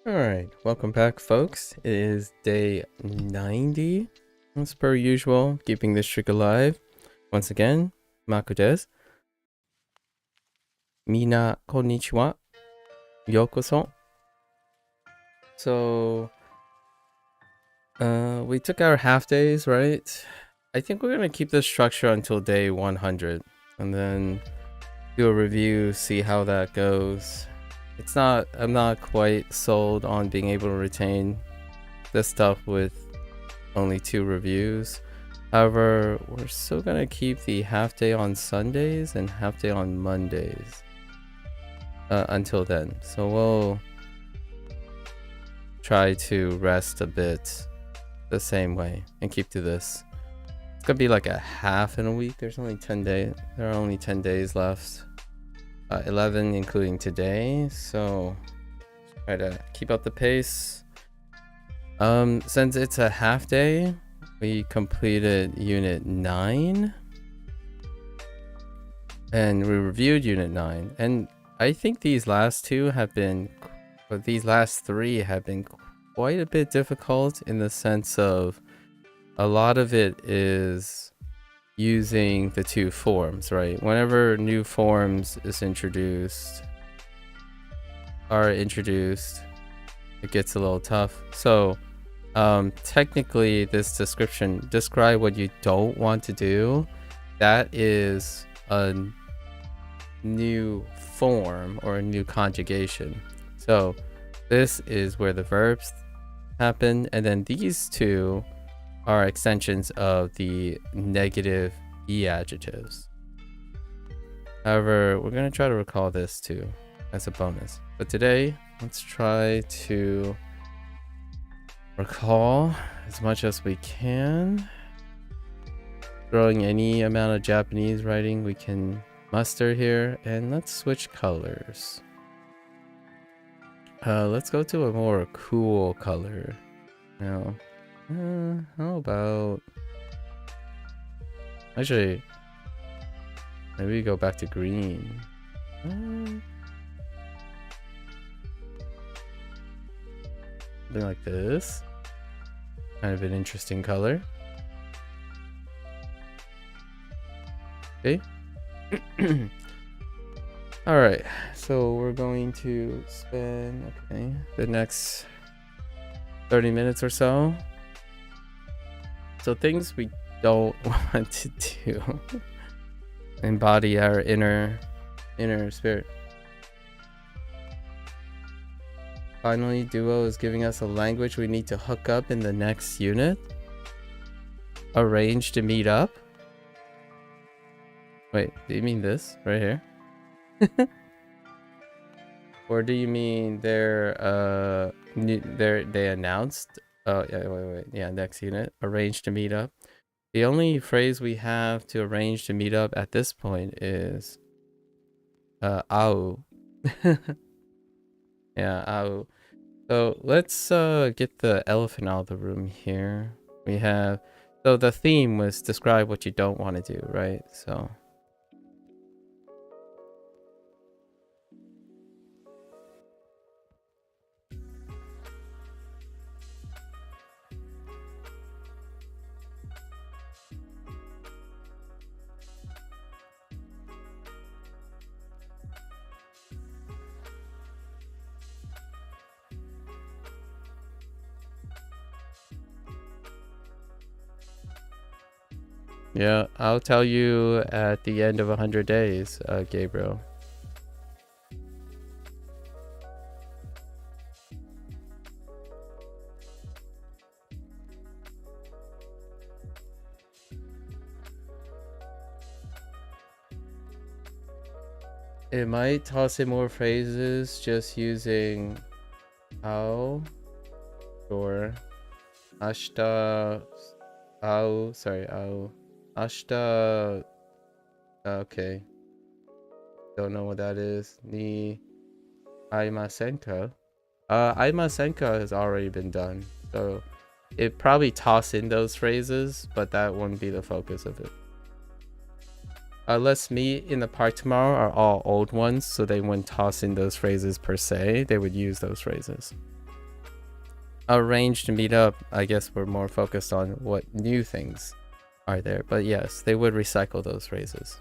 Alright, welcome back, folks. It is day 90. As per usual, keeping this streak alive. Once again, Maku desu. Mina konnichiwa. Yokoso. So, we took our half days, right? I think we're gonna keep this structure until day 100. And then do a review, see how that goes. I'm not quite sold on being able to retain this stuff with only 2 reviews. However, we're still gonna keep the half day on Sundays and half day on Mondays until then. So we'll try to rest a bit the same way and keep to this. It's gonna be like a half in a week. There's only 10 days. There are only 10 days left. 11 including today. So try to keep up the pace. Since it's a half day, we completed unit 9 and we reviewed unit 9, and I think these last 3 have been quite a bit difficult, in the sense of a lot of it is using the 2 forms, right? Whenever new forms are introduced, it gets a little tough. So technically this description, describe what you don't want to do, that is a new form or a new conjugation. So this is where the verbs happen, and then these 2 are extensions of the negative E adjectives. However, we're going to try to recall this too as a bonus. But today, let's try to recall as much as we can, throwing any amount of Japanese writing we can muster here. And let's switch colors. Let's go to a more cool color now. How about, actually, maybe go back to green. Something like this. Kind of an interesting color. Okay. Alright, so we're going to spend the next 30 minutes or so. So things we don't want to do. Embody our inner spirit. Finally, Duo is giving us a language we need to hook up in the next unit. Arrange to meet up. Wait, do you mean this right here? Or do you mean they announced? Oh yeah, wait. Yeah, next unit. Arrange to meet up. The only phrase we have to arrange to meet up at this point is au. Yeah, au. So let's get the elephant out of the room here. We have, so the theme was describe what you don't want to do, right? So yeah, I'll tell you at the end of 100 days, Gabriel. It might toss in more phrases just using ao or ashita. Ao, sorry, ao. Ashita. Okay. Don't know what that is. Ni aimasenka. Aimasenka has already been done. So it probably toss in those phrases, but that wouldn't be the focus of it. Let's meet in the park tomorrow are all old ones, so they wouldn't toss in those phrases per se. They would use those phrases. arranged to meet up, I guess we're more focused on what new things are there. But yes, they would recycle those phrases.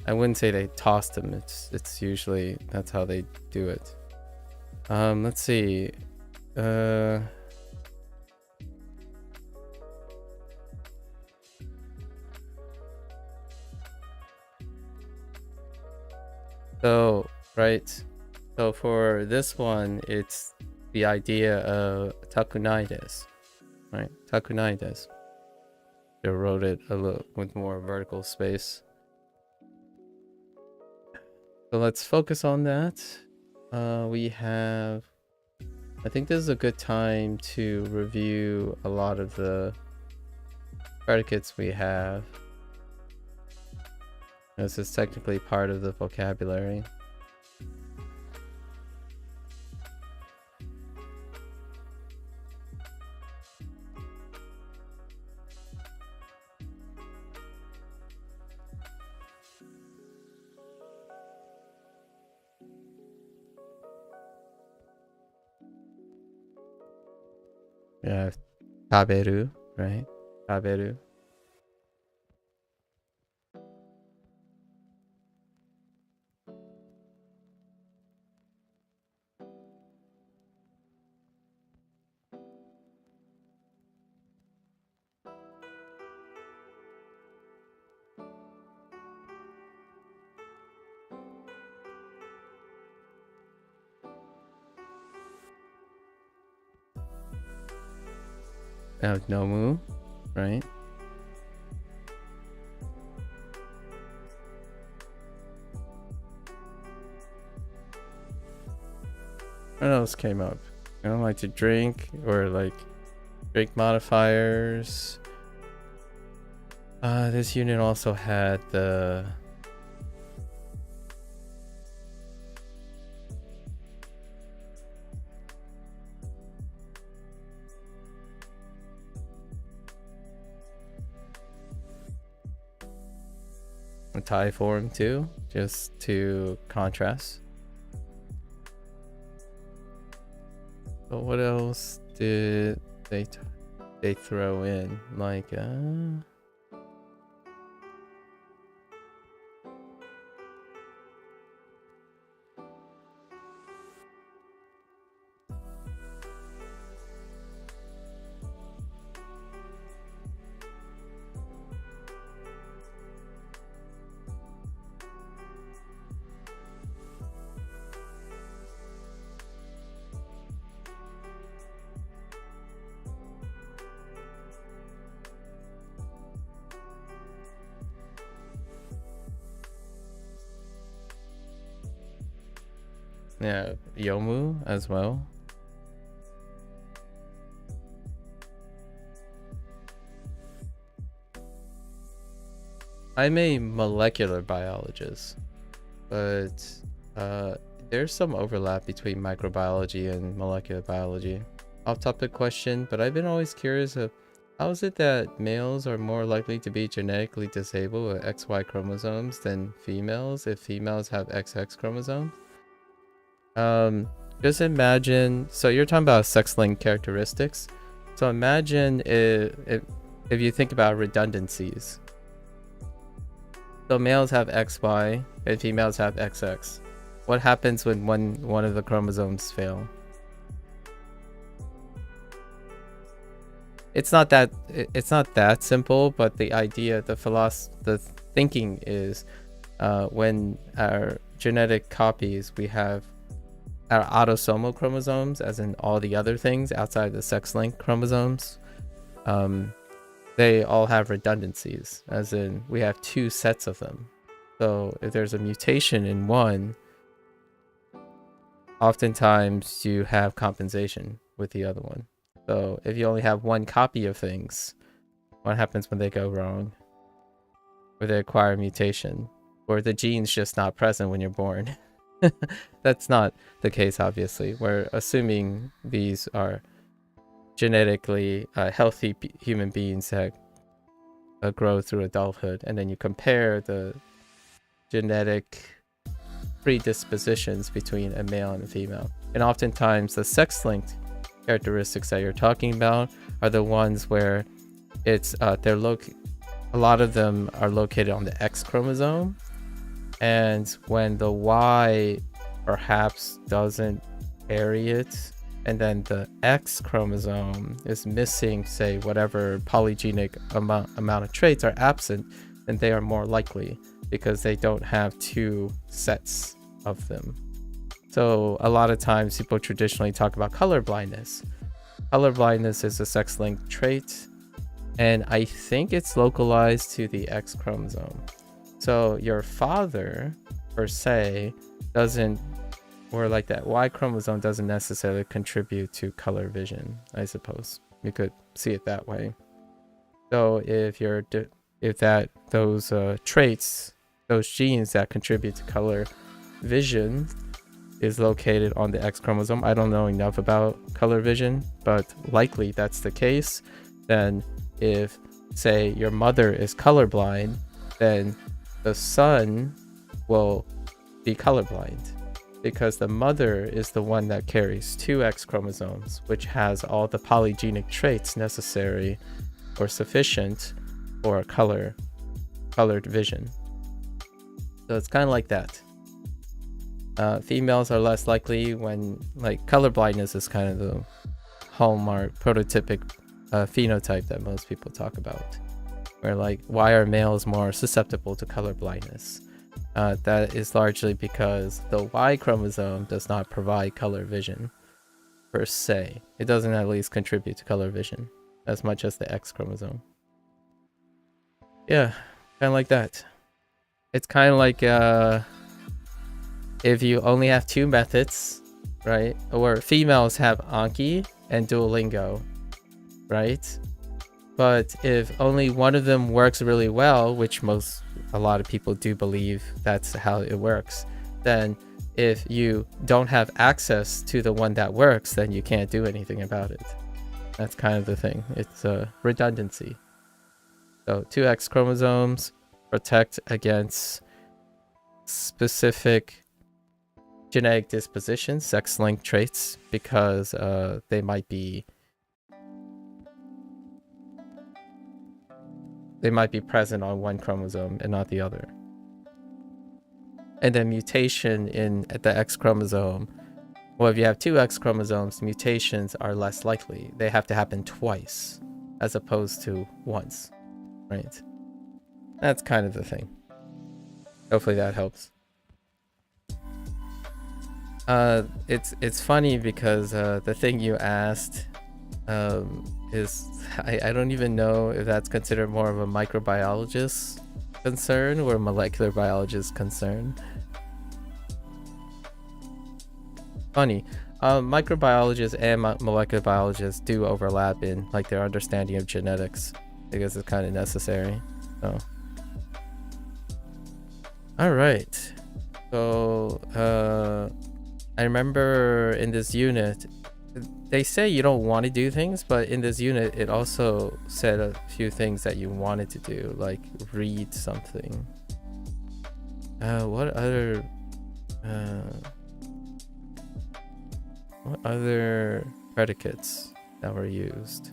I wouldn't say they tossed them. It's usually that's how they do it. Let's see. So, right. So for this one, it's the idea of takunai desu, right? Takunai desu. They wrote it a little with more vertical space. So let's focus on that. We have, I think this is a good time to review a lot of the predicates we have. This is technically part of the vocabulary. We have taberu, right? Taberu. We have nomu, right? What else came up? I don't like to drink, or like drink modifiers. This unit also had the Thai form too, just to contrast. But what else did they throw in? Like yeah, yomu as well. I'm a molecular biologist, but there's some overlap between microbiology and molecular biology. Off-topic question, but I've been always curious of how is it that males are more likely to be genetically disabled with XY chromosomes than females if females have XX chromosomes? Just imagine, so you're talking about sex-linked characteristics. So imagine if you think about redundancies. So males have XY and females have XX. What happens when one of the chromosomes fail? It's not that simple, but the idea, the thinking is when our genetic copies, we have our autosomal chromosomes, as in all the other things outside the sex-linked chromosomes. They all have redundancies, as in we have two sets of them. So if there's a mutation in one, oftentimes you have compensation with the other one. So if you only have one copy of things, what happens when they go wrong? Or they acquire a mutation? Or the gene's just not present when you're born? That's not the case, obviously. We're assuming these are genetically healthy human beings that grow through adulthood, and then you compare the genetic predispositions between a male and a female. And oftentimes the sex-linked characteristics that you're talking about are the ones where it's a lot of them are located on the X chromosome, and when the Y perhaps doesn't carry it, and then the X chromosome is missing, say, whatever polygenic amount of traits are absent, then they are more likely because they don't have two sets of them. So a lot of times people traditionally talk about color blindness. Color blindness is a sex-linked trait, and I think it's localized to the X chromosome. So your father, per se, doesn't, or like that Y chromosome doesn't necessarily contribute to color vision, I suppose. You could see it that way. So if those traits, those genes that contribute to color vision is located on the X chromosome. I don't know enough about color vision, but likely that's the case. Then if, say, your mother is colorblind, then the son will be colorblind because the mother is the one that carries two X chromosomes, which has all the polygenic traits necessary or sufficient for colored vision. So it's kind of like that. Females are less likely when, like, color blindness is kind of the hallmark prototypic phenotype that most people talk about, where, like, why are males more susceptible to color blindness? That is largely because the Y chromosome does not provide color vision per se. It doesn't at least contribute to color vision as much as the X chromosome. Yeah, kind of like that. It's kind of like if you only have two methods, right? Or females have Anki and Duolingo, right? But if only one of them works really well, which a lot of people do believe that's how it works, then if you don't have access to the one that works, then you can't do anything about it. That's kind of the thing. It's a redundancy. So 2 X chromosomes protect against specific genetic dispositions, sex-linked traits, because they might be present on one chromosome and not the other. And then mutation at the X chromosome, well, if you have 2 X chromosomes, mutations are less likely. They have to happen twice as opposed to once, right? That's kind of the thing. Hopefully that helps. It's funny because the thing you asked is, I don't even know if that's considered more of a microbiologist concern or a molecular biologist concern. Funny. Microbiologists and molecular biologists do overlap in, like, their understanding of genetics because it's kind of necessary. So, all right. So I remember in this unit, they say you don't want to do things, but in this unit it also said a few things that you wanted to do, like read something. What other predicates that were used?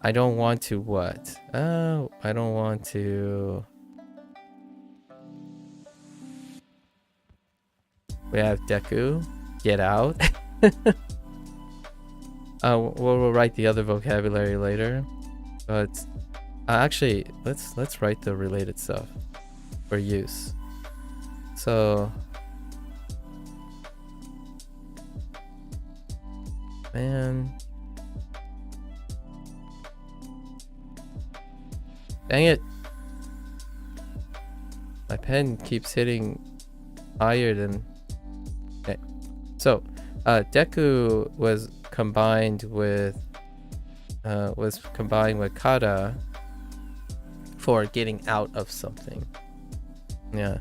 I don't want to what? I don't want to. We have Deku, get out. We'll write the other vocabulary later, but actually let's write the related stuff for use. So, man, dang it, my pen keeps hitting higher than. Okay, so Deku was combined with kara for getting out of something. Yeah.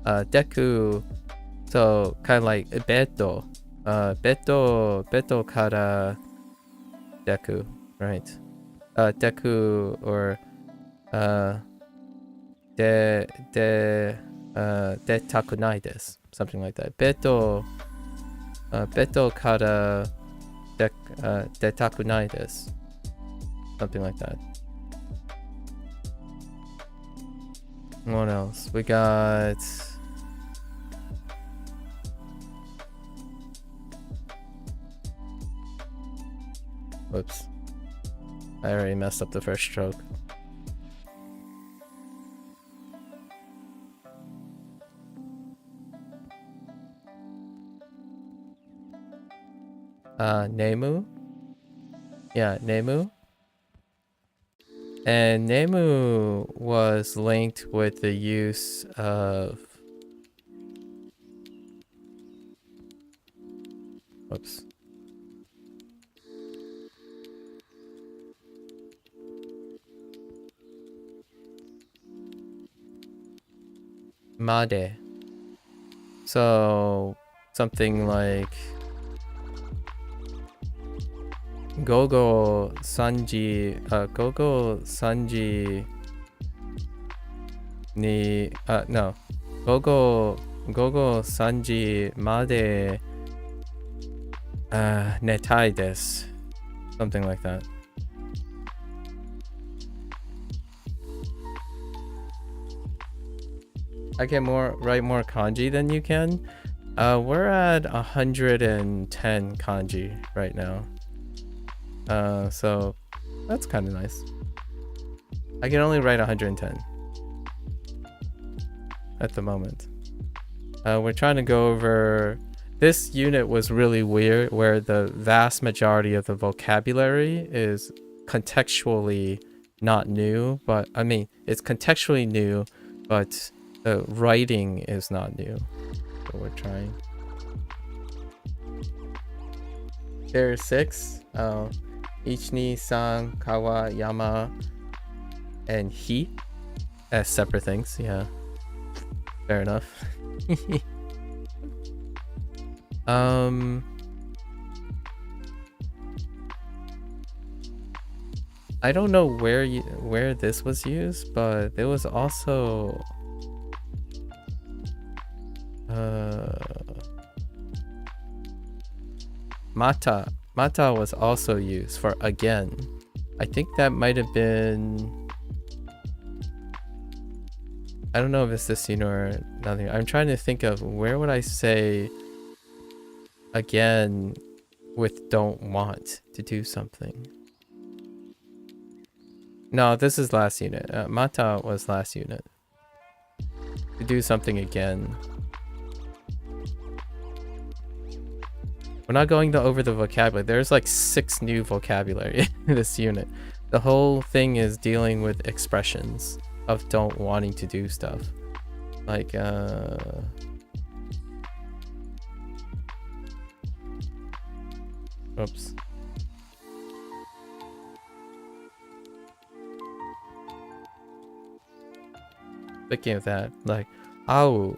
Deku, so kind of like beto kara deku, right? Deku or de takunai desu, something like that. Beto kara detakunai desu. Something like that. What else? We got... Whoops. I already messed up the first stroke. Nemu? Yeah, Nemu. And Nemu was linked with the use of... Whoops. Made. So, something like... Gogo Sanji ni no. Gogo Sanji made netai desu. Something like that. I can write more kanji than you can. We're at 110 kanji right now. So that's kind of nice. I can only write 110 at the moment. We're trying to go over... This unit was really weird, where the vast majority of the vocabulary is contextually not new, but I mean, it's contextually new, but the writing is not new. So we're trying. There's 6. Ichi, san, kawa, yama, and hi as separate things. Yeah, fair enough. I don't know where this was used, but there was also mata was also used for again. I think that might have been... I don't know if it's this scene or nothing. I'm trying to think of where would I say again with don't want to do something. No, this is last unit. Mata was last unit. To do something again. We're not going over the vocabulary. There's like 6 new vocabulary in this unit. The whole thing is dealing with expressions of don't wanting to do stuff. Like, oops. Speaking of that, like, au,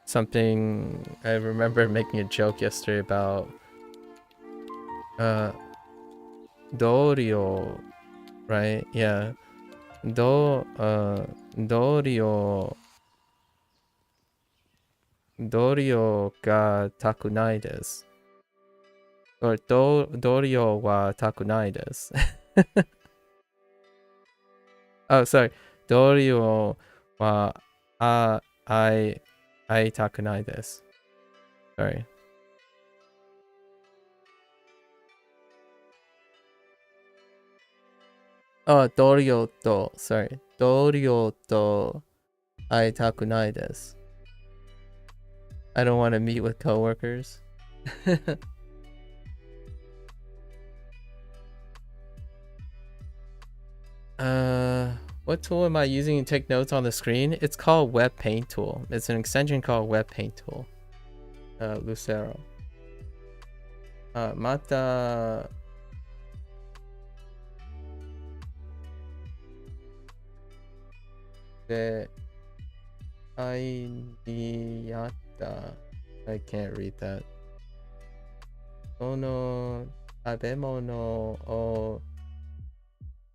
something. I remember making a joke yesterday about dorio, right? Yeah, dorio ga takunai desu, or dorio wa takunai desu. Oh, sorry, dorio wa ai takunai desu. Sorry. Oh, dorio to. Sorry. Dorio to ai takunai desu. I don't want to meet with coworkers. What tool am I using to take notes on the screen? It's called Web Paint Tool. It's an extension called Web Paint Tool. Lucero. Mata. De Ainiata. I can't read that. Ono tabemono o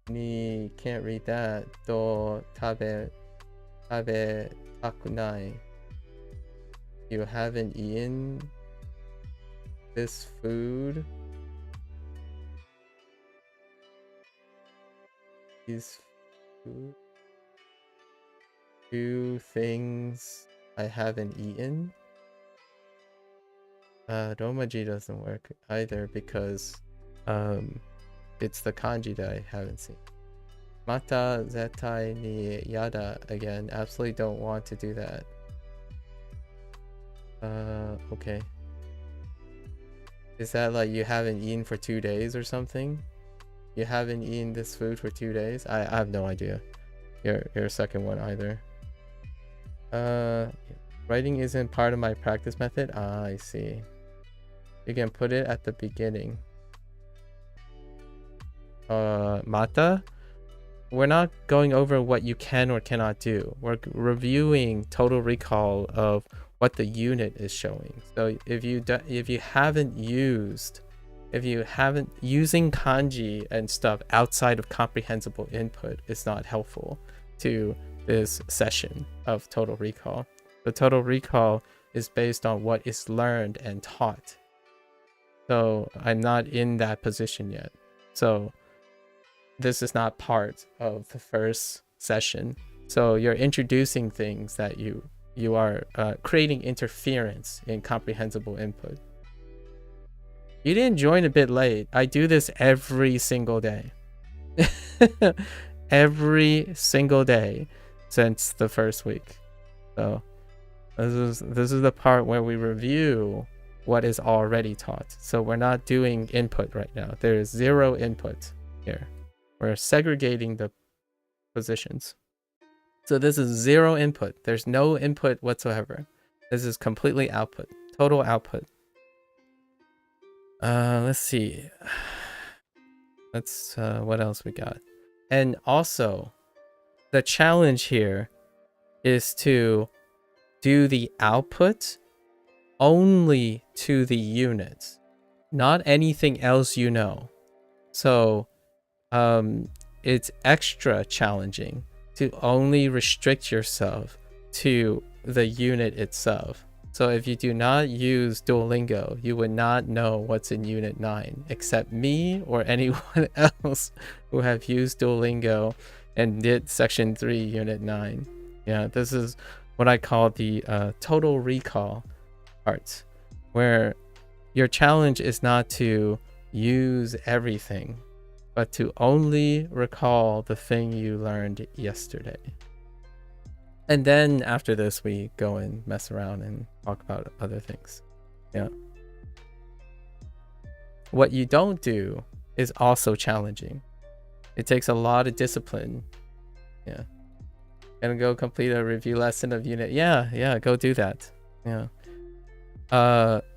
ni can't read that. Do tabe takunai. You haven't eaten this food. These food. 2 things I haven't eaten. Romaji doesn't work either because it's the kanji that I haven't seen. Mata zetai ni yada again. Absolutely don't want to do that. Okay. Is that like you haven't eaten for 2 days or something? You haven't eaten this food for 2 days? I have no idea. Your second one either. Writing isn't part of my practice method. Ah, I see. You can put it at the beginning. Mata? We're not going over what you can or cannot do. We're reviewing total recall of what the unit is showing. So if you haven't using kanji and stuff outside of comprehensible input is not helpful to this session of total recall. The total recall is based on what is learned and taught. So I'm not in that position yet. So this is not part of the first session. So you're introducing things that you are creating interference in comprehensible input. You didn't join a bit late. I do this every single day. Every single day since the first week. So this is the part where we review what is already taught. So we're not doing input right now. There is 0 input here. We're segregating the positions. So this is 0 input. There's no input whatsoever. This is completely output. Total output. Let's see. Let's what else we got? And also, the challenge here is to do the output only to the unit, not anything else you know. So it's extra challenging to only restrict yourself to the unit itself. So if you do not use Duolingo, you would not know what's in Unit 9, except me or anyone else who have used Duolingo and did Section 3, Unit 9. Yeah, this is what I call the total recall part, where your challenge is not to use everything, but to only recall the thing you learned yesterday. And then after this, we go and mess around and talk about other things. Yeah. What you don't do is also challenging. It takes a lot of discipline. Yeah. Gonna go complete a review lesson of unit. Yeah, go do that. Yeah.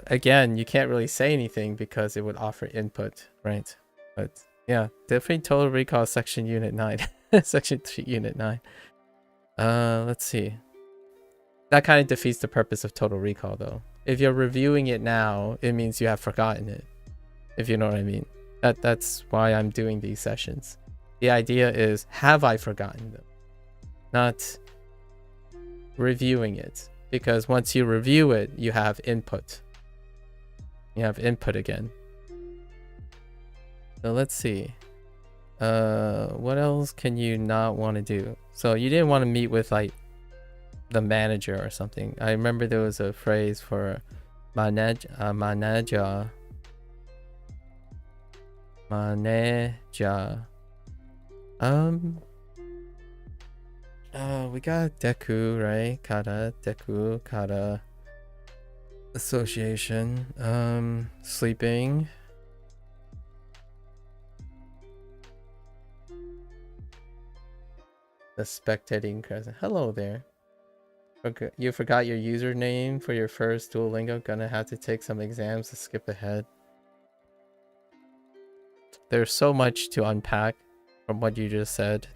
Again, you can't really say anything because it would offer input, right? But yeah, different total recall section unit 9. Section 3 unit 9. Let's see. That kind of defeats the purpose of total recall though. If you're reviewing it now, it means you have forgotten it. If you know what I mean. That's why I'm doing these sessions. The idea is, have I forgotten them? Not reviewing it. Because once you review it, you have input. You have input again. So let's see. What else can you not want to do? So you didn't want to meet with like the manager or something. I remember there was a phrase for manager. We got deku, right? Kara association. Sleeping. The spectating present. Hello there. You forgot your username for your first Duolingo. Gonna have to take some exams to skip ahead. There's so much to unpack from what you just said.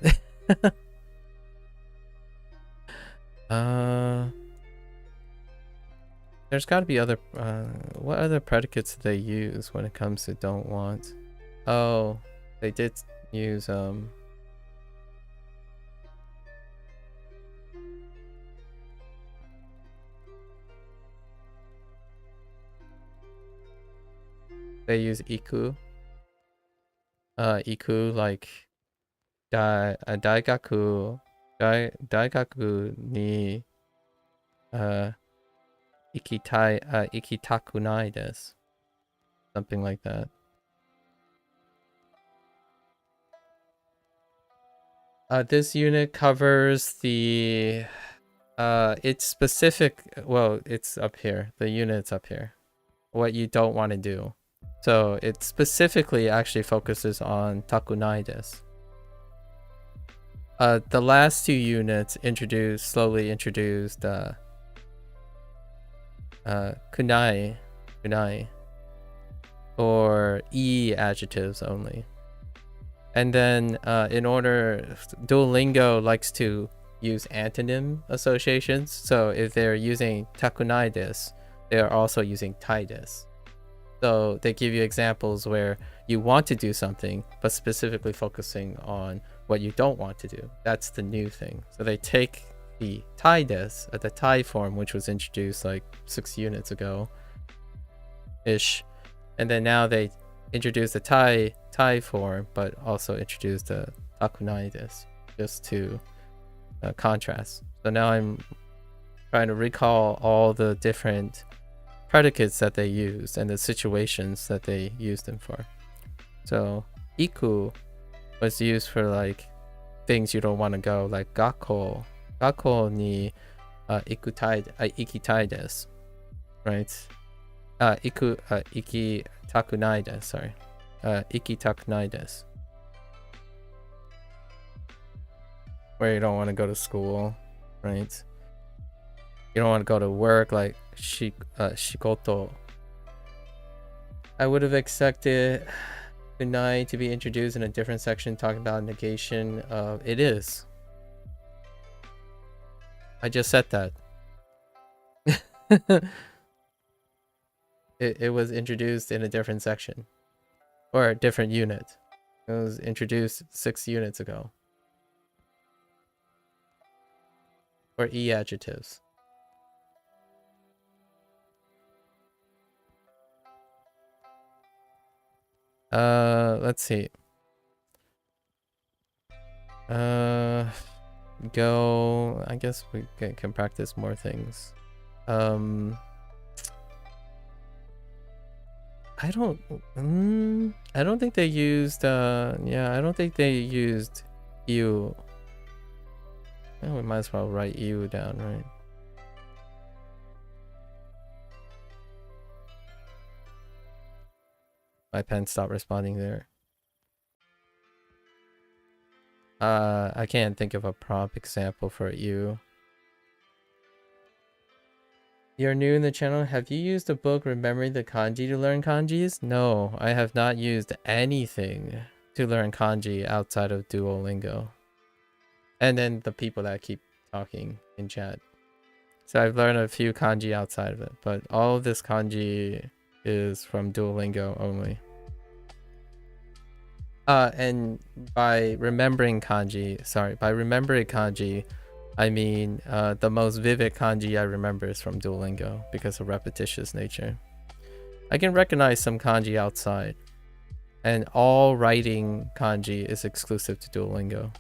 There's got to be other. What other predicates do they use when it comes to don't want? Oh, they did use they use iku. Iku like daigaku ni ikitaku nai desu. Something like that. This unit covers the it's specific, well, it's up here. The unit's up here. What you don't want to do. So it specifically actually focuses on takunai desu. The last two units slowly introduced kunai, or e adjectives only. And then Duolingo likes to use antonym associations. So if they're using takunai desu, they are also using tai desu. So they give you examples where you want to do something, but specifically focusing on what you don't want to do. That's the new thing. So they take the tai desu, the tai form, which was introduced like 6 units ago-ish. And then now they introduce the tai form, but also introduce the takunai desu, just to contrast. So now I'm trying to recall all the different predicates that they used and the situations that they used them for. So iku was used for like things you don't want to go, like gakko ni ikitai desu, right? Ikitakunai desu, sorry. Ikitakunai desu. Where you don't want to go to school, right? You don't want to go to work, like shikoto. I would have expected kunai to be introduced in a different section talking about negation of it is. I just said that. It was introduced in a different section. Or a different unit. It was introduced 6 units ago. Or e adjectives. Let's see. Go. I guess we can practice more things. I don't think they used yeah, I don't think they used you. Well, we might as well write you down, right? My pen stopped responding there. I can't think of a prompt example for you. You're new in the channel. Have you used the book Remembering the Kanji to learn kanjis? No, I have not used anything to learn kanji outside of Duolingo. And then the people that keep talking in chat. So I've learned a few kanji outside of it, but all of this kanji is from Duolingo only. And by remembering kanji, I mean the most vivid kanji I remember is from Duolingo because of repetitious nature. I can recognize some kanji outside, and all writing kanji is exclusive to Duolingo.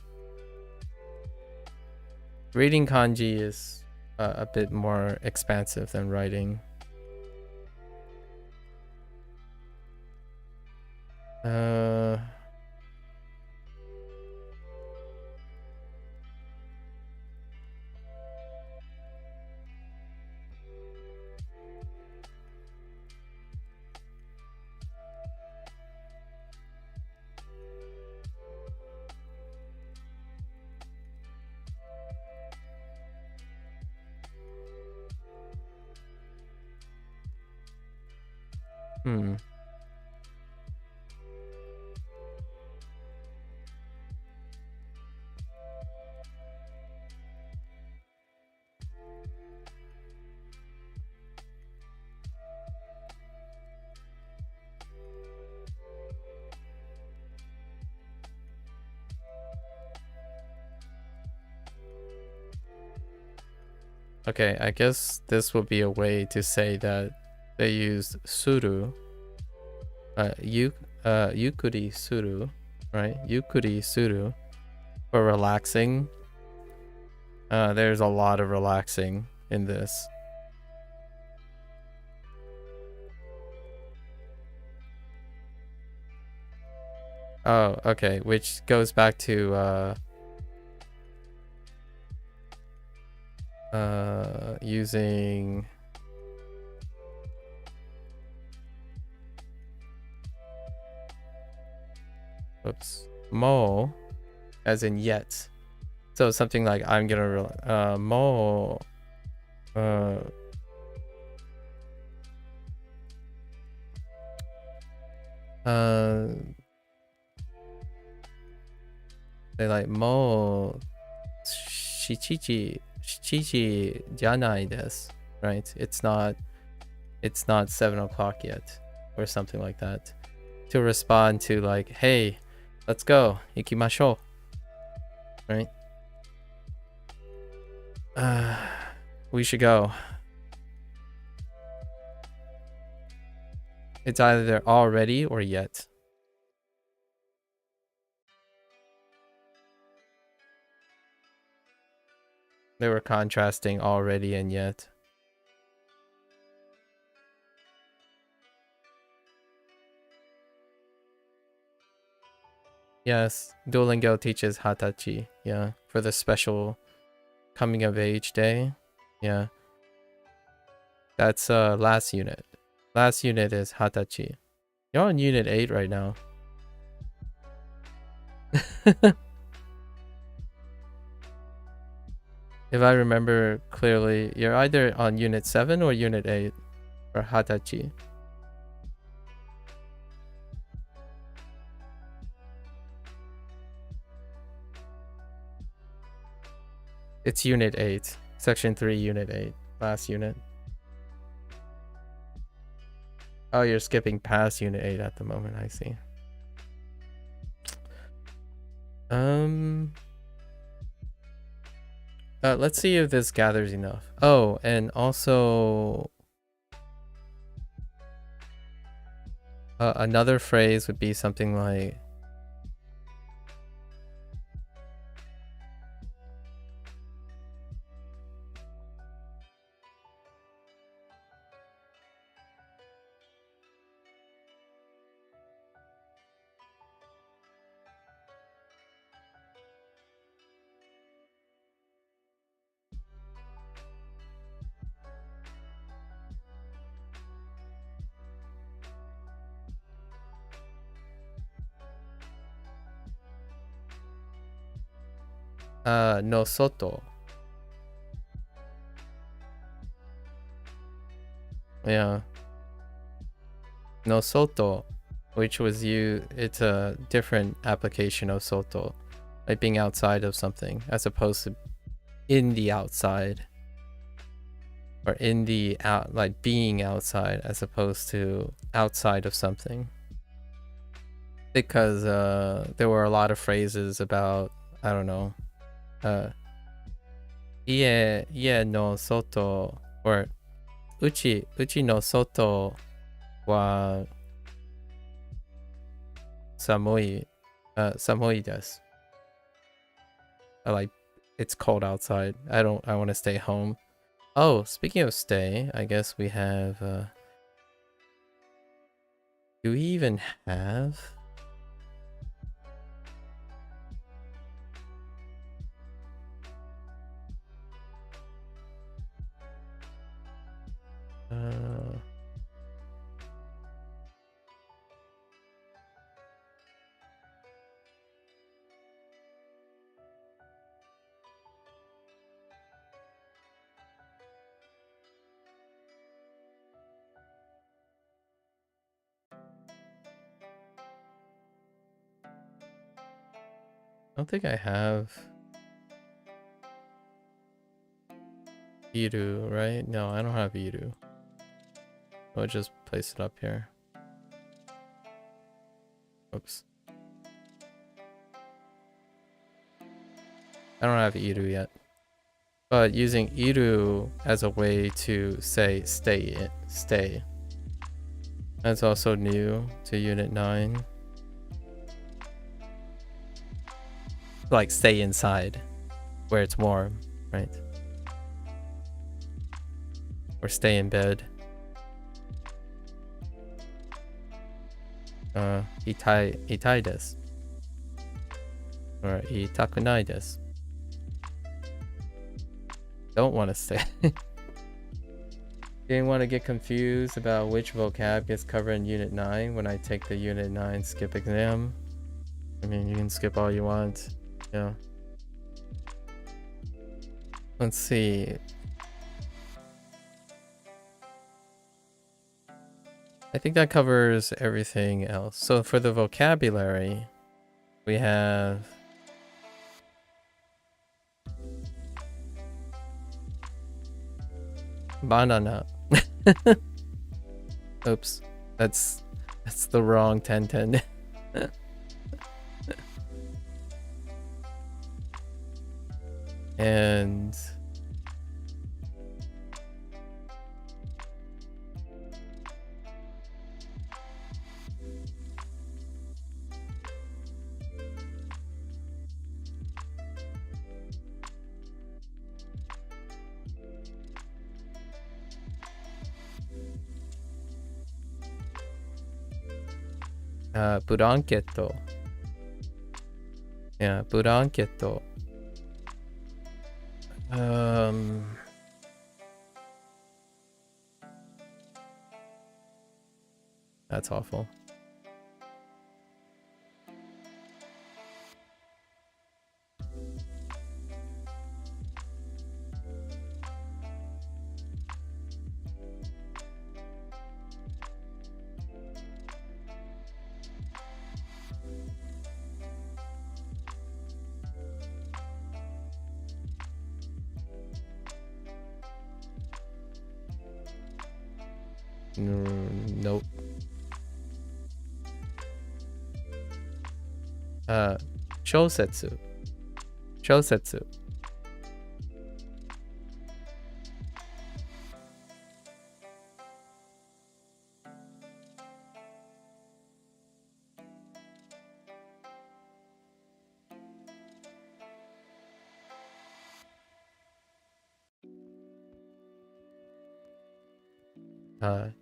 Reading kanji is a bit more expansive than writing. Okay, I guess this would be a way to say that they used suru Yukuri suru, right? Yukuri suru for relaxing. There's a lot of relaxing in this. Oh, okay, which goes back to using mo as in yet. So something like I'm gonna mo they like mo shichichi janai desu, right? It's not 7 o'clock yet, or something like that, to respond to like, hey, let's go, ikimashou, right? We should go. It's either already or yet. They were contrasting already and yet. Yes, Duolingo teaches hatachi, yeah, for the special coming of age day. Yeah. That's last unit. Last unit is hatachi. You're on unit 8 right now. If I remember clearly, you're either on unit 7 or unit 8 for hatachi. It's unit 8. Section 3, unit 8. Last unit. Oh, you're skipping past unit 8 at the moment, I see. Let's see if this gathers enough. Oh, and also another phrase would be something like no soto. Yeah. No soto, which was it's a different application of soto, like being outside of something as opposed to in the outside, or in the out, like being outside as opposed to outside of something. Because there were a lot of phrases about, I don't know, ie no soto, or uchi no soto wa samui desu. Like, it's cold outside. I want to stay home. Oh, speaking of stay, I guess we have do we even have I don't think I have iru, right? No, I don't have iru. I'll just place it up here. Oops. I don't have iru yet. But using iru as a way to say stay. That's also new to Unit 9. Like, stay inside where it's warm, right? Or stay in bed. Itai desu. Or itakunai desu. Don't want to stay. Didn't want to get confused about which vocab gets covered in Unit 9 when I take the Unit 9 skip exam. I mean, you can skip all you want. Yeah. Let's see. I think that covers everything else. So for the vocabulary, we have banana. Oops, that's the wrong 1010. And blanketo. Yeah, blanketo. That's awful. Nope. Shousetsu. Shousetsu.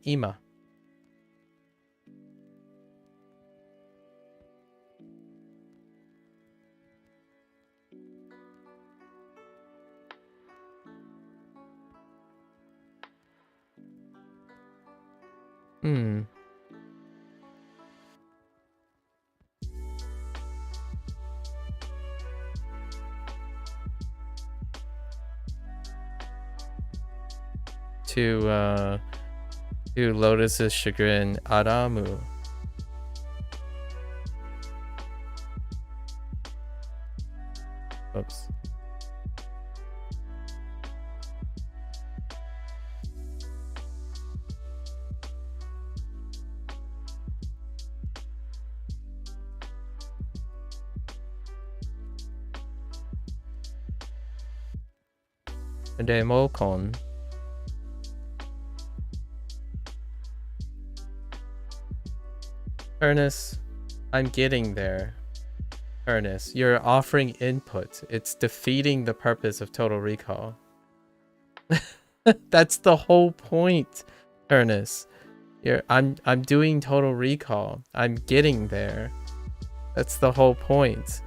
Ima. To Lotus's chagrin, Aramu. Oops. Demokon. Ernest, I'm getting there. Ernest, you're offering input. It's defeating the purpose of Total Recall. That's the whole point, Ernest. I'm doing Total Recall. I'm getting there. That's the whole point.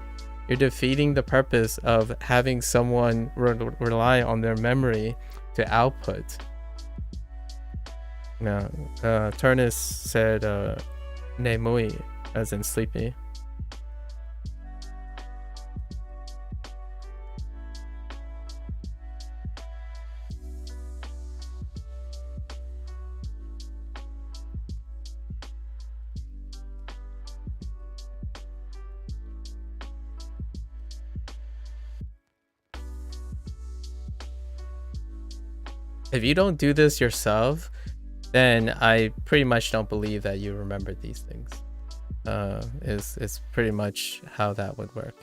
You're defeating the purpose of having someone rely on their memory to output. No, Turnus said nemui, as in sleepy. If you don't do this yourself, then I pretty much don't believe that you remember these things. Is pretty much how that would work.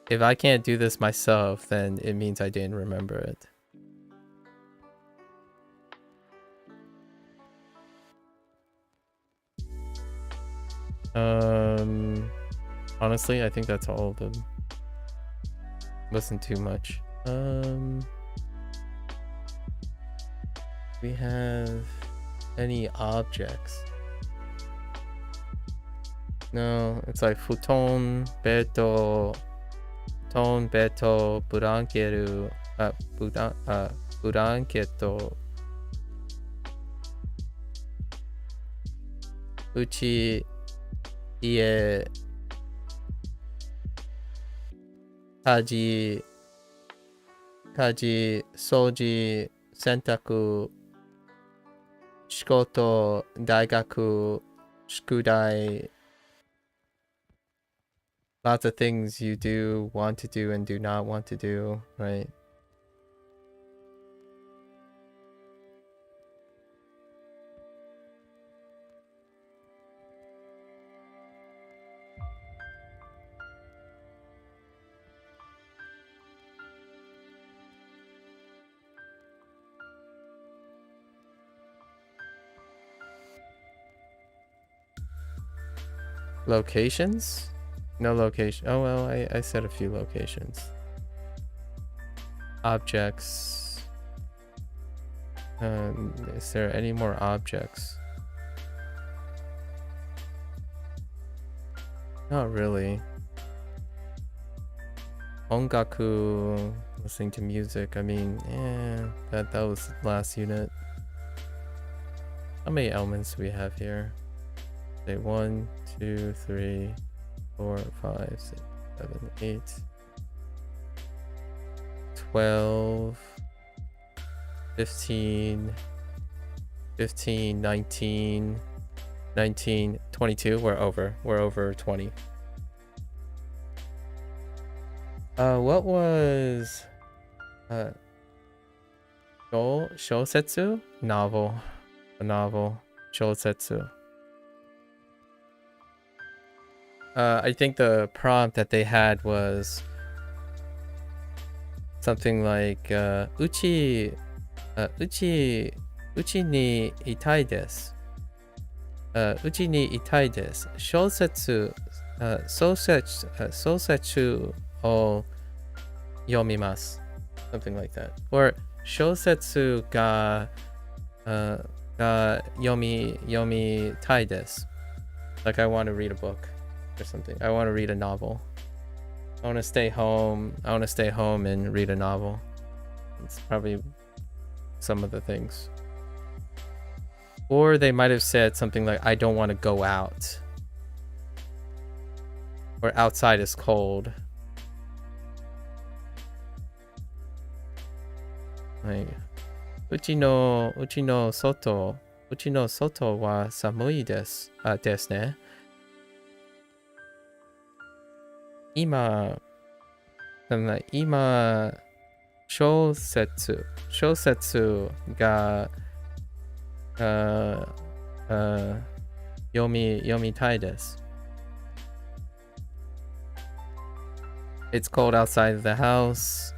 If I can't do this myself, then it means I didn't remember it. Honestly, I think that's all of them. Wasn't too much. We have any objects? No, it's like futon, beto, blankeru, blanketo, uchi, ie, kaji, soji, sentaku, shikoto, daigaku, shukudai. Lots of things you do, want to do, and do not want to do, right? Locations? No location. Oh, well, I said a few locations. Objects. Is there any more objects? Not really. Ongaku, listening to music. I mean, that was the last unit. How many elements do we have here? Say 1, 2, 3, 4, 5, 6, 7, 8, 12, 15, 19, 22. We're over 20. What was shosetsu? Novel. A novel. Shosetsu. I think the prompt that they had was something like uchi ni itai desu. Uchi ni itai desu. Shosetsu sosetsu o yomimasu. Something like that. Or shosetsu ga yomitai desu. Like I want to read a book or something. I want to read a novel. I want to stay home and read a novel. It's probably some of the things. Or they might have said something like, I don't want to go out. Or outside is cold. Like, uchi no soto wa samui desu. Desu ne. Ima, shosetsu ga yomitai desu. It's cold outside of the house.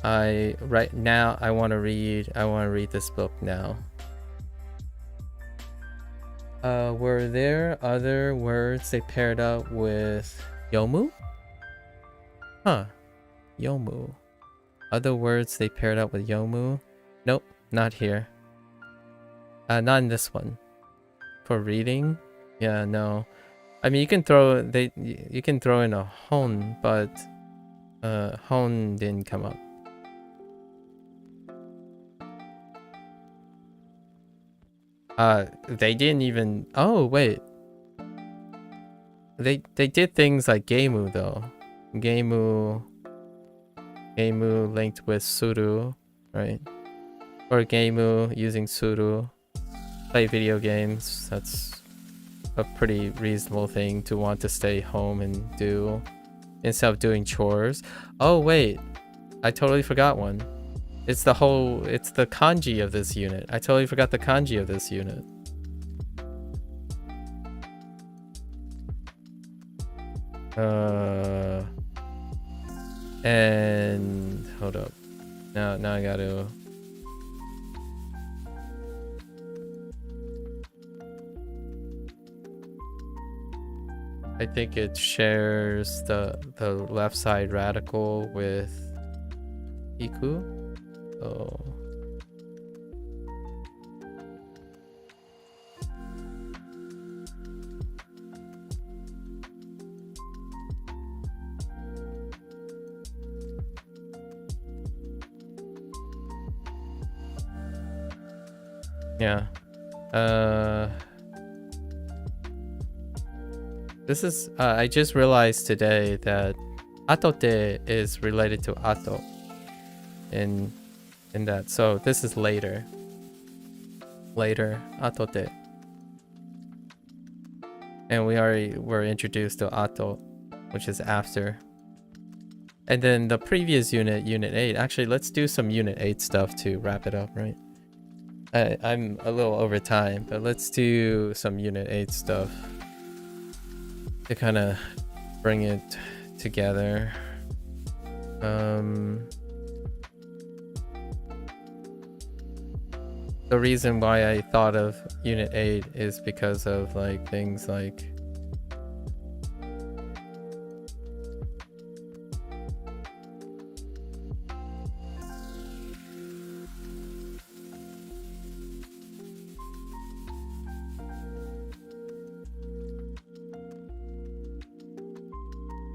Right now I want to read this book now. Were there other words they paired up with yomu? Huh. Yomu. Other words they paired up with yomu? Nope, not here. Not in this one. For reading? Yeah, no. I mean, you can throw in a hon, but hon didn't come up. They didn't even. Oh wait. They did things like geimu though. Geimu linked with suru, right? Or geimu using suru. Play video games. That's a pretty reasonable thing to want to stay home and do instead of doing chores. Oh wait, I totally forgot one. It's the kanji of this unit. I totally forgot the kanji of this unit. And hold up. Now I gotta. I think it shares the left side radical with Iku. So yeah. This is I just realized today that atote is related to ato in that. So this is later. Later, atote. And we already were introduced to ato, which is after. And then the previous unit, unit 8. Actually, let's do some unit 8 stuff to wrap it up, right? I'm a little over time, but let's do some unit 8 stuff to kind of bring it together. The reason why I thought of unit 8 is because of like things like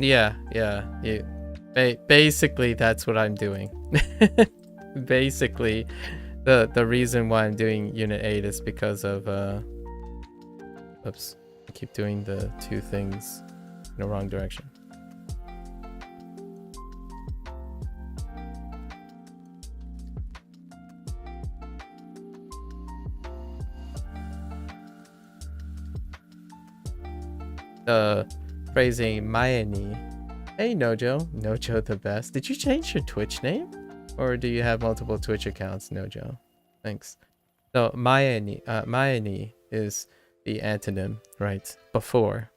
yeah, basically that's what I'm doing. Basically the reason why I'm doing unit 8 is because of oops, I keep doing the two things in the wrong direction. Phrasing Mayeni. Hey Nojo the best. Did you change your Twitch name? Or do you have multiple Twitch accounts, Nojo? Thanks. So Mayeni is the antonym, right? Before.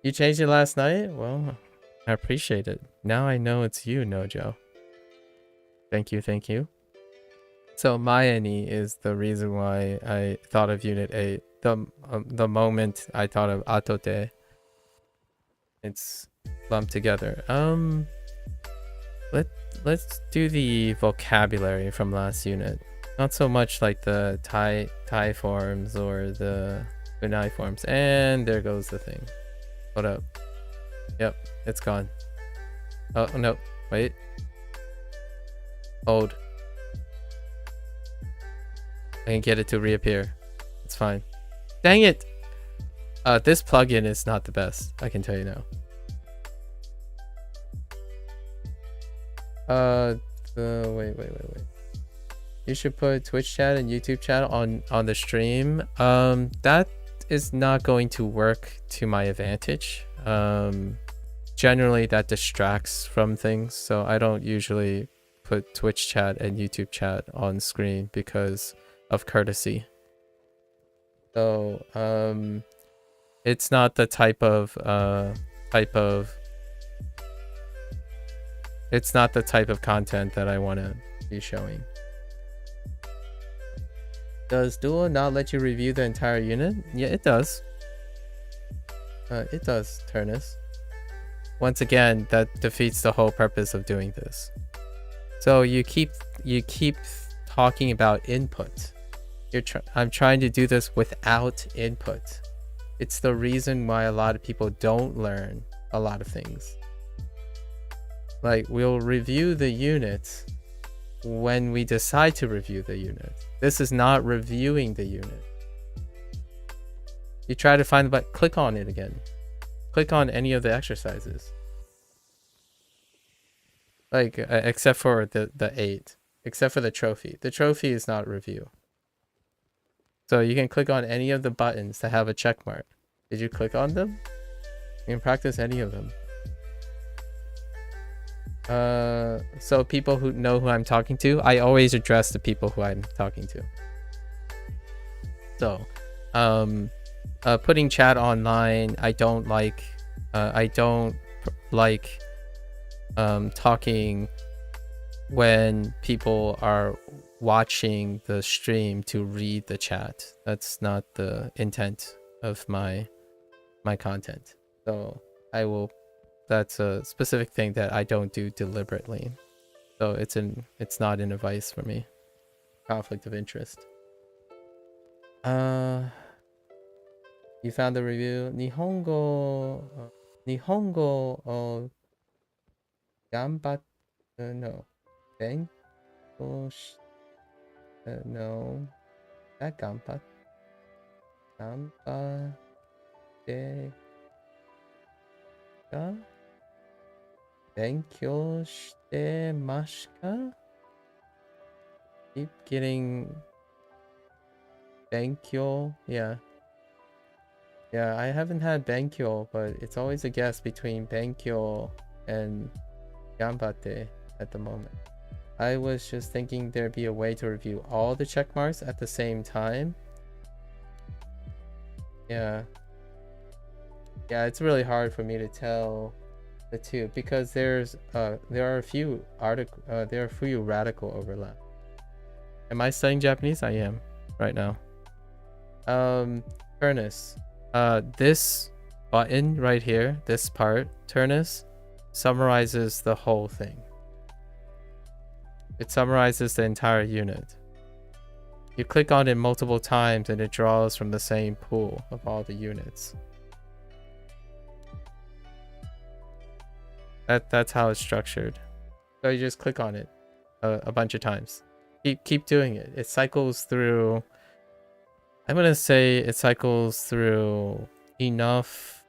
You changed it last night? Well, I appreciate it. Now I know it's you, Nojo. Thank you. So Mayeni is the reason why I thought of Unit 8. The moment I thought of atote, it's lumped together. Let's do the vocabulary from last unit. Not so much like the Thai forms or the Brunei forms. And there goes the thing. Hold up. Yep, it's gone. Oh no, wait. Hold. I can get it to reappear. It's fine. Dang it! This plugin is not the best, I can tell you now. Wait. You should put Twitch chat and YouTube chat on the stream. That is not going to work to my advantage. Generally that distracts from things, so I don't usually put Twitch chat and YouTube chat on screen because of courtesy. So it's not the type of it's not the type of content that I want to be showing. Does Duo not let you review the entire unit? Yeah, it does. It does, Turnus. Once again, that defeats the whole purpose of doing this. So you keep talking about input. I'm trying to do this without input. It's the reason why a lot of people don't learn a lot of things. Like, we'll review the unit when we decide to review the unit. This is not reviewing the unit. You try to find the button, click on it again. Click on any of the exercises. Like, except for the 8. Except for the trophy. The trophy is not review. So you can click on any of the buttons that have a check mark. Did you click on them? You can practice any of them. So people who know who I'm talking to, I always address the people who I'm talking to. So, putting chat online, I don't like talking when people are watching the stream to read the chat. That's not the intent of my content. So I will. That's a specific thing that I don't do deliberately. So it's not in a vice for me. Conflict of interest. You found the review. Nihongo ganbat no. Benko no. That ganbat. Ganba de ga? Benkyou shite masu ka? Keep getting Benkyo. Yeah. Yeah, I haven't had Benkyo, but it's always a guess between Benkyo and Gambate at the moment. I was just thinking there'd be a way to review all the check marks at the same time. Yeah. Yeah, it's really hard for me to tell the two because there are a few radical overlap. Am I studying Japanese? I am right now. Turnus. This button right here, this part, Turnus, summarizes the whole thing. It summarizes the entire unit. You click on it multiple times and it draws from the same pool of all the units. That's how it's structured. So you just click on it a bunch of times. Keep doing it. It cycles through. I'm gonna say it cycles through enough.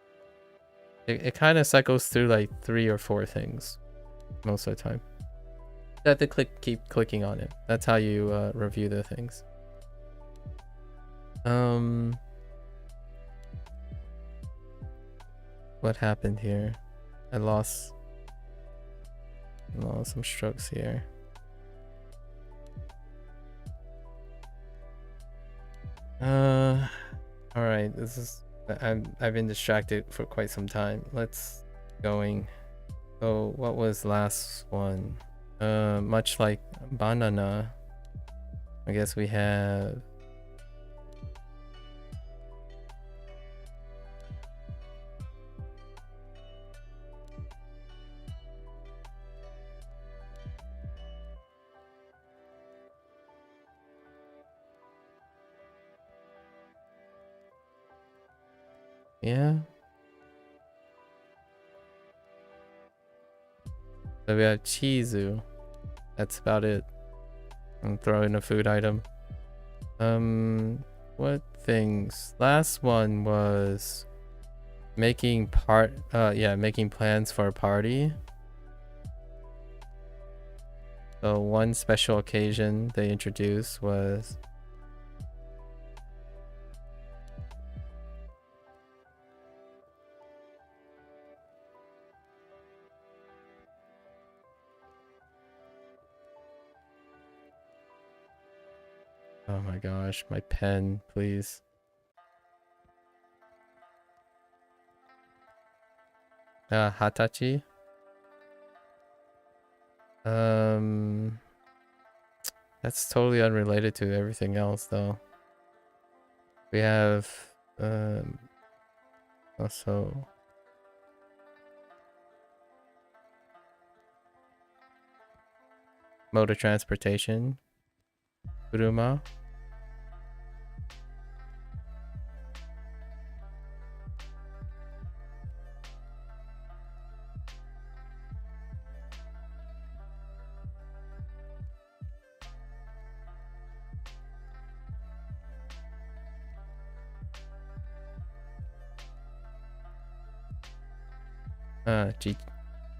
It kind of cycles through like 3 or 4 things most of the time. You have to keep clicking on it. That's how you review the things. What happened here? I lost some strokes here. All right. This is I've been distracted for quite some time. Let's going. So what was last one? Much like banana, I guess we have yeah. So we have chizu. That's about it. And throw in a food item. What things? Last one was making making plans for a party. So one special occasion they introduced was oh my gosh, my pen, please. Hatachi. That's totally unrelated to everything else though. We have also mode of transportation. Kuruma.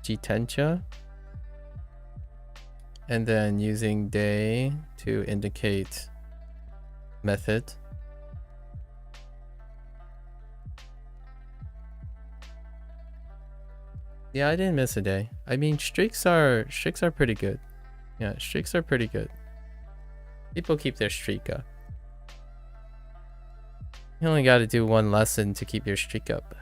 Jitencha. And then using day to indicate method. Yeah, I didn't miss a day. I mean, streaks are pretty good. Yeah, streaks are pretty good. People keep their streak up. You only got to do one lesson to keep your streak up.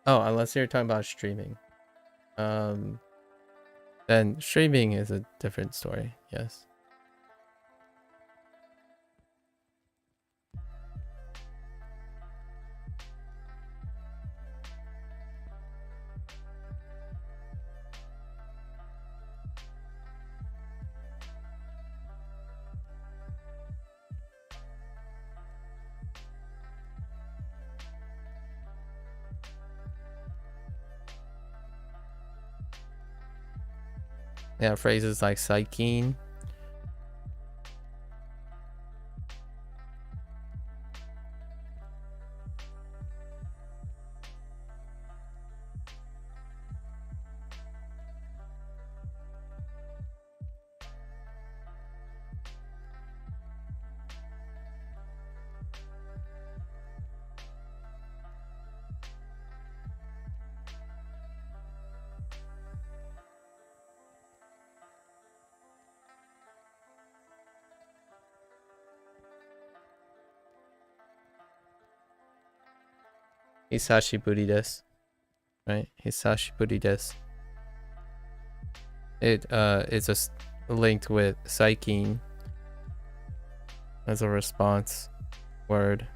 Oh, unless you're talking about streaming. Then streaming is a different story. Yes. Yeah, phrases like saikin. Hisashiburi desu. Right? Hisashiburi desu. It is linked with saikin as a response word.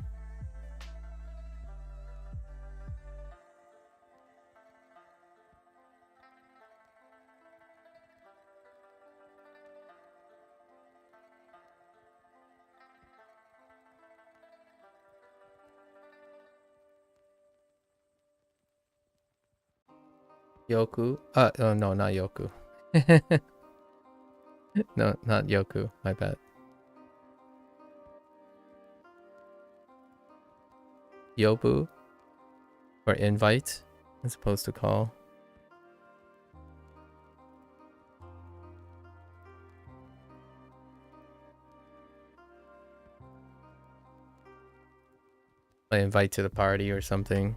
Yoku. Oh no, not yoku. No, not yoku. My bad. Yobu or invite as opposed to call. Like invite to the party or something.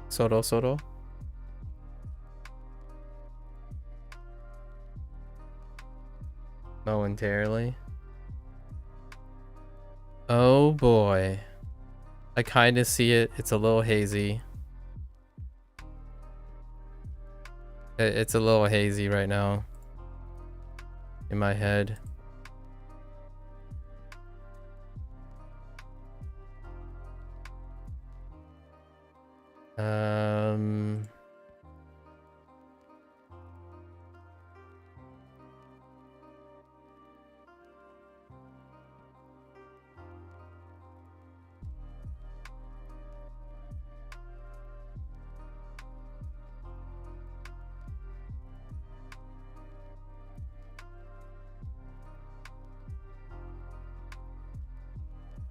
Soro soro. Momentarily. Oh boy. I kind of see it. It's a little hazy. It's a little hazy right now in my head.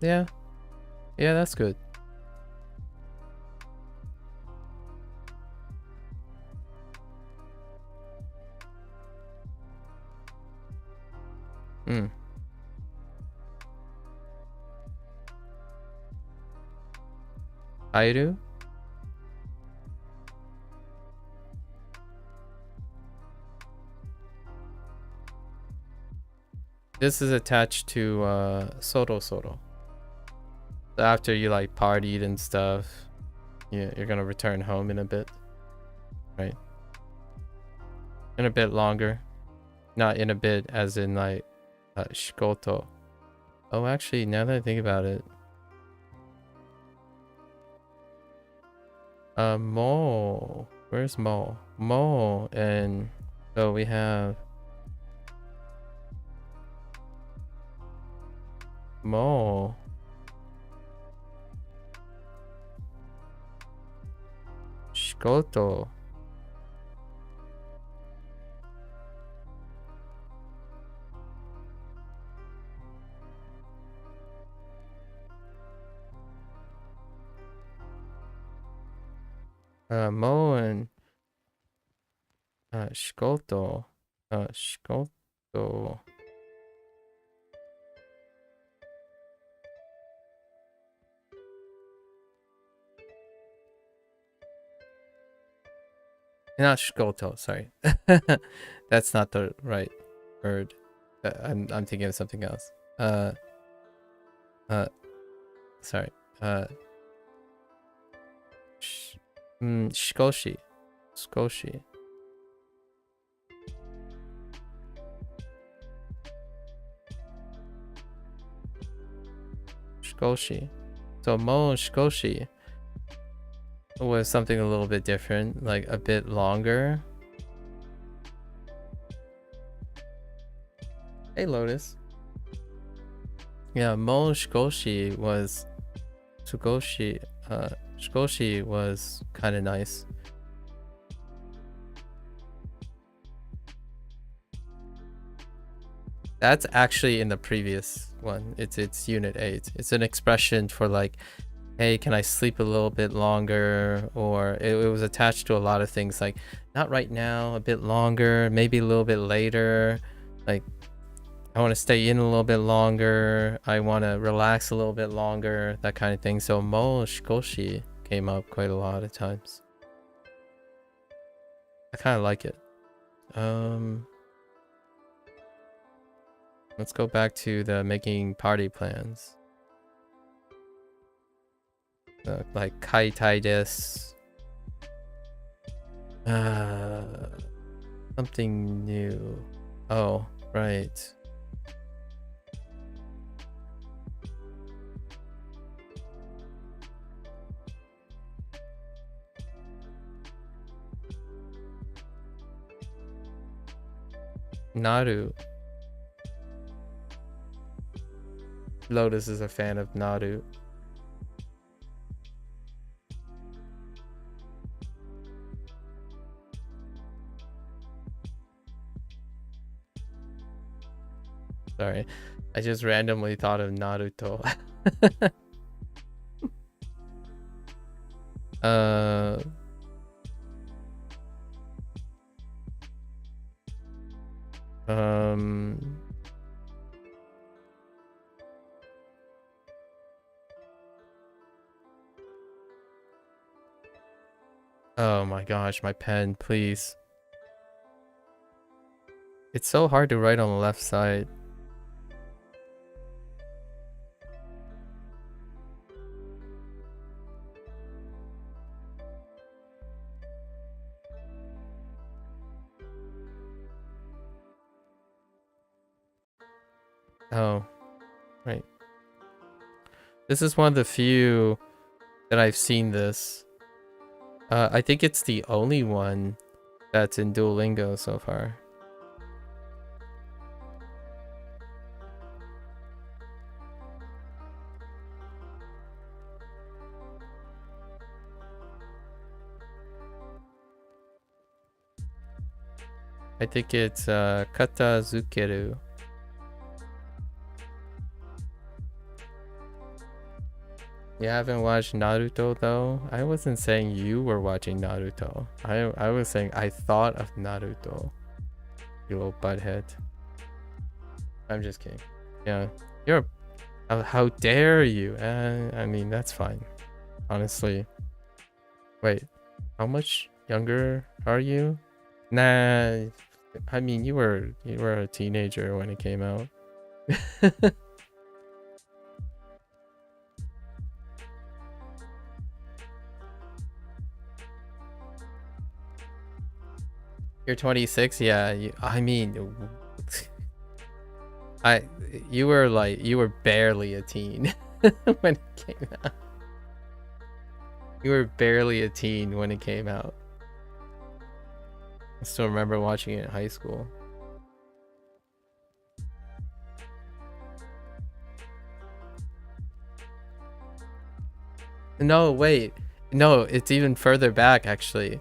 Yeah. Yeah, that's good. Airu? This is attached to soro soro. So after you like partied and stuff, you're gonna return home in a bit. Right? In a bit longer. Not in a bit as in like shikoto. Oh, actually, now that I think about it. Mo. Where's Mo? Mo and so we have Mo. Shikoto. Mo and shikoto. Shikoto. Not shikoto, sorry. That's not the right word. I'm thinking of something else. Sorry. Shikoshi. Shikoshi. Shikoshi. So mo shikoshi was something a little bit different, like a bit longer. Hey, Lotus. Yeah, mo shikoshi was shikoshi was kind of nice. That's actually in the previous one. It's unit 8. It's an expression for like, hey, can I sleep a little bit longer? Or it was attached to a lot of things, like not right now, a bit longer, maybe a little bit later. Like, I want to stay in a little bit longer. I want to relax a little bit longer, that kind of thing. So mo shikoshi came up quite a lot of times. I kind of like it. Let's go back to the making party plans. Like kaitai desu. Something new. Oh, right. Naru. Lotus is a fan of Naru. Sorry, I just randomly thought of Naruto. Oh my gosh, my pen, please. It's so hard to write on the left side. Oh, right. This is one of the few that I've seen this. I think it's the only one that's in Duolingo so far. I think it's katazukeru. You haven't watched Naruto though? I wasn't saying you were watching Naruto. I was saying I thought of Naruto. You little butthead. I'm just kidding. Yeah, you're. How dare you? I mean, that's fine. Honestly. Wait, how much younger are you? Nah, I mean, you were a teenager when it came out. You're 26. Yeah, I mean, you were barely a teen when it came out. You were barely a teen when it came out. I still remember watching it in high school. No, wait. No, it's even further back actually.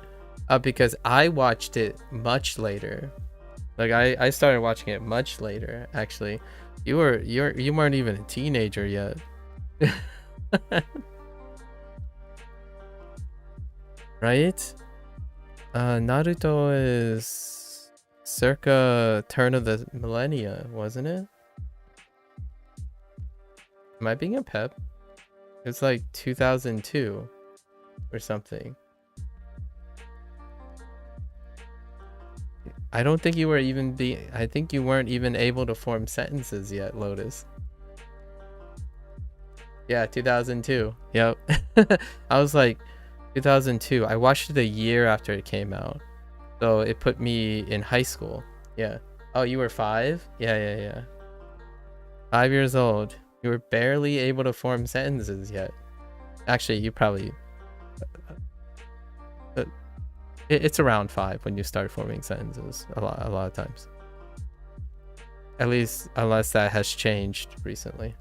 Because I watched it much later. Like I started watching it much later actually. You weren't even a teenager yet. Right? Naruto is circa turn of the millennia, wasn't it? Am I being a pep? It's like 2002 or something. I don't think you were even I think you weren't even able to form sentences yet, Lotus. Yeah, 2002. Yep. I was like 2002. I watched it a year after it came out. So it put me in high school. Yeah. Oh, you were 5? Yeah. 5 years old. You were barely able to form sentences yet. Actually, you probably it's around 5 when you start forming sentences a lot of times. At least unless that has changed recently.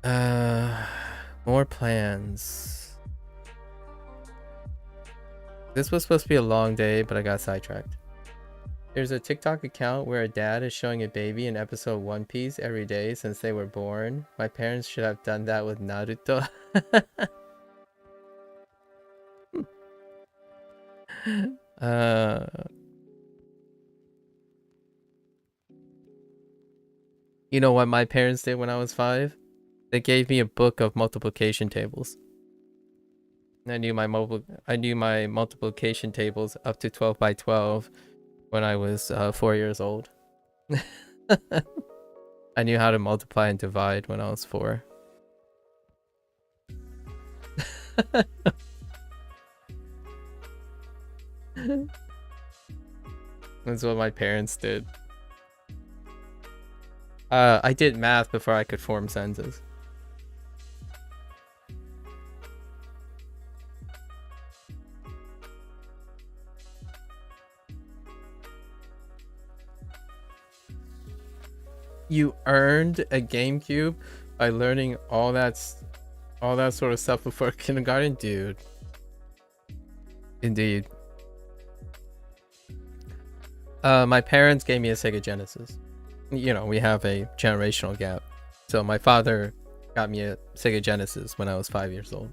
More plans. This was supposed to be a long day, but I got sidetracked. There's a TikTok account where a dad is showing a baby an episode of One Piece every day since they were born. My parents should have done that with Naruto. You know what my parents did when I was 5? They gave me a book of multiplication tables. I knew my multiplication tables up to 12 by 12 when I was 4 years old. I knew how to multiply and divide when I was 4. That's what my parents did. I did math before I could form sentences. You earned a GameCube by learning all that sort of stuff before kindergarten, dude. Indeed. My parents gave me a Sega Genesis. You know, we have a generational gap. So my father got me a Sega Genesis when I was 5 years old.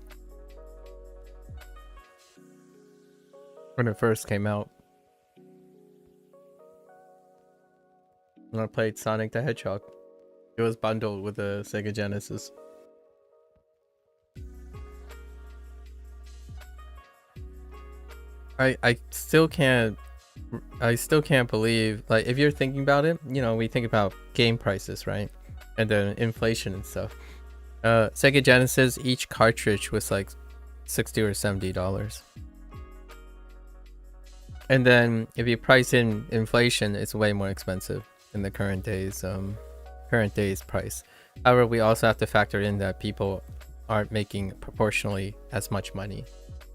When it first came out. When I played Sonic the Hedgehog. It was bundled with a Sega Genesis. I still can't believe, like, if you're thinking about it, you know, we think about game prices, right? And then inflation and stuff. Sega Genesis, each cartridge was like $60 or $70. And then if you price in inflation, it's way more expensive in the current day's price. However, we also have to factor in that people aren't making proportionally as much money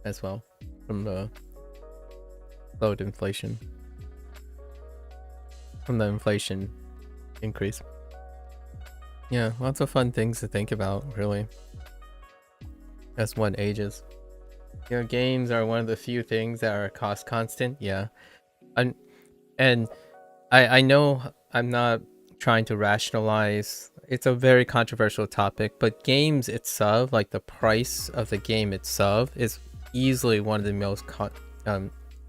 as well from the load inflation, from the inflation increase. Yeah, lots of fun things to think about, really, as one ages. You know, games are one of the few things that are cost constant. Yeah, and I know I'm not trying to rationalize. It's a very controversial topic, but games itself, like the price of the game itself, is easily one of the most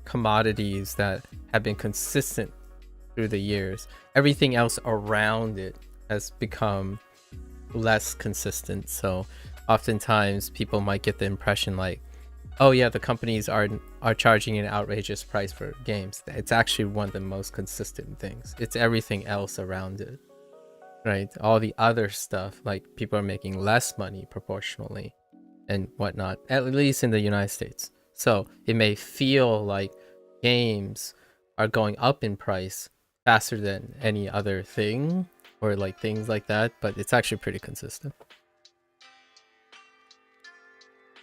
commodities that have been consistent through the years. Everything else around it has become less consistent. So oftentimes people might get the impression like, oh yeah, the companies are charging an outrageous price for games. It's actually one of the most consistent things. It's everything else around it, right? All the other stuff, like people are making less money proportionally and whatnot, at least in the United States. So it may feel like games are going up in price faster than any other thing, or like things like that, but it's actually pretty consistent.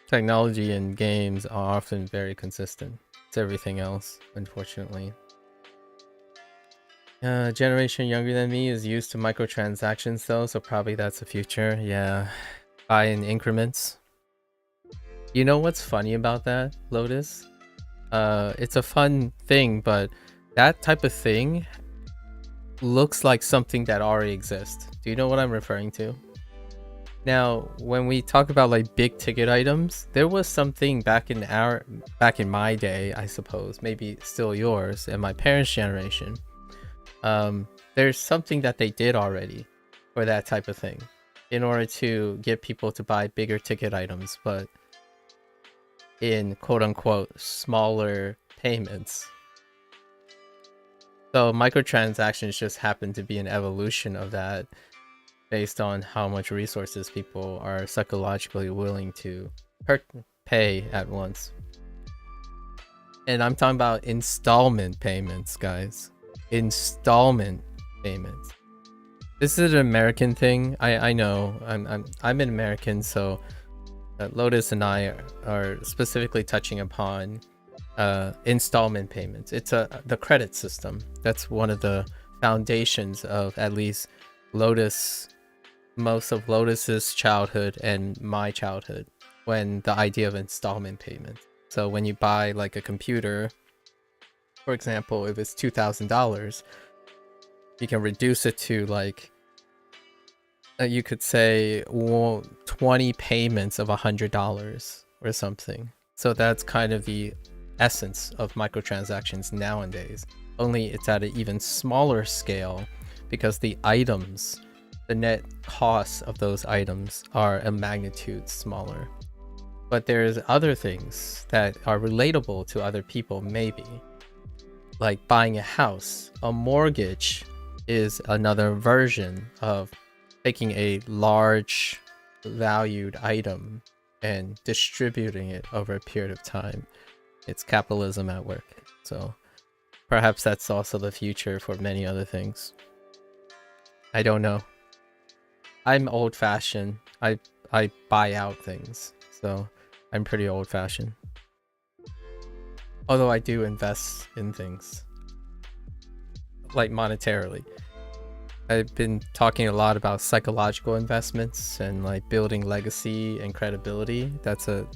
Technology and games are often very consistent. It's everything else, unfortunately. Generation younger than me is used to microtransactions though, so probably that's the future. Yeah, buy in increments. You know what's funny about that, Lotus? It's a fun thing, but that type of thing looks like something that already exists. Do you know what I'm referring to? Now, when we talk about like big ticket items, there was something back in my day, I suppose, maybe still yours and my parents' generation. There's something that they did already for that type of thing in order to get people to buy bigger ticket items, but in quote unquote smaller payments. So microtransactions just happen to be an evolution of that based on how much resources people are psychologically willing to pay at once. And I'm talking about installment payments, guys. Installment payments. This is an American thing. I know. I'm an American, so Lotus and I are specifically touching upon installment payments. It's the credit system. That's one of the foundations of at least Lotus, most of Lotus's childhood and my childhood, when the idea of installment payment. So when you buy like a computer, for example, if it's $2,000, you can reduce it to like you could say 20 payments of $100 or something. So that's kind of the essence of microtransactions nowadays. Only it's at an even smaller scale because the items, the net costs of those items are a magnitude smaller. But there's other things that are relatable to other people, maybe. Like buying a house. A mortgage is another version of taking a large valued item and distributing it over a period of time. It's capitalism at work. So perhaps that's also the future for many other things. I don't know. I'm old-fashioned. I buy out things, so I'm pretty old-fashioned. Although I do invest in things, like monetarily. I've been talking a lot about psychological investments and like building legacy and credibility. That's the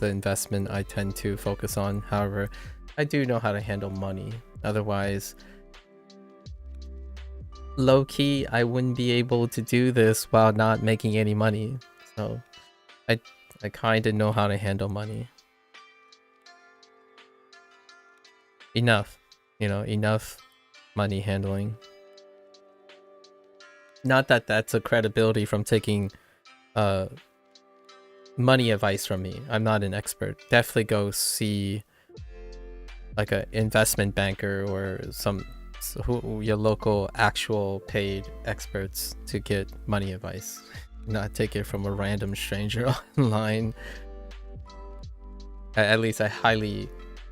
investment I tend to focus on. However, I do know how to handle money. Otherwise, low-key, I wouldn't be able to do this while not making any money. So I kind of know how to handle money. Enough, enough money handling. Not that that's a credibility from taking money advice from me. I'm not an expert. Definitely go see like an investment banker or your local actual paid experts to get money advice. Not take it from a random stranger online. At least I highly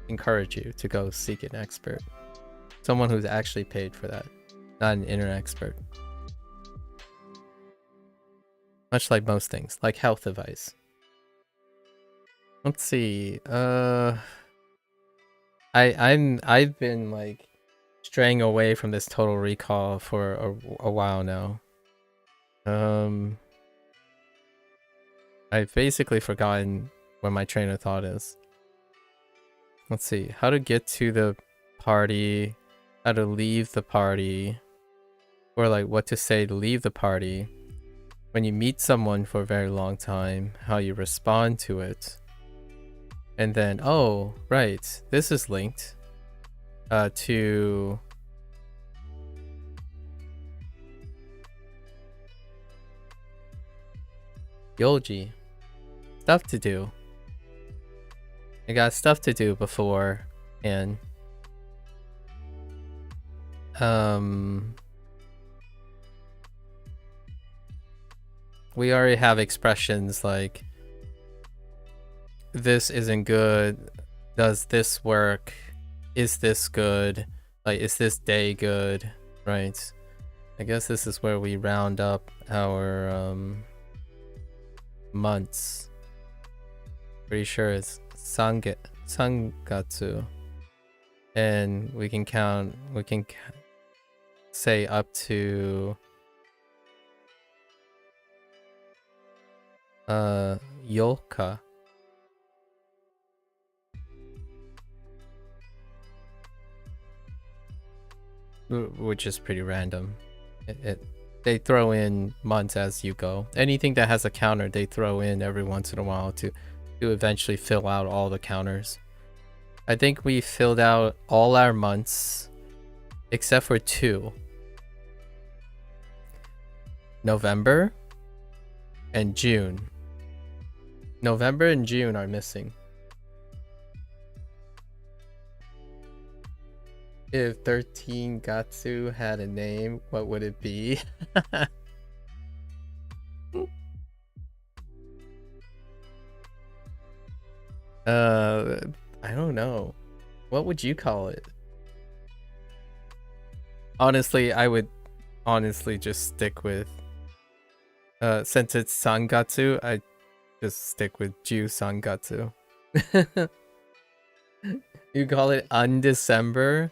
encourage you to go seek an expert. Someone who's actually paid for that, not an internet expert. Much like most things, like health advice. Let's see. I've been like straying away from this Total Recall for a while now. I've basically forgotten where my train of thought is. Let's see. How to get to the party, how to leave the party, or like what to say to leave the party. When you meet someone for a very long time, how you respond to it. And then, oh, right, this is linked to Yoji. Stuff to do. I got stuff to do before, and we already have expressions like this isn't good, does this work, is this good, like is this day good, right? I guess this is where we round up our months. Pretty sure it's sangatsu, and we can say up to yoka. Which is pretty random. They throw in months as you go. Anything that has a counter, they throw in every once in a while to eventually fill out all the counters. I think we filled out all our months except for 2. November and June. November and June are missing. If 13 Gatsu had a name, what would it be? I don't know. What would you call it? Honestly, I would honestly just stick with since it's Sangatsu, I just stick with Ju Sangatsu. You call it Undecember?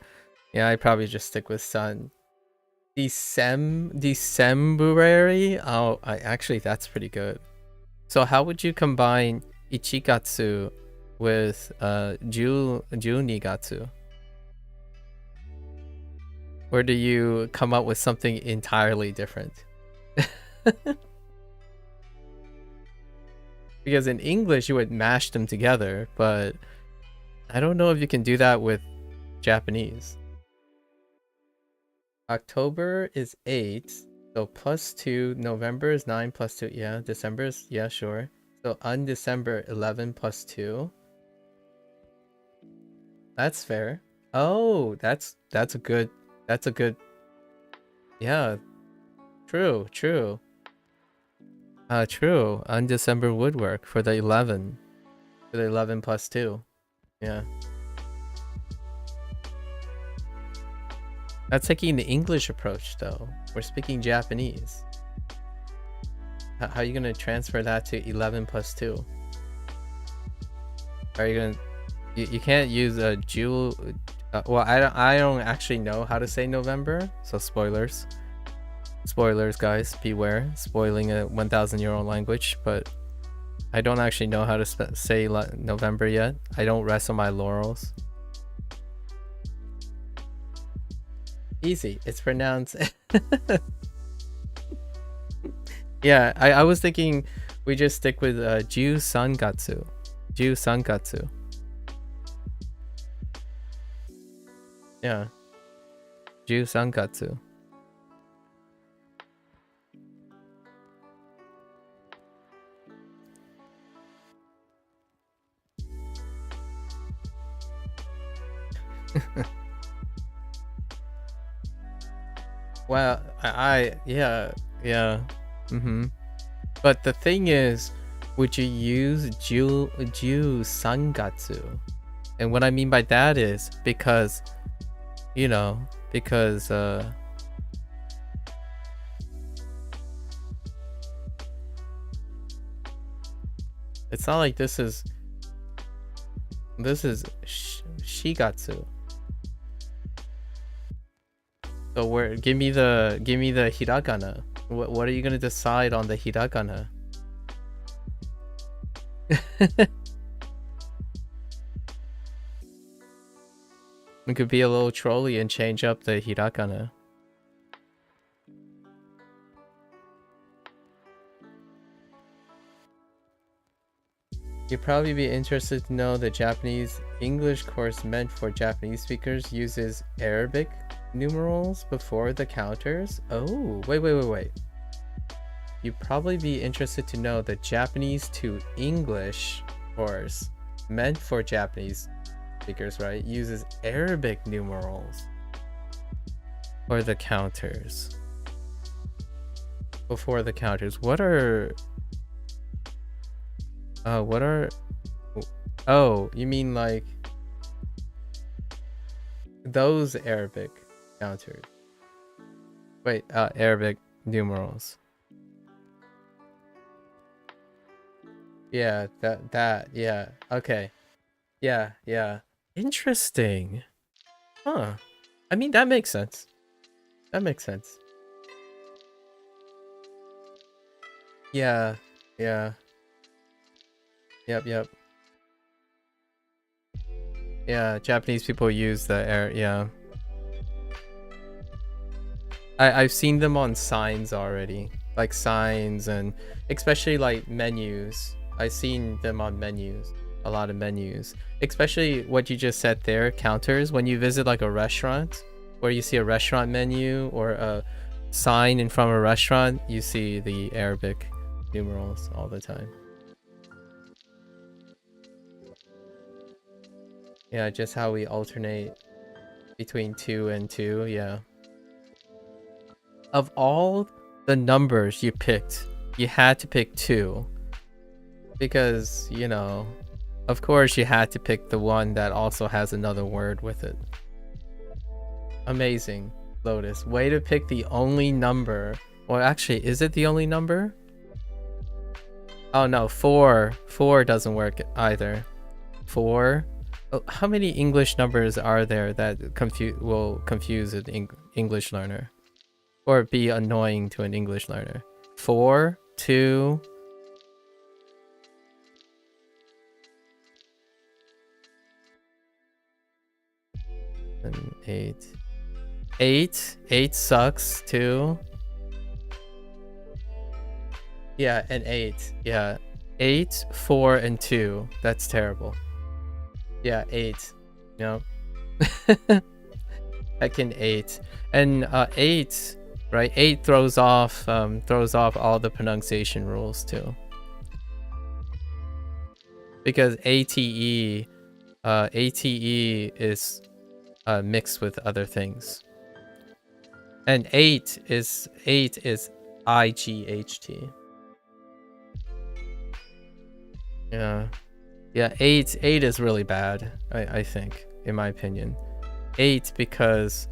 Yeah, I probably just stick with Sun. Decemberary? Oh, actually that's pretty good. So how would you combine Ichigatsu with Junigatsu? Or do you come up with something entirely different? Because in English you would mash them together, but I don't know if you can do that with Japanese. October is 8, so +2. November is 9 +2. Yeah, December is, yeah, sure. So Undecember 11 +2. That's fair. Oh, that's a good, yeah, true. True. Undecember would work for the 11. For the 11 +2. Yeah. That's taking the English approach, though. We're speaking Japanese. How are you gonna transfer that to 11 +2? Are you gonna? You can't use a Jewel. Well, I don't actually know how to say November, so spoilers. Spoilers, guys, beware. Spoiling a 1,000-year-old language, but I don't actually know how to say November yet. I don't rest on my laurels. Easy. It's pronounced. Yeah, I was thinking we just stick with Ju Sangatsu. Ju Sangatsu. Yeah. Ju Sangatsu. Well, yeah. But the thing is, would you use Ju Sangatsu? And what I mean by that is because, because it's not like this is Shigatsu. So give me the hiragana. What are you gonna decide on the hiragana? We could be a little trolly and change up the hiragana. You'd probably be interested to know the Japanese English course meant for Japanese speakers uses Arabic numerals before the counters. Oh, wait. You'd probably be interested to know the Japanese to English course meant for Japanese speakers, right? Uses Arabic numerals for the counters. Before the counters. Oh, you mean like those Arabic counters? Wait, Arabic numerals. Yeah, that, yeah. Okay. Yeah. Interesting. Huh. I mean, that makes sense. Yeah. Yep. Yeah, Japanese people use the air, yeah. I've seen them on signs already. Like signs and especially like menus. I've seen them on menus. A lot of menus. Especially what you just said there, counters. When you visit like a restaurant where you see a restaurant menu or a sign in front of a restaurant, you see the Arabic numerals all the time. Yeah, just how we alternate between 2 and 2, yeah. Of all the numbers you picked, you had to pick 2. Because, of course you had to pick the one that also has another word with it. Amazing. Lotus. Way to pick the only number. Well, actually, is it the only number? Oh no, 4. 4 doesn't work either. 4. Oh, how many English numbers are there that will confuse an English learner? Or be annoying to an English learner? 4, 2... and 8. 8 sucks too. Yeah, and 8. Yeah. 8, 4, and 2. That's terrible. Yeah, 8. No. Heckin' 8. And 8, right? 8 throws off all the pronunciation rules too. Because ATE is mixed with other things. And 8 is IGHT. Yeah. Yeah, 8 is really bad, I think, in my opinion. 8 because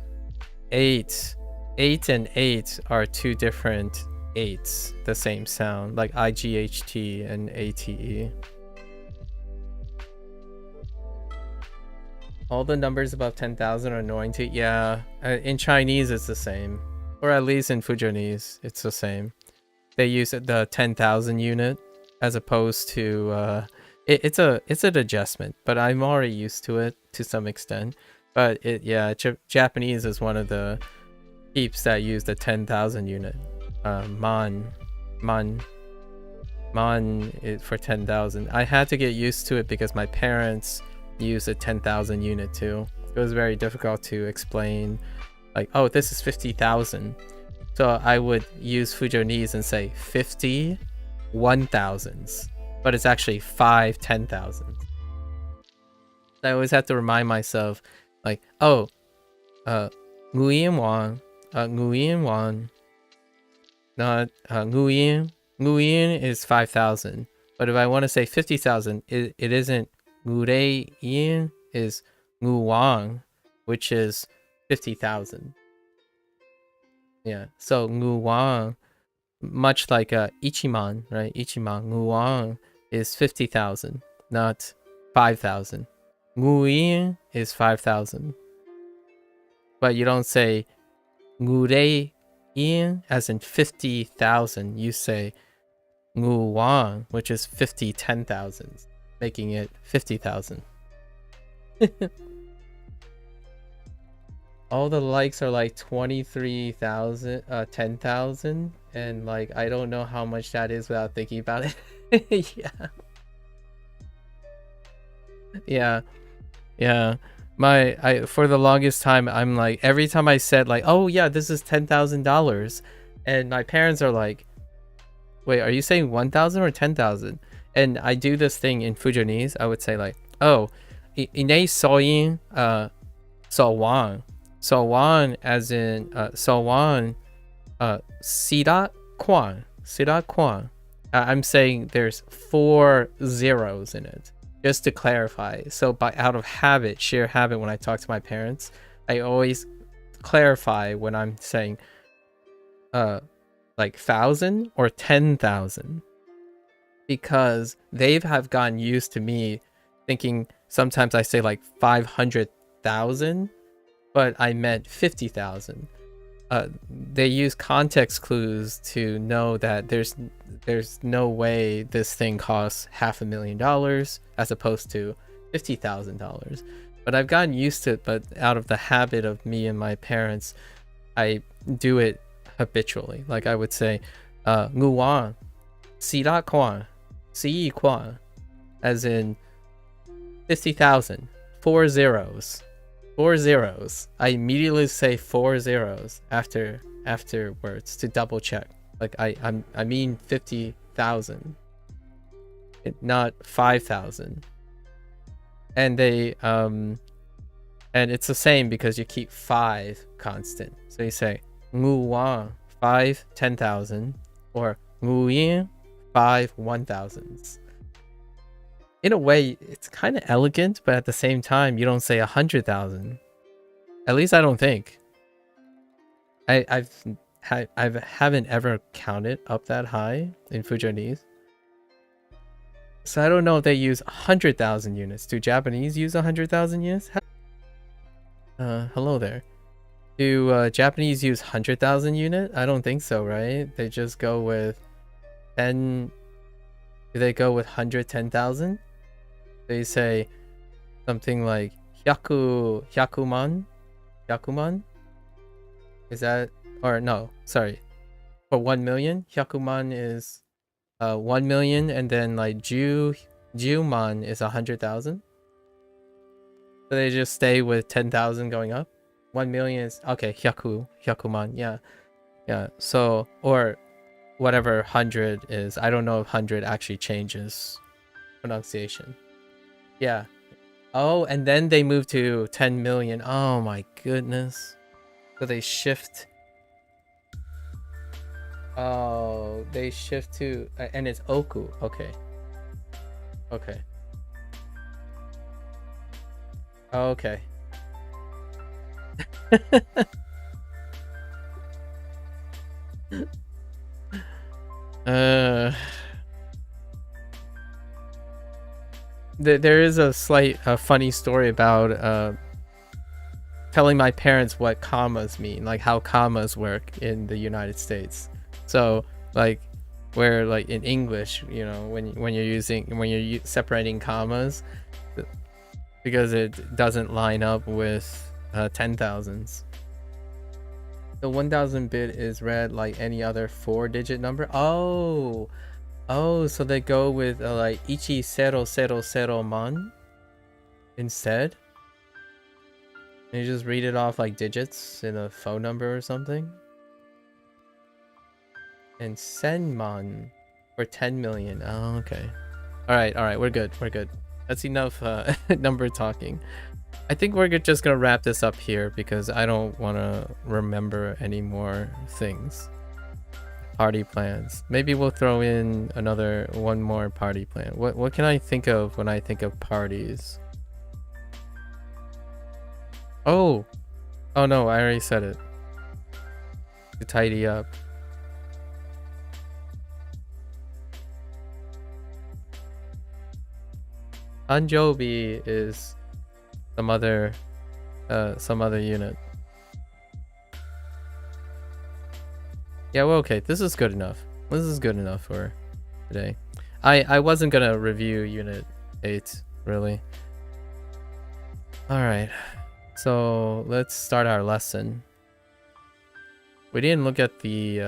8 and 8 are two different 8s, the same sound, like IGHT and ATE. All the numbers above 10,000 are annoying to... Yeah, in Chinese it's the same. Or at least in Fujianese, it's the same. They use the 10,000 unit as opposed to... it's an adjustment, but I'm already used to it to some extent. But Japanese is one of the heaps that use the 10,000 unit. Man for 10,000. I had to get used to it because my parents use a 10,000 unit too. It was very difficult to explain, like, oh, this is 50,000. So I would use Fujianese and say 50 1,000s, but it's actually 5 10,000s. I always have to remind myself, like, oh, Nguyen Won, not Nguyen is 5,000. But if I want to say 50,000, it isn't Ngure Yin, is Nguwang, which is 50,000. Yeah, so Nguwang, much like Ichiman, right? Ichiman, Nguwang is 50,000, not 5,000. Nguyen is 5,000. But you don't say Ngure Yin as in 50,000. You say Nguwang, which is 50 10,000s, making it 50,000. All the likes are like 23,000, 10,000, and like I don't know how much that is without thinking about it. Yeah. For the longest time, I'm like, every time I said like, oh yeah, this is $10,000, and my parents are like, wait, are you saying 1,000 or 10,000? And I do this thing in Fujianese. I would say like, oh, inay soyin sawang. Sawang as in sawang sidat kwan. I'm saying there's 4 zeros in it, just to clarify. So out of habit, sheer habit, when I talk to my parents, I always clarify when I'm saying like 1,000 or 10,000, because they have gotten used to me thinking sometimes I say like 500,000, but I meant 50,000. They use context clues to know that there's no way this thing costs $500,000 as opposed to $50,000. But I've gotten used to it. But out of the habit of me and my parents, I do it habitually. Like I would say, "Nguwan, sida kwan, si kwan," as in 50,000, 4 zeros. 4 zeros. I immediately say 4 zeros afterwards to double check. Like I mean 50,000, not 5,000. And they and it's the same because you keep 5 constant. So you say Nguwan 5 10,000 or Nguyen 5 1,000s. In a way, it's kind of elegant, but at the same time, you don't say 100,000. At least I don't think. I haven't ever counted up that high in Fujianese. So I don't know if they use 100,000 units. Do Japanese use 100,000 units? Hello there. Do Japanese use 100,000 unit? I don't think so, right? They just go with 10. Do they go with 110,000? They say something like hyakuman? Hyakuman? Is that, or no, sorry. For 1 million, hyakuman is 1 million, and then like juman is 100,000. So they just stay with 10,000 going up. 1 million is okay. Hyakuman, yeah. So, or whatever 100 is. I don't know if 100 actually changes pronunciation. Yeah. Oh, and then they move to 10 million. Oh my goodness. So they shift. Oh, they shift to, and it's oku. Okay. Okay. Okay. There is a funny story about telling my parents what commas mean, like how commas work in the United States. So like where like in English, you know, when you're separating commas, because it doesn't line up with 10,000s. The 1000 bit is read like any other 4-digit number. Oh, so they go with like ichi 000 man instead. And you just read it off like digits in a phone number or something. And senman for 10 million. Oh, okay. All right. We're good. That's enough number talking. I think we're just gonna wrap this up here because I don't want to remember any more things. Party plans. Maybe we'll throw in one more party plan. What can I think of when I think of parties? Oh no, I already said it. To tidy up. Anjobi is some other unit. Yeah, well, okay. This is good enough. This is good enough for today. I wasn't gonna review Unit 8 really. All right. So let's start our lesson. We didn't look at the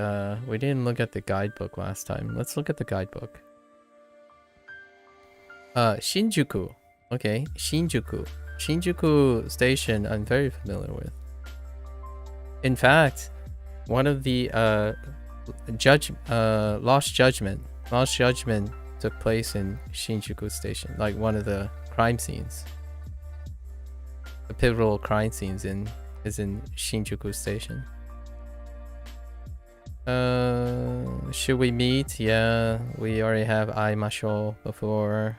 guidebook last time. Let's look at the guidebook. Shinjuku. Okay, Shinjuku. Shinjuku Station I'm very familiar with. In fact, one of the Lost Judgment took place in Shinjuku Station, like one of the crime scenes. The pivotal crime scenes is in Shinjuku Station. Should we meet? Yeah, we already have Aimasho before.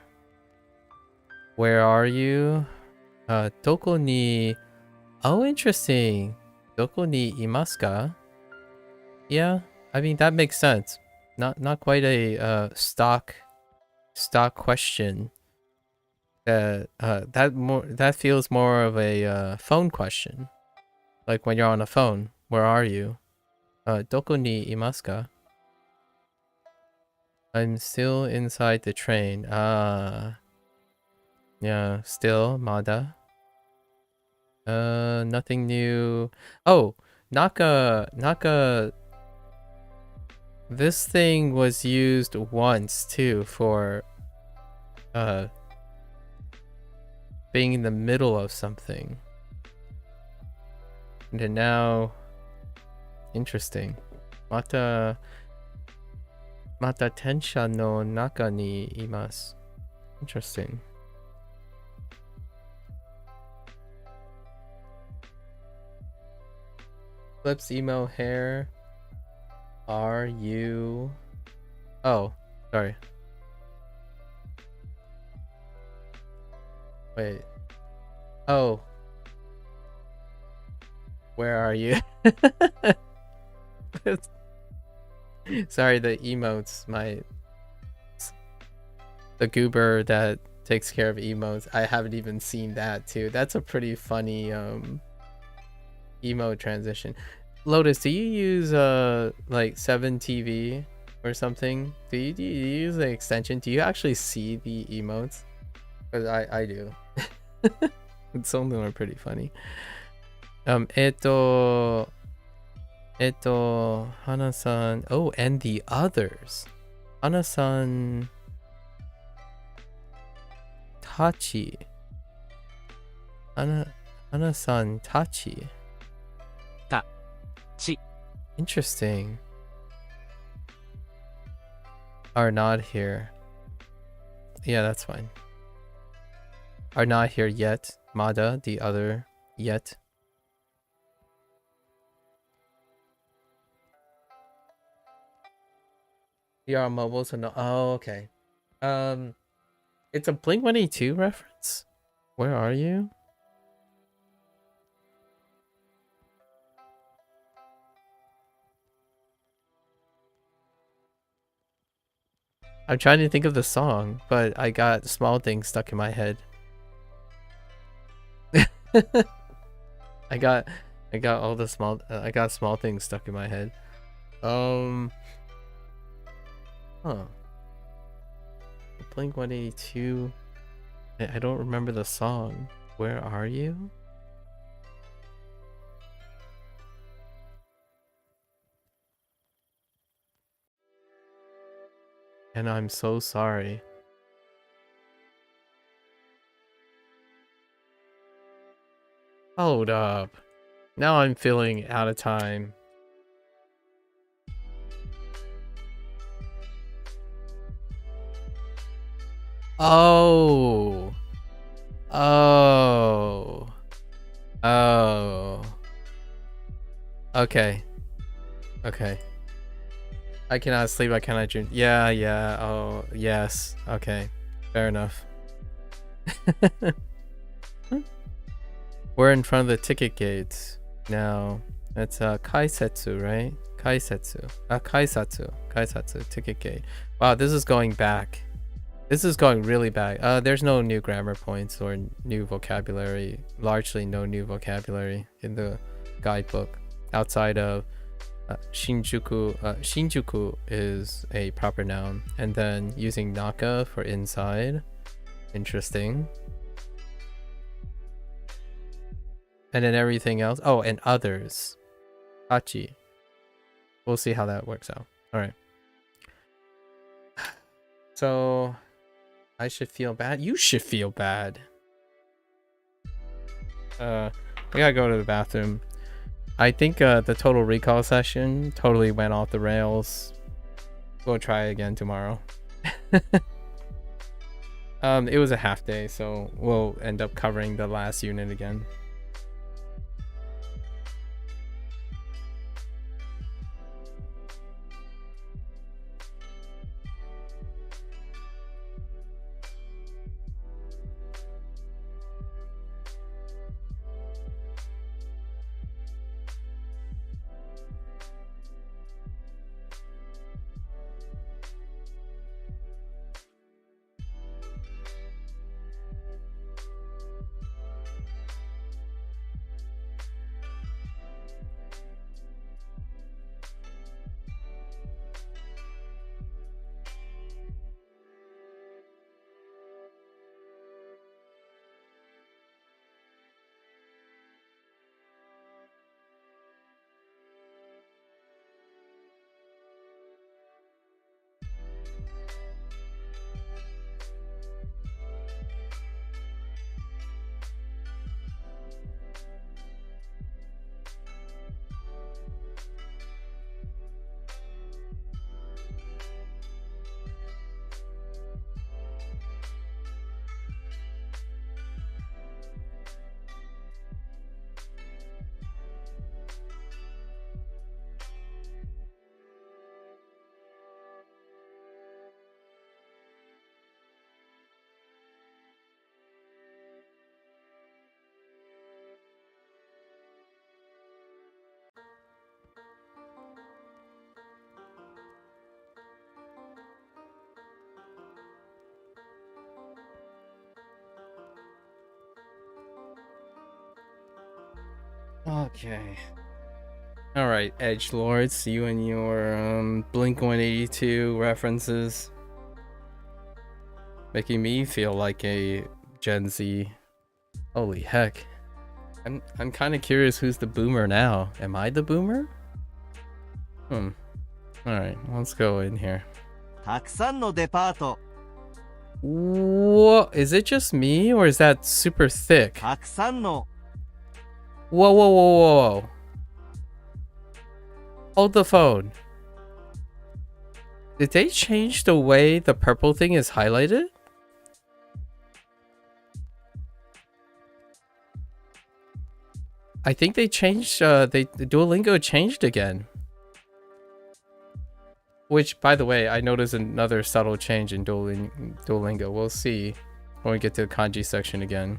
Where are you? Doko ni... Oh, interesting. Doko ni imasu ka? Yeah, I mean, that makes sense. Not quite a stock question. That feels more of a phone question. Like when you're on a phone, where are you? Doko ni imasu ka? I'm still inside the train. Yeah, still Mada. Nothing new. Oh, Naka. This thing was used once too for being in the middle of something. And then now, interesting. Mata tensha no naka ni imasu. Interesting. Flips emo hair. Are you... Oh, sorry. Wait. Oh. Where are you? Sorry, the emotes, the goober that takes care of emotes. I haven't even seen that too. That's a pretty funny emote transition. Lotus, do you use like 7TV or something? Do you use the extension? Do you actually see the emotes? Because I do. Some of them are pretty funny. Hana-san. Oh, and the others. Hana-san Tachi. Hana-san Tachi. Tachi. Interesting. Are not here. Yeah, that's fine. Are not here yet. Mada, the other, yet. You are on mobile, so no. Oh, okay. It's a Blink-182 reference. Where are you? I'm trying to think of the song, but I got Small Things stuck in my head. I got all the small I got Small Things stuck in my head. Huh. Blink-182. I don't remember the song. Where are you? And I'm so sorry. Hold up. Now I'm feeling out of time. Oh. Oh. Oh. Okay. Okay. I cannot sleep, I cannot dream. Yeah, yeah. Oh, yes. Okay. Fair enough. We're in front of the ticket gates now. It's Kaisetsu, right? Kaisetsu. Kaisatsu ticket gate. Wow, this is going back. This is going really back. There's no new grammar points or new vocabulary. Largely no new vocabulary in the guidebook outside of Shinjuku. Shinjuku is a proper noun, and then using naka for inside. Interesting. And then everything else. Oh, and others. Hachi. We'll see how that works out. All right. So I should feel bad. You should feel bad. I gotta go to the bathroom. I think the total recall session totally went off the rails. We'll try again tomorrow. It was a half day, so we'll end up covering the last unit again. Okay. All right, edge lords, you and your Blink 182 references, making me feel like a Gen Z. Holy heck! I'm kind of curious who's the boomer now. Am I the boomer? All right, let's go in here. たくさんのデパート Whoa, is it just me or is that super thick? たくさんの Whoa, whoa, whoa, whoa. Hold the phone. Did they change the way the purple thing is highlighted? I think they changed, the Duolingo changed again. Which, by the way, I noticed another subtle change in Duolingo. We'll see when we get to the kanji section again.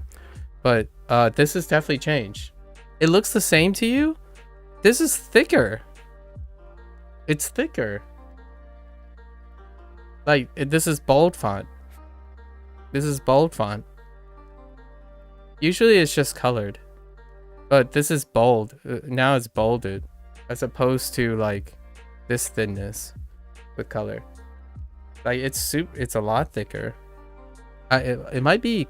But this is definitely changed. It looks the same to you? This is thicker. It's thicker. Like, this is bold font. This is bold font. Usually it's just colored. But this is bold. Now it's bolded. As opposed to, like, this thinness with color. Like, it's a lot thicker. I might be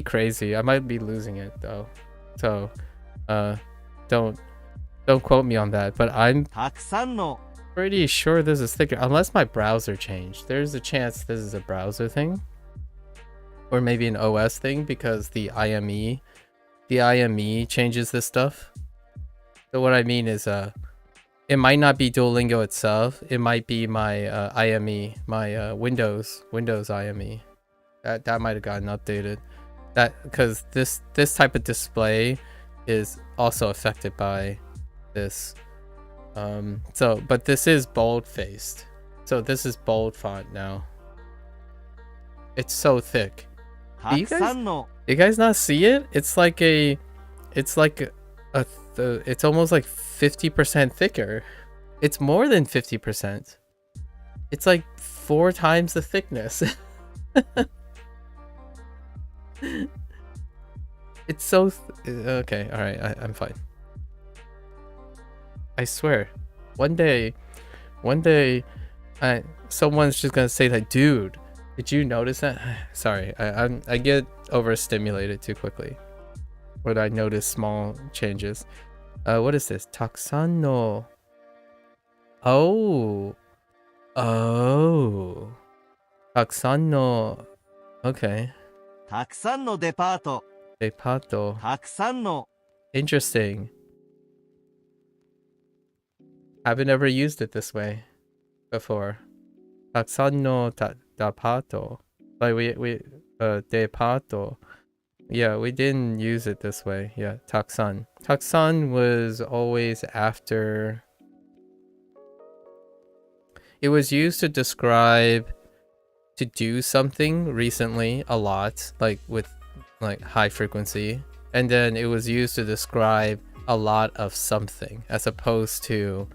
crazy. I might be losing it, though. So, don't quote me on that. But I'm たくさんの pretty sure this is thicker, unless my browser changed. There's a chance this is a browser thing, or maybe an OS thing, because the IME changes this stuff. So what I mean is, it might not be Duolingo itself. It might be my IME, my Windows IME. That might have gotten updated. That because this type of display is also affected by this. But this is bold faced. So this is bold font now. It's so thick. たくさんの You guys not see it? It's like it's almost like 50% thicker. It's more than 50%. It's like 4 times the thickness. It's so okay. All right, I'm fine. I swear, one day, someone's just gonna say that, dude, did you notice that? Sorry, I get overstimulated too quickly when I notice small changes. What is this? Taksan no. Oh. Taksan no. Okay. たくさんのデパート Depato. たくさんの Interesting. Haven't ever used it this way before. Taksan no dapato. Like we depato. Yeah, we didn't use it this way. Yeah, taksan. Taksan was always after. It was used to describe to do something recently a lot, like with like high frequency, and then it was used to describe a lot of something as opposed to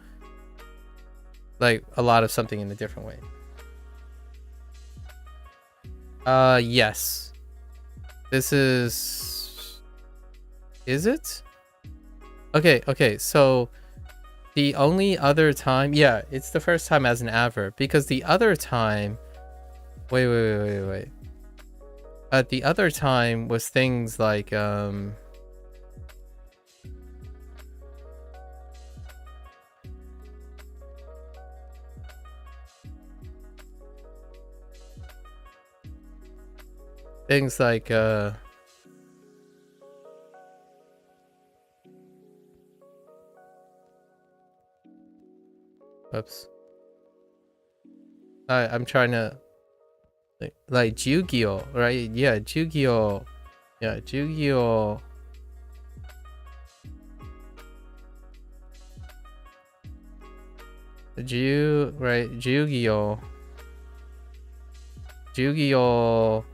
like a lot of something in a different way. Yes. This is it? Okay, so the only other time, yeah, it's the first time as an adverb, because the other time, wait. The other time was things like things like oops. I'm trying to like Yu-Gi-Oh, right? Yeah, Yu-Gi-Oh. Yeah, Yu-Gi-Oh. Right? Yu-Gi-Oh. Yu-Gi-Oh.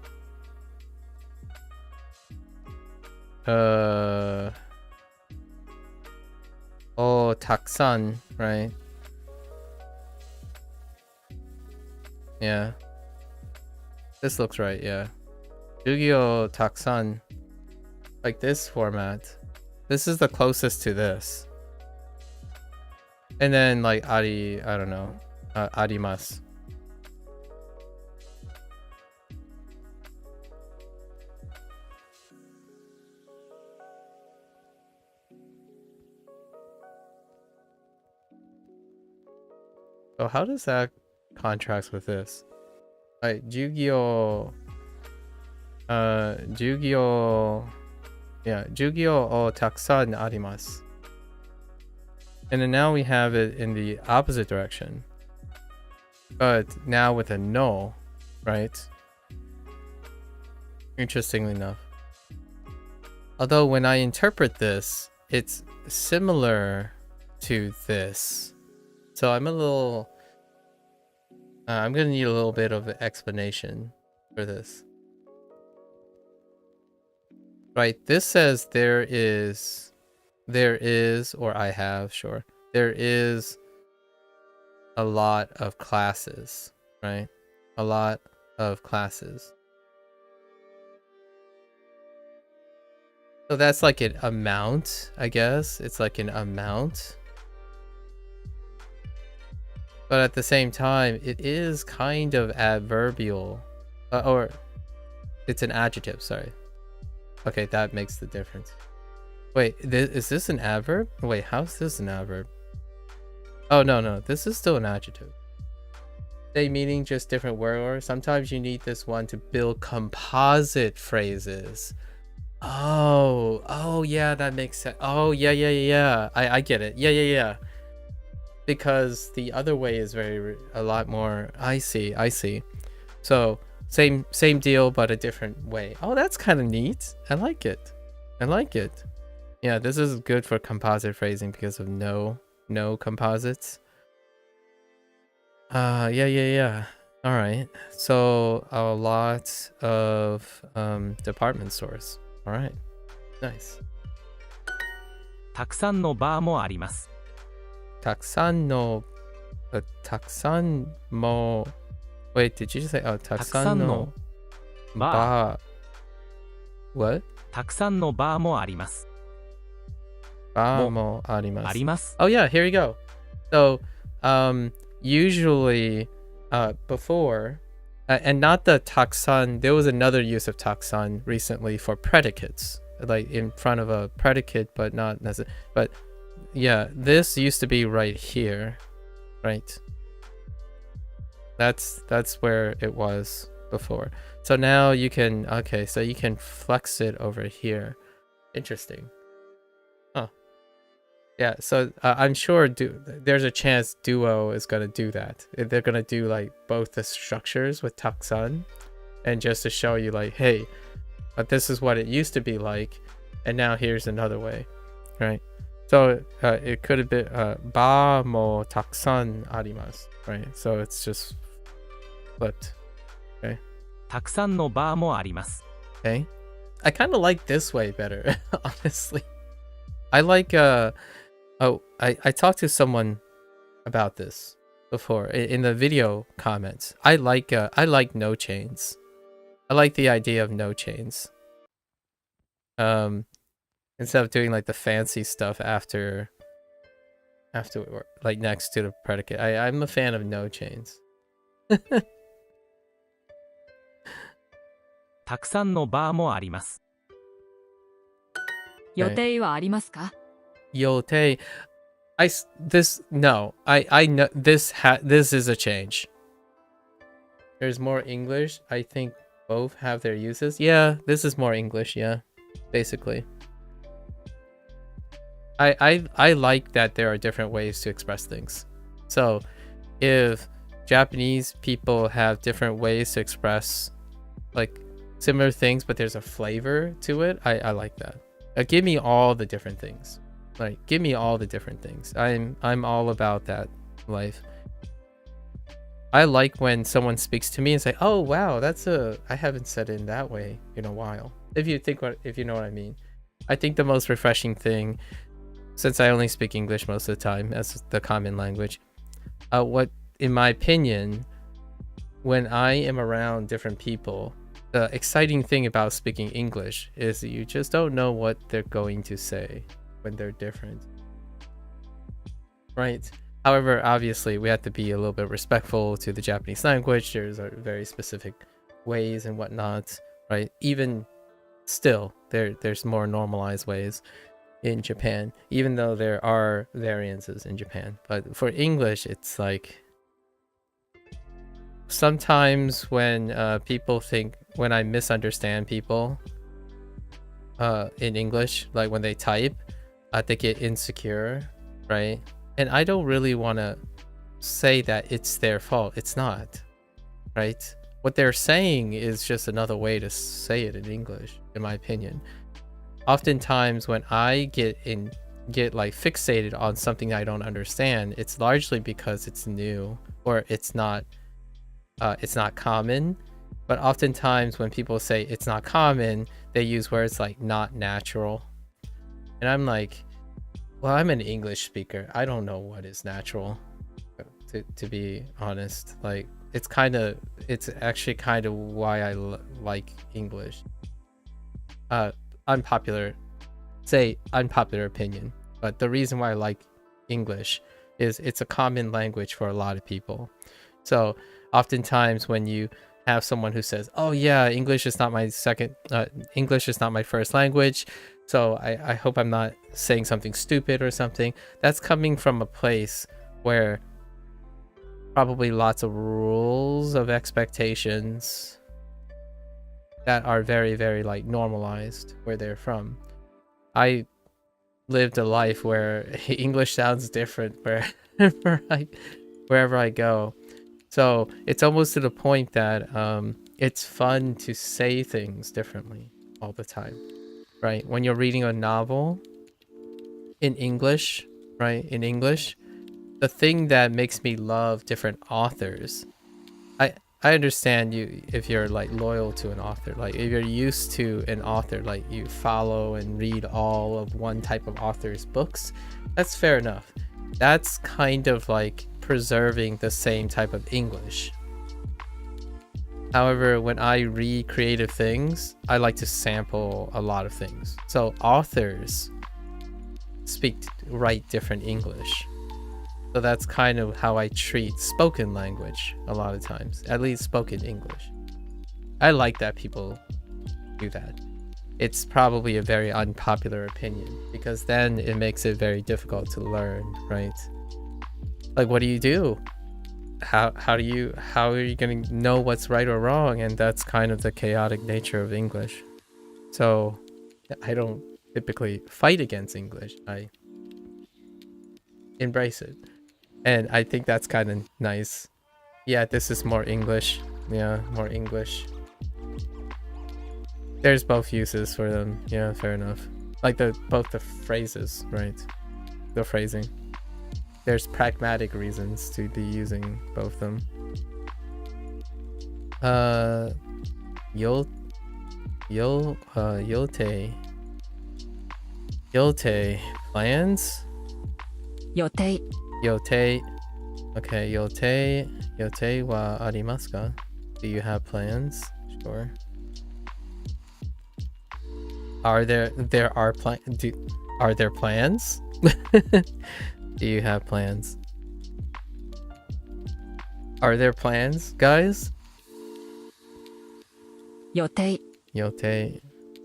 Oh, Taksan, right? Yeah. This looks right, yeah. Yu-Gi-Oh! Taksan. Like this format. This is the closest to this. And then like I don't know, arimasu. So how does that contrast with this? Like Jugyo, Jugyo o takusan arimasu. And then now we have it in the opposite direction. But now with a no, right? Interestingly enough. Although when I interpret this, it's similar to this. So I'm a little... I'm going to need a little bit of an explanation for this. Right, this says there is, or I have, sure. There is a lot of classes, right? A lot of classes. So that's like an amount, I guess. It's like an amount. But at the same time, it is kind of adverbial. Or it's an adjective, sorry. Okay, that makes the difference. Wait, is this an adverb? Wait, how's this an adverb? Oh, no, this is still an adjective. Same meaning, just different word order. Sometimes you need this one to build composite phrases. Oh, yeah, that makes sense. Oh, yeah. I get it. Yeah. Because the other way is a lot more. I see. So same deal, but a different way. Oh, that's kind of neat. I like it. Yeah, this is good for composite phrasing because of no composites. Yeah. All right. So a lot of department stores. All right. Nice. たくさんのバーもあります。たくさんも Wait, did you just say たくさんのバー What? たくさんのバーもあります。バーもあります。あります。 Oh yeah, here you go. So usually before and not the たくさん, there was another use of たくさん recently for predicates, like in front of a predicate, but not necessarily. But yeah, this used to be right here, right? That's where it was before. So now you can, okay, so you can flex it over here. Interesting. Huh. Yeah, so I'm sure there's a chance Duo is going to do that. They're going to do like both the structures with takusan, and just to show you like, hey, this is what it used to be like, and now here's another way, right? So it could have been ba mo takusan arimasu, right? So it's just flipped. Okay. たくさんのバーもあります。 Okay. I kind of like this way better, honestly. I like I talked to someone about this before in the video comments. I like no chains. I like the idea of no chains. Instead of doing like the fancy stuff after like next to the predicate. I'm a fan of no chains. たくさんのバーもあります。予定はありますか? Yote. I know this is a change. There's more English. I think both have their uses. Yeah, this is more English, yeah. Basically. I like that there are different ways to express things. So if Japanese people have different ways to express like similar things, but there's a flavor to it, I like that. Give me all the different things. Like, give me all the different things. I'm all about that life. I like when someone speaks to me and say, "Oh wow, I haven't said it in that way in a while." If you know what I mean. I think the most refreshing thing, since I only speak English most of the time as the common language, what in my opinion, when I am around different people, the exciting thing about speaking English is you just don't know what they're going to say when they're different. Right? However, obviously, we have to be a little bit respectful to the Japanese language. There's very specific ways and whatnot, right? Even still, there's more normalized ways in Japan, even though there are variances in Japan. But for English, it's like sometimes when people think, when I misunderstand people in English, like when they type, they get insecure, right? And I don't really want to say that it's their fault. It's not, right? What they're saying is just another way to say it in English, in my opinion. Oftentimes when I get like fixated on something I don't understand, it's largely because it's new or it's not common. But oftentimes when people say it's not common, they use words like not natural. And I'm like, well, I'm an English speaker. I don't know what is natural, to be honest. Like, it's actually kind of why I like English. Unpopular opinion, but the reason why I like English is it's a common language for a lot of people. So oftentimes when you have someone who says, oh yeah, English is not my first language, so I hope I'm not saying something stupid or something, that's coming from a place where probably lots of rules of expectations that are very, very like normalized where they're from. I lived a life where English sounds different wherever I go. So it's almost to the point that it's fun to say things differently all the time, right? When you're reading a novel in English, right? In English, the thing that makes me love different authors, I understand you if you're like loyal to an author, like if you're used to an author, like you follow and read all of one type of author's books, that's fair enough. That's kind of like preserving the same type of English. However, when I read creative things, I like to sample a lot of things. So authors write different English. So that's kind of how I treat spoken language a lot of times, at least spoken English. I like that people do that. It's probably a very unpopular opinion because then it makes it very difficult to learn, right? Like, what do you do? How are you going to know what's right or wrong? And that's kind of the chaotic nature of English. So I don't typically fight against English. I embrace it. And I think that's kind of nice. Yeah, this is more English. Yeah, more English. There's both uses for them. Yeah, fair enough. Like both the phrases, right? The phrasing. There's pragmatic reasons to be using both of them. Yote plans? 予定 Yote. Okay, yote wa arimasu ka? Do you have plans? Sure. Are there plans? Do you have plans? Are there plans, guys? 予定 Yote.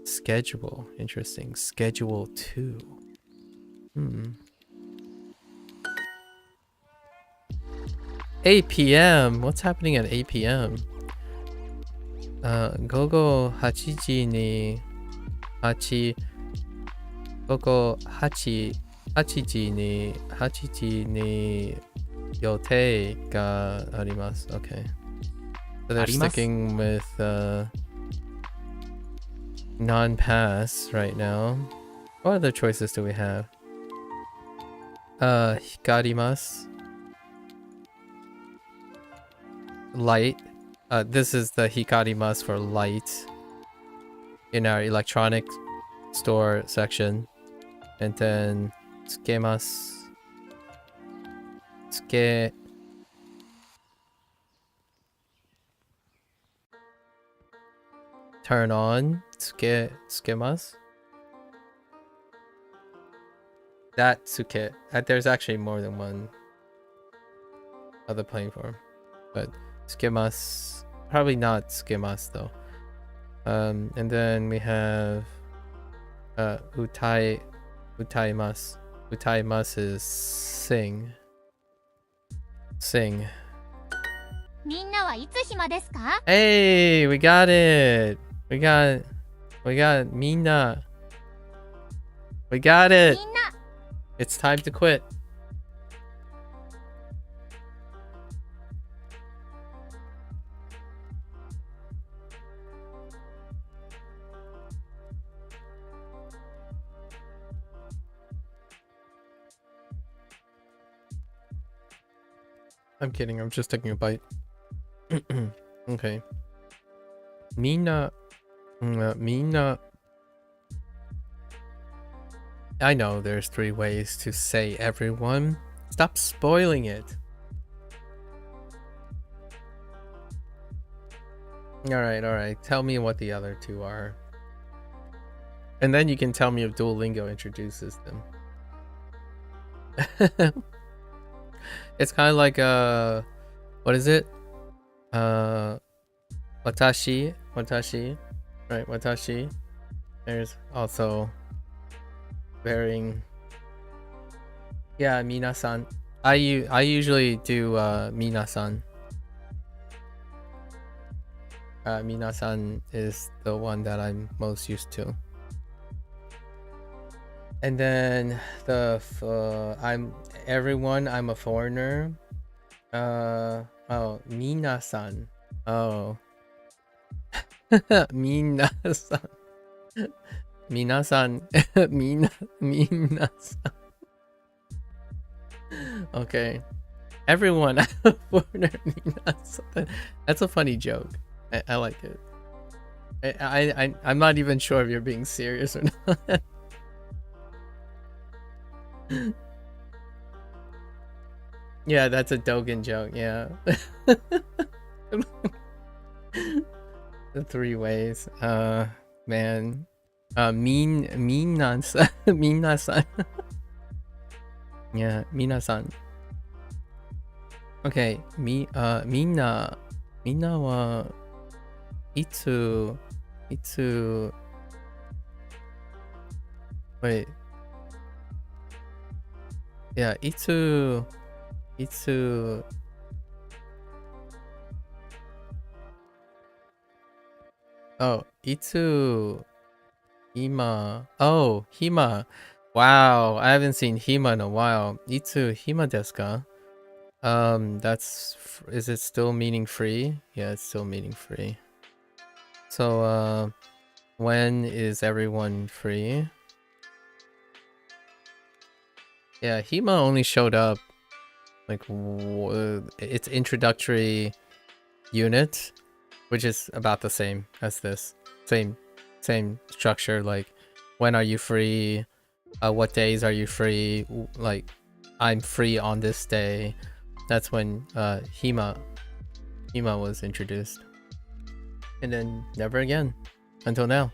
Schedule. Interesting. Schedule 2. 8 p.m. What's happening at 8 p.m.? 午後8時に午後8時に予定があります。Okay. So they're あります。 sticking with non-pass right now. What other choices do we have? Hikarimasu. Light. This is the hikarimasu for light in our electronic store section. And then tsukemasu. turn on, tsukemas. That tsuke. There's actually more than one other playing form, but tsukemas, probably not tsukemas though. And then we have utaimasu. Utaimasu is sing. Sing. みんなはいつ暇ですか? Hey, we got it. We got Mina. We got it. みんな It's time to quit. I'm kidding. I'm just taking a bite. Okay. Mina. Mina. I know there's 3 ways to say everyone. Stop spoiling it. Alright. Tell me what the other 2 are. And then you can tell me if Duolingo introduces them. It's kind of like what is it? Watashi. Right, watashi. There's also varying. Yeah, minasan. I usually do minasan. Minasan is the one that I'm most used to. And then I'm everyone. I'm a foreigner. Oh, minasan. Oh. Minasan. Minasan. Minasan. Okay. Everyone. I'm a foreigner. Minasan. That's a funny joke. I like it. I'm not even sure if you're being serious or not. Yeah, that's a Dogen joke. Yeah. The 3 ways. Man. Minasan. Minasan. Yeah, minasan. Okay, minna wa itsu wait. Yeah, itsu oh, itsu hima. Oh, hima. Wow, I haven't seen hima in a while. Itsu hima desu ka? Is it still meaning free? Yeah, it's still meaning free. So, when is everyone free? Yeah, hima only showed up like its introductory unit, which is about the same as this. Same structure, like when are you free? What days are you free? Like I'm free on this day. That's when hima was introduced. And then never again until now.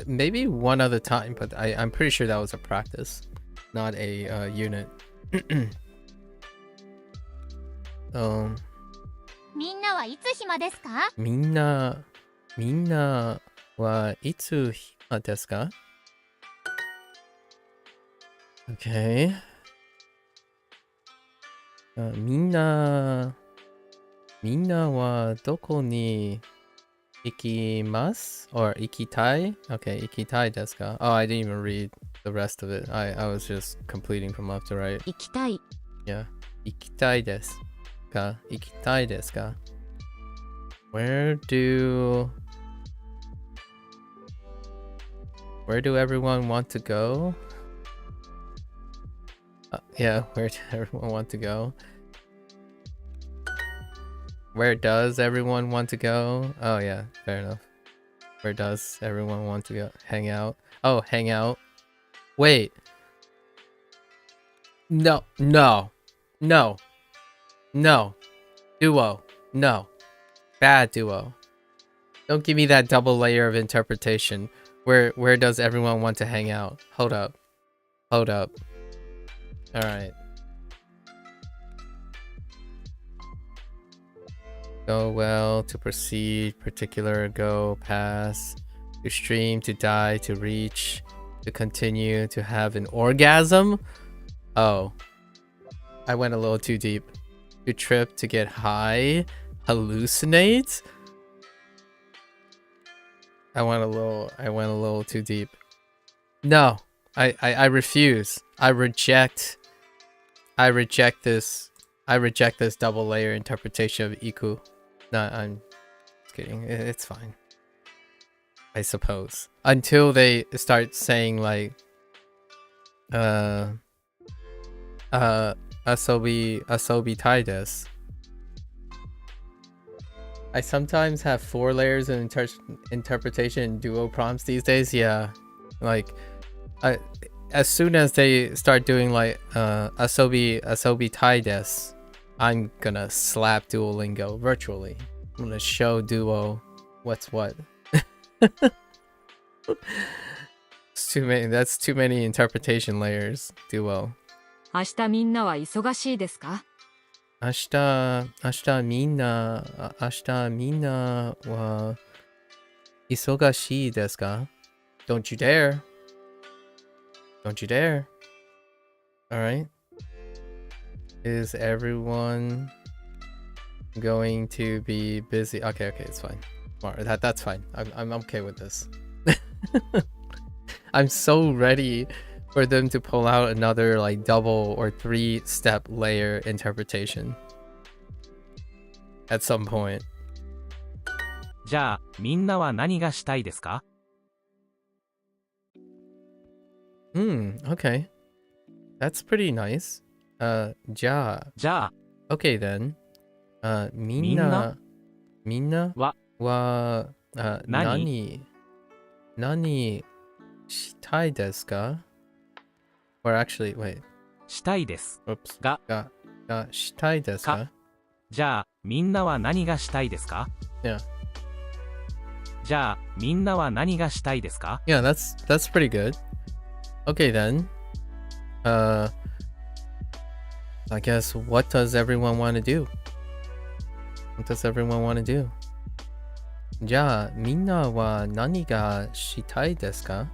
Maybe one other time, but I'm pretty sure that was a practice, not a unit. So みんなはいつ暇ですか? みんなはいつ暇ですか? Okay. みんなはどこに行きます? Or 行きたい? Okay, 行きたいですか? Oh, I didn't even read the rest of it. I was just completing from left to right. 行きたい Yeah. 行きたいですか? 行きたいですか? Where do everyone want to go? Yeah, where do everyone want to go? Where does everyone want to go? Oh yeah, fair enough. Where does everyone want to go? Hang out. Oh, hang out. Wait. No. Duo. No. Bad duo. Don't give me that double layer of interpretation. Where does everyone want to hang out? Hold up. Hold up. Alright. Go well, to proceed, particular, go, pass, to stream, to die, to reach, to continue, to have an orgasm? Oh. I went a little too deep. To trip, to get high, hallucinate? I went a little too deep. No. I refuse. I reject this double layer interpretation of iku. No, I'm just kidding. It's fine. I suppose. Until they start saying like asobi tai desu. I sometimes have 4 layers of interpretation in duo prompts these days. Yeah. Like as soon as they start doing like asobi tai desu, I'm gonna slap Duolingo virtually. I'm gonna show Duo what's what. It's too many. That's too many interpretation layers. Duo. 明日みんなは忙しいですか？明日みんなは忙しいですか? Don't you dare. Don't you dare. Alright. Is everyone going to be busy? Okay, it's fine. That's fine. I'm okay with this. I'm so ready for them to pull out another like double or 3-step layer interpretation at some point. じゃあみんなは何がしたいですか？ Okay. That's pretty nice. じゃあ じゃあ Okay then. みんなは何したいですか? Or actually, wait. したいです Oops. がしたいですか? じゃあみんなは何がしたいですか？ Yeah. じゃあみんなは何がしたいですか？ Yeah, that's pretty good. Okay then. I guess what does everyone want to do? What does everyone want to do? じゃあみんなは何がしたいですか?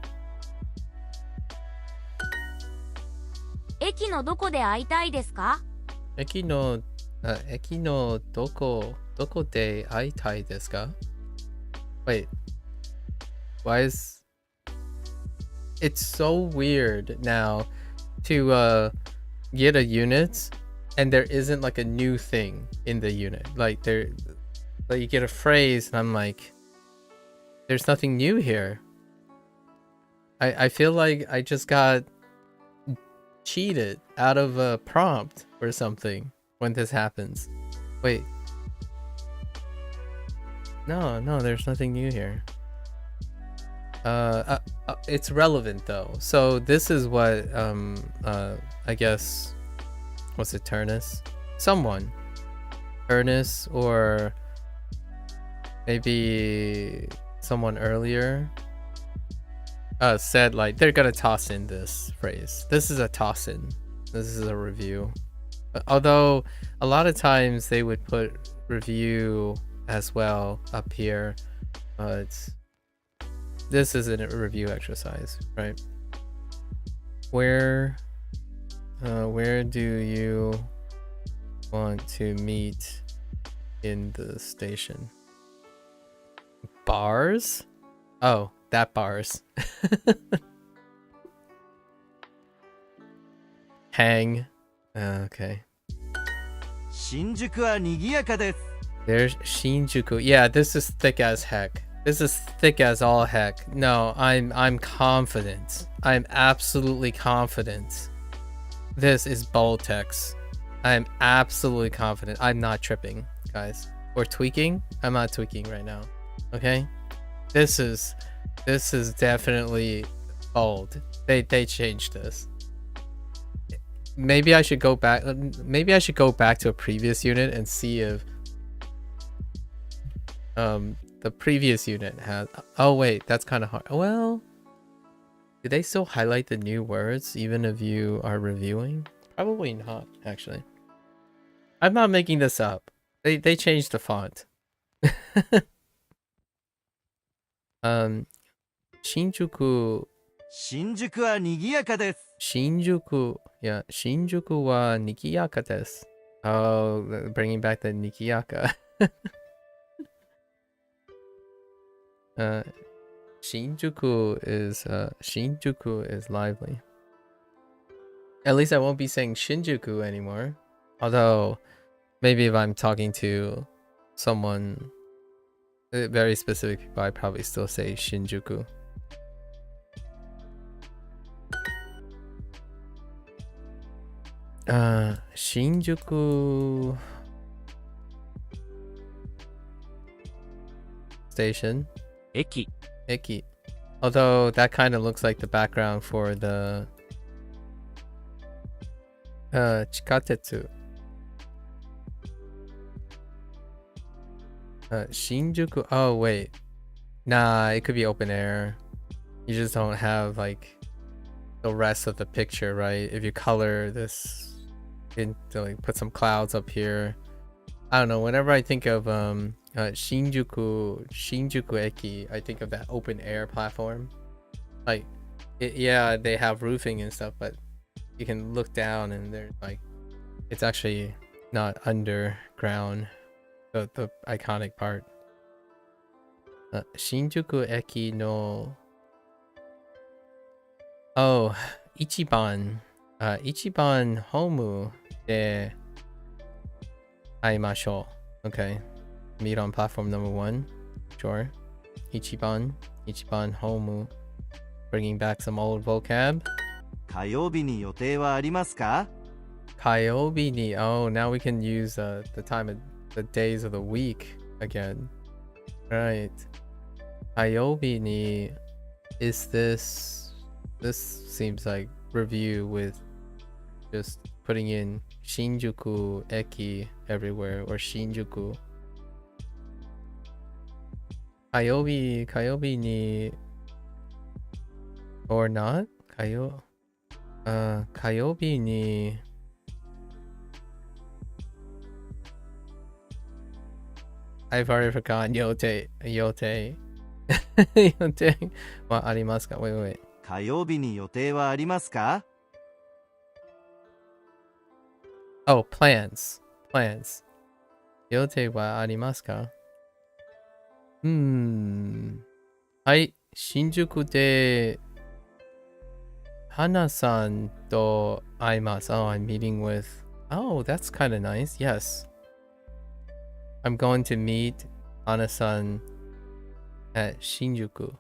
駅のどこで会いたいですか？駅のどこで会いたいですか? Wait. Why is it's so weird now to get a unit and there isn't like a new thing in the unit. Like you get a phrase and I'm like, there's nothing new here. I feel like I just got cheated out of a prompt or something when this happens. Wait. No, there's nothing new here. It's relevant though. So this is what I guess, what's it, Turnus? Someone. Turnus or maybe someone earlier said like they're gonna toss in this phrase. This is a toss in. This is a review. Although a lot of times they would put review as well up here, but this isn't a review exercise, right? Where do you want to meet in the station? Bars? Oh, that bars. Hang. Okay. 新宿は賑やかです。 There's Shinjuku. Yeah, this is thick as heck. This is thick as all heck. No, I'm confident. I'm absolutely confident. This is bold text. I'm absolutely confident. I'm not tripping, guys. Or tweaking? I'm not tweaking right now. Okay? This is definitely bold. They changed this. Maybe I should go back to a previous unit and see if the previous unit has. Oh wait, that's kind of hard. Well, do they still highlight the new words even if you are reviewing? Probably not, actually. I'm not making this up. They changed the font. Shinjuku. 新宿は賑やかです。 Shinjuku. Yeah, Shinjuku wa nikiyaka desu. Oh, bringing back the nikiyaka. Shinjuku is lively. At least I won't be saying Shinjuku anymore. Although, maybe if I'm talking to someone, very specific people, I probably still say Shinjuku. Shinjuku Station. 駅 Eki. Although that kind of looks like the background for the Chikatetsu. Shinjuku. Oh wait, nah, it could be open air. You just don't have like the rest of the picture, right? If you color this into like put some clouds up here. I don't know. Whenever I think of Shinjuku Eki, I think of that open air platform. Like, yeah, they have roofing and stuff, but you can look down and there's like, it's actually not underground. The iconic part. Shinjuku Eki no. Oh, Ichiban. Ichiban Homu de Aimashou. Okay. Meet on platform number 1. Sure. Ichiban Homu. Bringing back some old vocab. 火曜日に予定はありますか? Kayobi ni. Oh, now we can use the time of the days of the week again. Right. Kayobi ni. Is this seems like review with just putting in Shinjuku Eki everywhere, or Shinjuku. Kayobi ni, or not? Kayobi ni. I've already forgotten. Yote. Yote wa arimasu ka? Wait. 火曜日に予定はありますか? Oh, plans. Yote wa arimasu ka? Hai, Shinjuku de Hana-san to aimasu. Oh, I'm meeting with... Oh, that's kind of nice. Yes. I'm going to meet Hana-san at Shinjuku.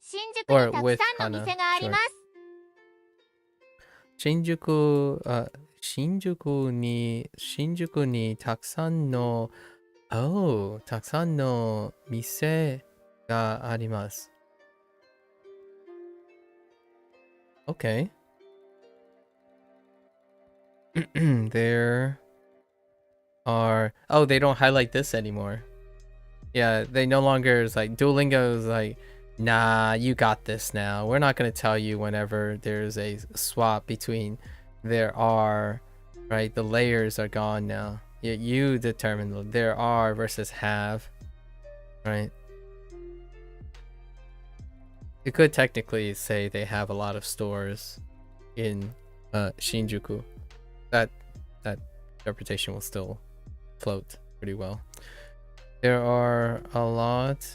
新宿に Or たく with さんの Hana. 店があり Sure. ます。 Shinjuku ni takusan no... Oh, takusan no mise ga arimasu. Okay. There are... Oh, they don't highlight this anymore. Yeah, they no longer is like... Duolingo is like, nah, you got this now. We're not going to tell you whenever there's a swap between there are, right? The layers are gone now. You determine there are versus have, right? You could technically say they have a lot of stores in Shinjuku. That interpretation will still float pretty well. There are a lot,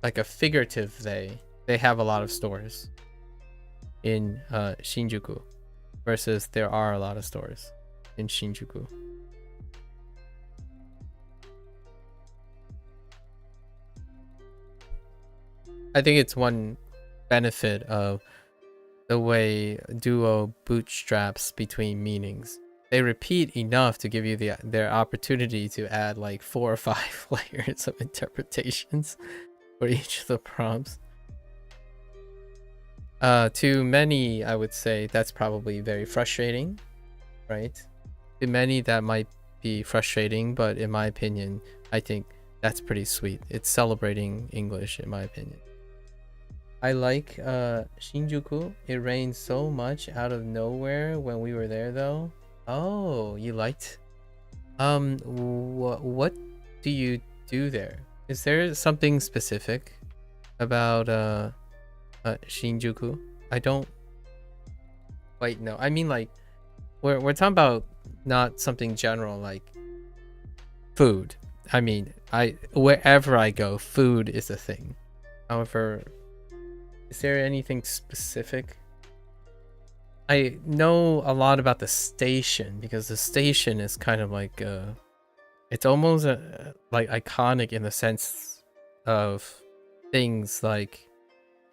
like a figurative they have a lot of stores in Shinjuku versus there are a lot of stores in Shinjuku. I think it's one benefit of the way Duo bootstraps between meanings. They repeat enough to give you their opportunity to add like 4 or 5 layers of interpretations for each of the prompts. To many, I would say that's probably very frustrating, right? To many, that might be frustrating, but in my opinion, I think that's pretty sweet. It's celebrating English, in my opinion. I like Shinjuku. It rained so much out of nowhere when we were there, though. Oh, you liked? What do you do there? Is there something specific about Shinjuku? I don't quite know. I mean, like, we're talking about not something general like food. I mean, wherever I go, food is a thing. However, is there anything specific? I know a lot about the station because the station is kind of like it's almost like iconic in the sense of things like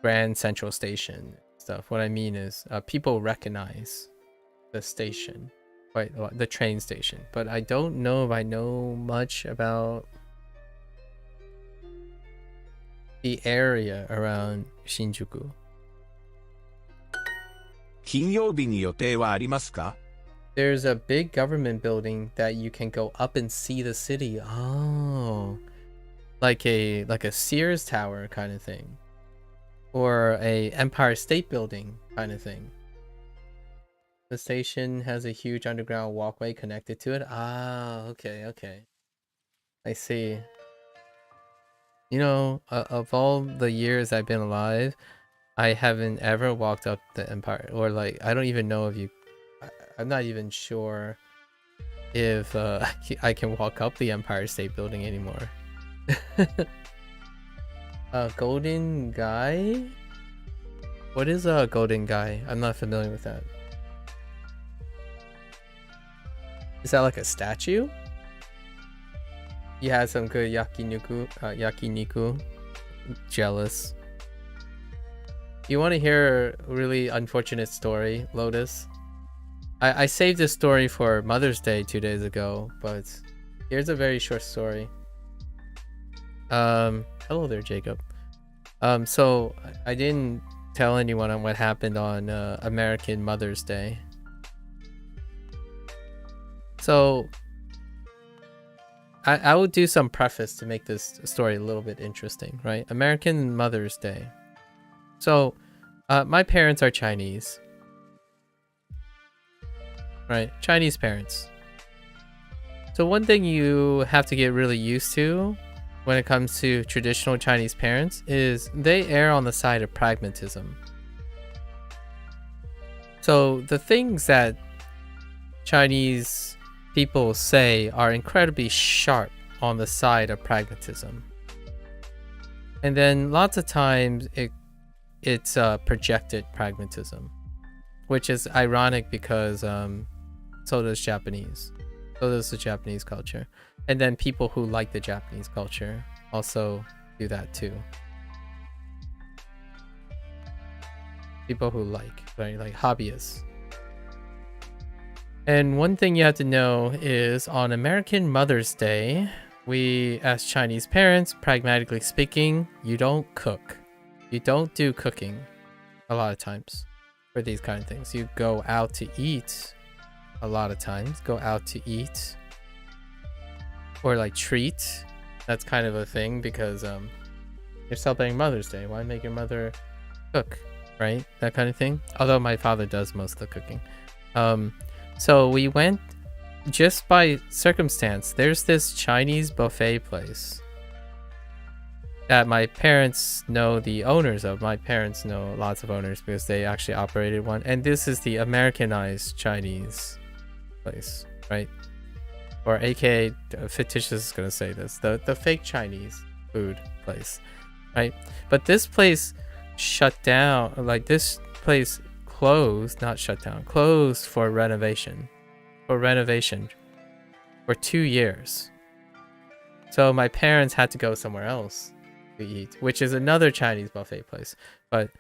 Grand Central Station stuff. What I mean is people recognize the station, quite a lot, the train station, but I don't know if I know much about the area around Shinjuku. 金曜日に予定はありますか? There's a big government building that you can go up and see the city. Oh, like a Sears Tower kind of thing, or a Empire State Building kind of thing. The station has a huge underground walkway connected to it. Ah, okay. I see. You know, of all the years I've been alive, I haven't ever walked up the Empire, or like, I don't even know if you, I'm not even sure if I can walk up the Empire State Building anymore. Golden Guy? What is a Golden Guy? I'm not familiar with that. Is that like a statue? You had some good yakiniku. Jealous. You want to hear a really unfortunate story, Lotus? I saved this story for Mother's Day 2 days ago, but here's a very short story. Hello there, Jacob. So I didn't tell anyone on what happened on American Mother's Day. So I will do some preface to make this story a little bit interesting, right? American Mother's Day. So my parents are Chinese, right? Chinese parents. So one thing you have to get really used to when it comes to traditional Chinese parents is they err on the side of pragmatism. So the things that Chinese people say are incredibly sharp on the side of pragmatism. And then lots of times it's projected pragmatism, which is ironic because so does Japanese. So does the Japanese culture. And then people who like the Japanese culture also do that too. People who like, right? Like hobbyists. And one thing you have to know is on American Mother's Day, we, as Chinese parents, pragmatically speaking, you don't cook. You don't do cooking a lot of times for these kind of things. You go out to eat a lot of times. Go out to eat. Or like treat. That's kind of a thing because you're celebrating Mother's Day. Why make your mother cook, right? That kind of thing. Although my father does most of the cooking. So we went just by circumstance. There's this Chinese buffet place that my parents know the owners of. My parents know lots of owners because they actually operated one. And this is the Americanized Chinese place, right? Or aka, fictitious is going to say this, the fake Chinese food place, right? But this place shut down, like this place closed, not shut down, closed for renovation for 2 years. So my parents had to go somewhere else to eat, which is another Chinese buffet place. But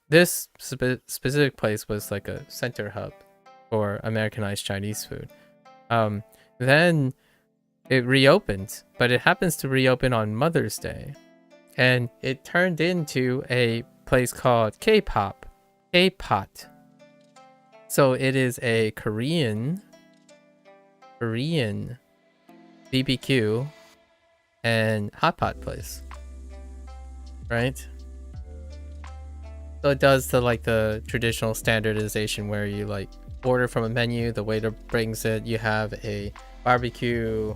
this specific place was like a center hub for Americanized Chinese food. Then it reopened, but it happens to reopen on Mother's Day. And it turned into a place called K-pop. K-pot. So it is a Korean Korean BBQ and hot pot place, right? So it does the traditional standardization where you like order from a menu, the waiter brings it, you have a barbecue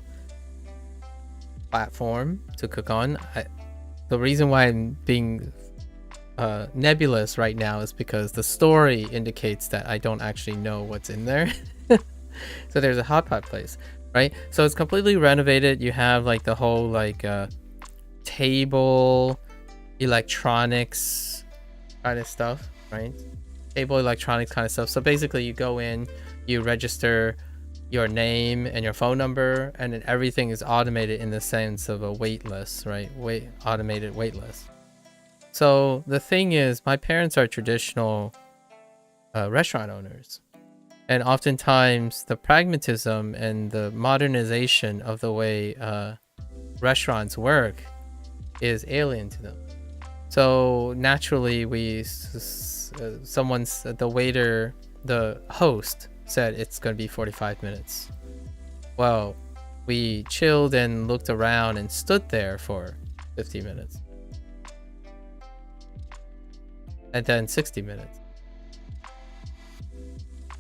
platform to cook on. The reason why I'm being nebulous right now is because the story indicates that I don't actually know what's in there. So there's a hot pot place, right? So it's completely renovated. You have like the whole table electronics kind of stuff, right? Table electronics kind of stuff. So basically you go in, you register your name and your phone number, and then everything is automated in the sense of a wait list, right? Automated wait list. So the thing is, my parents are traditional restaurant owners, and oftentimes the pragmatism and the modernization of the way restaurants work is alien to them. So naturally, the host said it's going to be 45 minutes. Well, we chilled and looked around and stood there for 50 minutes. And then 60 minutes.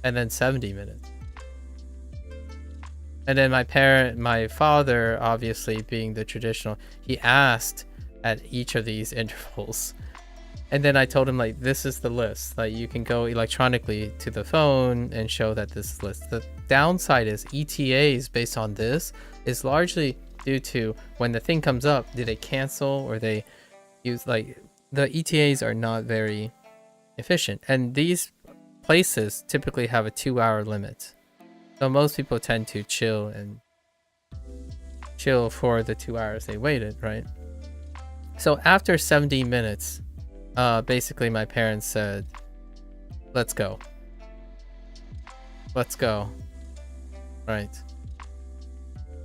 And then 70 minutes. And then my father, obviously being the traditional, he asked at each of these intervals. And then I told him, like, this is the list. Like, you can go electronically to the phone and show that this is list. The downside is ETAs based on this is largely due to when the thing comes up, do they cancel or they use, like, the ETAs are not very efficient. And these places typically have a 2-hour limit. So most people tend to chill for the 2 hours they waited, right? So after 70 minutes, basically my parents said, let's go. Right.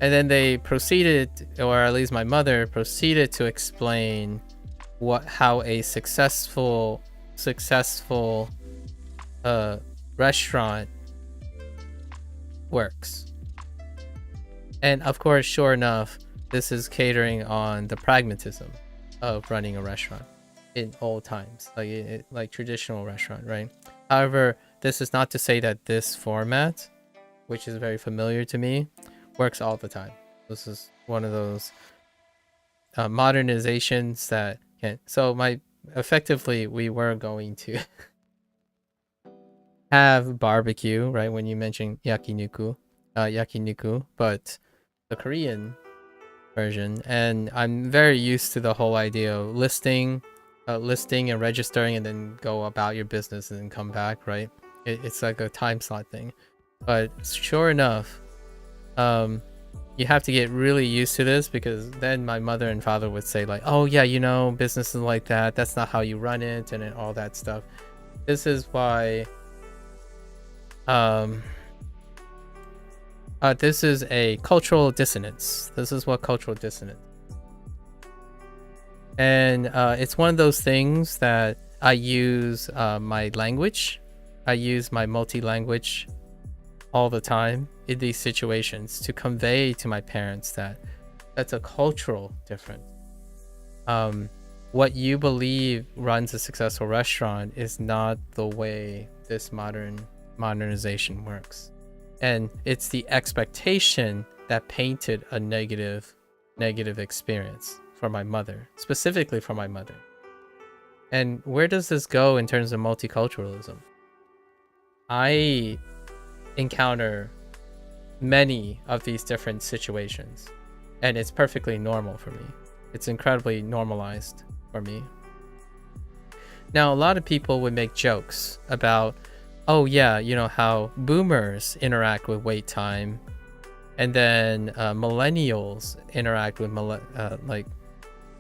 And then they proceeded, or at least my mother proceeded to explain how a successful restaurant works. And of course, sure enough, this is catering on the pragmatism of running a restaurant in old times, like traditional restaurant, right? However, this is not to say that this format, which is very familiar to me, works all the time. This is one of those modernizations that can. So effectively, we were going to have barbecue, right? When you mentioned yakiniku, but the Korean version, and I'm very used to the whole idea of listing and registering and then go about your business and then come back, right? It's like a time slot thing. But sure enough, you have to get really used to this, because then my mother and father would say like, oh yeah, business is like that, that's not how you run it, and then all that stuff. This is why this is a cultural dissonance. This is what cultural dissonance. And it's one of those things that I use my language. I use my multi-language all the time in these situations to convey to my parents that that's a cultural difference. What you believe runs a successful restaurant is not the way this modernization works. And it's the expectation that painted a negative experience for my mother, specifically for my mother. And where does this go in terms of multiculturalism? I encounter many of these different situations, and it's perfectly normal for me. It's incredibly normalized for me. Now, a lot of people would make jokes about, oh yeah, how boomers interact with wait time, and then millennials interact with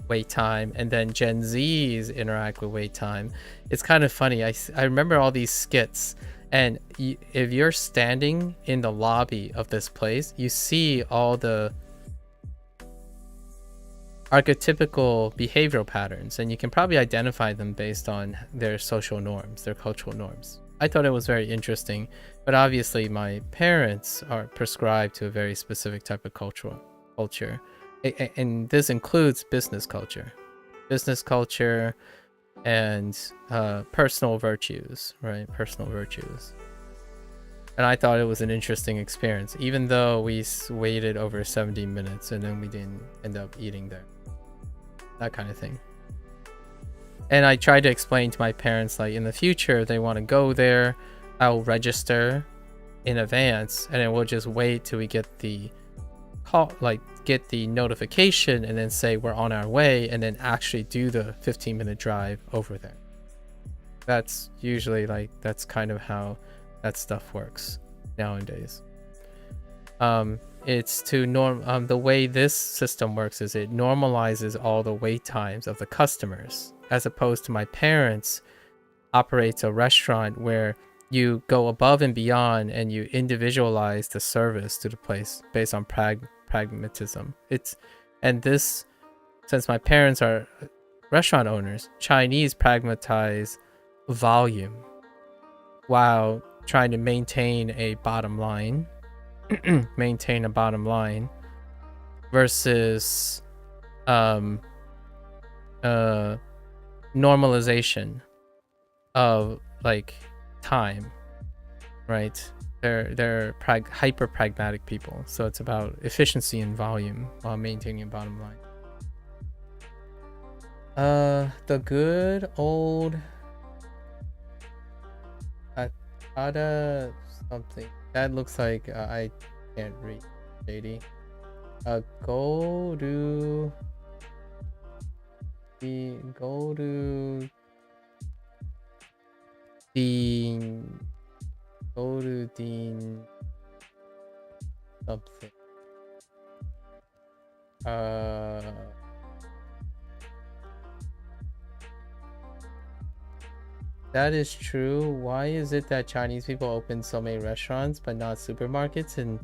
wait time, and then Gen Zs interact with wait time. It's kind of funny. I remember all these skits, and if you're standing in the lobby of this place, you see all the archetypical behavioral patterns, and you can probably identify them based on their social norms, their cultural norms. I thought it was very interesting, but obviously my parents are prescribed to a very specific type of culture, and this includes business culture and personal virtues, right? Personal virtues. And I thought it was an interesting experience, even though we waited over 70 minutes and then we didn't end up eating there. That kind of thing. And I tried to explain to my parents, like, in the future, if they want to go there, I'll register in advance, and then we'll just wait till we get the call, like, get the notification, and then say we're on our way, and then actually do the 15-minute drive over there. That's usually, like, that's kind of how that stuff works nowadays. It's to the way this system works is it normalizes all the wait times of the customers, as opposed to my parents operates a restaurant where you go above and beyond and you individualize the service to the place based on pragmatism. Since my parents are restaurant owners, Chinese pragmatize volume while trying to maintain a bottom line. Versus normalization of, like, time, right? They're hyper pragmatic people, so it's about efficiency and volume while maintaining a bottom line. The good old Atada something that looks like I can't read, JD. Go to Dean something. That is true. Why is it that Chinese people open so many restaurants but not supermarkets in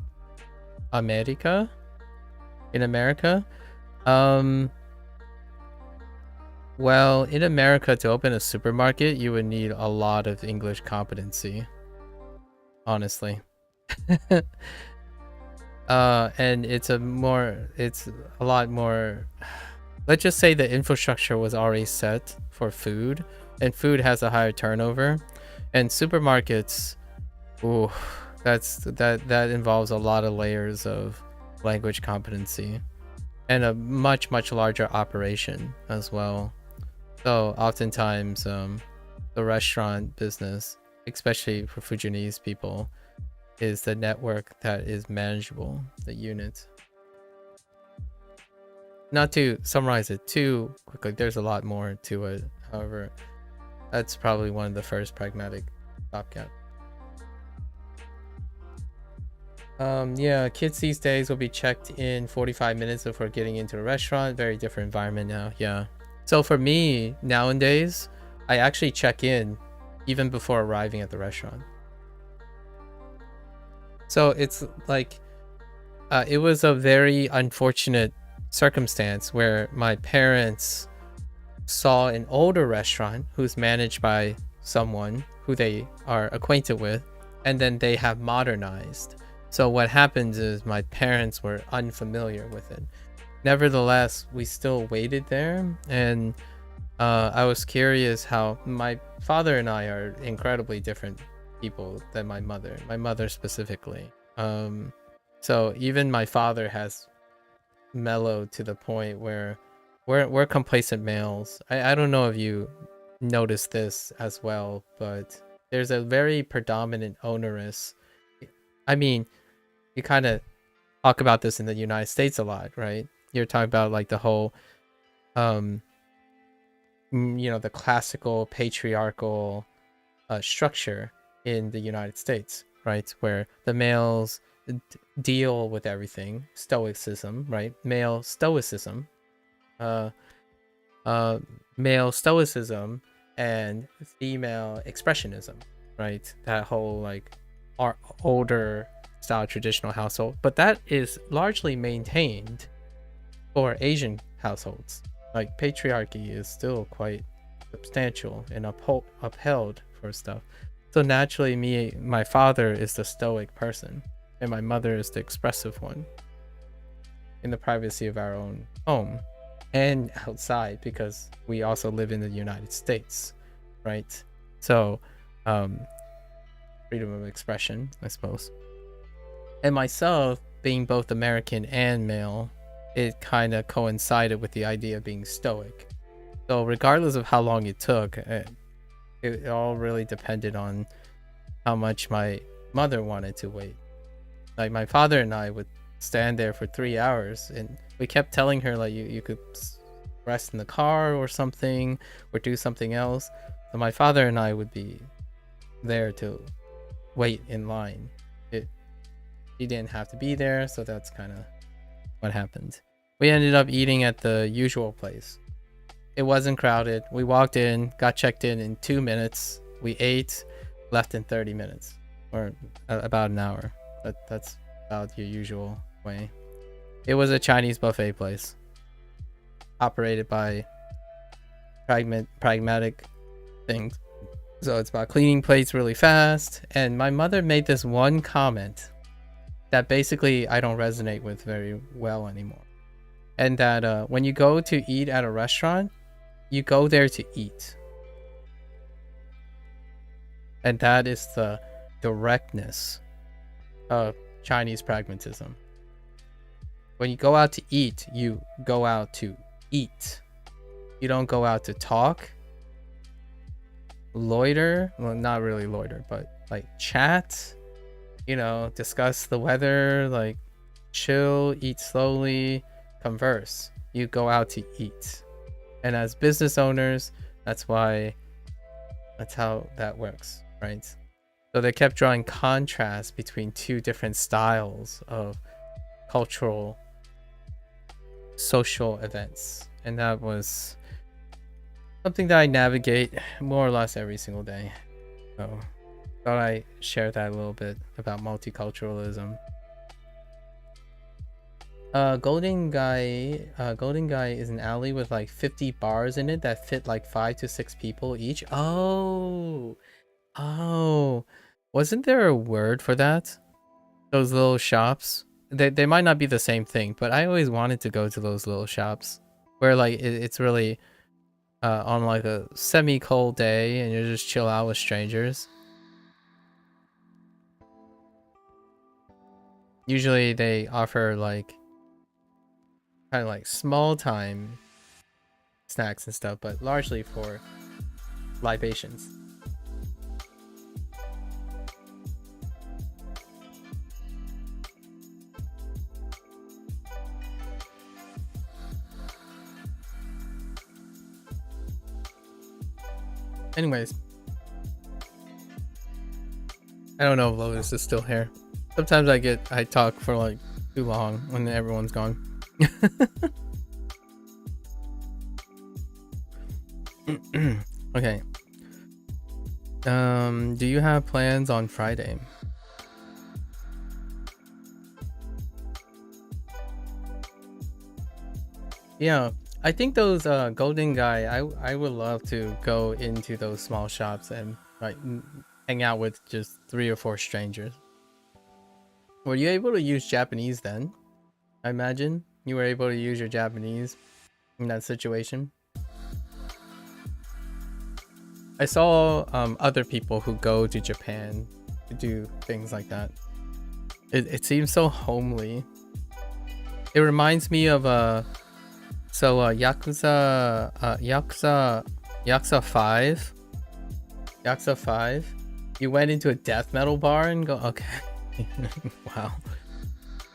America? Well, in America, to open a supermarket, you would need a lot of English competency, honestly. And it's a lot more, let's just say the infrastructure was already set for food, and food has a higher turnover, and supermarkets, ooh, that involves a lot of layers of language competency and a much larger operation as well. So oftentimes the restaurant business, especially for Fujianese people, is the network that is manageable, the unit. Not to summarize it too quickly, there's a lot more to it. However, that's probably one of the first pragmatic stopgap. Yeah, kids these days will be checked in 45 minutes before getting into a restaurant. Very different environment now. Yeah. So for me nowadays, I actually check in even before arriving at the restaurant. So it's like it was a very unfortunate circumstance where my parents saw an older restaurant who's managed by someone who they are acquainted with, and then they have modernized. So what happens is my parents were unfamiliar with it. Nevertheless, we still waited there, and I was curious how my father and I are incredibly different people than my mother specifically. So even my father has mellowed to the point where we're complacent males. I don't know if you noticed this as well, but there's a very predominant onerous, I mean, you kind of talk about this in the United States a lot, right? You're talking about like the whole the classical patriarchal structure in the United States, right? Where the males deal with everything, stoicism, right? Male stoicism and female expressionism, right? That whole like older style traditional household, but that is largely maintained for Asian households. Like patriarchy is still quite substantial and upheld for stuff. So naturally, my father is the stoic person, and my mother is the expressive one in the privacy of our own home and outside, because we also live in the United States, right? So, freedom of expression, I suppose. And myself, being both American and male, it kind of coincided with the idea of being stoic. So regardless of how long it took, it all really depended on how much my mother wanted to wait. Like my father and I would stand there for 3 hours, and we kept telling her like you could rest in the car or something, or do something else. So my father and I would be there to wait in line. He didn't have to be there, so that's kind of what happened. We ended up eating at the usual place. It wasn't crowded. We walked in, got checked in 2 minutes. We ate, left in 30 minutes, or about an hour. That's about your usual way. It was a Chinese buffet place, operated by pragmatic things. So it's about cleaning plates really fast. And my mother made this one comment that basically I don't resonate with very well anymore. And that when you go to eat at a restaurant, you go there to eat. And that is the directness of Chinese pragmatism. When you go out to eat, you go out to eat. You don't go out to talk, loiter. Well, not really loiter, but like chat, discuss the weather, like chill, eat slowly, converse. You go out to eat. And as business owners, that's how that works, right? So they kept drawing contrast between two different styles of cultural, social events. And that was something that I navigate more or less every single day. So thought I share that a little bit about multiculturalism. Golden Guy is an alley with like 50 bars in it that fit like 5 to 6 people each. Oh, wasn't there a word for that? Those little shops. They might not be the same thing, but I always wanted to go to those little shops where like it's really on like a semi-cold day and you just chill out with strangers. Usually they offer like kind of like small time snacks and stuff, but largely for libations. Anyways, I don't know if Lotus is still here. Sometimes I talk for like too long when everyone's gone. Okay. Do you have plans on Friday? Yeah, I think those Golden Guy, I would love to go into those small shops and like hang out with just 3 or 4 strangers. Were you able to use Japanese then? I imagine you were able to use your Japanese in that situation. I saw other people who go to Japan to do things like that. It seems so homely. It reminds me of Yakuza 5. Yakuza 5. You went into a death metal bar and go, okay. Wow.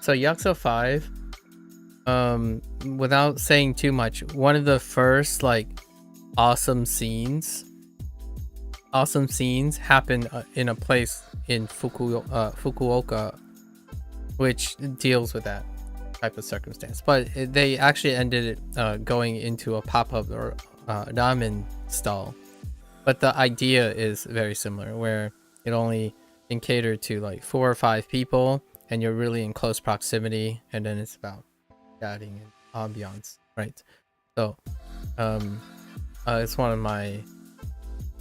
So Yakuza 5, without saying too much, one of the first like awesome scenes happen in a place in Fukuoka, which deals with that type of circumstance. But they actually ended it going into a pop-up or ramen stall. But the idea is very similar, where it only can cater to like 4 or 5 people, and you're really in close proximity, and then it's about chatting and ambiance, right? So it's one of my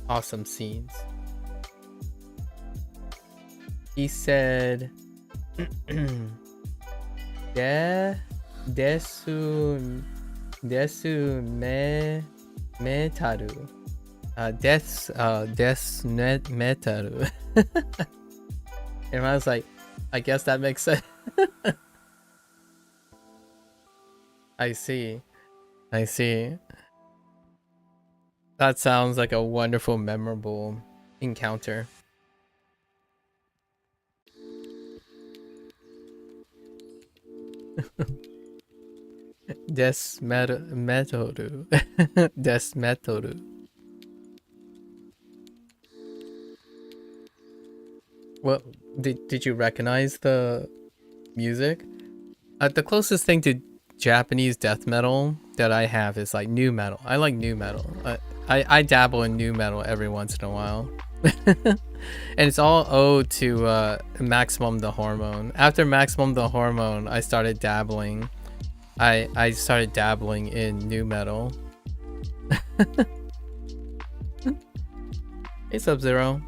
awesome scenes. He said, "De desu metaru." Net metaru. And I was like, I guess that makes sense. I see. That sounds like a wonderful, memorable encounter. Metoru. Des metoru. Well, did you recognize the music? The closest thing to Japanese death metal that I have is like new metal. I like new metal. I dabble in new metal every once in a while. And it's all owed to Maximum the Hormone. After Maximum the Hormone, I started dabbling. I started dabbling in new metal. Hey, Sub-Zero.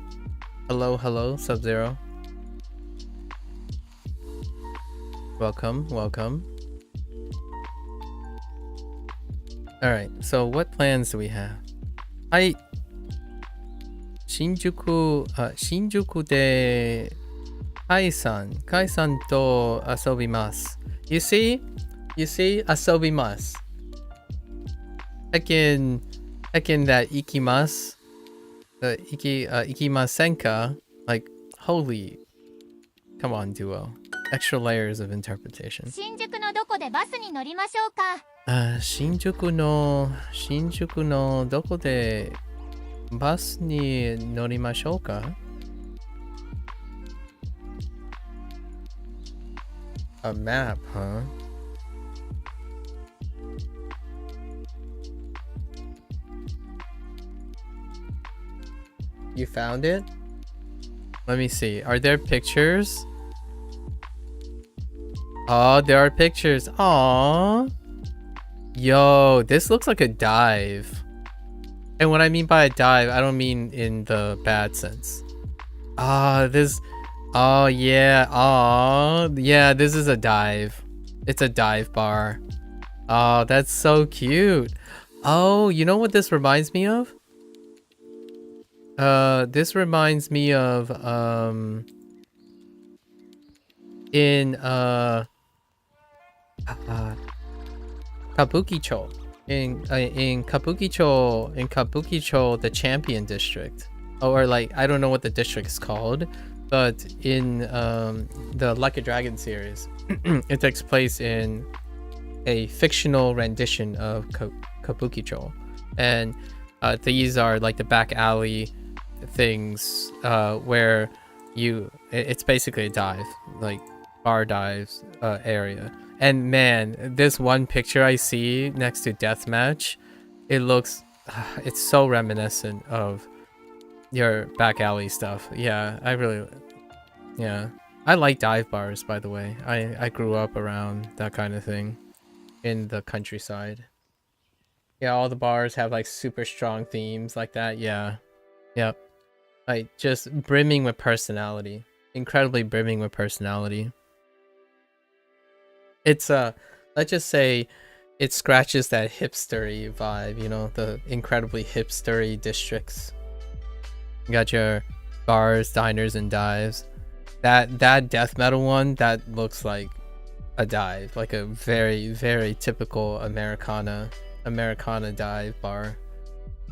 Hello, Sub-Zero. Welcome. Alright, so what plans do we have? Shinjuku de Kai-san to asobimasu. You see, asobimasu. Ekin that ikimasu. Ikimasenka, like, holy, come on, Duo. Extra layers of interpretation. 新宿のどこでバスに乗りましょうか。新宿のどこでバスに乗りましょうか? A map, huh? You found it? Let me see. Are there pictures? Oh, there are pictures. Aww. Yo, this looks like a dive. And what I mean by a dive, I don't mean in the bad sense. Oh, yeah. Oh, yeah, this is a dive. It's a dive bar. Oh, that's so cute. Oh, you know what this reminds me of? This reminds me of, in, Kabukicho. In Kabukicho, the Champion District. Or like, I don't know what the district is called, but in, the Like a Dragon series, it takes place in a fictional rendition of Kabukicho. And, these are like the back alley things where it's basically a dive, like bar dives area. And man, this one picture I see next to Deathmatch, it looks, it's so reminiscent of your back alley stuff. Yeah, I like dive bars, by the way. I grew up around that kind of thing in the countryside. Yeah, all the bars have like super strong themes like that. Yeah. Yep. Like just brimming with personality. Incredibly brimming with personality. It's let's just say it scratches that hipstery vibe, you know, the incredibly hipstery districts. You got your bars, diners, and dives. That death metal one, that looks like a dive, like a very, very typical Americana dive bar.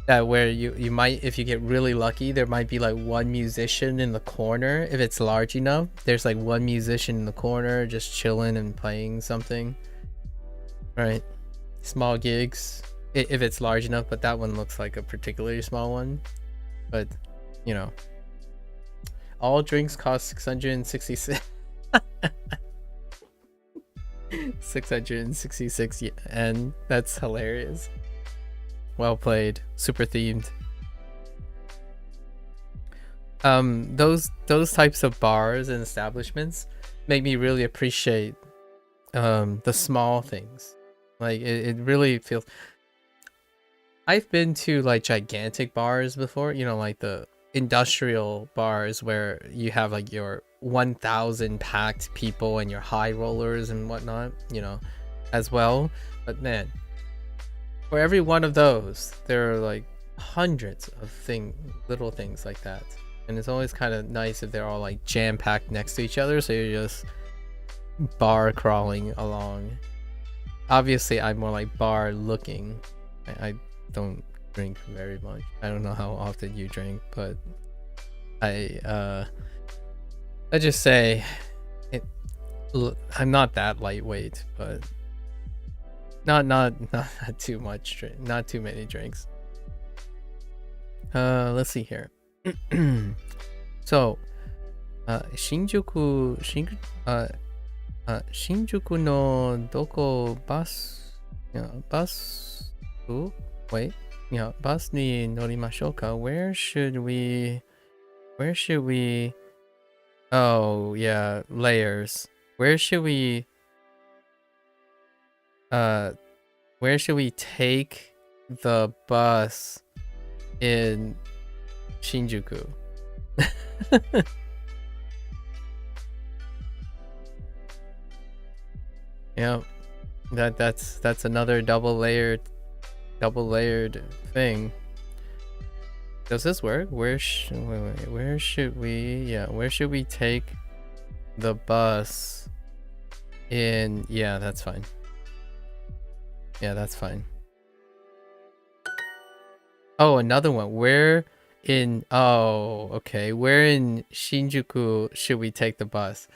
That where you might, if you get really lucky, there might be like one musician in the corner. If it's large enough, there's like one musician in the corner just chilling and playing something. Right? Small gigs, if it's large enough, but that one looks like a particularly small one. But, you know. All drinks cost 666 666 yen. That's hilarious. Well played. Super themed. Those types of bars and establishments make me really appreciate the small things. Like it really feels. I've been to like gigantic bars before, you know, like the industrial bars where you have like your 1,000 packed people and your high rollers and whatnot, you know, as well. But man, for every one of those, there are like hundreds of little things like that. And it's always kind of nice if they're all like jam-packed next to each other, so you're just bar crawling along. Obviously, I'm more like bar looking. I don't drink very much. I don't know how often you drink, but I just say I'm not that lightweight, but not too much, not too many drinks. Let's see here. So, Shinjuku no doko bus, wait, bus ni norimashou ka? Where should we, oh yeah, layers. Where should we take the bus in Shinjuku? Yeah, that's another double layered thing. Does this work? Where should we take the bus in? Yeah, that's fine. Yeah, that's fine. Oh, another one. Where in Shinjuku should we take the bus?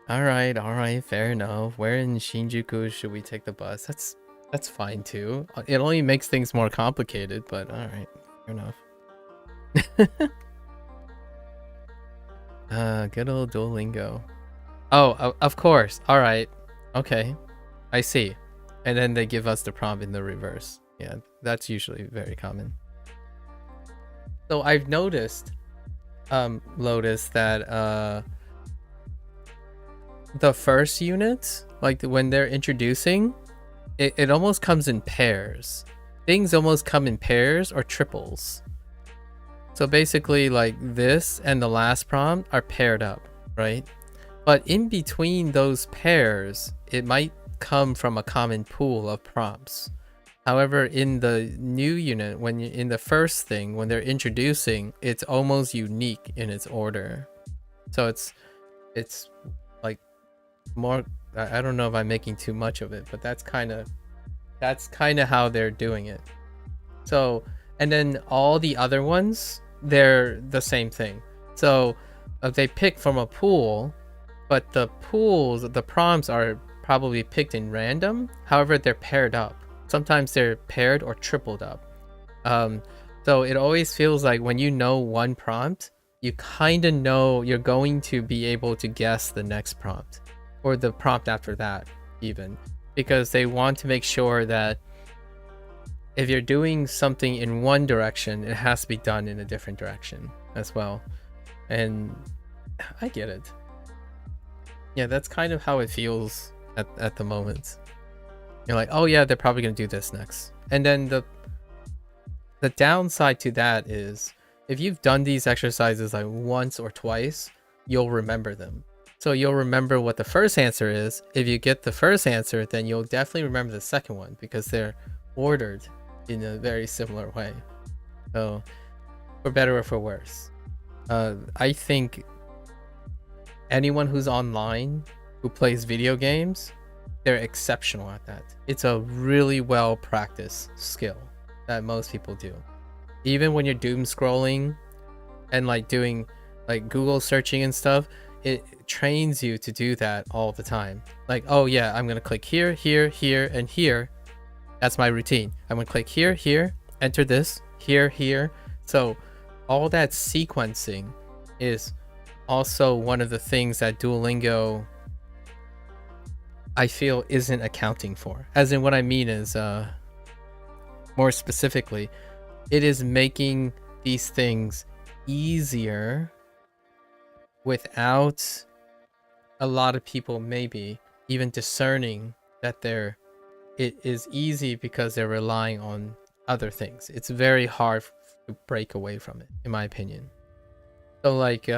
All right, fair enough. Where in Shinjuku should we take the bus? That's fine too. It only makes things more complicated, but all right, fair enough. Good old Duolingo. Oh, of course. All right. Okay. I see. And then they give us the prompt in the reverse. Yeah, that's usually very common. So I've noticed, Lotus, that the first unit, like when they're introducing, it almost comes in pairs. Things almost come in pairs or triples. So basically, like this and the last prompt are paired up, right? But in between those pairs, it might come from a common pool of prompts. However, in the new unit, in the first thing, when they're introducing, it's almost unique in its order. So it's like more, I don't know if I'm making too much of it, but that's kind of how they're doing it. So, and then all the other ones, they're the same thing. So they pick from a pool, but the prompts are probably picked in random. However, they're paired up. Sometimes they're paired or tripled up. So it always feels like when you know one prompt, you kind of know you're going to be able to guess the next prompt or the prompt after that even, because they want to make sure that if you're doing something in one direction, it has to be done in a different direction as well. And I get it. Yeah, that's kind of how it feels at the moment. You're like, oh yeah, they're probably going to do this next. And then the downside to that is if you've done these exercises like once or twice, you'll remember them. So you'll remember what the first answer is. If you get the first answer, then you'll definitely remember the second one because they're ordered in a very similar way. So for better or for worse, I think anyone who's online who plays video games, they're exceptional at that. It's a really well practiced skill that most people do. Even when you're doom scrolling and like doing like Google searching and stuff, it trains you to do that all the time. Like, oh yeah, I'm gonna click here, here, here, and here. That's my routine. I'm gonna click here, here, enter this, here, here. So all that sequencing is also one of the things that Duolingo, I feel, isn't accounting for. As in, what I mean is, more specifically, it is making these things easier without a lot of people maybe even discerning that it is easy because they're relying on other things. It's very hard to break away from it, in my opinion. So like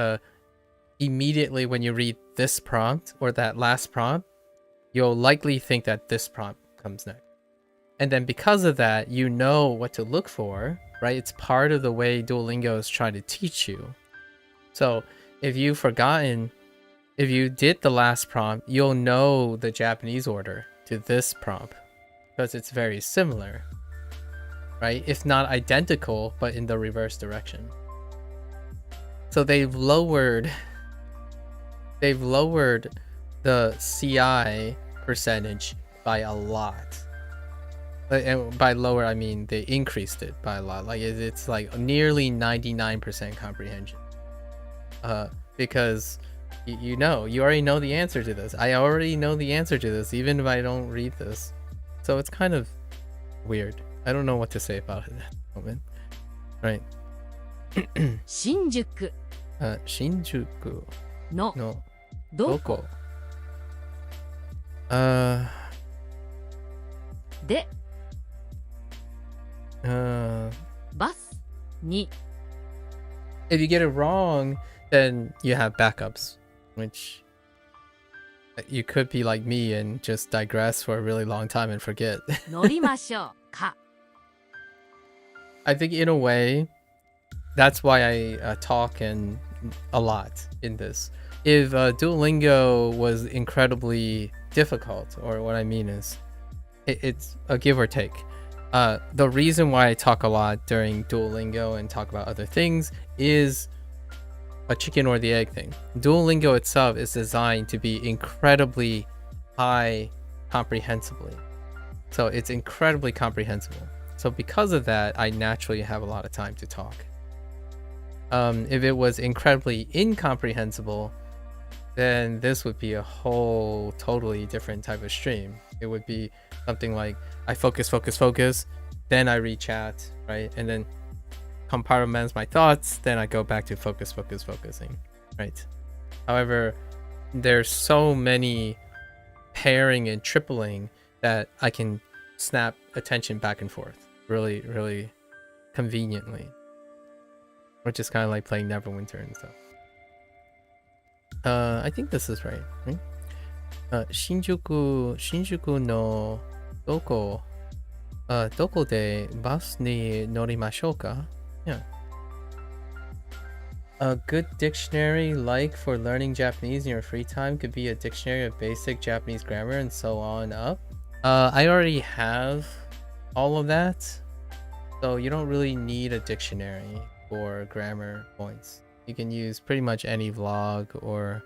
immediately when you read this prompt or that last prompt, you'll likely think that this prompt comes next. And then because of that, you know what to look for, right? It's part of the way Duolingo is trying to teach you. So if you've forgotten, if you did the last prompt, you'll know the Japanese order to this prompt because it's very similar, right? If not identical, but in the reverse direction. So they've lowered the CI percentage by a lot. And by lower, I mean they increased it by a lot. Like it's like nearly 99% comprehension. Because you already know the answer to this. I already know the answer to this, even if I don't read this. So it's kind of weird. I don't know what to say about it at the moment. Right. 新宿 Shinjuku の no どこ doko. でバスに If you get it wrong, then you have backups, which you could be like me and just digress for a really long time and forget. 乗りましょうか I think in a way, that's why I talk and a lot in this. If Duolingo was incredibly difficult, or what I mean is, it's a give or take. The reason why I talk a lot during Duolingo and talk about other things is a chicken or the egg thing. Duolingo itself is designed to be incredibly high comprehensibly. So it's incredibly comprehensible. So because of that, I naturally have a lot of time to talk. If it was incredibly incomprehensible, then this would be a whole totally different type of stream. It would be something like I focus, then I read chat, right? And then compartmentalize my thoughts, then I go back to focusing, right? However, there's so many pairing and tripling that I can snap attention back and forth really, really conveniently, which is kind of like playing Neverwinter and stuff. I think this is right? Shinjuku no doko de bus ni norimashou ka? Yeah. A good dictionary like for learning Japanese in your free time could be a dictionary of basic Japanese grammar and so on up. I already have all of that, so you don't really need a dictionary for grammar points. You can use pretty much any vlog or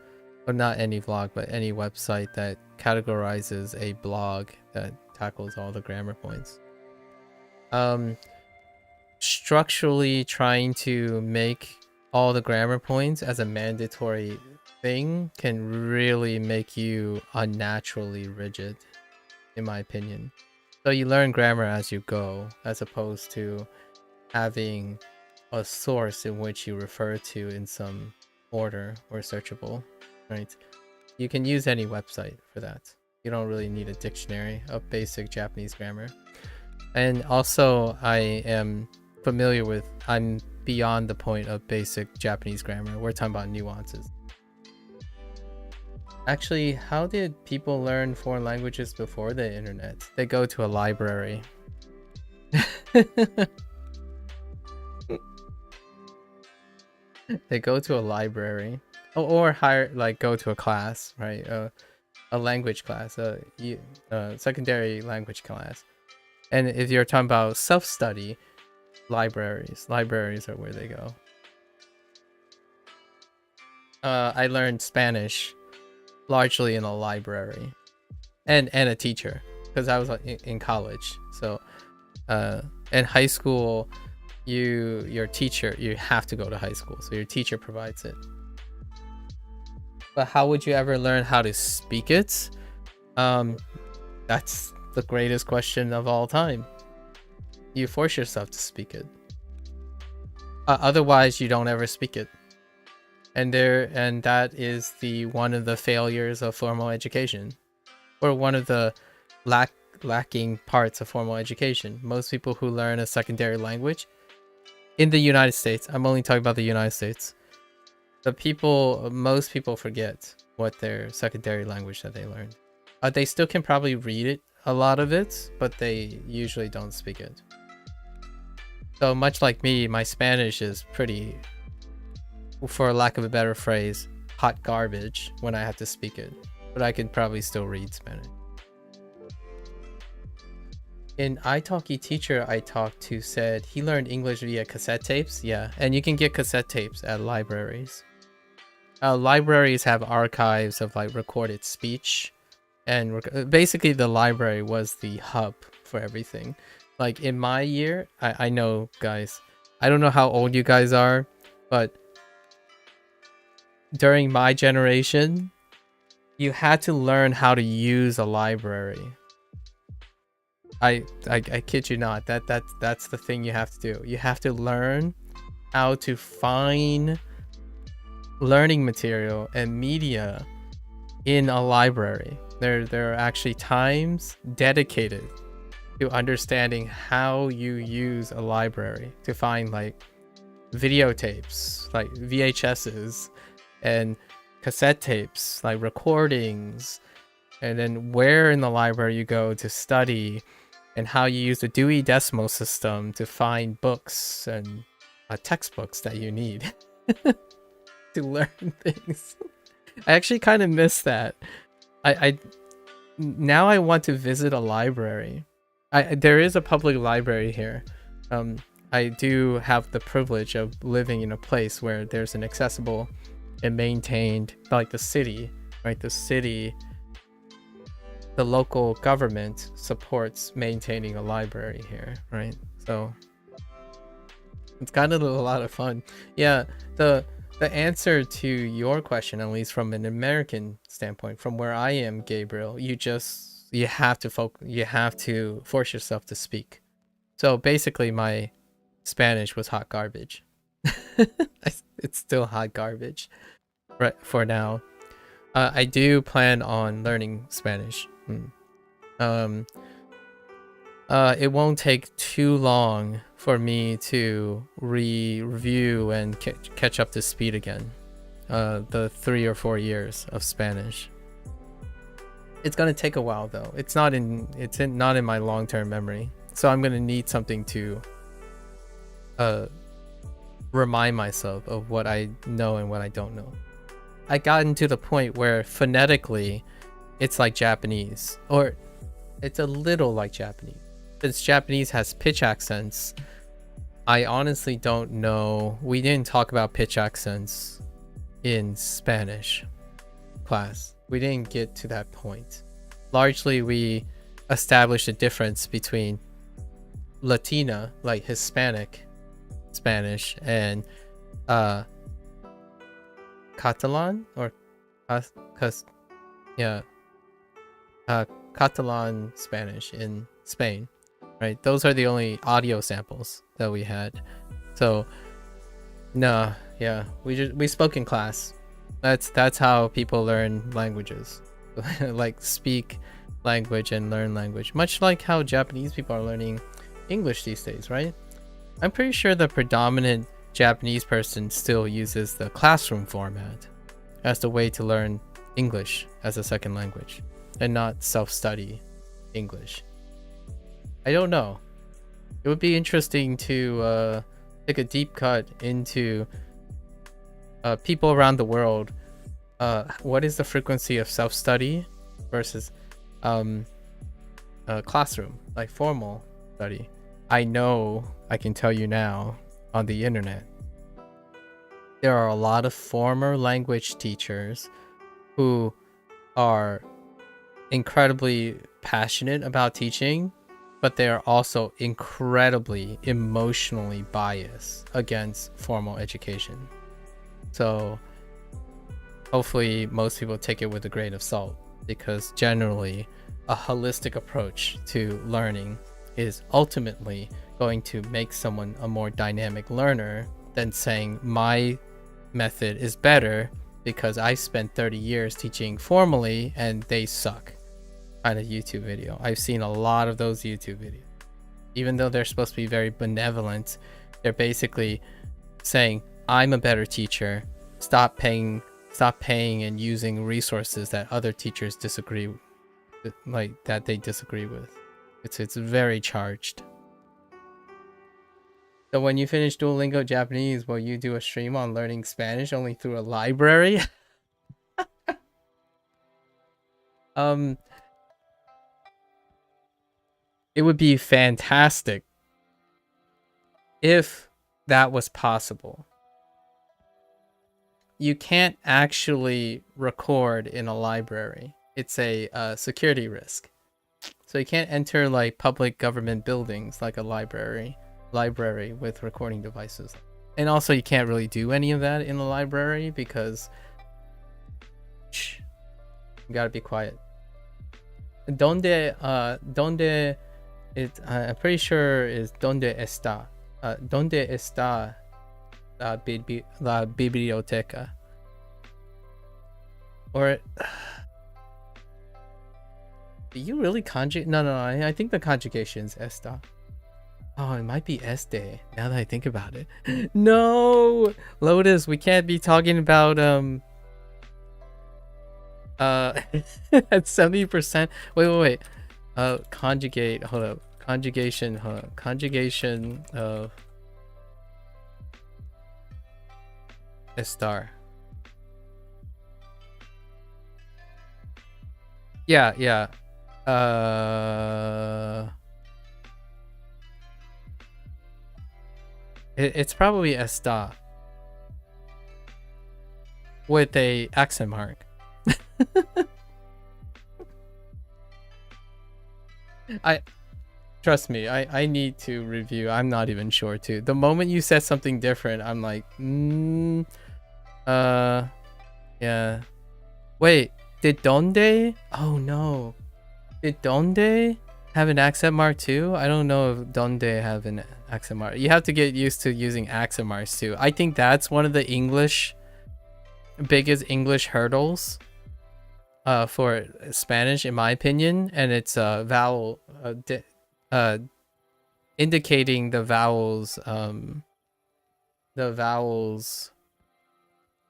not any vlog, but any website that categorizes a blog that tackles all the grammar points. Structurally trying to make all the grammar points as a mandatory thing can really make you unnaturally rigid, in my opinion. So you learn grammar as you go, as opposed to having a source in which you refer to in some order or searchable, right? You can use any website for that. You don't really need a dictionary of basic Japanese grammar. And also I'm beyond the point of basic Japanese grammar. We're talking about nuances. Actually, how did people learn foreign languages before the internet? They go to a library. They go to a library, or hire, like, go to a class, right? A language class, a secondary language class. And if you're talking about self-study, libraries are where they go. I learned Spanish largely in a library, and a teacher, because I was in college. So in high school, your teacher, you have to go to high school, so your teacher provides it. But how would you ever learn how to speak it? That's the greatest question of all time. You force yourself to speak it. Otherwise, you don't ever speak it. And that is one of the failures of formal education, or one of the lacking parts of formal education. Most people who learn a secondary language in the United States, I'm only talking about the United States, most people forget what their secondary language that they learned. They still can probably read it, a lot of it, but they usually don't speak it. So much like me, my Spanish is pretty, for lack of a better phrase, hot garbage when I have to speak it. But I can probably still read Spanish. An italki teacher I talked to said he learned English via cassette tapes. Yeah, and you can get cassette tapes at libraries. Libraries have archives of like recorded speech, and basically the library was the hub for everything. Like in my year, I know, guys, I don't know how old you guys are, but during my generation, you had to learn how to use a library. I kid you not. That's the thing you have to do. You have to learn how to find learning material and media in a library. There are actually times dedicated to understanding how you use a library to find like videotapes, like VHSs, and cassette tapes, like recordings, and then where in the library you go to study, and how you use the Dewey Decimal System to find books and textbooks that you need to learn things. I actually kind of miss that. Now I want to visit a library. There is a public library here. I do have the privilege of living in a place where there's an accessible and maintained, like the city, right? The local government supports maintaining a library here, right? So it's kind of a lot of fun. Yeah, the answer to your question, at least from an American standpoint, from where I am, Gabriel, you have to force yourself to speak. So basically my Spanish was hot garbage. It's still hot garbage right for now. I do plan on learning Spanish. It won't take too long for me to review and catch up to speed again. The 3 or 4 years of Spanish. It's gonna take a while though. It's not in my long-term memory. So I'm gonna need something to remind myself of what I know and what I don't know. I gotten to the point where phonetically it's like Japanese, or it's a little like Japanese. Since Japanese has pitch accents, I honestly don't know. We didn't talk about pitch accents in Spanish class. We didn't get to that point. Largely, we established a difference between Latina, like Hispanic Spanish, and Catalan, or Catalan Spanish in Spain, right? Those are the only audio samples that we had. So no, yeah, we spoke in class. That's how people learn languages. Like speak language and learn language, much like how Japanese people are learning English these days, right? I'm pretty sure the predominant Japanese person still uses the classroom format as the way to learn English as a second language, and not self-study English. I don't know. It would be interesting to take a deep cut into people around the world. What is the frequency of self-study versus classroom, like formal study? I know, I can tell you now, on the internet, there are a lot of former language teachers who are incredibly passionate about teaching, but they are also incredibly emotionally biased against formal education. So hopefully most people take it with a grain of salt, because generally a holistic approach to learning is ultimately going to make someone a more dynamic learner than saying my method is better because I spent 30 years teaching formally and they suck. kind of YouTube video. I've seen a lot of those YouTube videos. Even though they're supposed to be very benevolent, they're basically saying, I'm a better teacher. Stop paying and using resources that other teachers disagree with, like that they disagree with. It's very charged. So when you finish Duolingo Japanese, will you do a stream on learning Spanish only through a library? It would be fantastic if that was possible. You can't actually record in a library. It's a security risk. So you can't enter like public government buildings like a library with recording devices. And also you can't really do any of that in the library because shh, you gotta be quiet. Donde I'm pretty sure is donde está. Donde está la biblioteca? Or do you really conjugate? No, I think the conjugation is esta. Oh, it might be este, now that I think about it. No! Lotus, we can't be talking about at 70%. Wait. Conjugate, hold up. Conjugation of estar. Yeah. It's probably esta with a accent mark. Trust me, I need to review. I'm not even sure too. The moment you said something different, I'm like, yeah. Wait, did donde? Oh no. Did donde have an accent mark too? I don't know if donde have an accent mark. You have to get used to using accent marks too. I think that's one of the biggest English hurdles for Spanish, in my opinion, and it's vowel indicating the vowels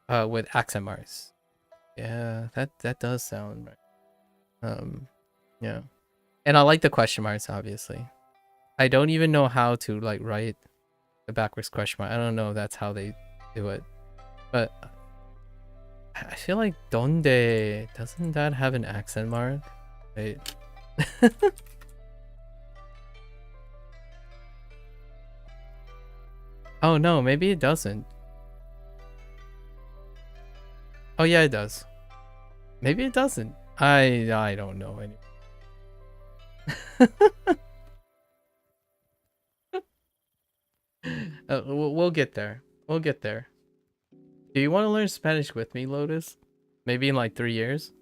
with accent marks. Yeah, that does sound right. Yeah, and I like the question marks, obviously. I don't even know how to like write the backwards question mark. I don't know if that's how they do it, but I feel like donde, doesn't that have an accent mark? Wait. Oh no, maybe it doesn't. Oh yeah, it does. Maybe it doesn't. I don't know any. We'll get there. We'll get there. Do you want to learn Spanish with me, Lotus? Maybe in like 3 years?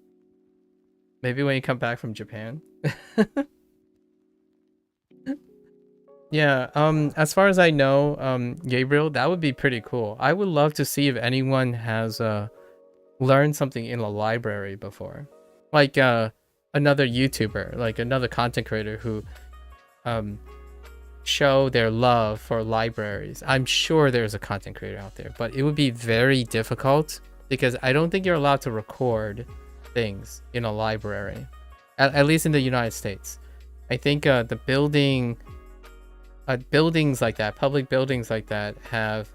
Maybe when you come back from Japan? Yeah, as far as I know, Gabriel, that would be pretty cool. I would love to see if anyone has learned something in a library before. Like another YouTuber, like another content creator who show their love for libraries. I'm sure there's a content creator out there, but it would be very difficult because I don't think you're allowed to record things in a library, at least in the United States. I think the buildings like that, public buildings like that, have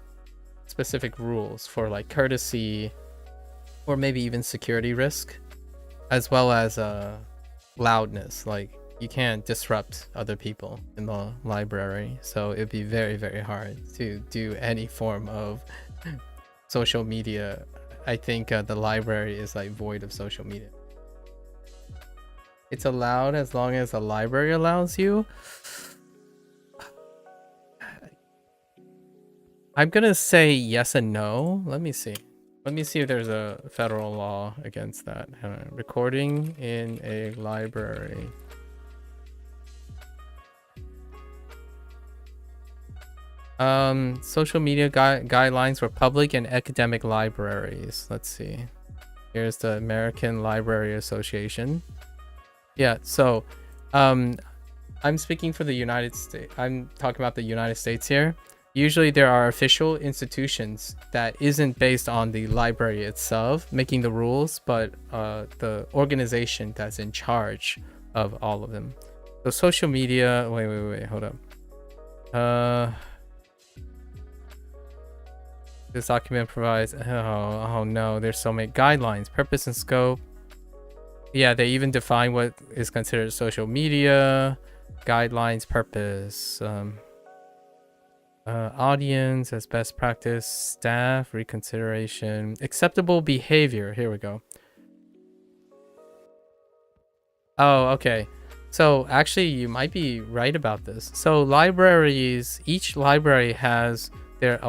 specific rules for like courtesy or maybe even security risk, as well as loudness. Like you can't disrupt other people in the library, so it'd be very, very hard to do any form of social media. I think the library is like void of social media. It's allowed as long as the library allows you. I'm gonna say yes and no. Let me see if there's a federal law against that. Recording in a library. Social media guidelines for public and academic libraries. Let's see. Here's the American Library Association. Yeah, so I'm speaking for the United States. I'm talking about the United States here. Usually there are official institutions that isn't based on the library itself making the rules, but the organization that's in charge of all of them. So social media, wait, hold up. This document provides, oh no, there's so many guidelines, purpose and scope. Yeah, they even define what is considered social media, guidelines, purpose, audience as best practice, staff, reconsideration, acceptable behavior. Here we go. Oh, okay. So actually, you might be right about this. So libraries, each library has their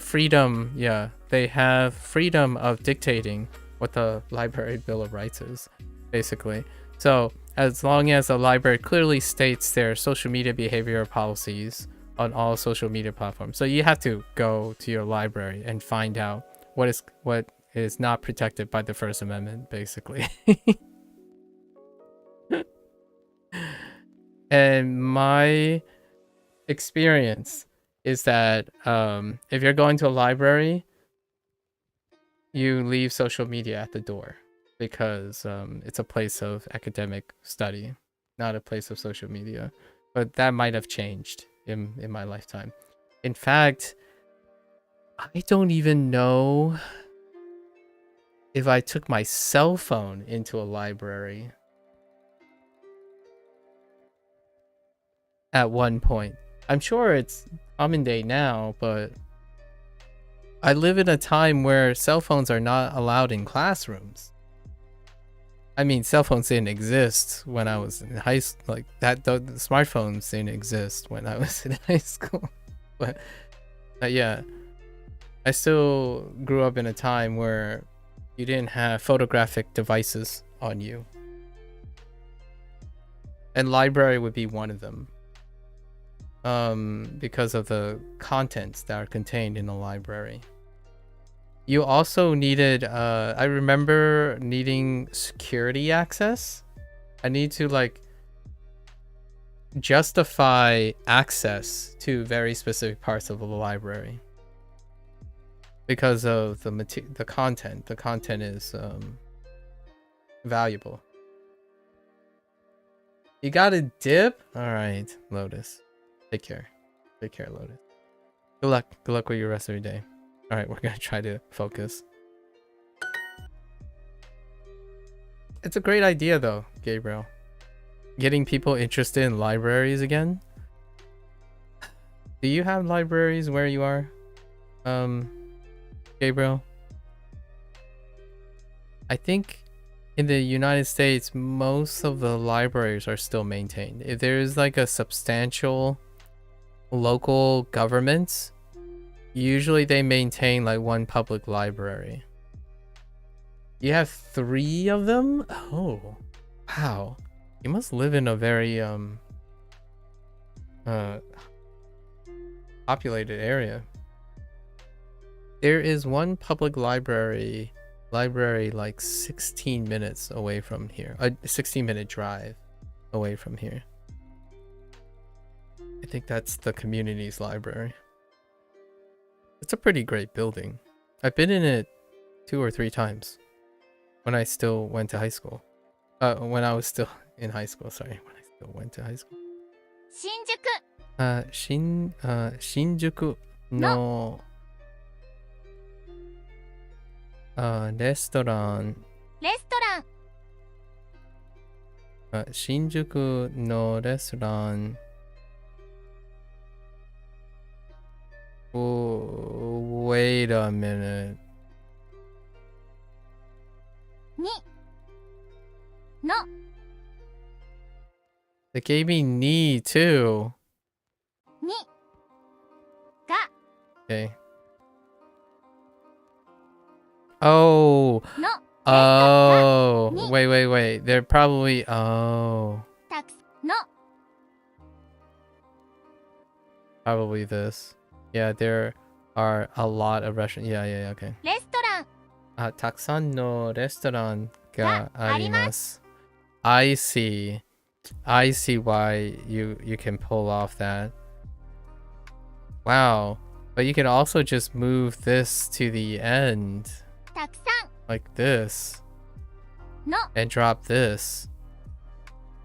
freedom. Yeah, they have freedom of dictating what the Library Bill of Rights is, basically. So as long as the library clearly states their social media behavior policies on all social media platforms. So you have to go to your library and find out what is not protected by the First Amendment, basically. And my experience is that if you're going to a library, you leave social media at the door because it's a place of academic study, not a place of social media. But that might have changed in my lifetime. In fact, I don't even know if I took my cell phone into a library at one point. I'm sure it's common day now, but I live in a time where cell phones are not allowed in classrooms. I mean, cell phones didn't exist when I was in high school. Like that, the smartphones didn't exist when I was in high school. But yeah, I still grew up in a time where you didn't have photographic devices on you. And library would be one of them. Because of the contents that are contained in the library. You also needed, I remember needing security access. I need to like justify access to very specific parts of the library because of the content. The content is valuable. You got a dip? All right, Lotus. Take care. Take care, Lotus. Good luck. Good luck with your rest of your day. All right, we're gonna try to focus. It's a great idea though, Gabriel. Getting people interested in libraries again. Do you have libraries where you are? Gabriel? I think in the United States, most of the libraries are still maintained. If there is like a substantial local government, usually they maintain like one public library. You have 3 of them? Oh, wow. You must live in a very populated area. There is one public library like 16 minutes away from here. A 16-minute drive away from here. I think that's the community's library. It's a pretty great building. I've been in it 2 or 3 times when I still went to high school. When I was still in high school, sorry. When I still went to high school. 新宿のレストラン。新宿のレストラン。Oh, wait a minute. の They gave me knee too. にが Okay. Oh. の Oh. Wait. They're probably. Oh. たくの Probably this. Yeah, there are a lot of restaurants. Yeah, okay. レストラン たくさんのレストランがあります. I see. I see why you can pull off that. Wow. But you can also just move this to the end. たくさ Like this. んの And drop this.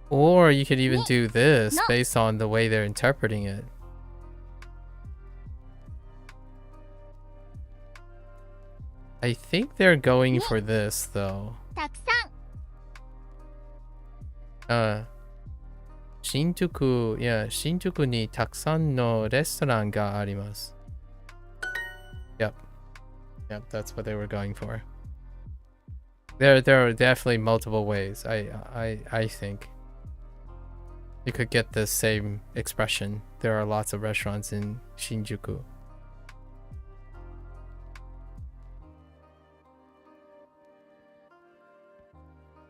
Or you could even do this No. based on the way they're interpreting it. I think they're going for this though. たくさん Shinjuku, yeah, Shinjuku ni takusan no restaurant ga arimasu. Yep. Yep, that's what they were going for. There are definitely multiple ways. I think you could get the same expression. There are lots of restaurants in Shinjuku.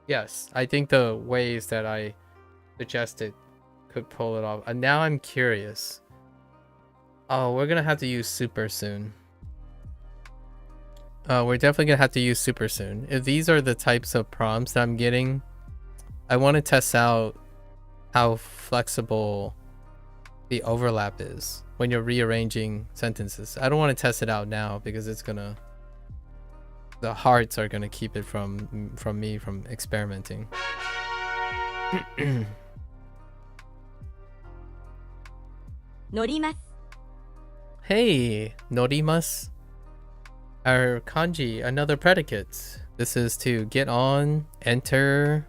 Yes, I think the ways that I suggested could pull it off. And now I'm curious. Oh, we're gonna have to use super soon. We're definitely gonna have to use super soon. If these are the types of prompts that I'm getting, I want to test out how flexible the overlap is when you're rearranging sentences. I don't want to test it out now because it's gonna... The hearts are gonna keep it from me from experimenting. 乗ります Hey, norimasu. Our kanji, another predicate. This is to get on, enter,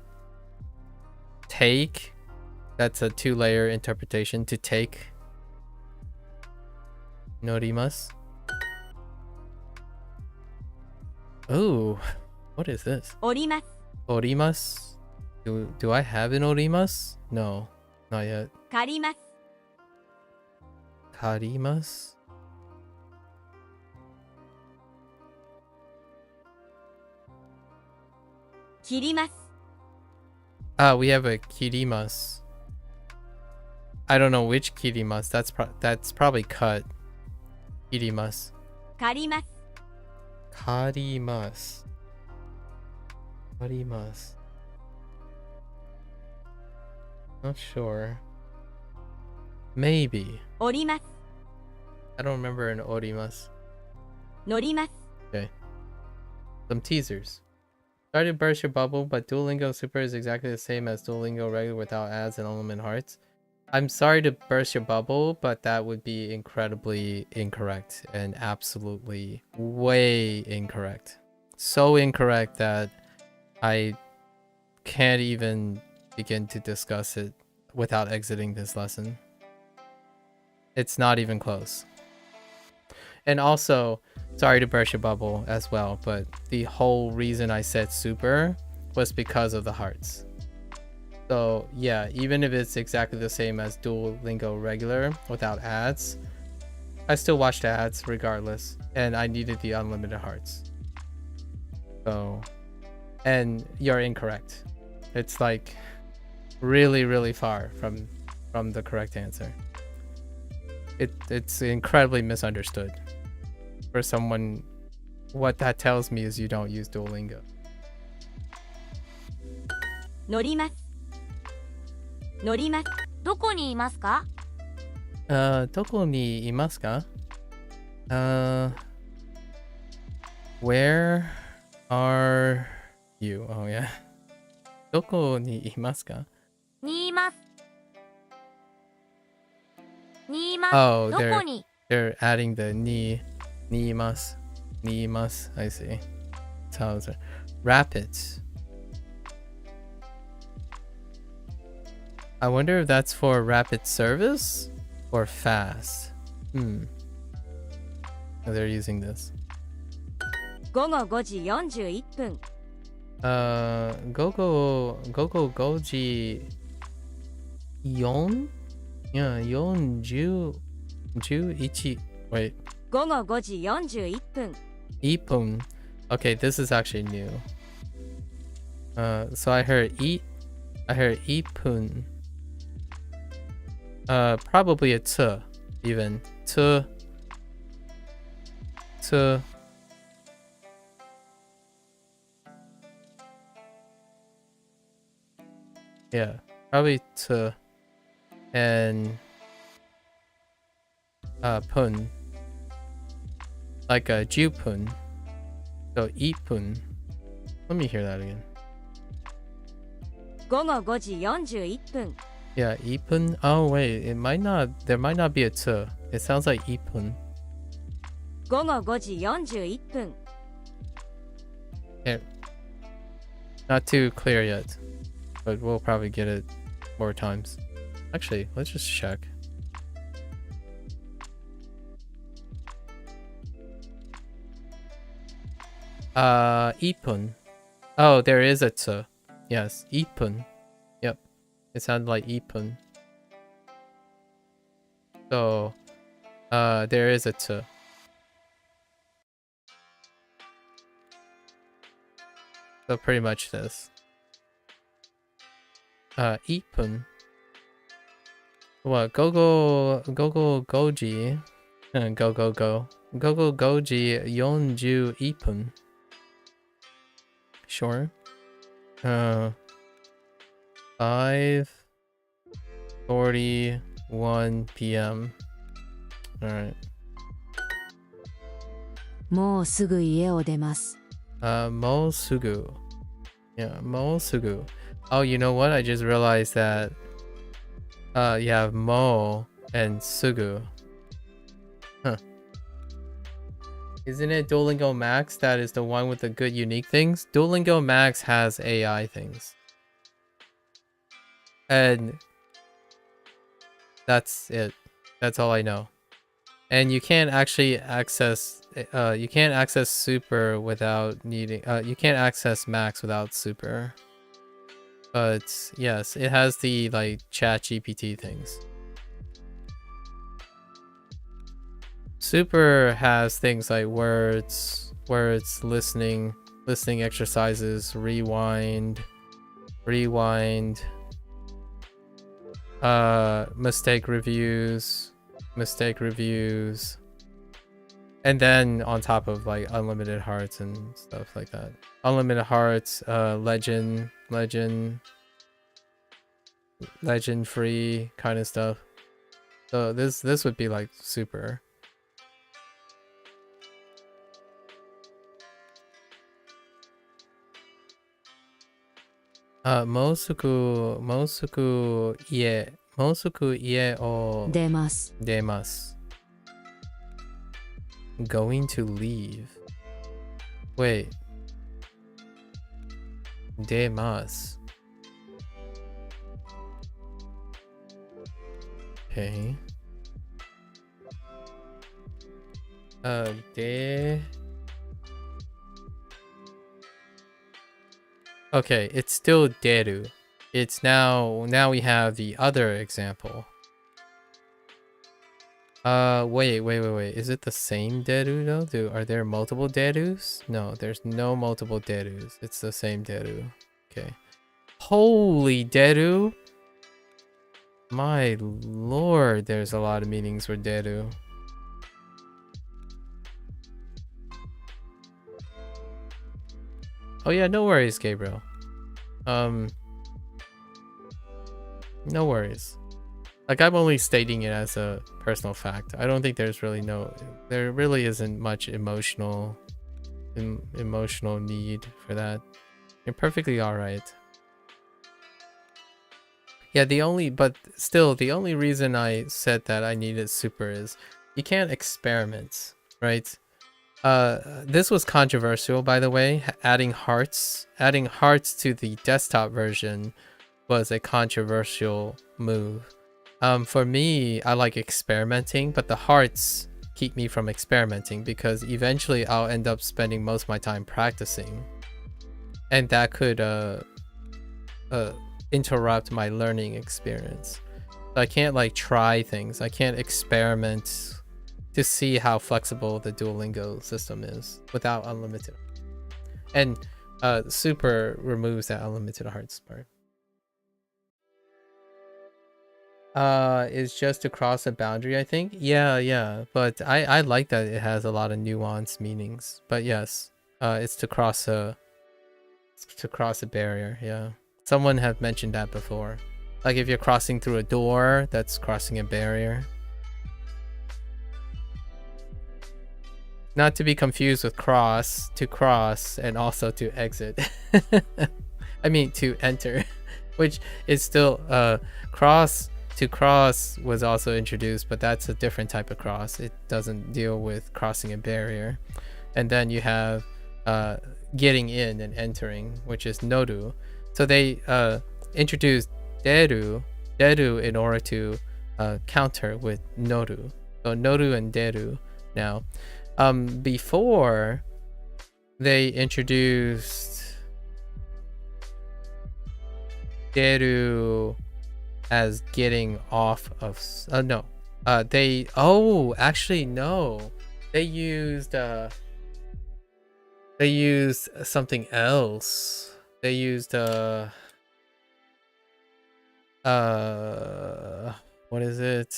take. That's a two-layer interpretation. To take. Norimasu. Ooh, what is this? 降ります Orimasu? Do I have an orimasu? No, not yet. 借ります Karimasu? «切ります Ah, we have a kirimasu. I don't know which kirimasu. That's probably cut. Kirimasu. 借ります Karimasu. Karimasu. Not sure. Maybe. 降ります I don't remember an orimasu. 乗ります Some teasers. Sorry to burst your bubble, but Duolingo Super is exactly the same as Duolingo Regular without ads and element hearts. I'm sorry to burst your bubble, but that would be incredibly incorrect and absolutely way incorrect. So incorrect that I can't even begin to discuss it without exiting this lesson. It's not even close. And also, sorry to burst your bubble as well, but the whole reason I said super was because of the hearts. So yeah, even if it's exactly the same as Duolingo Regular without ads, I still watched ads regardless, and I needed the unlimited hearts. So, and you're incorrect. It's like really, really far from the correct answer. It's incredibly misunderstood. For someone, what that tells me is you don't use Duolingo. 乗ります乗りますどこにいますか Doko ni imasu ka? Where are you? Oh yeah. Doko ni imasu ka? にいますにいます Oh, どこに they're adding the ni imasu. Ni imasu. I see. That's how it's rapids. I wonder if that's for rapid service or fast. Oh, they're using this. 午後5時41分 Gogo Goji Yon? Yeah, Yon Ju Ichi. Wait, 午後5時41分 Ipun. Okay, this is actually new. So I heard Ipun. Probably a t even. T. Yeah, probably to and pun. Like a jupun. So ipun. Let me hear that again. 午後5時41分 Yeah, ipun. Oh wait, it might not. There might not be a t. It sounds like ipun. 午後5時41分 Yeah. Not too clear yet, but we'll probably get it more times. Actually, let's just check. Ipun. Oh, there is a t. Yes, ipun. Yep, it sounded like ipun. So, there is a t. So pretty much this. Ipun. What? Gogo goji. Gogo goji yonju ipun. Sure. 5:41 p.m. Alright. もうすぐ家を出ます Mo sugu. Yeah, mo sugu. Oh, you know what? I just realized that you have mo and sugu. Huh. Isn't it Duolingo Max that is the one with the good unique things? Duolingo Max has AI things. And that's it. That's all I know. And you can't actually access super without needing you can't access max without super. But yes, it has the like chat GPT things. Super has things like words, listening exercises, rewind, mistake reviews, and then on top of like unlimited hearts and stuff like that. Unlimited hearts, legend free kind of stuff. So this would be like super. Mosuku ie o 出ます demasu. Going to leave. Wait. Demasu. Okay. De. Okay, it's still deru. It's now we have the other example. Wait. Is it the same deru though? Are there multiple derus? No, there's no multiple derus. It's the same deru. Okay. Holy deru! My lord, there's a lot of meanings for deru. Oh yeah, no worries, Gabriel. No worries. Like, I'm only stating it as a personal fact. I don't think there really isn't much emotional need for that. You're perfectly alright. Yeah, the only reason I said that I needed super is you can't experiment, right? This was controversial, by the way. Adding hearts to the desktop version was a controversial move. For me, I like experimenting, but the hearts keep me from experimenting because eventually I'll end up spending most of my time practicing, and that could interrupt my learning experience. So I can't like try things. I can't experiment to see how flexible the Duolingo system is without unlimited. And super removes that unlimited hearts part. Is just to cross a boundary, I think. Yeah, but I like that it has a lot of nuanced meanings. But yes, it's to cross a barrier. Yeah. Someone have mentioned that before. Like if you're crossing through a door, that's crossing a barrier. Not to be confused with cross, to cross, and also to exit. I mean to enter, which is still cross. To cross was also introduced, but that's a different type of cross. It doesn't deal with crossing a barrier. And then you have getting in and entering, which is noru. So they introduced deru in order to counter with noru. So noru and deru now. Before they introduced deru as getting off of they used something else. They used what is it?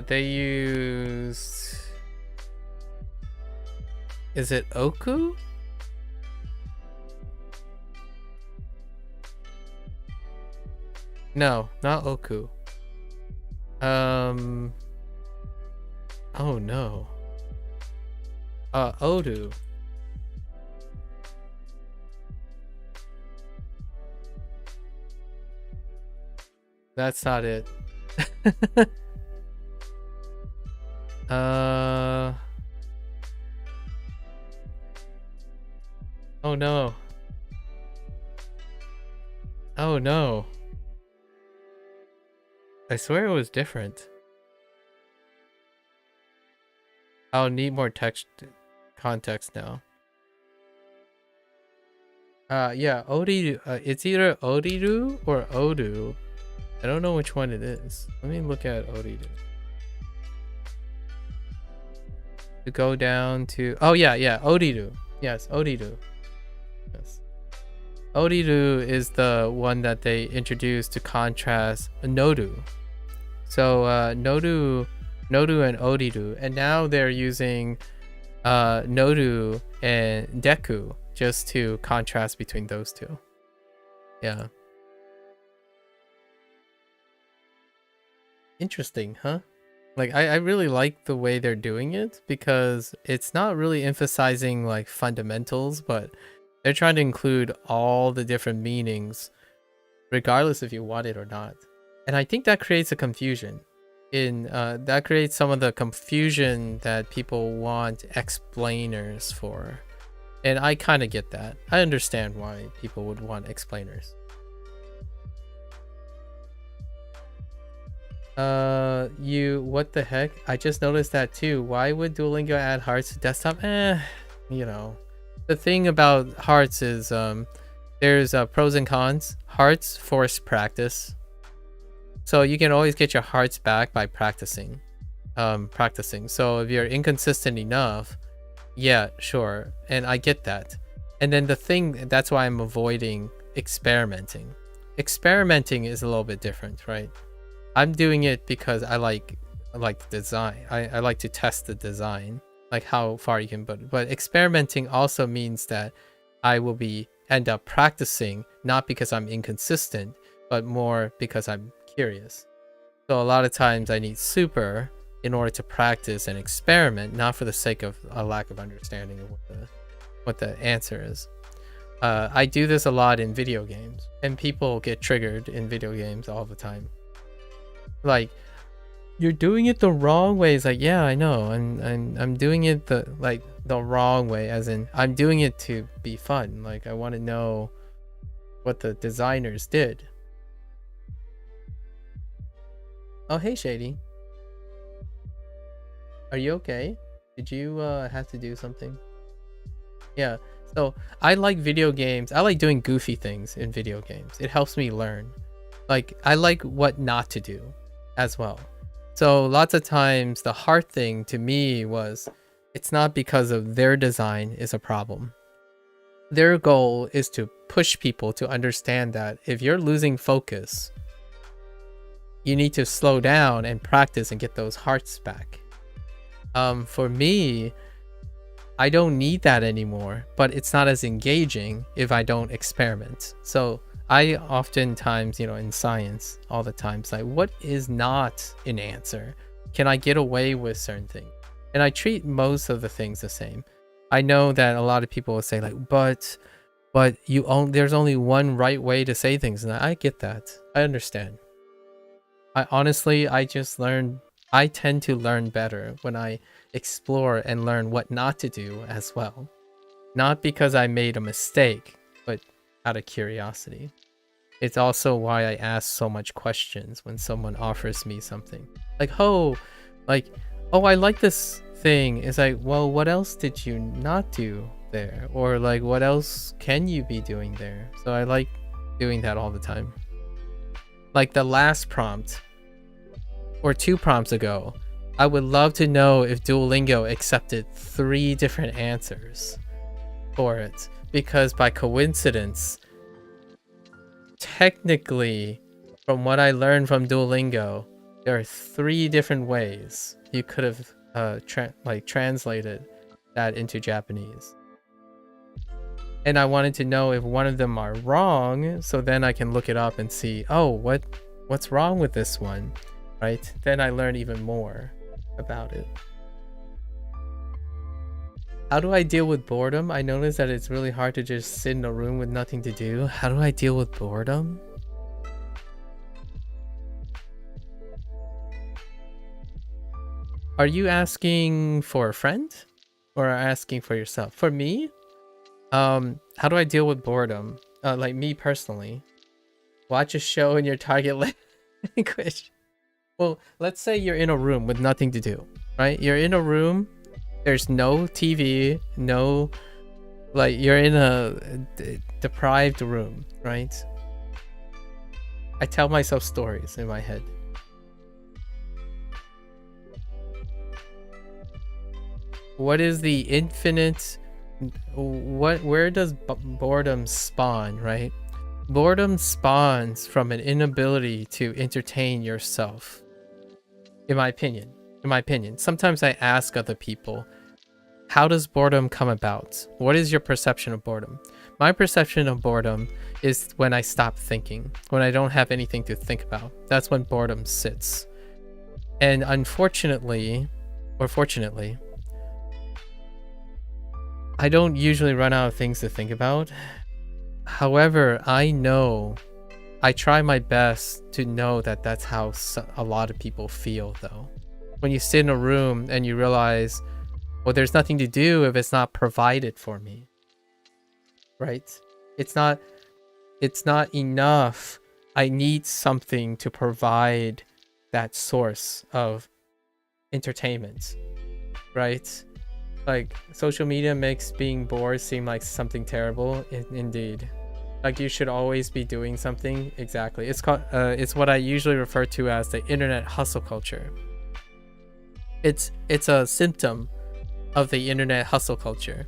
They used, is it oku? No, not oku. Oh no. Odu. That's not it. Oh no. Oh no. I swear it was different. I'll need more context now. Yeah, Odiru. It's either Odiru or Odu. I don't know which one it is. Let me look at Odiru. To go down to, oh yeah, Odiru. Yes, Odiru. Yes. Odiru is the one that they introduced to contrast Nodu. So Nodu and Odiru, and now they're using Nodu and Deku just to contrast between those two. Yeah. Interesting, huh? Like I really like the way they're doing it because it's not really emphasizing like fundamentals, but they're trying to include all the different meanings regardless if you want it or not. And I think that creates a confusion. That creates some of the confusion that people want explainers for. And I kind of get that. I understand why people would want explainers. What the heck? I just noticed that too. Why would Duolingo add hearts to desktop? You know. The thing about hearts is there's pros and cons. Hearts force practice. So you can always get your hearts back by practicing. So if you're inconsistent enough, yeah, sure. And I get that. And then the thing, that's why I'm avoiding experimenting. Experimenting is a little bit different, right? I'm doing it because I like the design. I like to test the design, like how far you can put it. But experimenting also means that I will end up practicing, not because I'm inconsistent, but more because I'm curious. So a lot of times I need super in order to practice and experiment, not for the sake of a lack of understanding of what the answer is. I do this a lot in video games, and people get triggered in video games all the time. Like, you're doing it the wrong way. It's like, yeah, I know. I'm doing it the wrong way, as in I'm doing it to be fun. Like, I want to know what the designers did. Oh, hey, Shady. Are you okay? Did you have to do something? Yeah. So I like video games. I like doing goofy things in video games. It helps me learn. Like, I like what not to do as well. So lots of times the hard thing to me was, it's not because of their design is a problem. their goal is to push people to understand that if you're losing focus, you need to slow down and practice and get those hearts back. For me, I don't need that anymore, but it's not as engaging if I don't experiment. So I oftentimes, in science all the time, it's like, what is not an answer? Can I get away with certain things? And I treat most of the things the same. I know that a lot of people will say like, but there's only one right way to say things. And I get that. I understand. I tend to learn better when I explore and learn what not to do as well. Not because I made a mistake, but out of curiosity. It's also why I ask so much questions when someone offers me something. Oh, I like this thing. It's like, well, what else did you not do there? Or like, what else can you be doing there? So I like doing that all the time. Like the last prompt, or 2 prompts ago, I would love to know if Duolingo accepted 3 different answers for it. Because by coincidence, technically, from what I learned from Duolingo, there are 3 different ways you could have translated that into Japanese. And I wanted to know if one of them are wrong, so then I can look it up and see, oh, what's wrong with this one, right? Then I learn even more about it. How do I deal with boredom? I noticed that it's really hard to just sit in a room with nothing to do. How do I deal with boredom? Are you asking for a friend or asking for yourself? For me, how do I deal with boredom? Like me personally, watch a show in your target language. Well, let's say you're in a room with nothing to do, right? You're in a room, there's no TV, you're in a deprived room, right? I tell myself stories in my head. What is the infinite? Where does boredom spawn, right? Boredom spawns from an inability to entertain yourself. In my opinion. Sometimes I ask other people, how does boredom come about? What is your perception of boredom? My perception of boredom is when I stop thinking, when I don't have anything to think about. That's when boredom sits. And unfortunately, or fortunately, I don't usually run out of things to think about. However, I try my best to know that that's how a lot of people feel, though. When you sit in a room and you realize, well, there's nothing to do if it's not provided for me, right? It's not enough. I need something to provide that source of entertainment, right? Like, social media makes being bored seem like something terrible. Indeed. Like, you should always be doing something. Exactly. It's called it's what I usually refer to as the internet hustle culture. It's a symptom of the internet hustle culture.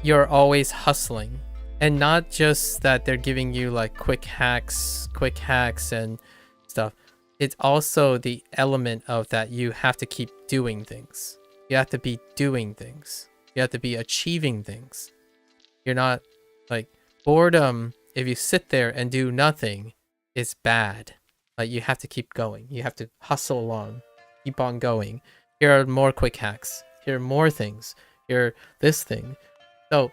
You're always hustling, and not just that they're giving you like quick hacks and stuff. It's also the element of that you have to keep doing things. You have to be doing things. You have to be achieving things. You're not like boredom. If you sit there and do nothing, is bad. Like, you have to keep going. You have to hustle along, keep on going. Here are more quick hacks. Here are more things. Here, this thing. So,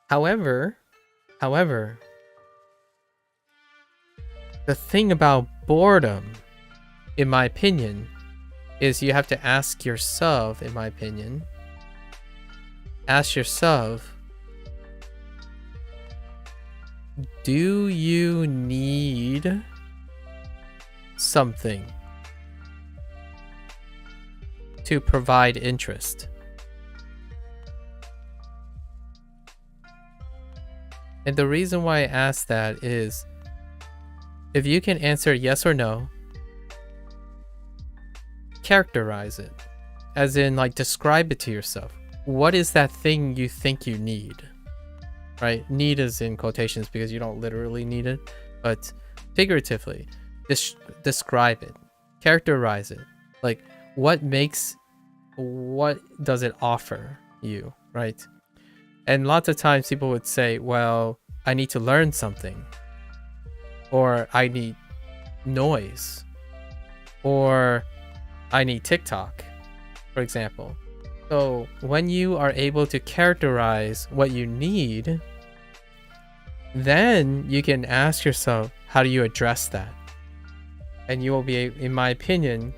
however, the thing about boredom, in my opinion, is you have to ask yourself, do you need something to provide interest? And the reason why I ask that is, if you can answer yes or no, characterize it, as in like describe it to yourself. What is that thing you think you need? right? Need is in quotations because you don't literally need it, but figuratively, describe it, characterize it. Like, what does it offer you, right? And lots of times people would say, well, I need to learn something, or I need noise, or I need TikTok, for example. So when you are able to characterize what you need, then you can ask yourself, how do you address that? And you will be, in my opinion,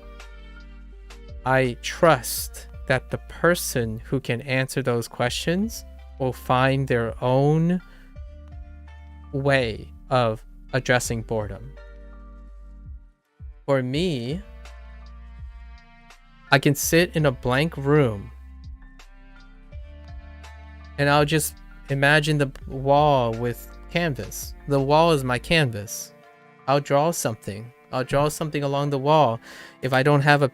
I trust that the person who can answer those questions will find their own way of addressing boredom. For me, I can sit in a blank room and I'll just imagine the wall with canvas. The wall is my canvas. I'll draw something. I'll draw something along the wall. If I don't have a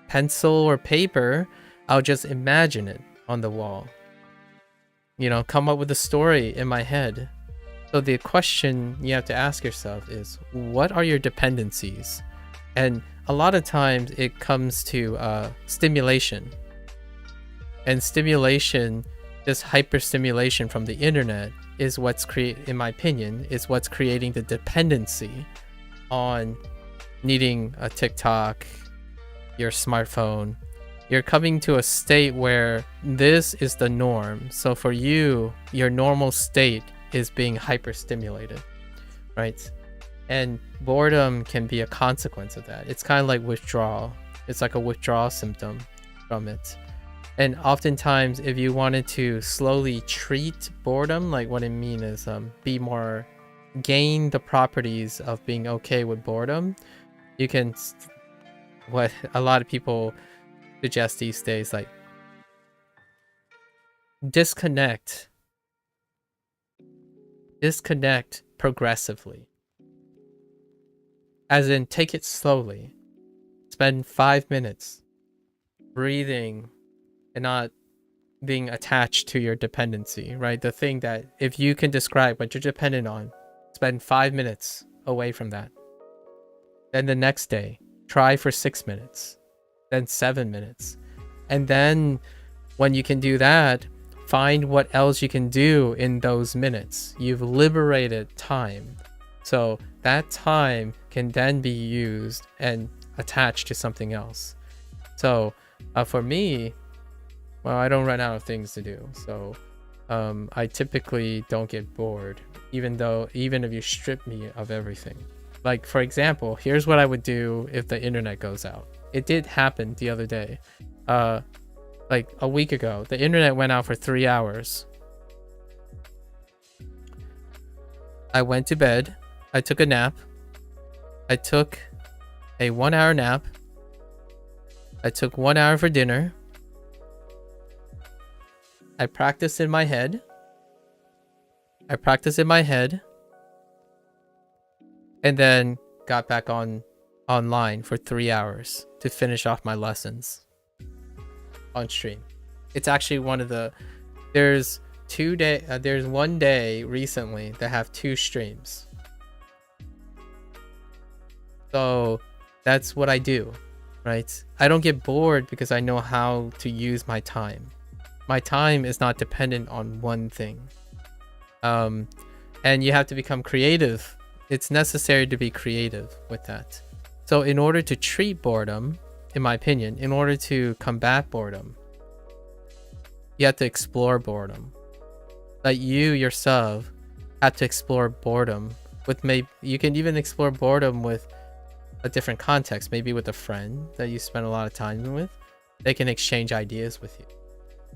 pencil or paper, I'll just imagine it on the wall. You know, come up with a story in my head. So the question you have to ask yourself is, what are your dependencies? And a lot of times it comes to stimulation. And stimulation, this hyperstimulation from the internet, is what's in my opinion, is what's creating the dependency on needing a TikTok, your smartphone. You're coming to a state where this is the norm. So for you, your normal state is being hyperstimulated, right? And boredom can be a consequence of that. It's kind of like withdrawal. It's like a withdrawal symptom from it. And oftentimes, if you wanted to slowly treat boredom, like what I mean is gain the properties of being okay with boredom, you can, what a lot of people suggest these days, like disconnect progressively. As in, take it slowly. Spend 5 minutes breathing and not being attached to your dependency, right? The thing that, if you can describe what you're dependent on, spend 5 minutes away from that. Then the next day, try for 6 minutes, then 7 minutes. And then when you can do that, find what else you can do in those minutes. You've liberated time. So that time can then be used and attached to something else. So for me, well, I don't run out of things to do. So I typically don't get bored, even if you strip me of everything. Like, for example, here's what I would do if the internet goes out. It did happen the other day. Like a week ago, the internet went out for 3 hours. I went to bed. I took a nap. I took a 1 hour nap. I took 1 hour for dinner. I practiced in my head. And then got back online for 3 hours to finish off my lessons on stream. It's actually one of the, there's 1 day recently that have 2 streams. So that's what I do, right? I don't get bored because I know how to use my time. My time is not dependent on one thing. And you have to become creative. It's necessary to be creative with that. So in order to treat boredom, in my opinion, in order to combat boredom, you have to explore boredom. Like you yourself have to explore boredom with you can even explore boredom with a different context, maybe with a friend that you spend a lot of time with. They can exchange ideas with you.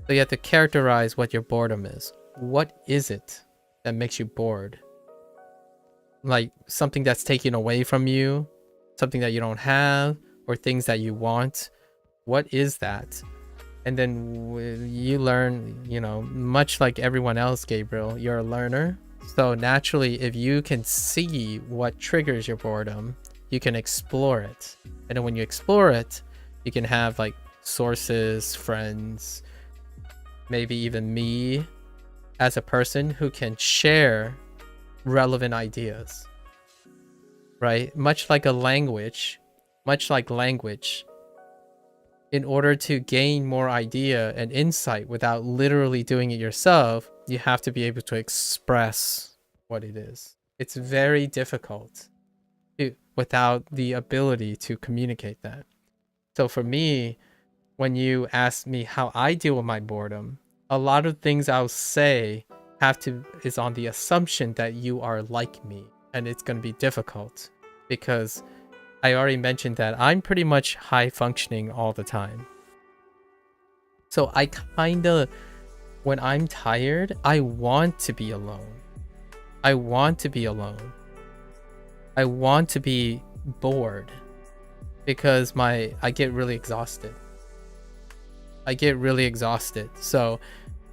So you have to characterize what your boredom is. What is it that makes you bored? Like something that's taken away from you, something that you don't have, or things that you want. What is that? And then you learn, you know, much like everyone else, Gabriel, you're a learner. So naturally, if you can see what triggers your boredom, you can explore it. And then when you explore it, you can have like sources, friends, maybe even me, as a person who can share relevant ideas, right? Much like language, in order to gain more idea and insight without literally doing it yourself, you have to be able to express what it is. It's very difficult without the ability to communicate that. So for me, when you ask me how I deal with my boredom, a lot of things I'll say is on the assumption that you are like me, and it's going to be difficult because I already mentioned that I'm pretty much high functioning all the time. So I kind of, when I'm tired, I want to be alone. I want to be alone. I want to be bored because I get really exhausted. So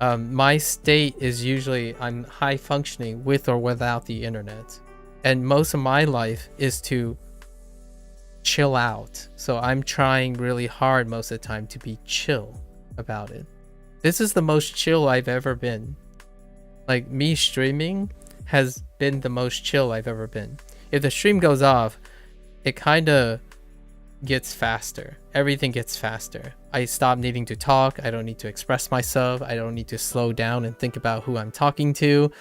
my state is usually I'm high functioning with or without the internet. And most of my life is to chill out. So I'm trying really hard most of the time to be chill about it. This is the most chill I've ever been. Like, me streaming has been the most chill I've ever been. If the stream goes off, it kind of gets faster. Everything gets faster. I stop needing to talk. I don't need to express myself. I don't need to slow down and think about who I'm talking to.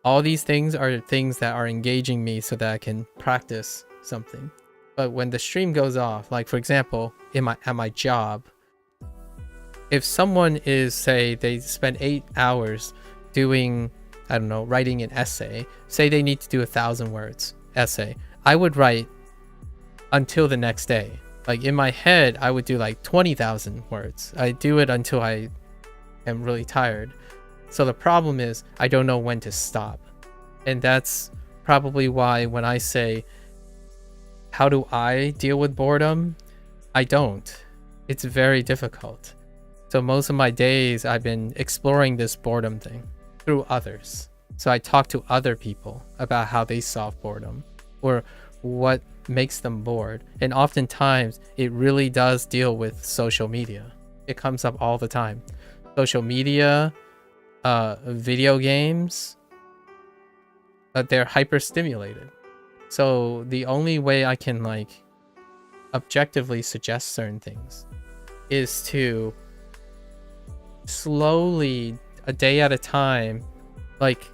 All these things are things that are engaging me so that I can practice something. But when the stream goes off, like for example, at my job, if someone is, say, they spend 8 hours doing, I don't know, writing an essay, say they need to do 1,000 words essay, I would write until the next day. Like in my head, I would do like 20,000 words. I do it until I am really tired. So the problem is I don't know when to stop. And that's probably why when I say, how do I deal with boredom? I don't. It's very difficult. So most of my days I've been exploring this boredom thing through others. So I talk to other people about how they solve boredom or what makes them bored. And oftentimes it really does deal with social media. It comes up all the time. Social media, video games, they're hyper stimulated. So the only way I can like objectively suggest certain things is to slowly, a day at a time, like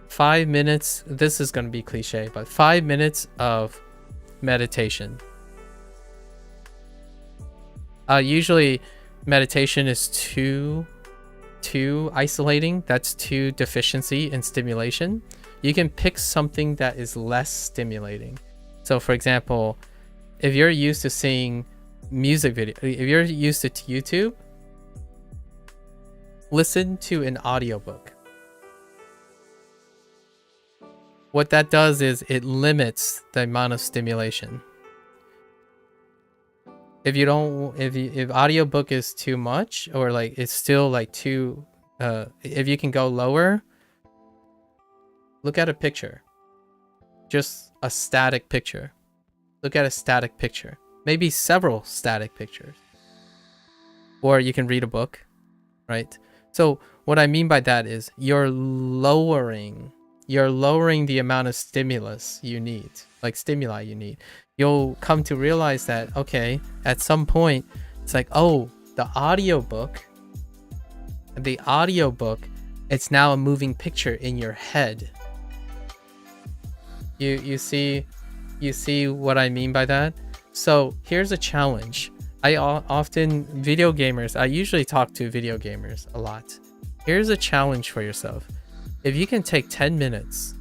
5 minutes, this is going to be cliche, but 5 minutes of meditation. Usually meditation is too isolating. That's too deficiency in stimulation. You can pick something that is less stimulating. So for example, if you're used to seeing music video, if you're used to YouTube, listen to an audiobook. What that does is it limits the amount of stimulation. If audiobook is too much, or like it's still like too, if you can go lower, look at a picture. Just a static picture. Look at a static picture. Maybe several static pictures. Or you can read a book, right? So what I mean by that is you're lowering the amount of stimuli you need. You'll come to realize that, okay, at some point, it's like, oh, the audiobook, it's now a moving picture in your head. You see what I mean by that? So here's a challenge. I usually talk to video gamers a lot. Here's a challenge for yourself. If you can take 10 minutes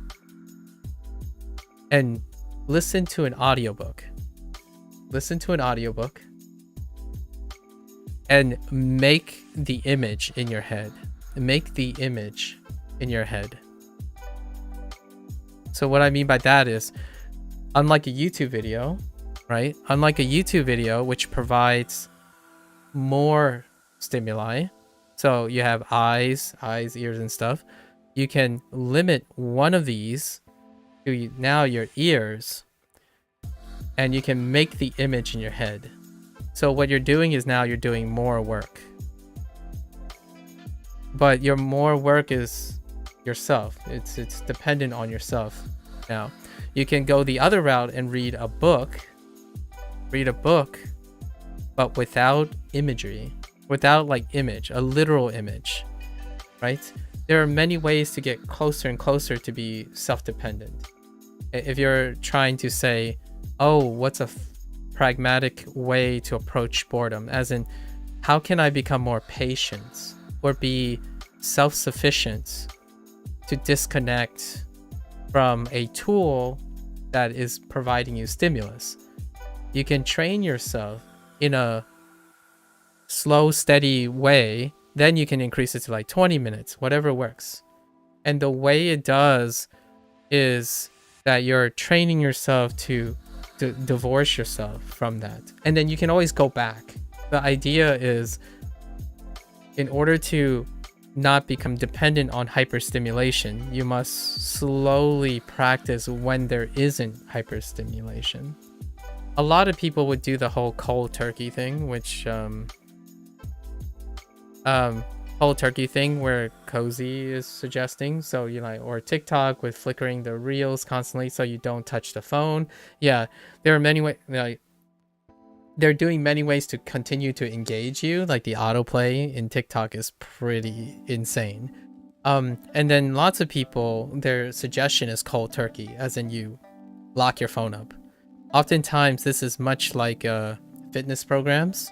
and listen to an audiobook and make the image in your head. So what I mean by that is, unlike a YouTube video, right? Unlike a YouTube video, which provides more stimuli, so you have eyes, ears, and stuff, you can limit one of these to now your ears, and you can make the image in your head. So what you're doing is now you're doing more work. But your more work is yourself. It's dependent on yourself. Now, you can go the other route and read a book, but without imagery, without like image, a literal image, right? There are many ways to get closer and closer to be self-dependent. If you're trying to say, oh, what's a pragmatic way to approach boredom, as in, how can I become more patient or be self-sufficient to disconnect from a tool that is providing you stimulus? You can train yourself in a slow, steady way. Then you can increase it to like 20 minutes, whatever works. And the way it does is that you're training yourself to divorce yourself from that. And then you can always go back. The idea is, in order to not become dependent on hyperstimulation, you must slowly practice when there isn't hyperstimulation. A lot of people would do the whole cold turkey thing, which whole turkey thing where Cozy is suggesting. So you like, or TikTok with flickering the reels constantly so you don't touch the phone. Yeah, there are many ways. Like, they're doing many ways to continue to engage you. Like the autoplay in TikTok is pretty insane. And then lots of people, their suggestion is cold turkey, as in you lock your phone up. Oftentimes, this is much like fitness programs.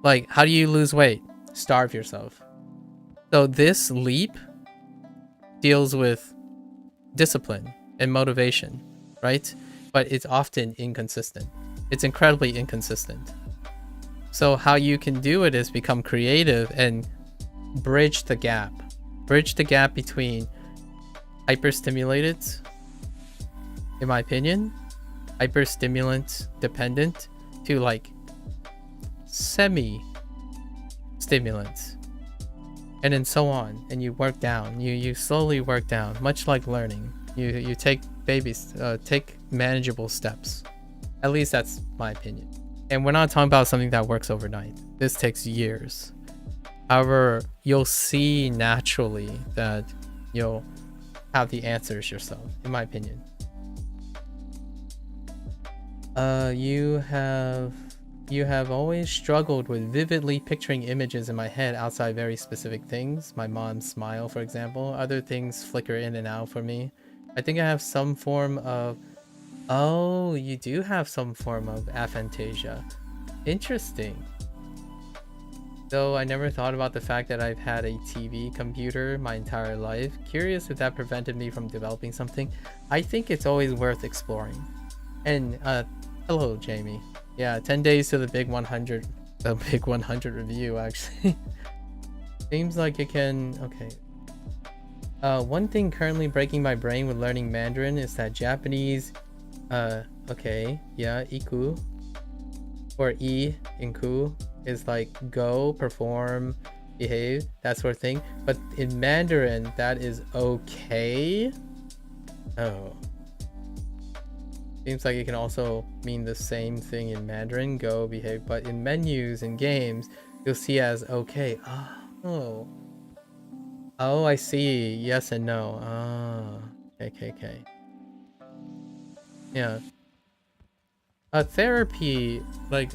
Like, how do you lose weight? Starve yourself. So this leap deals with discipline and motivation, right? But it's often inconsistent. It's incredibly inconsistent. So how you can do it is become creative and bridge the gap. Bridge the gap between hyperstimulated, in my opinion, hyperstimulant dependent, to like semi-stimulant, and then so on, and you work down. You slowly work down, much like learning. You take babies, take manageable steps. At least that's my opinion. And we're not talking about something that works overnight. This takes years. However, you'll see naturally that you'll have the answers yourself, in my opinion. You have always struggled with vividly picturing images in my head outside very specific things. My mom's smile, for example. Other things flicker in and out for me. I think I have some form of... Oh, you do have some form of aphantasia. Interesting. Though I never thought about the fact that I've had a TV computer my entire life. Curious if that prevented me from developing something. I think it's always worth exploring. And hello, Jamie. Yeah, 10 days to the big 100. The big 100 review, actually. Seems like it can... Okay. One thing currently breaking my brain with learning Mandarin is that Japanese... okay, yeah, iku. Or I in ku is like go, perform, behave, that sort of thing. But in Mandarin, that is okay. Oh. Seems like it can also mean the same thing in Mandarin, go, behave, but in menus and games, you'll see as okay. Oh. Oh, I see. Yes and no. Ah. Okay. Yeah. Therapy, like,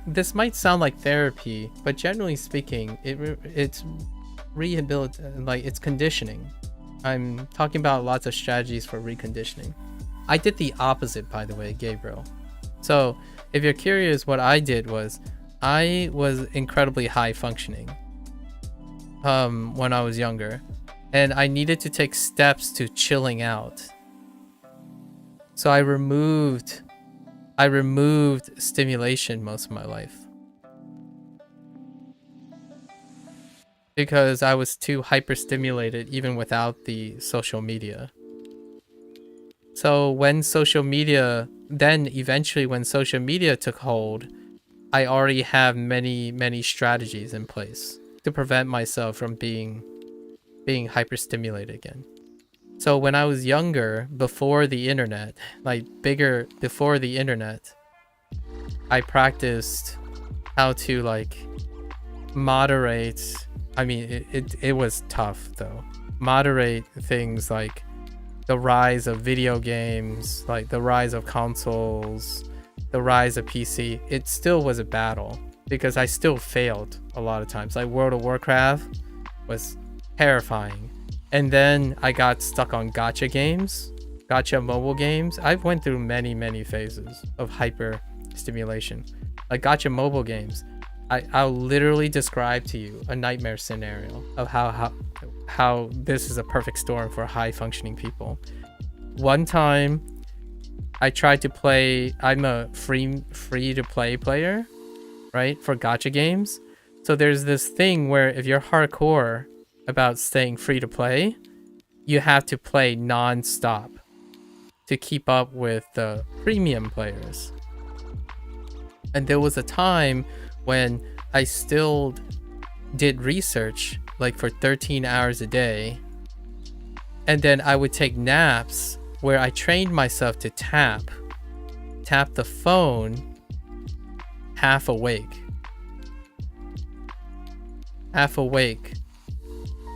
this might sound like therapy, but generally speaking, it's rehabilitation, like it's conditioning. I'm talking about lots of strategies for reconditioning. I did the opposite, by the way, Gabriel. So if you're curious, what I did was I was incredibly high functioning when I was younger, and I needed to take steps to chilling out. So I removed stimulation most of my life because I was too hyperstimulated even without the social media. So when social media took hold, I already have many strategies in place to prevent myself from being hyperstimulated again. So when I was younger, before the internet, before the internet, I practiced how to like moderate. I mean, it was tough though. moderate things like the rise of video games, like the rise of consoles, the rise of PC, it still was a battle because I still failed a lot of times. Like World of Warcraft was terrifying. And then I got stuck on gacha games, gacha mobile games. I've went through many phases of hyper stimulation. Like gacha mobile games, I'll literally describe to you a nightmare scenario of how this is a perfect storm for high functioning people. One time I tried to play, I'm a free to play player, right, for gacha games. So there's this thing where if you're hardcore about staying free to play, you have to play non-stop to keep up with the premium players. And there was a time when I still did research like for 13 hours a day, and then I would take naps where I trained myself to tap the phone half awake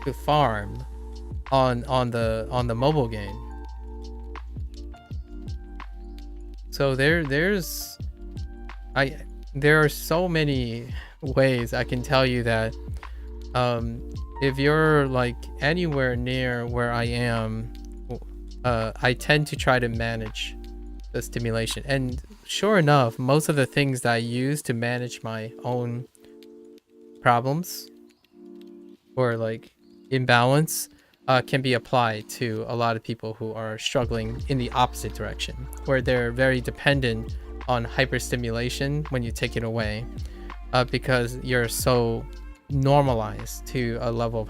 to farm on the mobile game. So there are so many ways I can tell you that if you're like anywhere near where I am, I tend to try to manage the stimulation. And sure enough, most of the things that I use to manage my own problems or like imbalance can be applied to a lot of people who are struggling in the opposite direction, where they're very dependent on hyperstimulation when you take it away, because you're so normalized to a level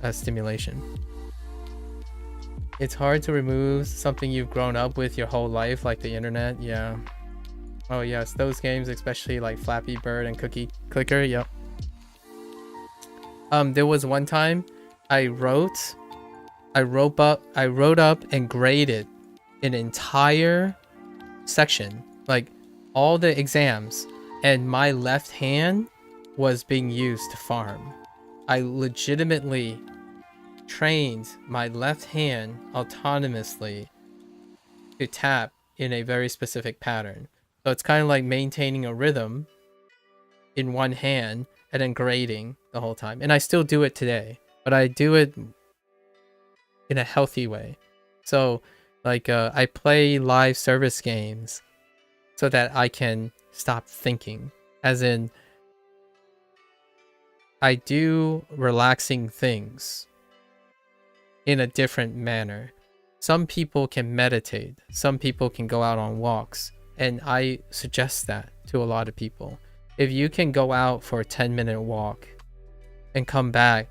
of stimulation. It's hard to remove something you've grown up with your whole life, like the internet. Yeah. Oh yes, those games, especially like Flappy Bird and Cookie Clicker. Yep. There was one time I wrote up and graded an entire section, like all the exams, and my left hand was being used to farm. I legitimately trained my left hand autonomously to tap in a very specific pattern. So it's kind of like maintaining a rhythm in one hand and then grading the whole time. And I still do it today, but I do it in a healthy way. So like I play live service games so that I can stop thinking, as in I do relaxing things in a different manner. Some people can meditate, some people can go out on walks, and I suggest that to a lot of people. If you can go out for a 10-minute walk and come back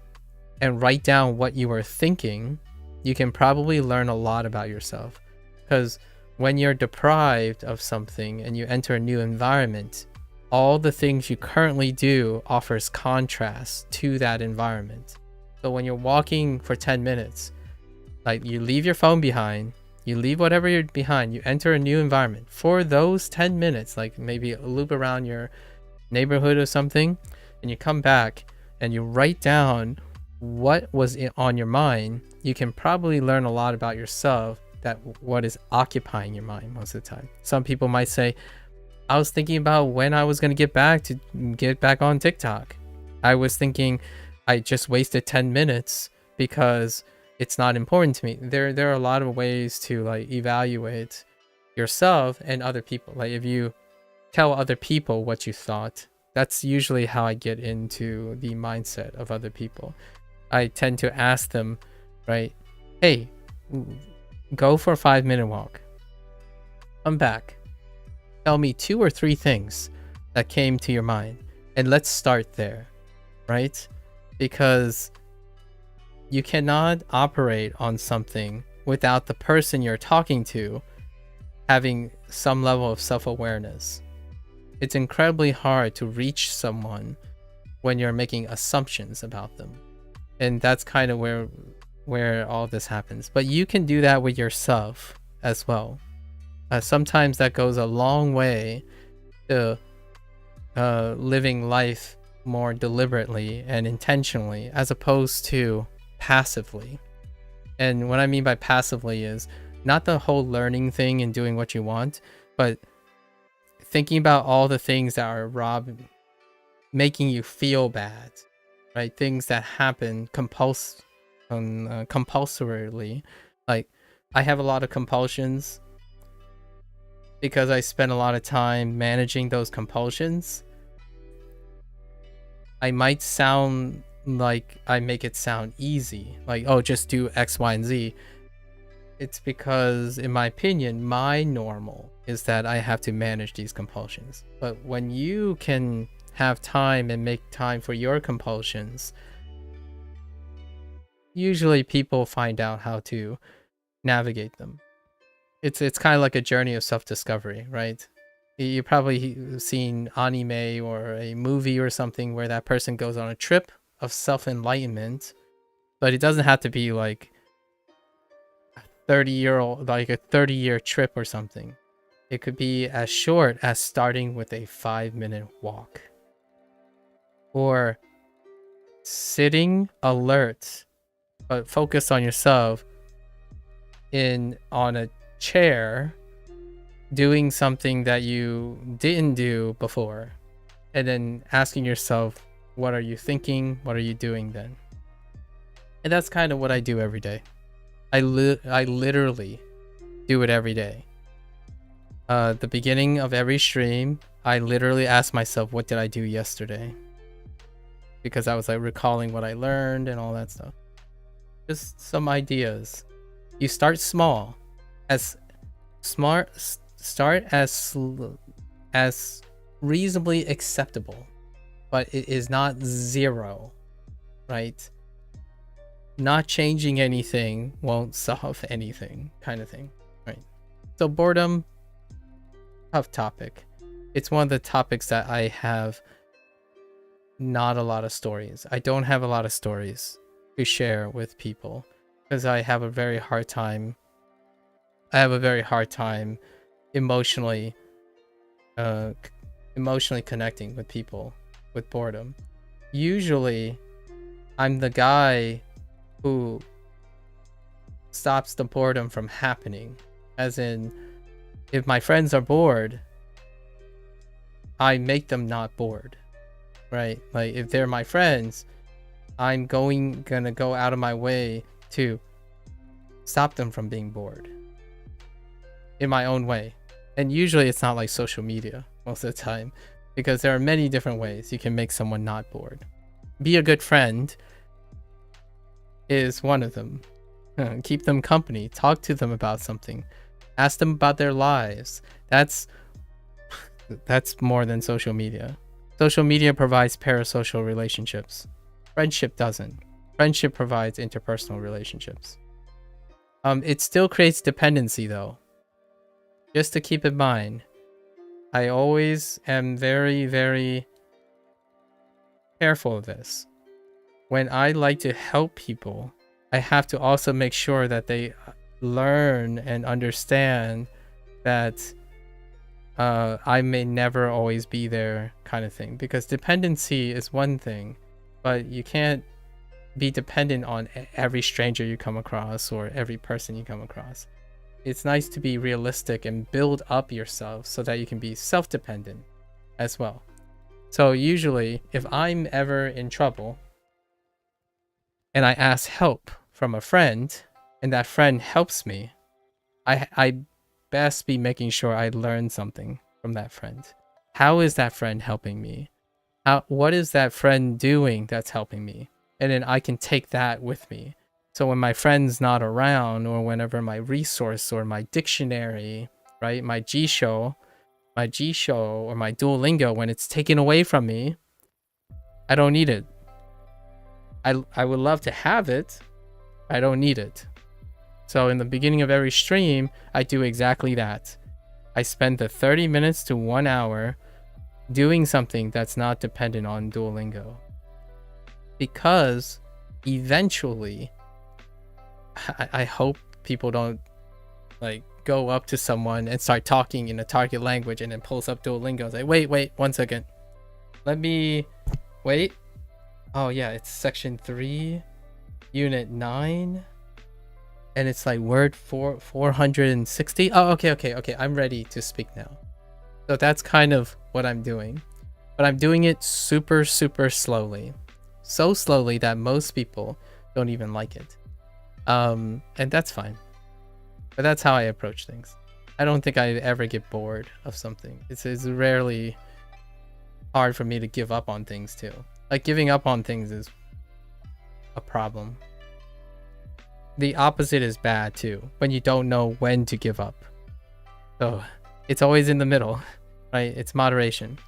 and write down what you were thinking, you can probably learn a lot about yourself. Because when you're deprived of something and you enter a new environment, all the things you currently do offers contrast to that environment. So when you're walking for 10 minutes, like you leave your phone behind, you leave whatever you're behind, you enter a new environment. For those 10 minutes, like maybe a loop around your neighborhood or something, and you come back and you write down what was on your mind, you can probably learn a lot about yourself, that what is occupying your mind most of the time. Some people might say, I was thinking about when I was going to get back on TikTok. I was thinking I just wasted 10 minutes because it's not important to me. There are a lot of ways to like evaluate yourself and other people. Like if you tell other people what you thought, that's usually how I get into the mindset of other people. I tend to ask them, right, hey, go for a 5-minute walk, come back, tell me 2 or 3 things that came to your mind, and let's start there, right? Because you cannot operate on something without the person you're talking to having some level of self-awareness. It's incredibly hard to reach someone when you're making assumptions about them. And that's kind of where all this happens. But you can do that with yourself as well. Sometimes that goes a long way to living life more deliberately and intentionally, as opposed to passively. And what I mean by passively is not the whole learning thing and doing what you want, but thinking about all the things that are making you feel bad, right? Things that happen compulsorily. Like, I have a lot of compulsions because I spend a lot of time managing those compulsions. I might sound like I make it sound easy, like, oh, just do X, Y, and Z. It's because, in my opinion, my normal is that I have to manage these compulsions. But when you can have time and make time for your compulsions, usually people find out how to navigate them. It's kind of like a journey of self-discovery, right? You probably seen anime or a movie or something where that person goes on a trip of self-enlightenment, but it doesn't have to be like a 30-year trip or something. It could be as short as starting with a 5-minute walk, or sitting alert but focused on yourself on a chair doing something that you didn't do before, and then asking yourself, what are you thinking, what are you doing then? And that's kind of what I do every day. I literally do it every day. The beginning of every stream, I literally ask myself, what did I do yesterday? Because I was like recalling what I learned and all that stuff. Just some ideas. You start small, start as reasonably acceptable, but it is not zero, right? Not changing anything won't solve anything, kind of thing, right? So boredom, tough topic. It's one of the topics that I have not a lot of stories. I don't have a lot of stories to share with people because I have a very hard time emotionally connecting with people with boredom. Usually I'm the guy who stops the boredom from happening. As in, if my friends are bored, I make them not bored, right? Like, if they're my friends, I'm gonna go out of my way to stop them from being bored in my own way. And usually it's not like social media most of the time, because there are many different ways you can make someone not bored. Be a good friend is one of them. Keep them company, talk to them about something, ask them about their lives. That's more than social media. Social media provides parasocial relationships. Friendship doesn't. Friendship provides interpersonal relationships. It still creates dependency though. Just to keep in mind, I always am very, very careful of this. When I like to help people, I have to also make sure that they learn and understand that I may never always be there, kind of thing. Because dependency is one thing, but you can't be dependent on every stranger you come across or every person you come across. It's nice to be realistic and build up yourself so that you can be self-dependent as well. So usually, if I'm ever in trouble and I ask help from a friend and that friend helps me, I best be making sure I learn something from that friend. How is that friend helping me? What is that friend doing that's helping me? And then I can take that with me. So when my friend's not around, or whenever my resource or my dictionary, right, my G-show or my Duolingo, when it's taken away from me, I don't need it. I would love to have it. I don't need it. So in the beginning of every stream, I do exactly that. I spend the 30 minutes to 1 hour doing something that's not dependent on Duolingo. Because eventually, I hope people don't like go up to someone and start talking in a target language and then pulls up Duolingo and say, wait, 1 second. Let me wait. Oh yeah, it's section 3, unit 9. and it's like word 460. Oh, okay. I'm ready to speak now. So that's kind of what I'm doing. But I'm doing it super slowly. So slowly that most people don't even like it. And that's fine. But that's how I approach things. I don't think I ever get bored of something. It's rarely hard for me to give up on things too. Like giving up on things is a problem. The opposite is bad too, when you don't know when to give up. So it's always in the middle, right? It's moderation.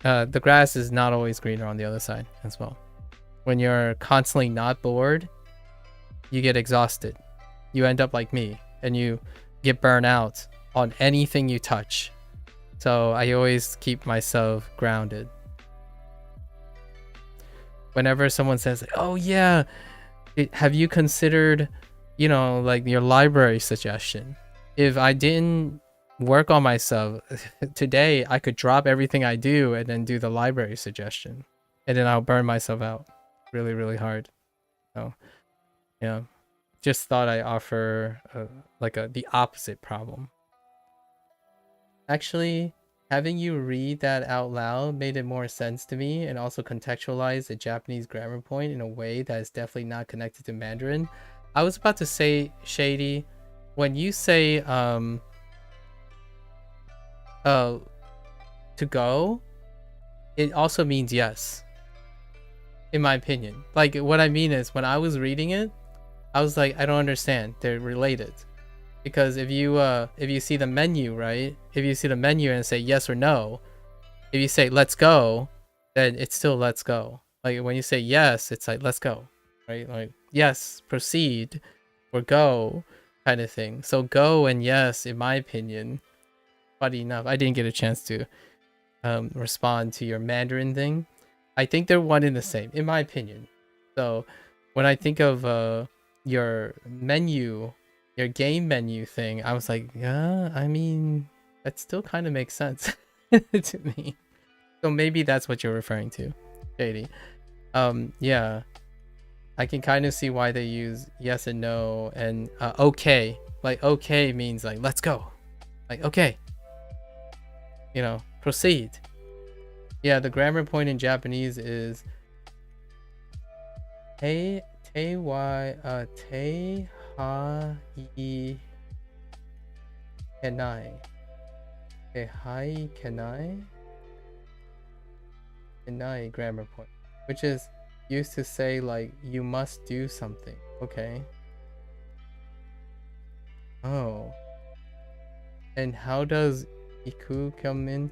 The grass is not always greener on the other side as well. When you're constantly not bored, you get exhausted. You end up like me, and you get burnt out on anything you touch. So I always keep myself grounded. Whenever someone says, oh yeah, have you considered, like your library suggestion? If I didn't work on myself today, I could drop everything I do and then do the library suggestion, and then I'll burn myself out really hard. So yeah, just thought I offer the opposite problem. Actually, having you read that out loud made it more sense to me, and also contextualize the Japanese grammar point in a way that is definitely not connected to Mandarin. I was about to say, Shady, when you say to go, it also means yes, in my opinion. Like, what I mean is, when I was reading it, I was like, I don't understand, they're related. Because if you see the menu, right? If you see the menu and say yes or no, if you say let's go, then it's still let's go. Like when you say yes, it's like let's go, right? Like yes, proceed, or go, kind of thing. So go and yes, in my opinion, funny enough, I didn't get a chance to respond to your Mandarin thing. I think they're one and the same, in my opinion. So when I think of your menu, your game menu thing, I was like, yeah, I mean, that still kind of makes sense to me. So maybe that's what you're referring to, Shady. Yeah, I can kind of see why they use yes and no, and okay. Like okay means like let's go, like okay, proceed. Yeah, the grammar point in Japanese is te ha I kenai. Te hai kenai. Kenai grammar point, which is used to say like you must do something. Okay. Oh. And how does iku come in?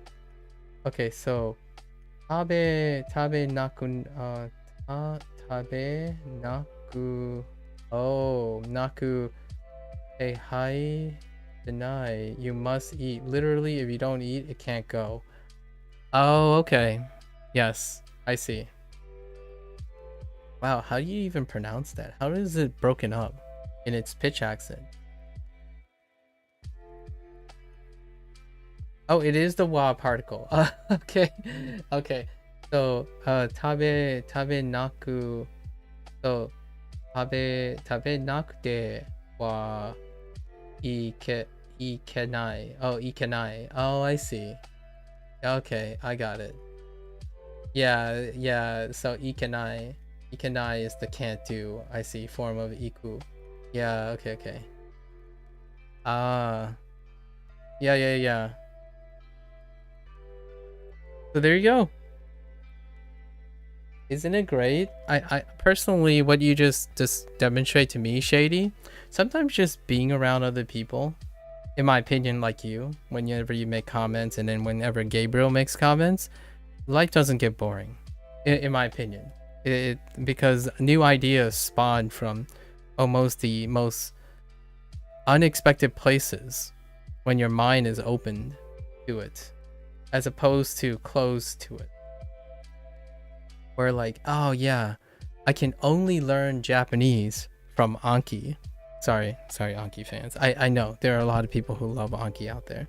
Okay, so tabe naku tabe naku. Oh, naku te hai denai. You must eat. Literally, if you don't eat, it can't go. Oh, okay. Yes, I see. Wow, how do you even pronounce that? How is it broken up in its pitch accent? Oh, it is the wa particle. Okay. So, tabe naku. So, tabe nakute wa ikenai. Oh, ikenai. Oh, I see. Okay, I got it. Yeah. So ikenai is the can't do. I see, form of iku. Yeah. Okay. Yeah. So there you go. Isn't it great? I personally, what you just demonstrate to me, Shady, sometimes just being around other people, in my opinion, like you, whenever you make comments, and then whenever Gabriel makes comments, life doesn't get boring, in my opinion. Because new ideas spawn from almost the most unexpected places when your mind is opened to it, as opposed to closed to it. Where like, oh yeah, I can only learn Japanese from Anki. Sorry Anki fans. I know there are a lot of people who love Anki out there,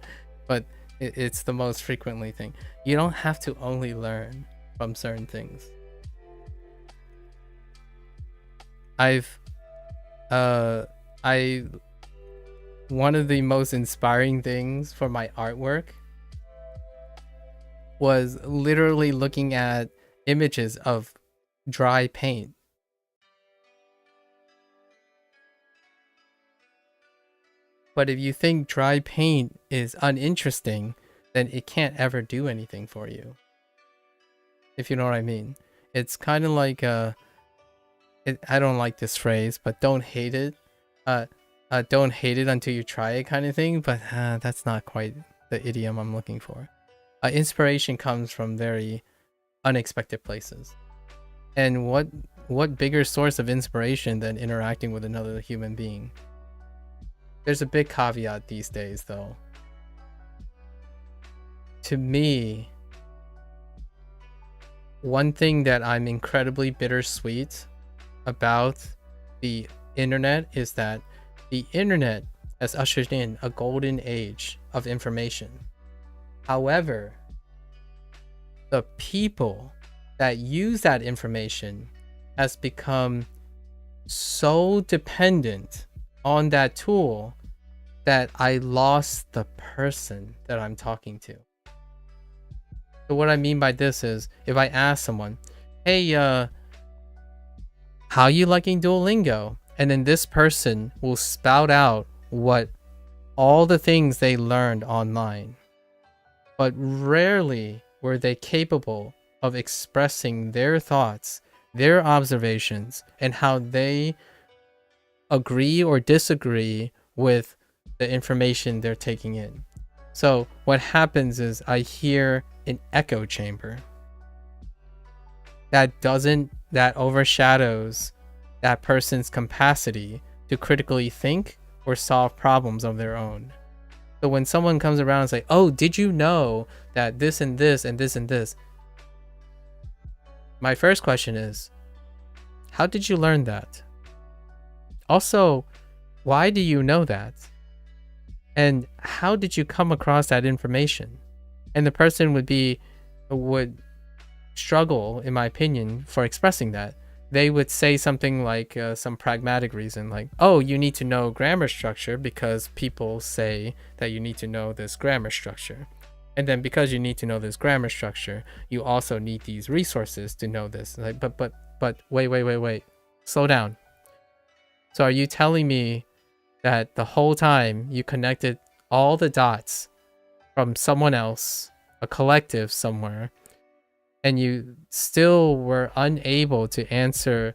but it's the most frequently thing. You don't have to only learn from certain things. I've I one of the most inspiring things for my artwork was literally looking at images of dry paint. But if you think dry paint is uninteresting, then it can't ever do anything for you. If you know what I mean. It's kind of like I don't like this phrase, but don't hate it. Don't hate it until you try it kind of thing, but that's not quite the idiom I'm looking for. Inspiration comes from very unexpected places. And what bigger source of inspiration than interacting with another human being? There's a big caveat these days, though. To me, one thing that I'm incredibly bittersweet about the internet is that the internet has ushered in a golden age of information. However, the people that use that information has become so dependent on that tool that I lost the person that I'm talking to. So what I mean by this is, if I ask someone, hey, how you liking Duolingo? And then this person will spout out what all the things they learned online. But rarely were they capable of expressing their thoughts, their observations, and how they agree or disagree with the information they're taking in. So what happens is I hear an echo chamber that overshadows that person's capacity to critically think or solve problems of their own. So when someone comes around and say, oh, did you know that this and this and this and this? My first question is, how did you learn that? Also, why do you know that? And how did you come across that information? And the person would struggle, in my opinion, for expressing that. They would say something like some pragmatic reason, like, oh, you need to know grammar structure because people say that you need to know this grammar structure. And then because you need to know this grammar structure, you also need these resources to know this. Like, but wait. Slow down. So are you telling me that the whole time you connected all the dots from someone else, a collective somewhere, and you still were unable to answer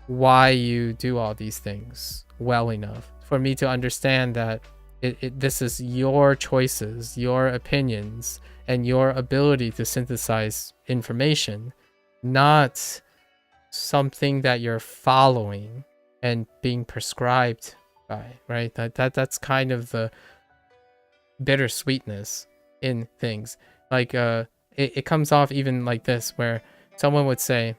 why you do all these things well enough for me to understand that this is your choices, your opinions, and your ability to synthesize information, not something that you're following and being prescribed by, right? That's kind of the bittersweetness in things. Like it comes off even like this, where someone would say,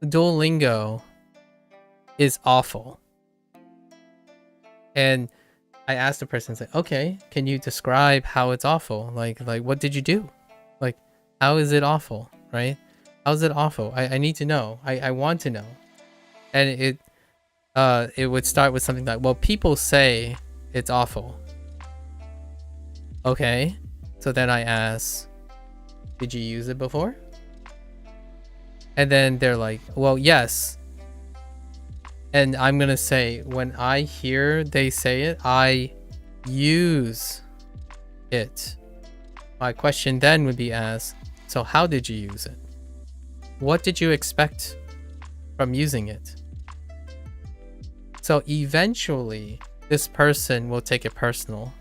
Duolingo is awful. And I asked the person, say, okay, can you describe how it's awful? Like what did you do? Like, how is it awful, right? How's it awful? I need to know. I want to know. And it would start with something like, well, people say it's awful. Okay. So then I ask, did you use it before? And then they're like, well, yes. And I'm going to say, when I hear they say it, I use it. My question then would be asked, so how did you use it? What did you expect from using it? So eventually, this person will take it personal,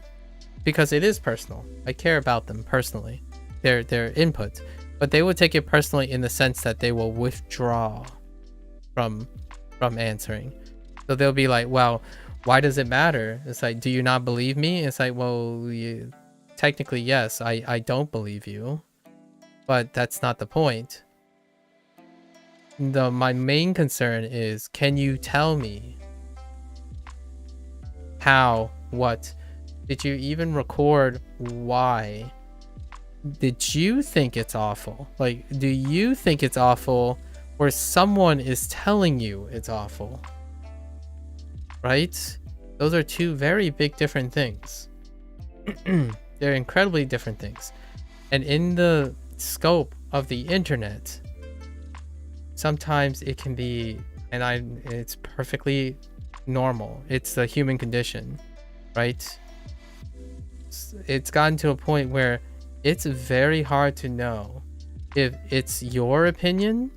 because it is personal. I care about them personally, their input, but they will take it personally in the sense that they will withdraw from answering. So they'll be like, well, why does it matter? It's like, do you not believe me? It's like, well, technically, yes, I don't believe you, but that's not the point. My main concern is, can you tell me how, what? Did you even record why? Did you think it's awful? Like, do you think it's awful, or someone is telling you it's awful, right? Those are two very big different things. They're incredibly different things. And in the scope of the internet, sometimes it can be, and it's perfectly normal. It's the human condition, right? It's gotten to a point where it's very hard to know if it's your opinion,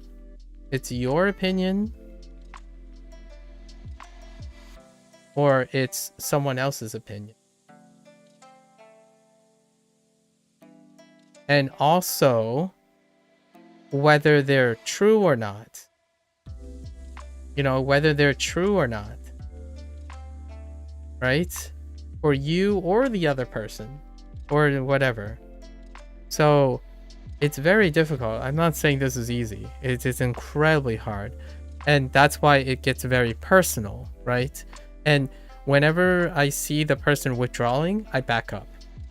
or it's someone else's opinion. And also whether they're true or not. Whether they're true or not. Right? For you or the other person or whatever. So it's very difficult. I'm not saying this is easy. It's incredibly hard. And that's why it gets very personal, right? And whenever I see the person withdrawing, I back up.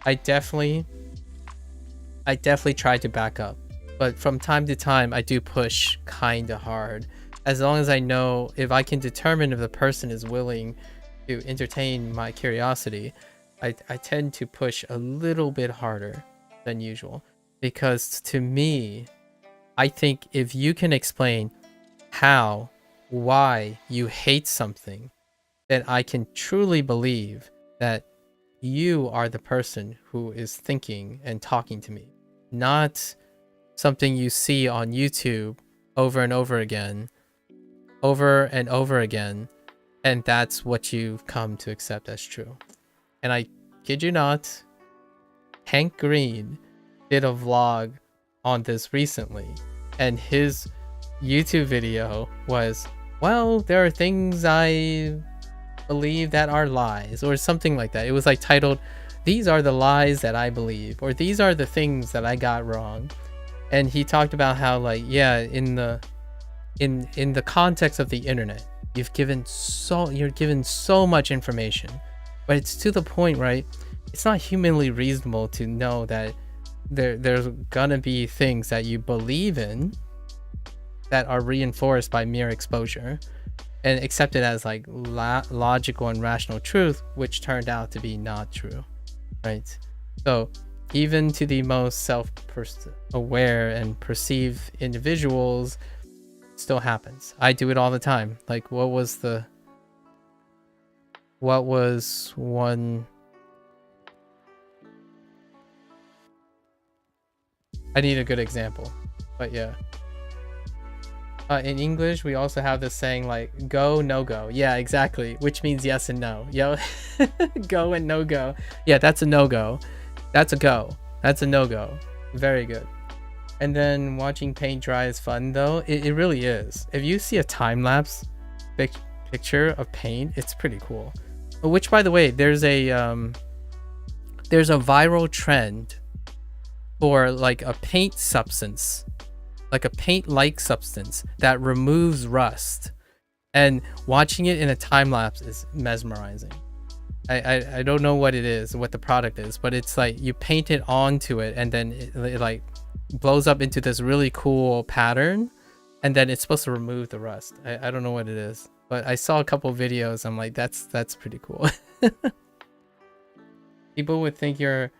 I definitely try to back up. But from time to time, I do push kind of hard. As long as I know, if I can determine if the person is willing to entertain my curiosity, I tend to push a little bit harder than usual. Because to me, I think if you can explain why you hate something, then I can truly believe that you are the person who is thinking and talking to me, not something you see on YouTube over and over again, and that's what you've come to accept as true. And I kid you not, Hank Green did a vlog on this recently, and his YouTube video was, well, there are things I believe that are lies, or something like that. It was like titled, "These are the lies that I believe," or "These are the things that I got wrong." And he talked about how, like, yeah, in the context of the internet, you're given so much information, but it's to the point, right? It's not humanly reasonable to know that there's gonna be things that you believe in that are reinforced by mere exposure and accepted as like logical and rational truth, which turned out to be not true, right? So even to the most self-aware and perceived individuals, it still happens. I do it all the time. Like, what was one? I need a good example, but yeah. In English, we also have this saying like "go, no go." Yeah, exactly. Which means yes and no. Yo, go and no go. Yeah, that's a no go. That's a go. That's a no go. Very good. And then watching paint dry is fun though. It really is. If you see a time lapse picture of paint, it's pretty cool. Which, by the way, there's a viral trend for like a paint substance. Like a paint-like substance that removes rust, and watching it in a time lapse is mesmerizing. I don't know what it is, what the product is, but it's like you paint it onto it, and then it like blows up into this really cool pattern, and then it's supposed to remove the rust. I don't know what it is, but I saw a couple of videos. I'm like, that's pretty cool. People would think you're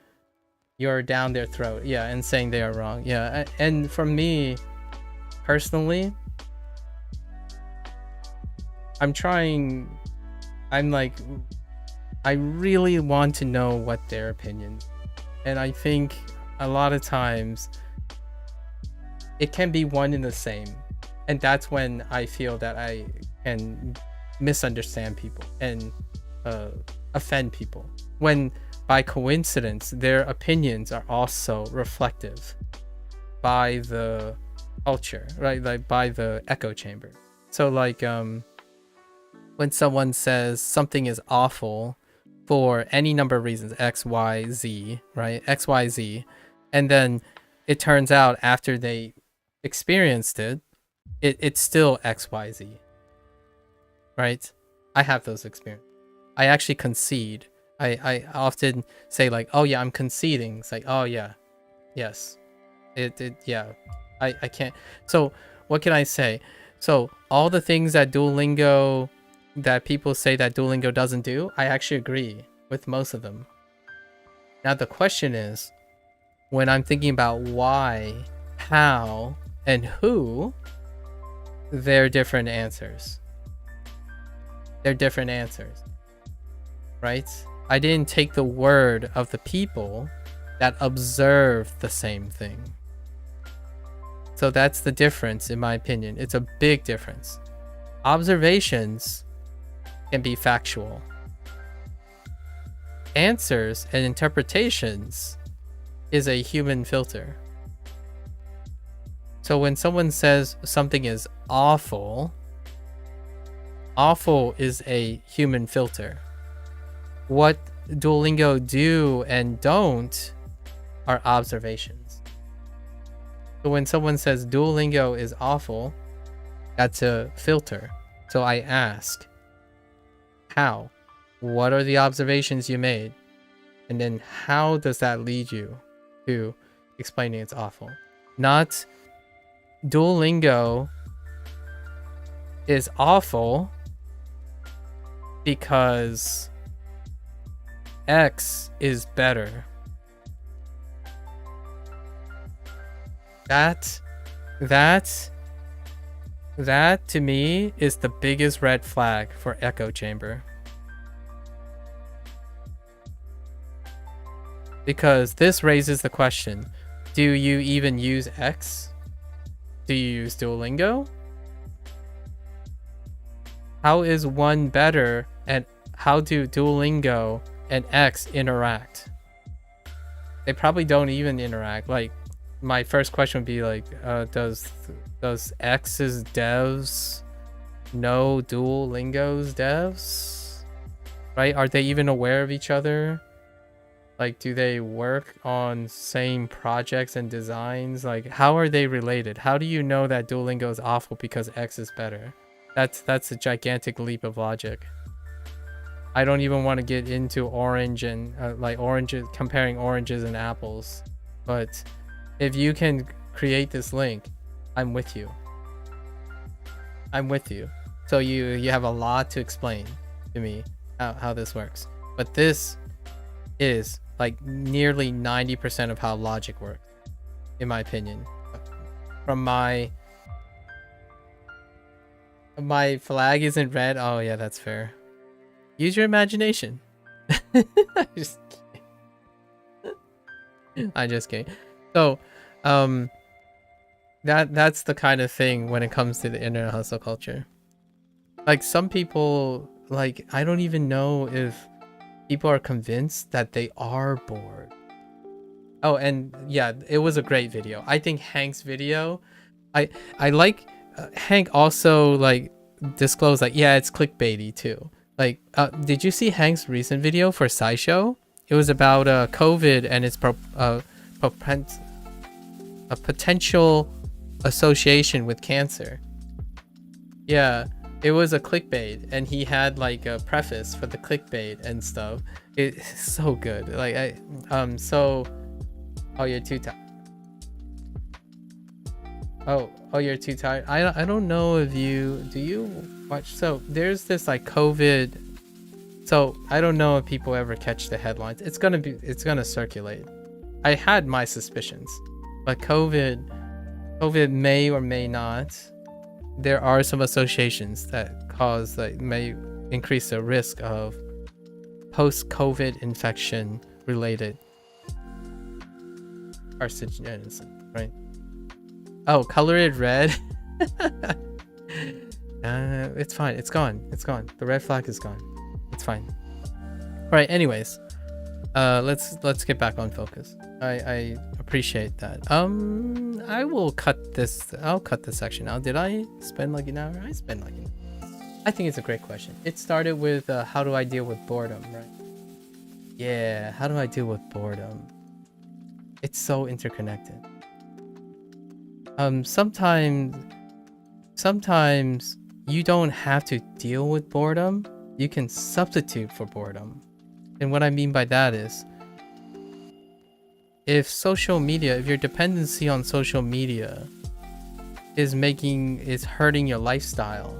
down their throat, yeah, and saying they are wrong, yeah. And for me personally, I'm like, I really want to know what their opinion, and I think a lot of times it can be one and the same, and that's when I feel that I can misunderstand people and offend people, when by coincidence their opinions are also reflective by the culture, right? Like by the echo chamber. So like when someone says something is awful for any number of reasons, X, Y, Z, right? X, Y, Z, and then it turns out after they experienced it's still X, Y, Z, right? I have those experiences. I actually concede. I often say like, oh yeah, I'm conceding. It's like, oh yeah, yes, yeah, I can't. So what can I say? So all the things that people say that Duolingo doesn't do, I actually agree with most of them. Now the question is, when I'm thinking about why, how, and who, they're different answers. They're different answers, right? I didn't take the word of the people that observe the same thing. So that's the difference, in my opinion. It's a big difference. Observations can be factual. Answers and interpretations is a human filter. So when someone says something is awful, awful is a human filter. What Duolingo do and don't are observations. So when someone says Duolingo is awful, that's a filter. So I ask, how? What are the observations you made? And then how does that lead you to explaining it's awful? Not Duolingo is awful because X is better. That to me is the biggest red flag for echo chamber. Because this raises the question, do you even use X? Do you use Duolingo? How is one better, and how do Duolingo and X interact? They probably don't even interact. Like, my first question would be like, does X's devs know Duolingo's devs? Right? Are they even aware of each other? Like, do they work on same projects and designs? Like, how are they related? How do you know that Duolingo is awful because X is better? That's a gigantic leap of logic. I don't even want to get into orange and oranges, comparing oranges and apples. But if you can create this link, I'm with you. I'm with you. So you have a lot to explain to me how this works. But this is like nearly 90% of how logic works, in my opinion. From my flag isn't red. Oh yeah, that's fair. Use your imagination. I'm just kidding. So, that's the kind of thing when it comes to the internet hustle culture. Like, some people, like, I don't even know if people are convinced that they are bored. Oh, and yeah, it was a great video. I think Hank's video, I like Hank also like disclosed like, yeah, it's clickbaity too. Like, did you see Hank's recent video for SciShow? It was about COVID and its a potential association with cancer. Yeah, it was a clickbait, and he had like a preface for the clickbait and stuff. It's so good. Like oh, you're too tired. Oh, you're too tired. I don't know if do you watch? So there's this like COVID. So I don't know if people ever catch the headlines. It's gonna circulate. I had my suspicions, but COVID may or may not. There are some associations that may increase the risk of post-COVID infection related carcinogenicity, right? Oh, color it red. It's fine. It's gone. The red flag is gone. It's fine. All right. Anyways, let's get back on focus. I appreciate that. I will cut this. I'll cut this section out. Did I spend like an hour? I spent like an hour. I think it's a great question. It started with how do I deal with boredom, right? Yeah, how do I deal with boredom? It's so interconnected. Sometimes you don't have to deal with boredom. You can substitute for boredom. And what I mean by that is, if your dependency on social media is hurting your lifestyle,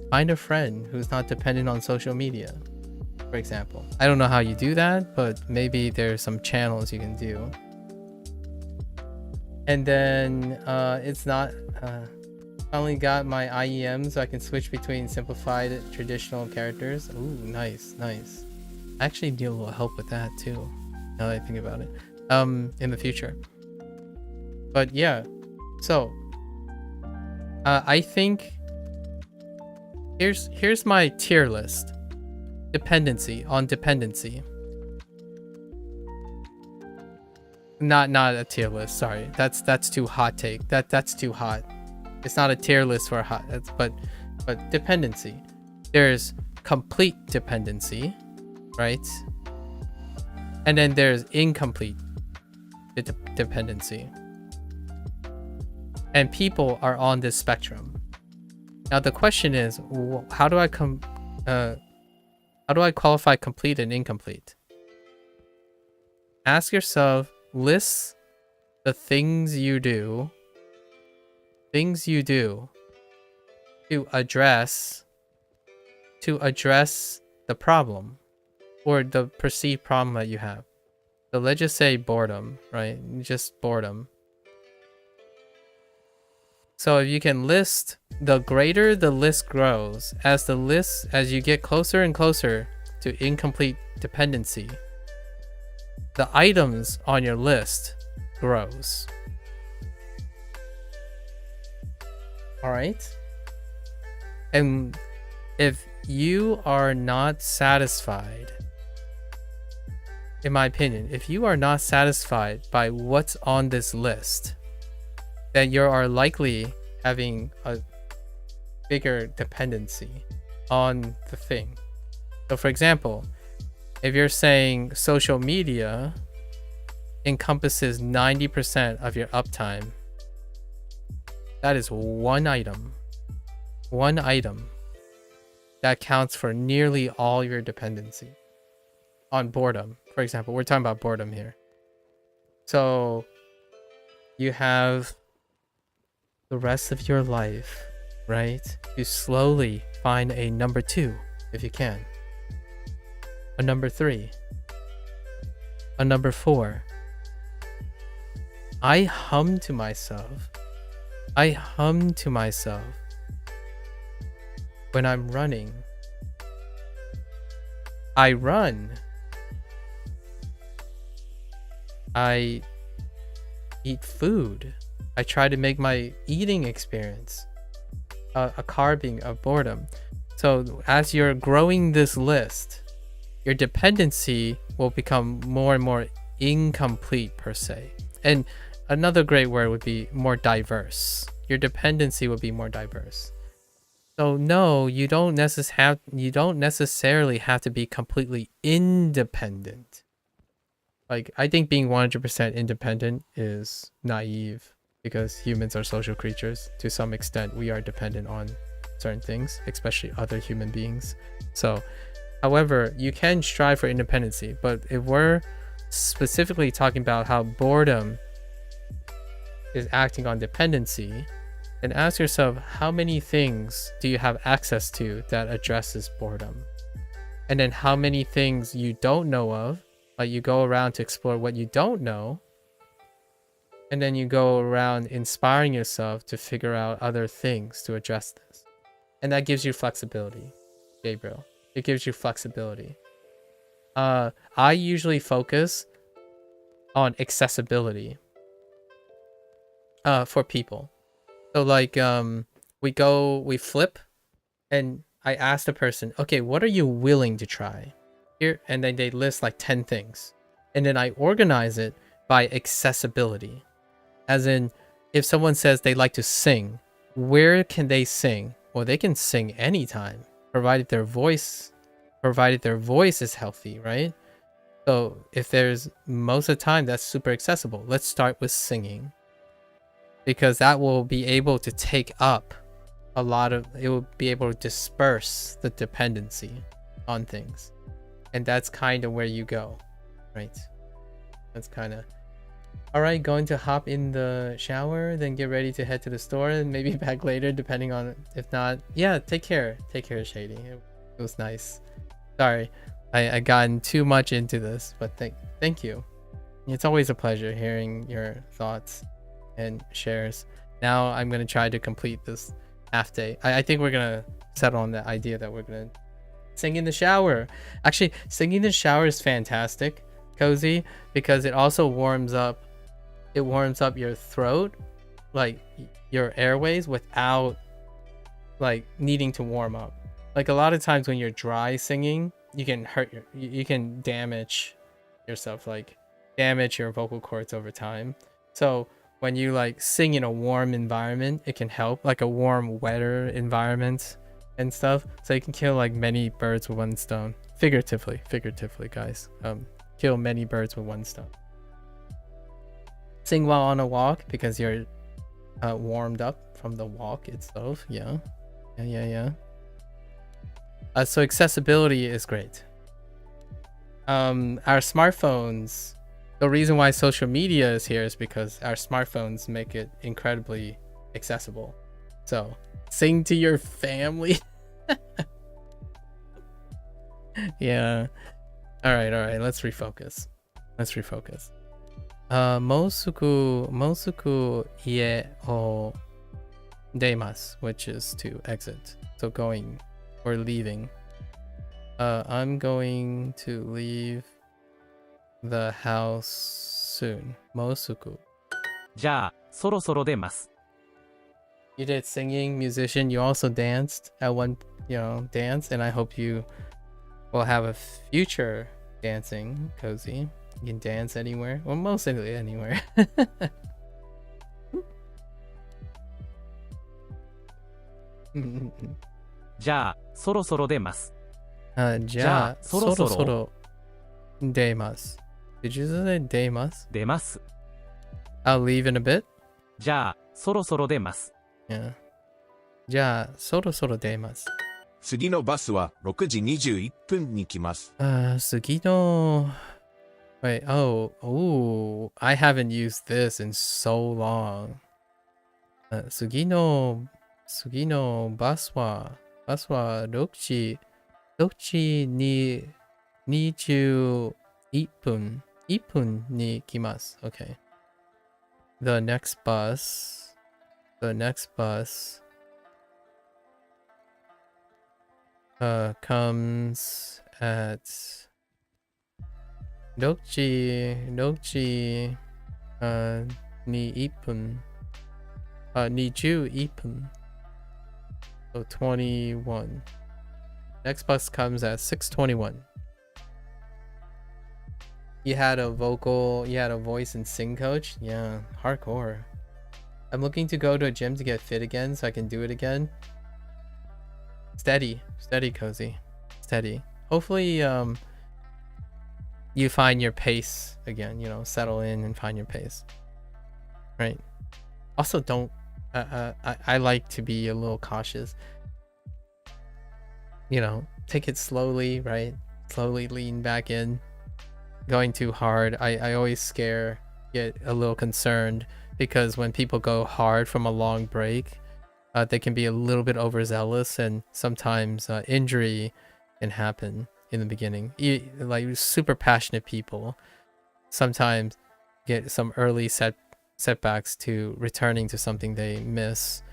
find a friend who's not dependent on social media, for example. I don't know how you do that, but maybe there's some channels you can do. And then it's not I only got my IEM, so I can switch between simplified traditional characters. Ooh, nice. I actually need a little help with that too, now that I think about it, in the future. But yeah, so I think here's my tier list. Dependency on dependency. Not a tier list, sorry. That's too hot take. That's too hot. It's not a tier list for hot, but dependency. There's complete dependency, right? And then there's incomplete dependency. And people are on this spectrum. Now the question is, how do I qualify complete and incomplete? Ask yourself, list the things you do to address the problem or the perceived problem that you have. So let's just say boredom, right? Just boredom. So if you can list, the greater the list grows, as you get closer and closer to incomplete dependency, the items on your list grows. All right. And if you are not satisfied, in my opinion, if you are not satisfied by what's on this list, then you are likely having a bigger dependency on the thing. So for example, if you're saying social media encompasses 90% of your uptime, that is one item that counts for nearly all your dependency on boredom. For example, we're talking about boredom here. So you have the rest of your life, right? You slowly find a number 2 if you can, a number 3, a number 4. I hum to myself when I'm running. I run. I eat food. I try to make my eating experience a carving of boredom. So as you're growing this list, your dependency will become more and more incomplete per se. And another great word would be more diverse. Your dependency will be more diverse. So no, you don't necessarily have to be completely independent. Like, I think being 100% independent is naive, because humans are social creatures. To some extent, we are dependent on certain things, especially other human beings. So, however, you can strive for independency, but if we're specifically talking about how boredom is acting on dependency, then ask yourself, how many things do you have access to that addresses boredom? And then how many things you don't know of, like you go around to explore what you don't know, and then you go around inspiring yourself to figure out other things to address this. And that gives you flexibility, Gabriel. It gives you flexibility. I usually focus on accessibility for people. So like we flip, and I ask the person, okay, what are you willing to try here? And then they list like 10 things, and then I organize it by accessibility. As in, if someone says they like to sing, where can they sing? Well, they can sing anytime, provided their voice is healthy, right? So if there's, most of the time, that's super accessible. Let's start with singing, because that will be able to take up a lot of, it will be able to disperse the dependency on things. And that's kind of where you go, right? That's kind of All right, going to hop in the shower, then get ready to head to the store and maybe back later, depending on, if not, yeah, take care. Take care, Shady. It was nice. Sorry, I gotten too much into this, but thank you. It's always a pleasure hearing your thoughts and shares. Now I'm going to try to complete this half day. I think we're going to settle on the idea that we're going to sing in the shower. Actually, singing in the shower is fantastic, Cozy, because it also warms up your throat, like your airways, without like needing to warm up. Like a lot of times when you're dry singing, you can you can damage yourself, like damage your vocal cords over time. So when you like sing in a warm environment, it can help, like a warm, wetter environment and stuff. So you can kill like many birds with one stone. Figuratively, guys. Kill many birds with one stone. Sing while on a walk because you're warmed up from the walk itself. Yeah. So accessibility is great. Our smartphones, the reason why social media is here is because our smartphones make it incredibly accessible. So sing to your family. Yeah. All right. Let's refocus. Mosuku ie o demasu, which is to exit. So going or leaving. I'm going to leave the house soon. Mosuku. じゃあ、そろそろ出ます。 You did singing, musician. You also danced at one, dance, and I hope you will have a future dancing, Cozy. You can dance anywhere. Well, mostly anywhere. じゃあ、そろそろ出ます。じゃあ、そろそろ出ます。Did you say 出ます? 出ます。 I'll leave in a bit. じゃあ、そろそろ出ます。 Yeah. じゃあ、そろそろ出ます。次のバスは6時21分に来ます。次の... Wait, I haven't used this in so long. 次のバスは6時に21分に来ます。Okay. The next bus comes at 6時21分21分 So 21. Next bus comes at 6:21. You had a voice and sing coach? Yeah, hardcore. I'm looking to go to a gym to get fit again so I can do it again. Steady, Cozy. Steady. Hopefully, you find your pace again, settle in and find your pace. Right. Also, I like to be a little cautious. Take it slowly, right? Slowly lean back in. Going too hard, I always get a little concerned because when people go hard from a long break, they can be a little bit overzealous and sometimes injury can happen in the beginning. Like super passionate people sometimes get some early setbacks to returning to something they miss.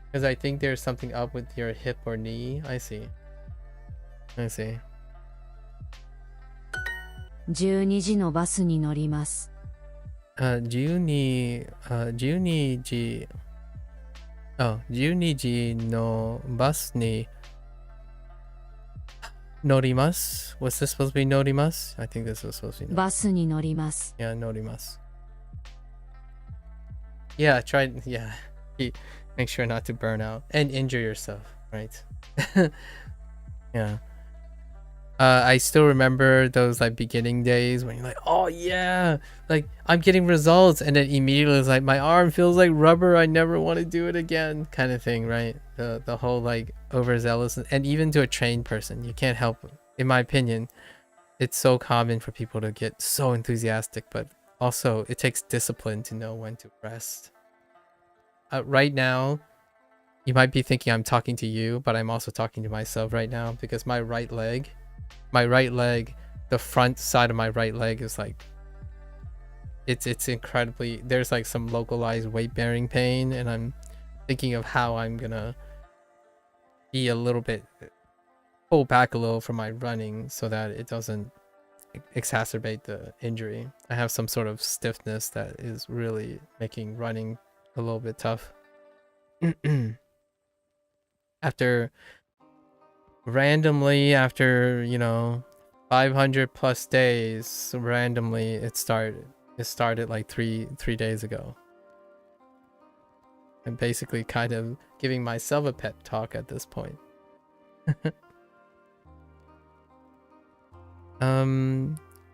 Because I think there's something up with your hip or knee. I see. 12時のバスに乗ります。12時のバスに乗ります。Was this supposed to be 乗ります? I think this was supposed to be バスに乗ります。 Yeah, 乗ります。Yeah, make sure not to burn out and injure yourself, right? Yeah. I still remember those like beginning days when you're like, oh yeah, like I'm getting results, and then immediately it's like my arm feels like rubber, I never want to do it again, kind of thing, right? The whole like overzealous, and even to a trained person, you can't help it. In my opinion, it's so common for people to get so enthusiastic, but also, it takes discipline to know when to rest. Right now, you might be thinking I'm talking to you, but I'm also talking to myself right now because my right leg, the front side of my right leg is like, it's incredibly, there's like some localized weight bearing pain, and I'm thinking of how I'm gonna be a little bit, pull back a little from my running so that it doesn't exacerbate the injury. I have some sort of stiffness that is really making running a little bit tough. After randomly, after 500 plus days, randomly it started like three days ago. I'm basically kind of giving myself a pep talk at this point.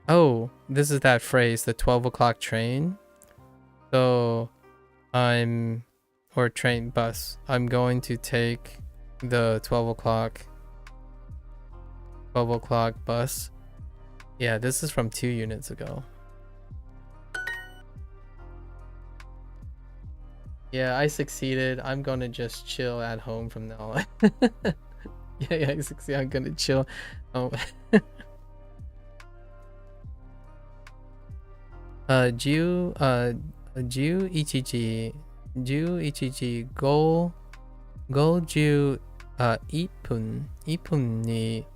Oh, this is that phrase, the 12 o'clock train. So or train bus. I'm going to take the 12 o'clock bus. Yeah, this is from 2 units ago. Yeah, I succeeded. I'm gonna just chill at home from now on. Yeah, I succeeded. I'm gonna chill. Oh. 11時51分に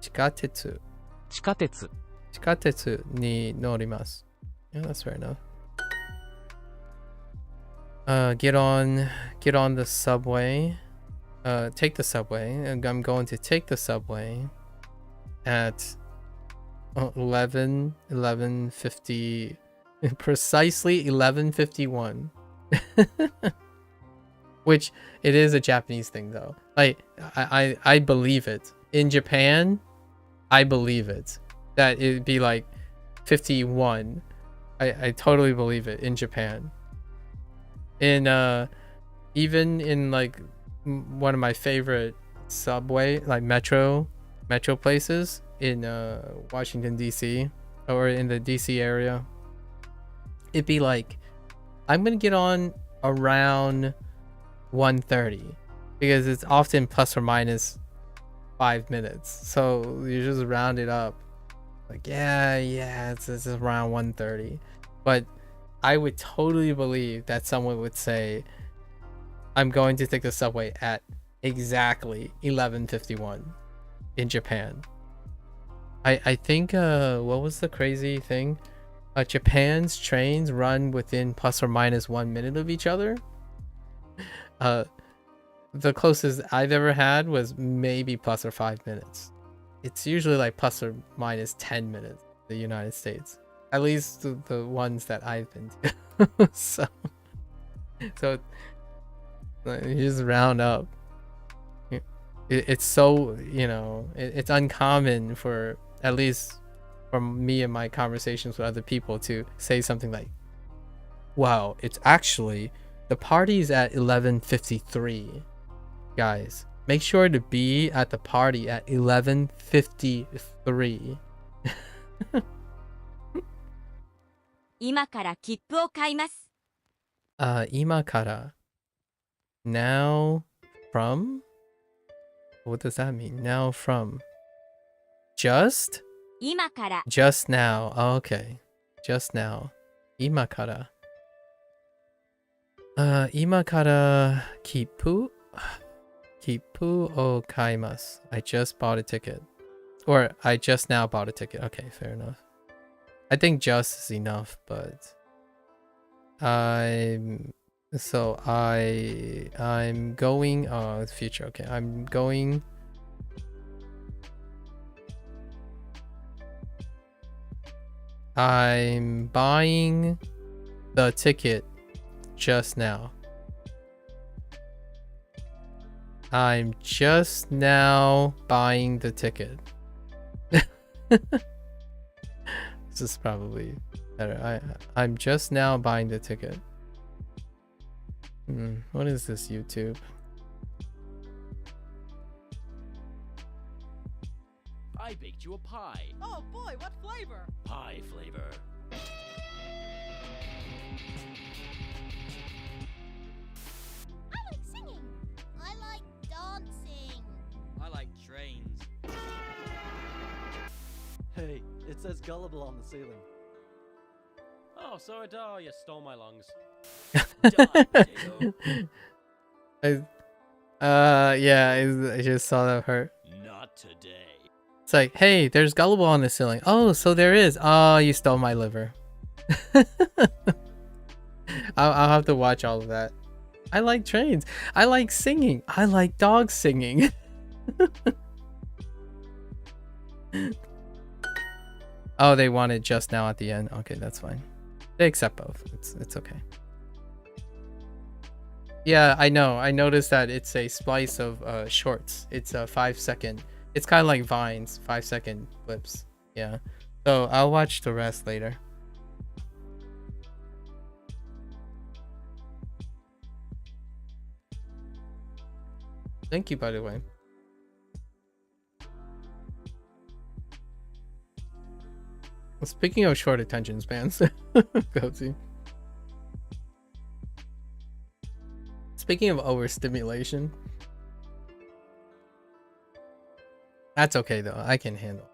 地下鉄に乗ります。Yeah, that's fair enough. Get on the subway. Take the subway. And I'm going to take the subway at 11:50, precisely 11:51. Which it is a Japanese thing though. Like I believe it. In Japan, I believe it. That it'd be like 51. I totally believe it in Japan. In even in like one of my favorite subway, like metro places in Washington DC, or in the DC area, it'd be like, I'm gonna get on around 1:30 because it's often plus or minus 5 minutes, so you just round it up, like yeah it's around 1:30. But I would totally believe that someone would say, I'm going to take the subway at exactly 11:51 in Japan. I think what was the crazy thing? Japan's trains run within plus or minus 1 minute of each other. The closest I've ever had was maybe plus or 5 minutes. It's usually like plus or minus 10 minutes in the United States. At least the ones that I've been to. so you just round up. It's so, it's uncommon for, at least from me and my conversations with other people, to say something like, wow, it's actually, the party's at 11:53. Guys, make sure to be at the party at 11:53. 今から切符を買います。今から now from? What does that mean? Now from? Just? 今から Just now. Oh, okay. Just now. 今から。今から切符を買います。I just bought a ticket. Or I just now bought a ticket. Okay, fair enough. I think just is enough, but I'm going future. Okay, I'm buying the ticket just now. I'm just now buying the ticket. This is probably better. I'm just now buying the ticket. What is this, YouTube? I baked you a pie. Oh boy, what flavor? Pie flavor. I like singing. I like dancing. I like trains. Hey, it says gullible on the ceiling. Oh, so it you stole my lungs. Yeah, I just saw that hurt. Not today. It's like, hey, there's gullible on the ceiling. Oh, so there is. Oh, you stole my liver. I'll have to watch all of that. I like trains. I like singing. I like dogs singing. Oh, they want it just now at the end. Okay, that's fine. They accept both. It's okay. Yeah, I know. I noticed that it's a splice of shorts. It's a 5-second. It's kind of like Vines, 5-second clips. Yeah. So I'll watch the rest later. Thank you, by the way. Speaking of short attention spans, Goatsy. Speaking of overstimulation, that's okay though. I can handle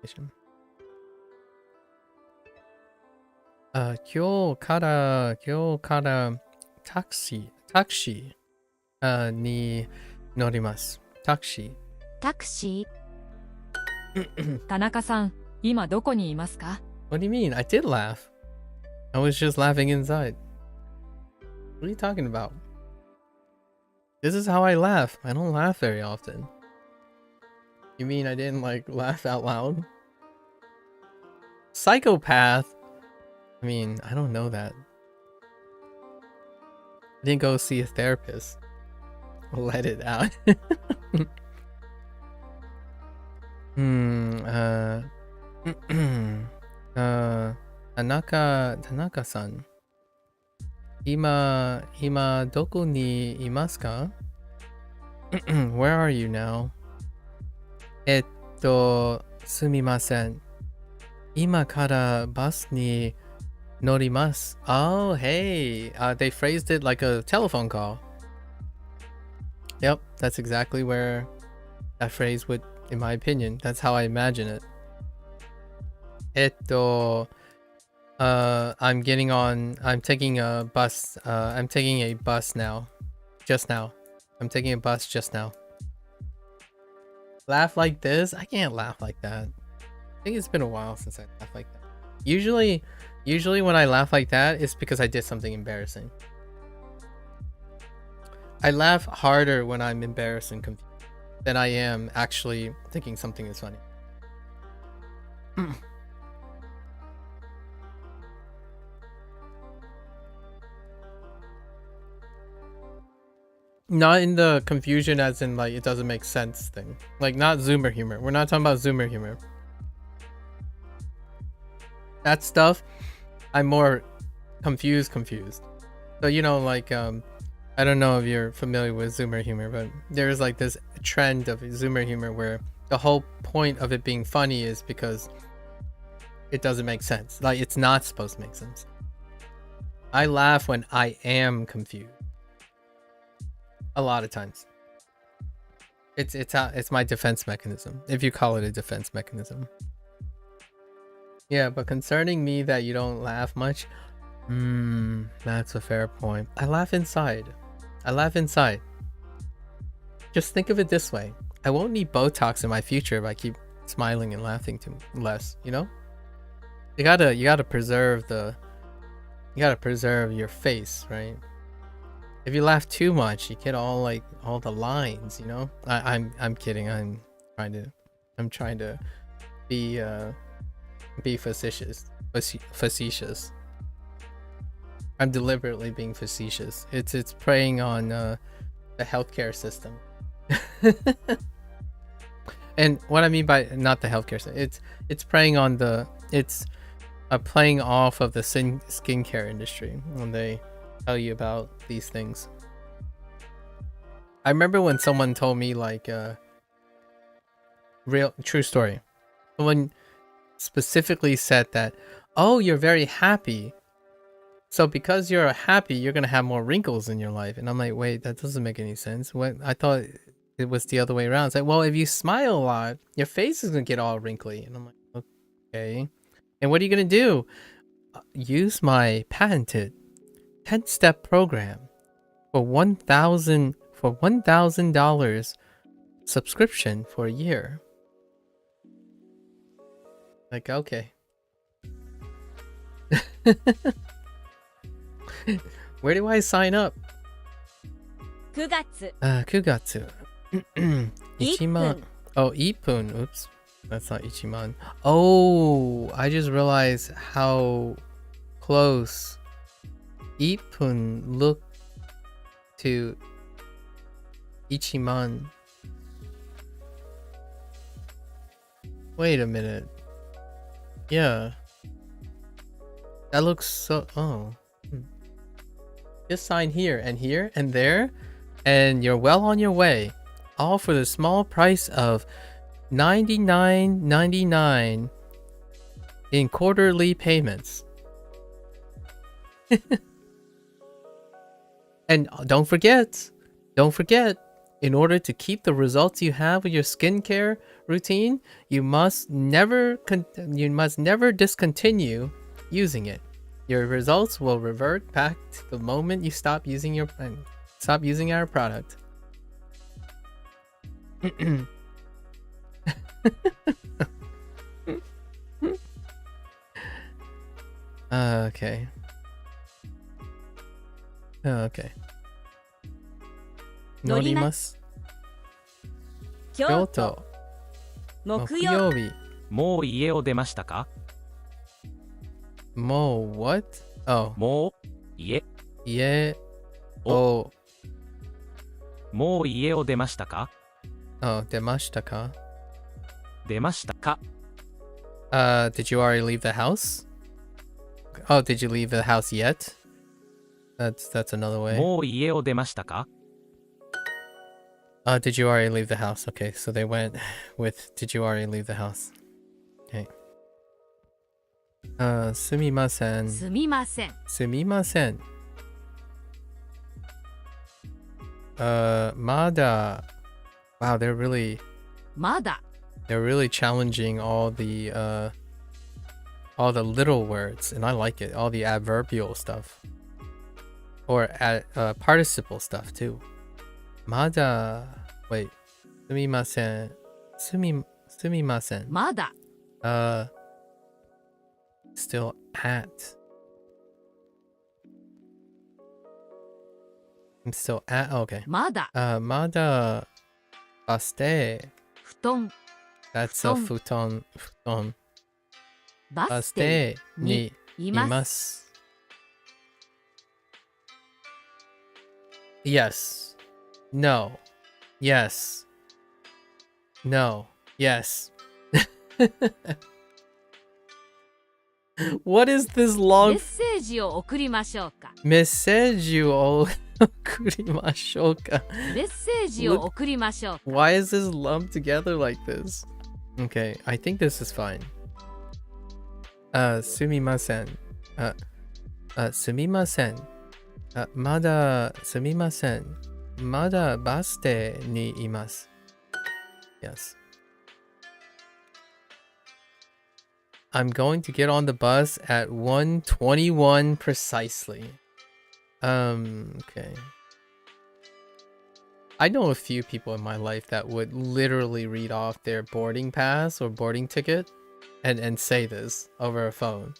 it. 今日からタクシーに乗ります。タクシー。タクシー田中さん、今どこにいますか？ What do you mean? I did laugh. I was just laughing inside. What are you talking about? This is how I laugh. I don't laugh very often. You mean I didn't like laugh out loud? Psychopath? I mean, I don't know that. I didn't go see a therapist. Let it out. Tanaka-san. 今どこにいますか? Where are you now? すみません。今からバスに乗ります。Oh, hey. They phrased it like a telephone call. Yep, that's exactly where that phrase would, in my opinion, that's how I imagine it. I'm taking a bus. I'm taking a bus now. Just now. I'm taking a bus just now. Laugh like this? I can't laugh like that. I think it's been a while since I laughed like that. Usually when I laugh like that, it's because I did something embarrassing. I laugh harder when I'm embarrassed and confused than I am actually thinking something is funny. Not in the confusion as in like it doesn't make sense thing. Like not Zoomer humor. We're not talking about Zoomer humor. That stuff, I'm more confused. So you know, like I don't know if you're familiar with Zoomer humor, but there's like this trend of Zoomer humor where the whole point of it being funny is because it doesn't make sense. Like it's not supposed to make sense. I laugh when I am confused. A lot of times. It's my defense mechanism, if you call it a defense mechanism. Yeah, but concerning me that you don't laugh much, that's a fair point. I laugh inside. Just think of it this way. I won't need Botox in my future if I keep smiling and laughing too less, you know? You gotta preserve your face, right? If you laugh too much, you get all the lines, you know? I'm kidding. I'm trying to be facetious. I'm deliberately being facetious. It's preying on the healthcare system. And what I mean by not the healthcare system, it's preying on it's playing off of the skincare industry when they tell you about these things. I remember when someone told me like true story. Someone specifically said that, oh, you're very happy. So because you're happy, you're gonna have more wrinkles in your life. And I'm like, wait, that doesn't make any sense. What I thought it was the other way around. It's like, well, if you smile a lot, your face is gonna get all wrinkly. And I'm like, okay. And what are you gonna do? Use my patented 10-step program for $1,000 subscription for a year. Like, okay. Where do I sign up? 9月 9月. 1만. Oh, 1분. Oops. That's not 1만. Oh, I just realized how close 1분 look to 1만. Wait a minute. Yeah. That looks so... Oh. Just sign here and there, and you're well on your way. All for the small price of $99.99 in quarterly payments. And don't forget, in order to keep the results you have with your skincare routine, you must never discontinue using it. Your results will revert back to the moment you stop using our product. Okay. Okay. 乗ります。京都。木曜日。もう家を出ましたか？もう what? Oh. もう家。家を。もう家を出ましたか？ Oh, 出ましたか？出ましたか？ Did you already leave the house? Oh, did you leave the house yet? That's another way. もう家を出ましたか？ Did you already leave the house? Okay, so they went with did you already leave the house? Okay. すみません。すみません。すみません。まだ Wow,まだ they're really challenging all the little words, and I like it. All the adverbial stuff. Or participle stuff too. まだ Wait. すみません。すみません。まだ Still at. I'm still at. Okay. まだ まだ baste. 布団 That's a futon. バス停 baste にいいま。ますす。Yes. No. Yes. No. Yes. What is this メ long ッセージを送りましょうか。メッセージを送りましょうか。メッセージを送りましょうか。 Why is this lumped together like this? Okay, I think this is fine. すみません。すみません。まだすみません。まだバス停にいます。Yes. I'm going to get on the bus at 1:21 precisely. Okay. I know a few people in my life that would literally read off their boarding pass or boarding ticket and say this over a phone.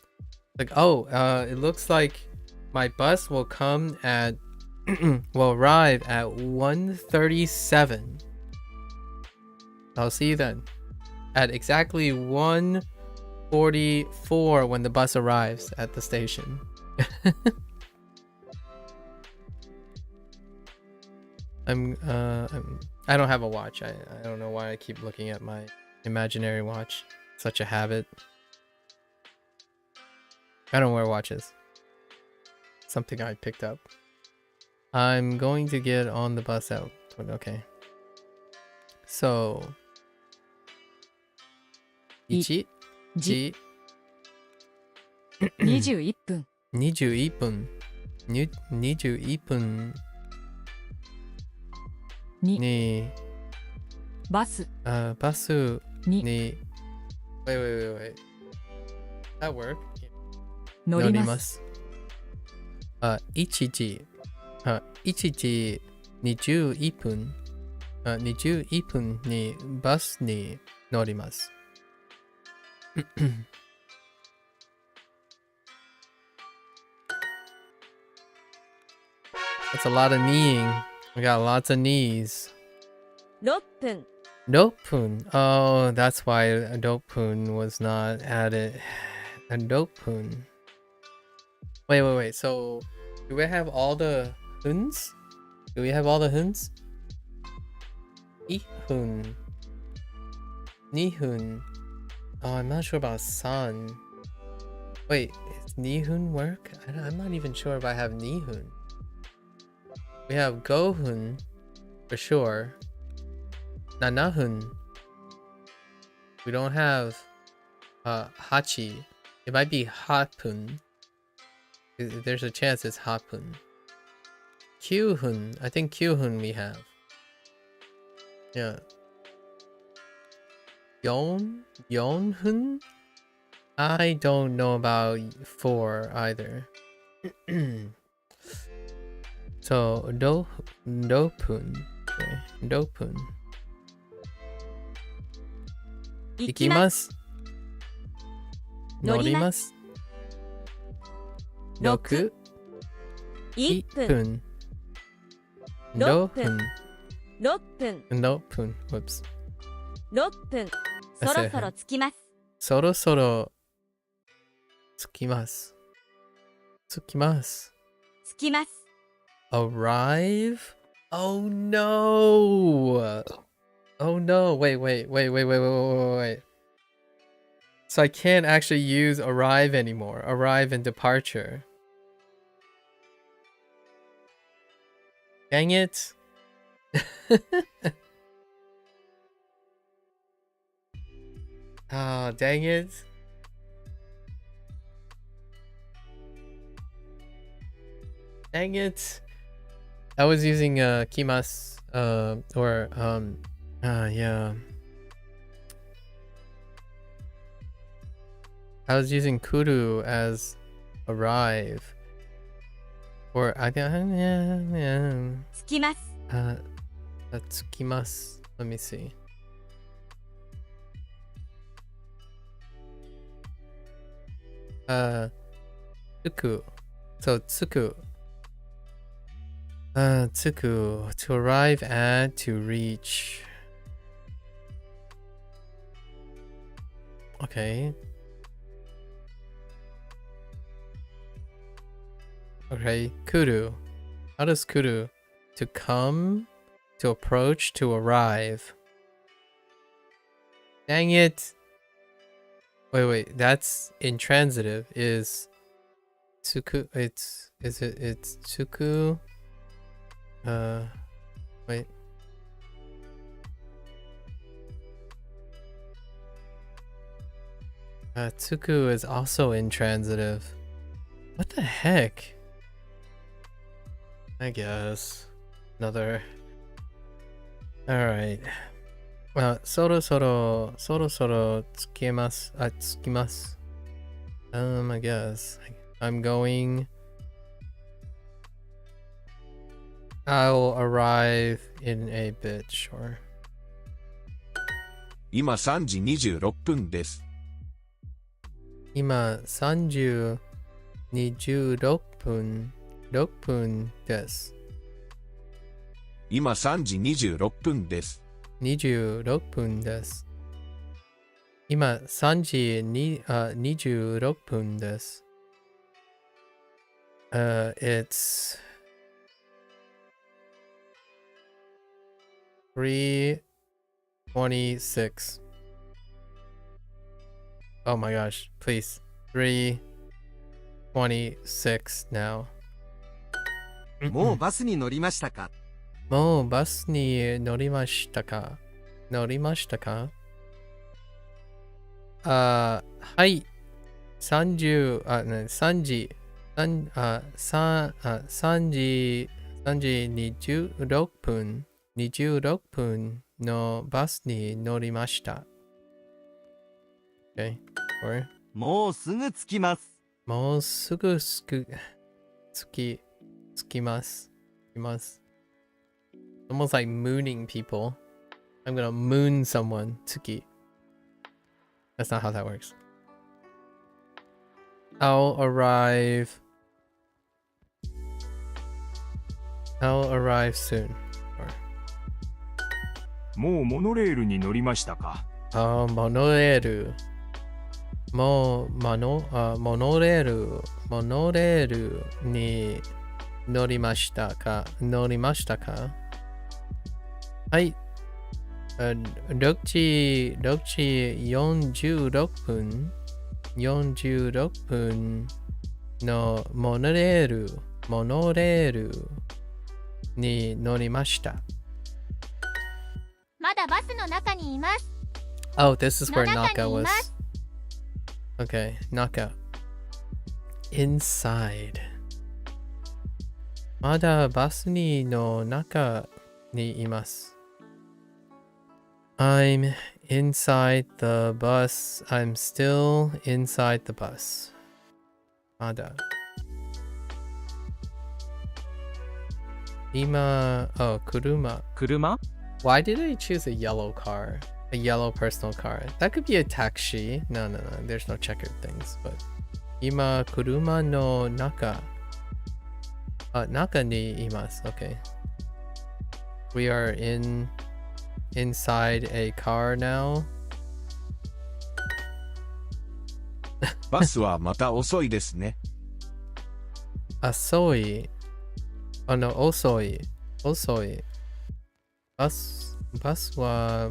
Like, oh, it looks like my bus will come at will arrive at 1:37. I'll see you then. At exactly 1:44 when the bus arrives at the station. I don't have a watch. I don't know why I keep looking at my imaginary watch. Such a habit. I don't wear watches. Something I picked up. I'm going to get on the bus out. Okay. So 1 じG 21分21分。21分にバスバスにに wait. That work? 乗ります。 1時21分21分にバスに乗ります。That's a lot of kneeing. We got lots of knees. 6分 Dopun. Oh, that's why Dopun was not added. And Dopun. Wait. So, do we have all the huns? Do we have all the huns? Ihun. Nihun. Oh, I'm not sure about san. Wait, does Nihun work? I'm not even sure if I have Nihun. We have Gohun for sure. Nanahun. We don't have Hachi. It might be Hapun. There's a chance it's Hapun. Kyuhun. I think Kyuhun we have. Yeah. Yonhun? I don't know about 4 either. So Dopun. Okay. Dopun. 行きます。乗ります。6 1 1分分6分6分6分 Whoops 6分そろそろ着きます。そろそろ着きます。着きます。着きます。 Arrive? Oh no! Oh no! Wait. So I can't actually use arrive anymore. Arrive and departure. Dang it. Ah, dang it. Dang it. I was using kimas yeah. I was using kuru as arrive. Or I think yeah. 着きます。 Tsukimasu. Let me see. Tsuku. So tsuku. Tsuku. To arrive at, to reach. Okay. Okay, kuru. How does kuru? To come, to approach, to arrive. Dang it. Wait, that's intransitive. Is tsuku, it's tsuku? Wait. Tsuku is also intransitive. What the heck? I guess. Another. Alright. Soro tsukimasu. I guess. I'm going. I'll arrive in a bit, sure. 今3時26分です。今3時26分6分です。今3時26分です。26分です。今3時に26分です。It's 3:26. Oh my gosh, please. 3:26 now. もうバスに乗りましたか？もうバスに乗りましたか？乗りましたか？はい。3時3時26分、26分のバスに乗りました。Okay. Or もうすぐ着きます。もうすぐ着きます。Almost like mooning people. I'm gonna moon someone. Tsuki. That's not how that works. I'll arrive soon. Or もうモノレールに乗りましたか？ モノレール。モノレールに乗りましたか？はい。6時46分のモノレールに乗りました。まだバスの中にいます。 Oh, this is where の中 Naka にい was. ます。 Okay, Naka. Inside. まだバスの中にいます。I'm inside the bus. I'm still inside the bus. まだ。今、車。車 Why did I choose a yellow car? A yellow personal car. That could be a taxi. No. There's no checkered things. But 今、車の中。中にいます。Okay. We are inside a car now. バスはまた遅いですね。遅い。遅い。バスは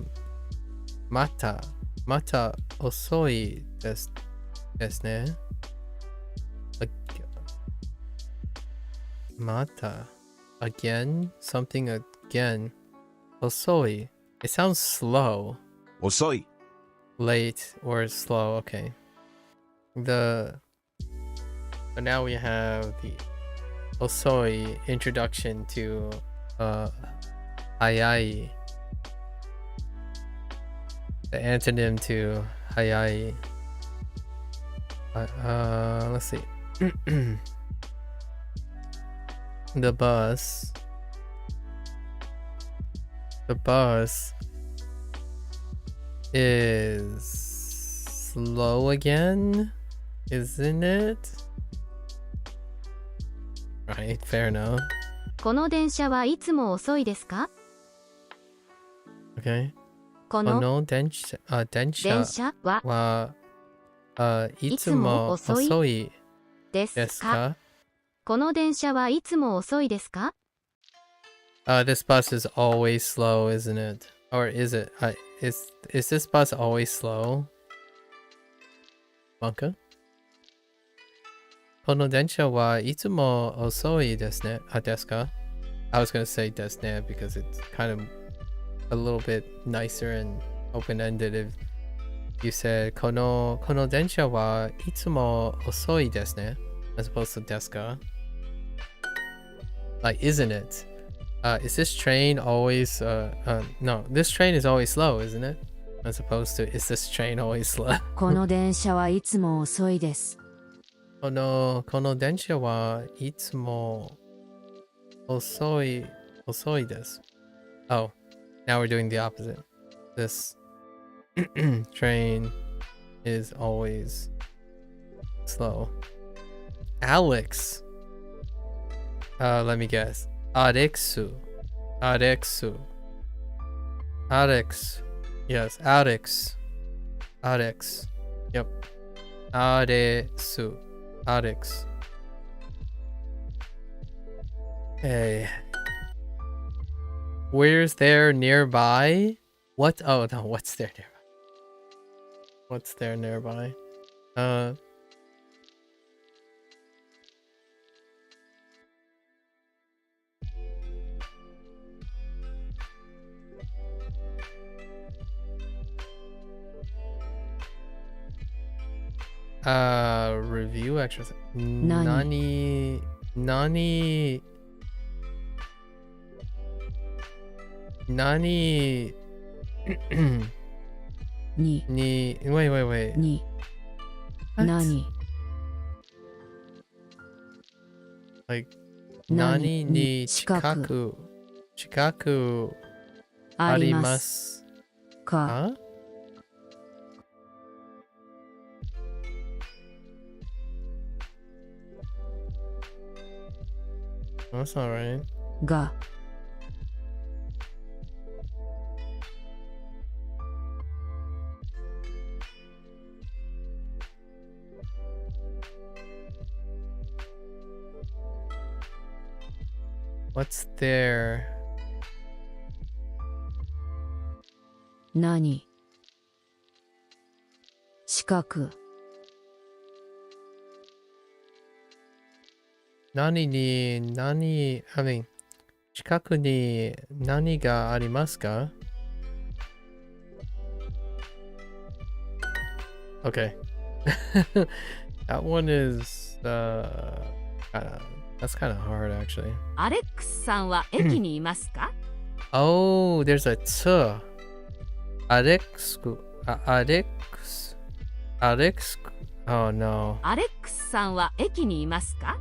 また遅いですね。また again? Something again. 遅い. It sounds slow. 遅い。Late or slow. Okay. So now we have the Osoi introduction to Hayai. The antonym to Hayai. Let's see. The bus is slow again, isn't it? Right, fair enough. この電車はいつも遅いですか？ Okay. この電車はいつも遅いですか？この電車はいつも遅いですか？ This bus is always slow, isn't it? Or is it? Is this bus always slow? Banka? この電車はいつも遅いですね。ですか? I was gonna say ですね because it's kind of a little bit nicer and open-ended if you said この電車はいつも遅いですね as opposed to ですか? Like, isn't it? Is this train always no, this train is always slow, isn't it? As opposed to, is this train always slow? この電車はいつも遅いです。この電車はいつも遅いです。Oh, now we're doing the opposite. This train is always slow. Alex. Let me guess. Arexu. Yes, Arex. Yep. Arex. Hey. Where's there nearby? What? Oh no, what's there nearby? What's there nearby? Review exercise. Nani? Nani? Nani? Ni. Wait. Ni. What? Nani? Like, Nani nani ni chikaku chikaku arimasu arimasu ka? Huh? That's not right. Ga. What's there? Nani? Chikaku. Nani, I mean, 近くに何がありますか? Okay. That one is, that's kind of hard actually. アレックスさんは駅にいますか？ Oh, there's a t. Alex. Oh no. アレックスさんは駅にいますか？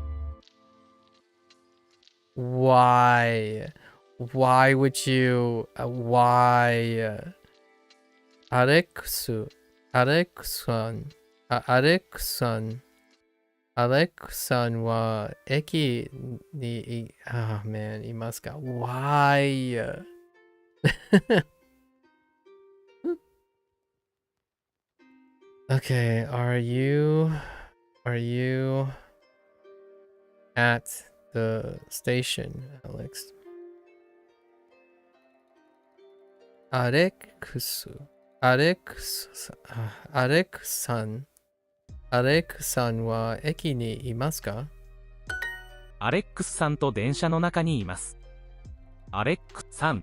Why? Why would you? Why? Alexson. Alexson は駅に、oh man, いますか? Why? Okay, are you at the station, Alex? Alexさんは駅にいますか？アレックスさんと電車の中にいます。アレックスさん。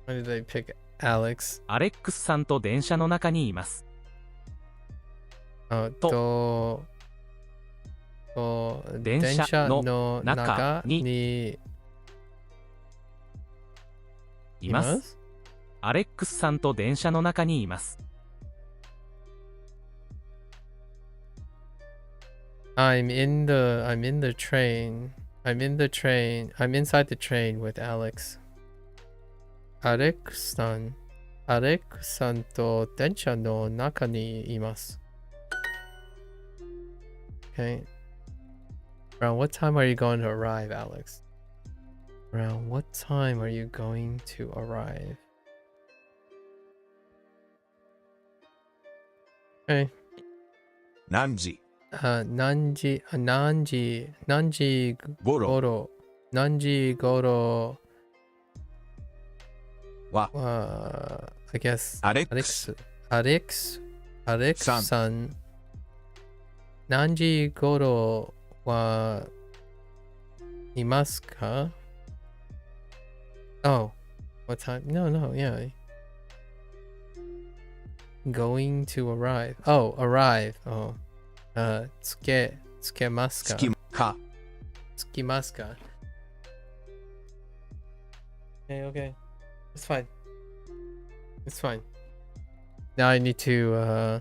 Why did they pick Alex? アレックスさんと電車の中にいます。電車の中にいます。アレックスさんと電車の中にいます。I'm in the train. I'm inside the train with Alex. Alex さんと電車の中にいます。Okay. Around what time are you going to arrive, Alex? Around what time are you going to arrive? Okay. 何時何時頃は I guess アレックスアレックスさん何時頃はいますか? Oh, what time? No, yeah. Going to arrive. Oh, arrive. Oh. つけますか? つきますか? Okay. It's fine. Now I need to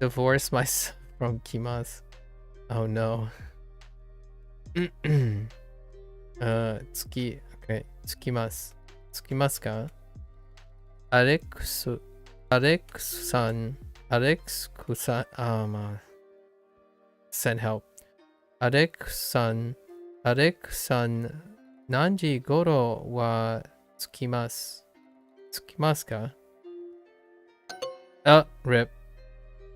divorce myself from Kimas. Oh no. Okay. つきますか? Alexさん send help. Alex さん何時頃は着きますか? Oh, rip.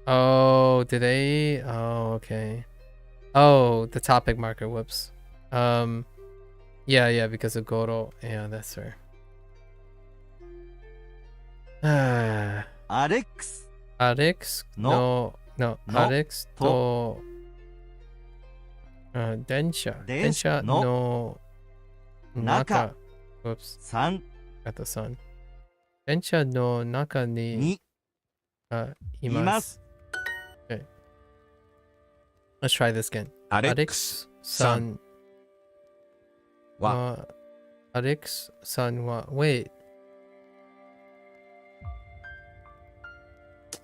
Oh, did they? Oh, okay. Oh, the topic marker. Whoops. Yeah, because of Goro. Yeah, that's her. アレックスアレックスと電車の中 Whoops. 3 Got the sun. 電車の中にいます Okay. Let's try this again. アレックスさんは Alex san wa wait.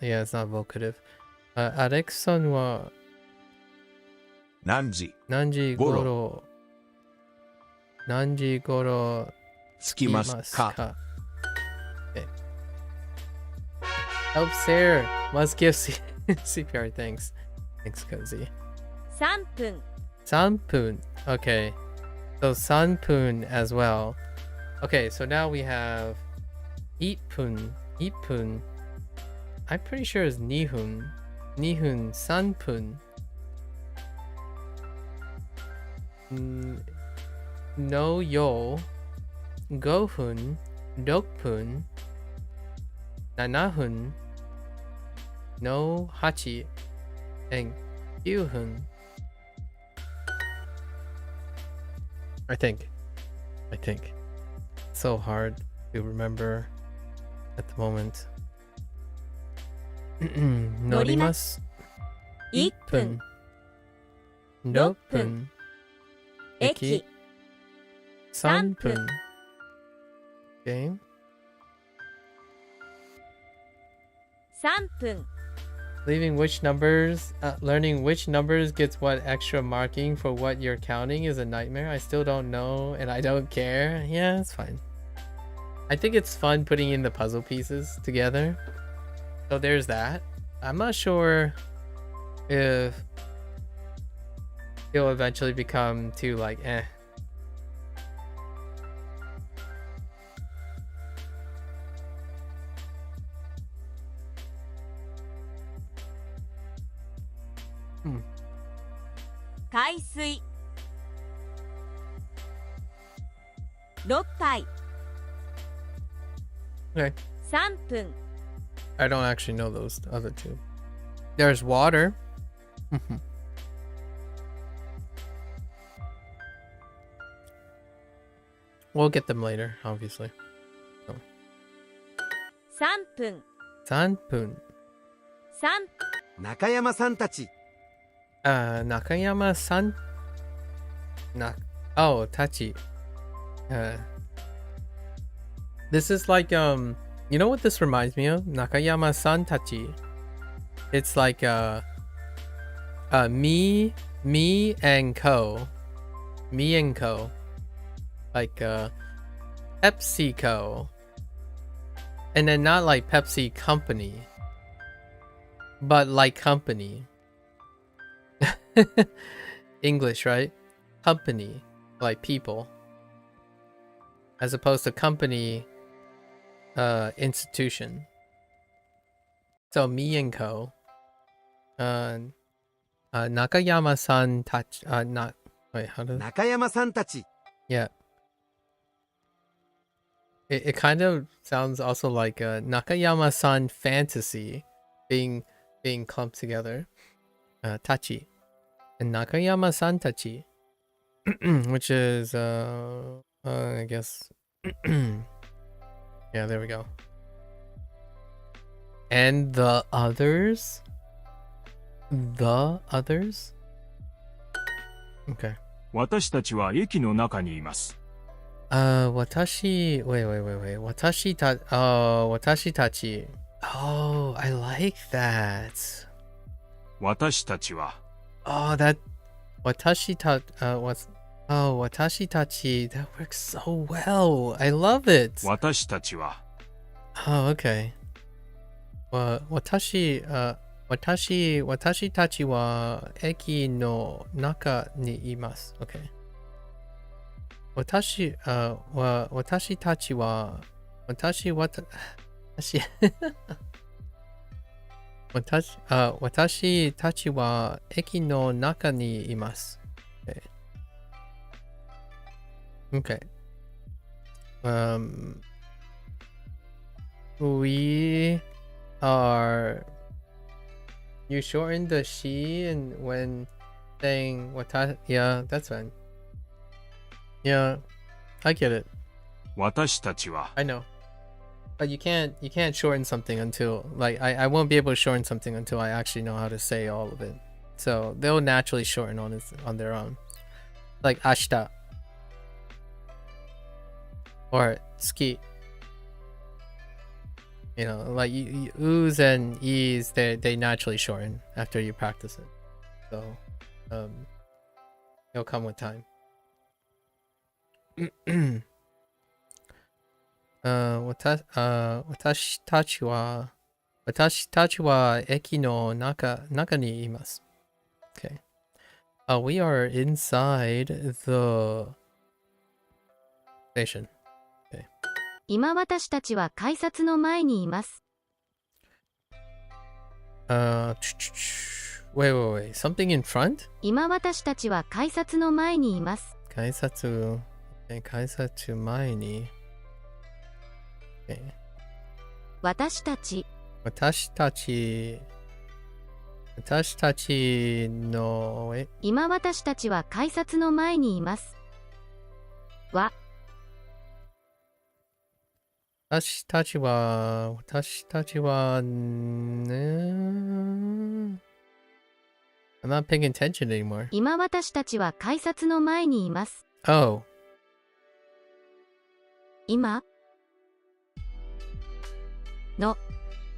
Yeah, it's not vocative. Alex san wa 何時 nanji ごろ goro nanji goro 着きますか Okay. Help Sarah. Must give CPR. Thanks. Thanks, Cozy. 3分 Sanpun. Okay. So sanpun as well. Okay, so now we have Ipun. Ipun. I'm pretty sure it's Nihun. Nihun sanpun. No yo. Gohun. Dokpun. Nanahun. No hachi. And Yuhun. I think. So hard to remember at the moment. Norimasu. 1分 Nopun. 駅 Sanpun. Game. 3分 Leaving which numbers, learning which numbers gets what extra marking for what you're counting is a nightmare. I still don't know and I don't care. Yeah, it's fine. I think it's fun putting in the puzzle pieces together. So there's that. I'm not sure if it'll eventually become too like eh. Hmm. 海水6杯 Okay. 3分 I don't actually know those other two. There's water. We'll get them later, obviously. 3分 Sanpun. 3中山さんたち Nakayama-san. Oh, Tachi. This is like you know what this reminds me of? Nakayama-san Tachi. It's like me and co. Me and co. Like PepsiCo. And then not like Pepsi Company, but like company. English, right? Company, like people. As opposed to company, institution. So me and co. Nakayama-san touch. Not wait. How does? 中山さんたち Yeah. It kind of sounds also like a Nakayama-san fantasy being clumped together. Tachi. And Nakayama-san Tachi. Which is I guess yeah, there we go. And the others? The others? Okay. 私たちは駅の中にいます。Watashi. Wait. Watashi tachi. Oh, I like that. 私たちは Oh, that. Watashi tachi. That works so well. I love it. 私たちは Oh, okay. Watashi tachi wa eki no naka ni imasu. Okay. Watashi tachi wa watashi tachi wa eki no naka ni imasu. Okay. We are. You shorten the shi and when saying watashi. Yeah, that's fine. Yeah, I get it. 私たちは I know. But you can't shorten something until like I won't be able to shorten something until I actually know how to say all of it. So they'll naturally shorten on their own. Like ashita or ski. You know, like oo's and e's, they naturally shorten after you practice it. So it'll come with time. 私たちは駅の中にいます。Okay. We are inside the station. Okay. 今私たちは改札の前にいます。Wait. Something in front? 今私たちは改札の前にいます。改札前に。Okay. 私たちの今私たちは改札の前にいます。私たちはね。I'm not paying attention anymore. 今私たちは改札の前にいます。Oh. 今の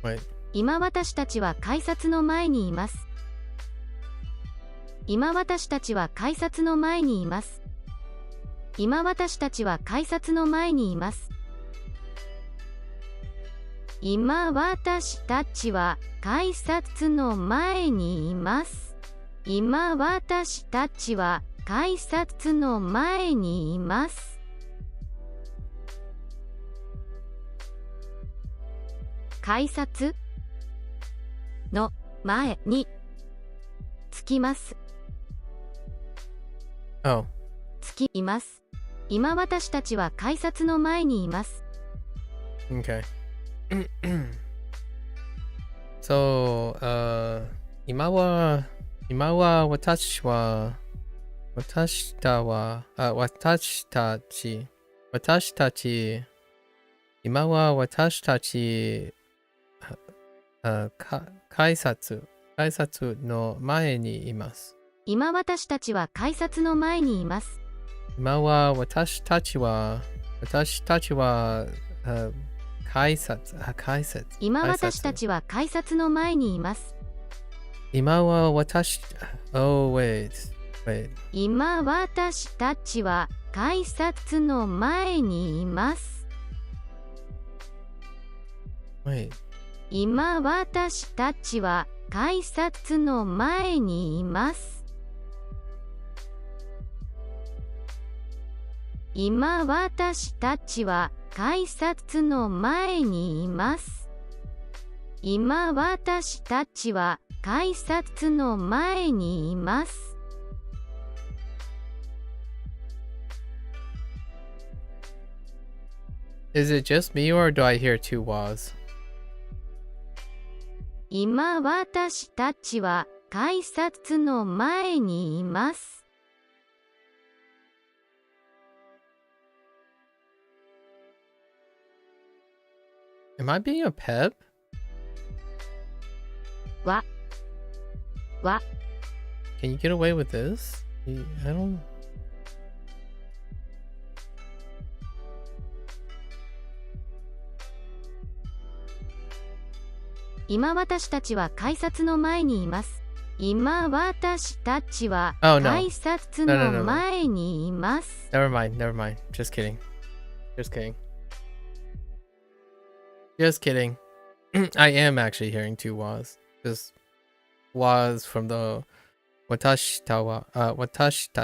Wait. 今私たちは改札の前にいます。今私たちは改札の前にいます。今私たちは改札の前にいます。今私たちは改札の前にいます。今私たちは改札の前にいます。改札の前に着きます。Oh. 着きます。今私たちは改札の前にいます。Okay. So, 今は私たち今は私たち改札の前にいます。今私たちは改札の前にいます。今は私たちは改札。今私たちは改札の前にいます。今はOh, wait. 今私たちは改札の前にいます。Wait. 今私たちは改札の前にいます。今私たちは改札の前にいます。今私たちは改札の前にいます。Is it just me or do I hear two was? 今私たちは改札の前にいます。Am I being a pep? わ Can you get away with this? I don't. 今私たちは改札の前にいます。今私たちは Oh, no. 改札の前にいます。Never mind. Just kidding. I am actually hearing two was. Just was from the 私た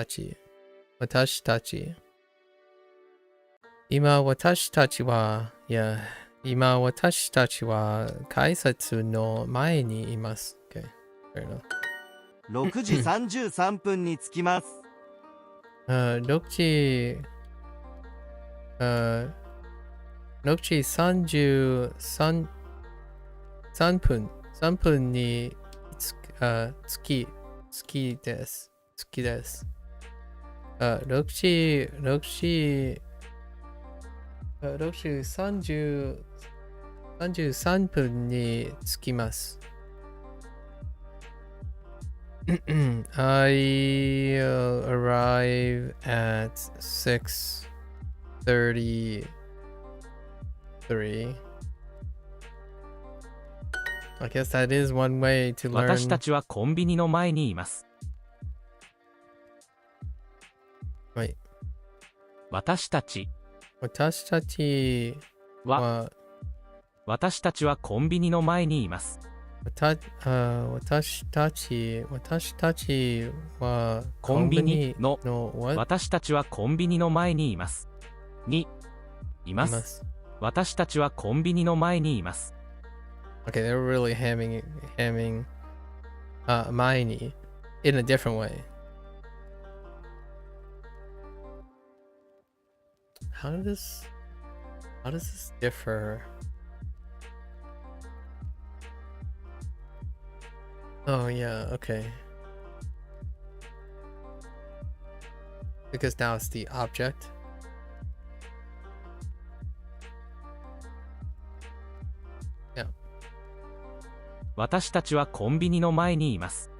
ち。今私たちは改札の前にいます。Okay. Fair enough. 6時33分に着きます。6時3分に着きです。6時30 33分に着きます。I arrive at 6:33. I guess that is one way to 私た learn. ちはコンビニの前にいます。 Wait. 私たち私たちはは、私たちはコンビニの前にいます。私たちはコンビニのwhat? 私たちはコンビニの前にいます。にいまいますす。私たちはコンビニの前にいます。 Okay, they're really hamming前に in a different way. How does this differ? Oh yeah, okay. Because now it's the object. Yeah. 私たちはコンビニの前にいます。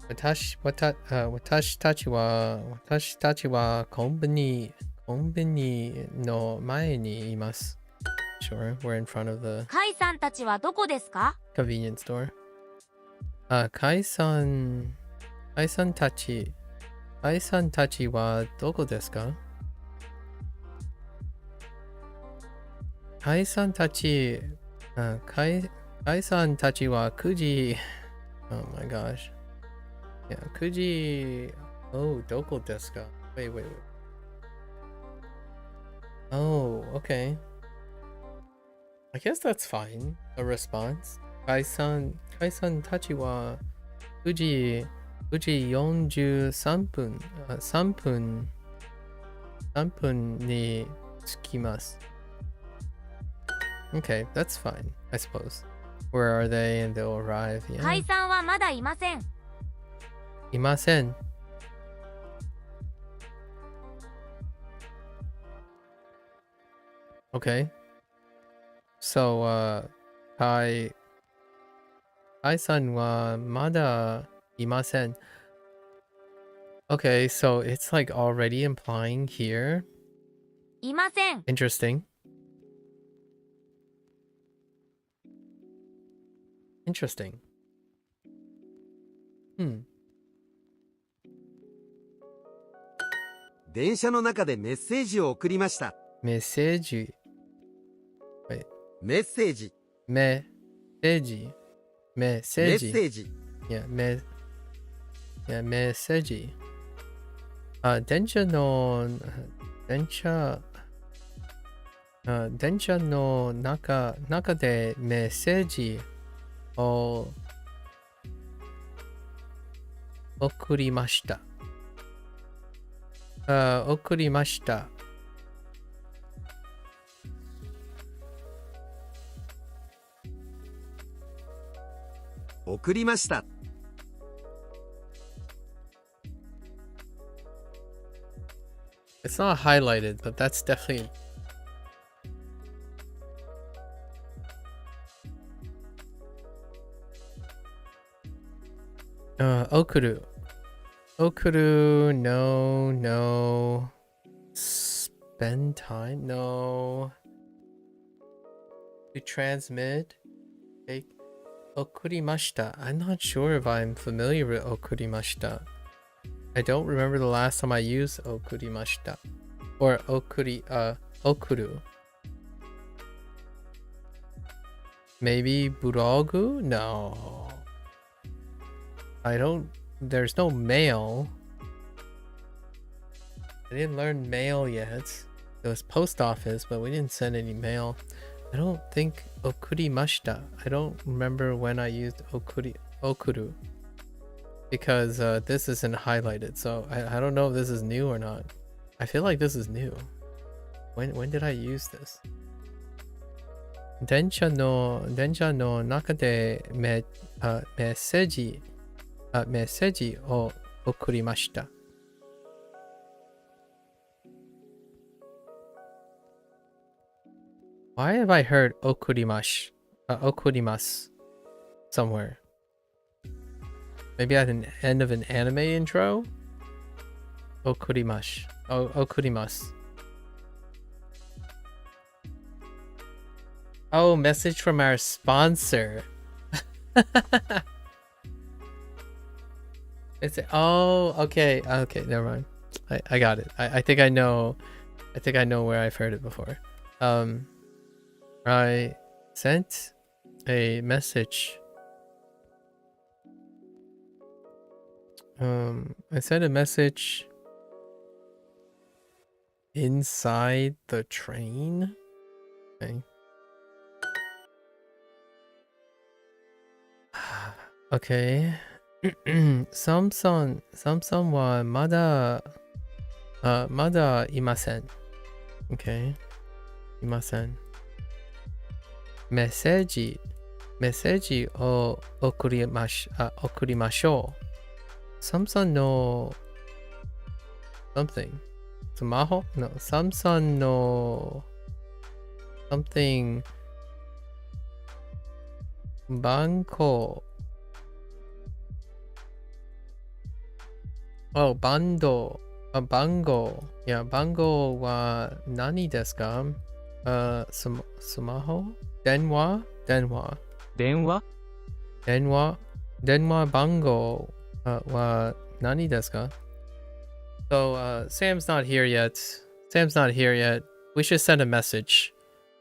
私たちはコンビニの前にいます。Sure, we're in front of the カイさんたちはどこですか？ convenience store. カイさんたちはどこですか？カイさんたちは9時 Oh my gosh. Yeah, 9時 Oh, どこですか？ Wait. Oh, okay. I guess that's fine. A response. カイさんたちは9時43分3分に着きます。Okay, that's fine, I suppose. Where are they? And they'll arrive. カ Yeah. イさんはまだいません。いません。Okay. So, カイさんはまだいません。Okay, so it's like already implying here. いません。 Interesting. Hmm. 電車の中でメッセージを送りました。メッセージ。メッセージ。メッセージ。メッセメッージ。セージ。メッセージ。電車の中でメッセージを送りました。送りました。送りました。It's not highlighted, but that's definitely. Okuru. No. Spend time? No. To transmit? Take. Okurimashita. I'm not sure if I'm familiar with okurimashita. I don't remember the last time I used okurimashita. Or okuru. Maybe burogu? No. There's no mail. I didn't learn mail yet. It was post office, but we didn't send any mail. I don't think okurimashita. I don't remember when I used okuru. Because this isn't highlighted, so I don't know if this is new or not. I feel like this is new. When did I use this? 電車の中でメッセージを送りました。Why have I heard okurimash okurimasu somewhere. Maybe at an end of an anime intro? Okurimasu. Okurimasu. Oh, message from our sponsor. Okay, never mind. I got it. I think I know where I've heard it before. I sent a message. I sent a message inside the train. Okay. Okay. Samson wa mada imasen. Okay. Imasen. Message o okurimashou. Samson no something. Smaho? No. Samson no something. Banko. Oh, bando. Bango. Yeah, bango wa nani desu ka? Smaho? Denwa? Denwa. 電話 Denwa bango wa nani desu ka? So, Sam's not here yet. We should send a message.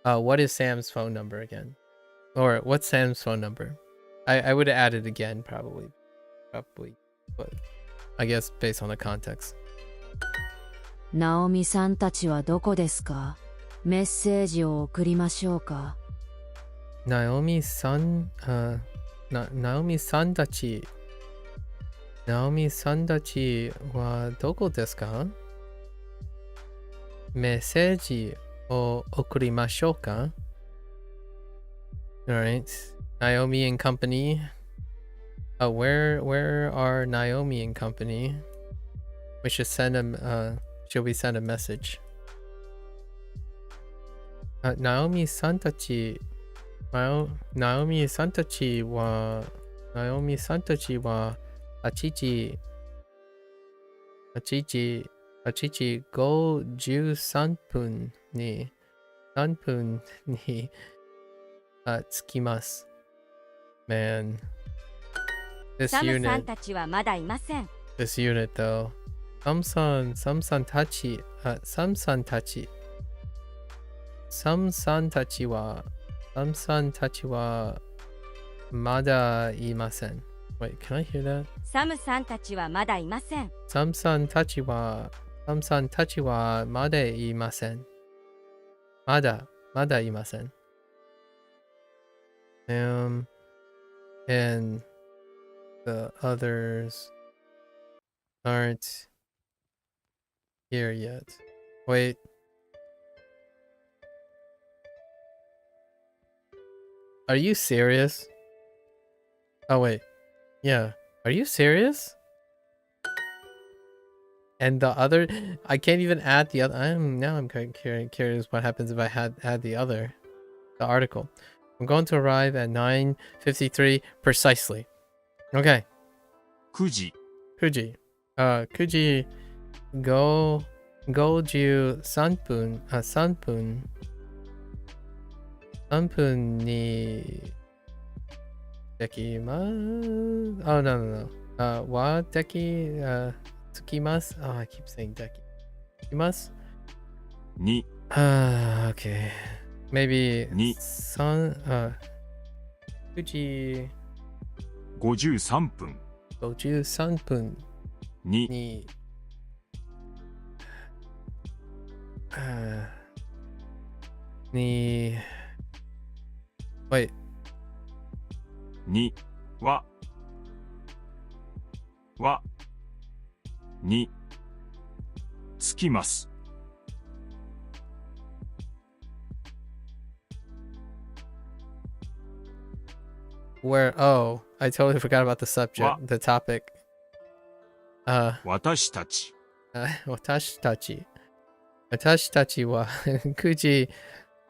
What is Sam's phone number again? Or what's Sam's phone number? I would add it again, probably. But I guess based on the context. ナオミさんたちはどこですか？メッセージを送りましょうか。Naomi sanたちはどこですか？メッセージを送りましょうか？ Alright. Naomi and company. Where are Naomi and company? We should send them should we send a message? Naomi sanたちは8時53分に着きます。Man, this サムさん unit たちはまだいません。 this unit though. Samsanたちはまだいません。Wait, can I hear that? サムさんたちはまだいません。サムさんたちはまだいません。まだいません。And the others aren't here yet. Wait. Are you serious? Oh wait. Yeah. Are you serious? And the other, I can't even add the other. I'm curious what happens if I add the article. I'm going to arrive at 9:53 precisely. Okay. 9時 9時53分3分にできます。Oh, no. 着きます。Oh, I keep saying できます。2 Okay. Maybe 2 9時53分53分ににWait. 2はに着きます。Where? Oh, I totally forgot about the subject, the topic. 私たち私たちは9時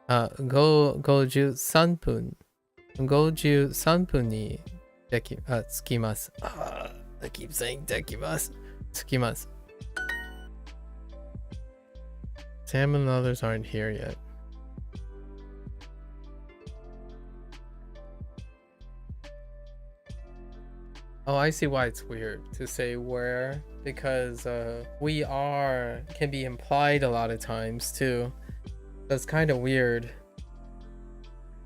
53分53分に着きます。I keep saying 着きます。着きます。Sam and others aren't here yet. Oh, I see why it's weird to say where, because we are can be implied a lot of times too. That's kind of weird.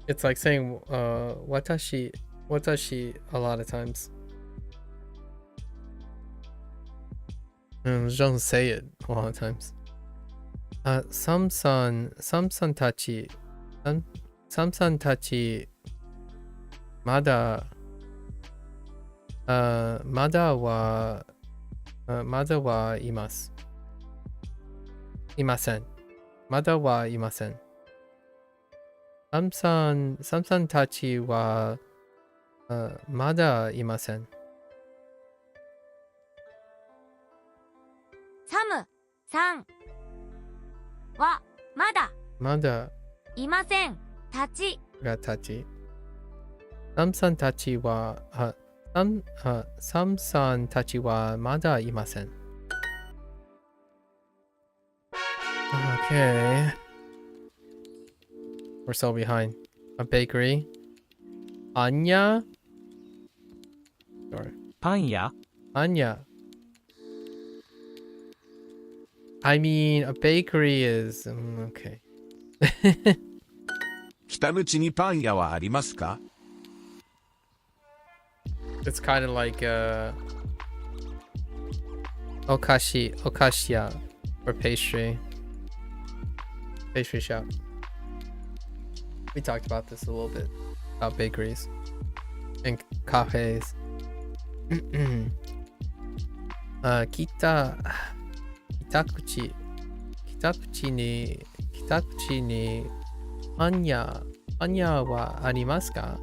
It's like saying watashi a lot of times. Just don't say it a lot of times. Samsan tachi mada wa imasu. Imasen. Mada wa imasen. Samsan tachi wa mada imasen. サムさんはまだ Mada いません。立ち ga tachi. Samsan tachi wa Samsan tachi wa mada imasen. Okay. We're so behind. A bakery. Anya? Sure. パン屋 Anya. I mean, a bakery is... okay. 北口にパン屋はありますか？ It's kind of like okashiya or pastry shop. We talked about this a little bit about bakeries and cafes. Kitakuchi ni anya wa arimasu ka?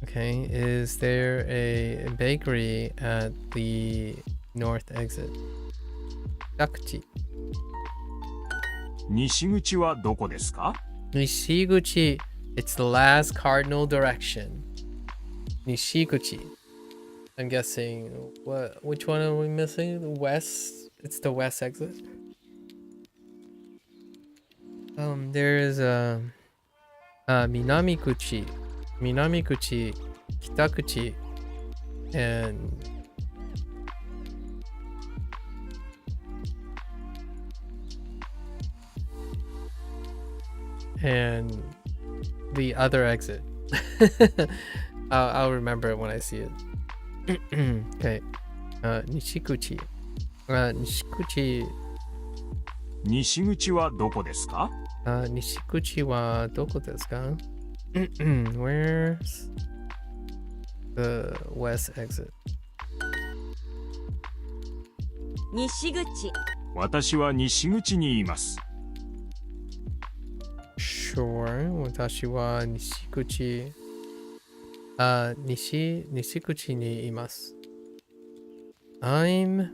Okay, is there a bakery at the north exit? Kitakuchi. 西口はどこですか？ Nishiguchi. It's the last cardinal direction. Nishiguchi. I'm guessing which one are we missing? The west. It's the west exit. There's Minamikuchi, Kitakuchi, and the other exit. I'll remember it when I see it. Okay. Nishikuchi. Nishikuchi. 西口はどこですか？ Nishikuchi wa doko desu ka? Where's the west exit? 西口私は西口にいます。 Sure. Watashi wa Nishikuchi. Nishikuchi ni imasu. I'm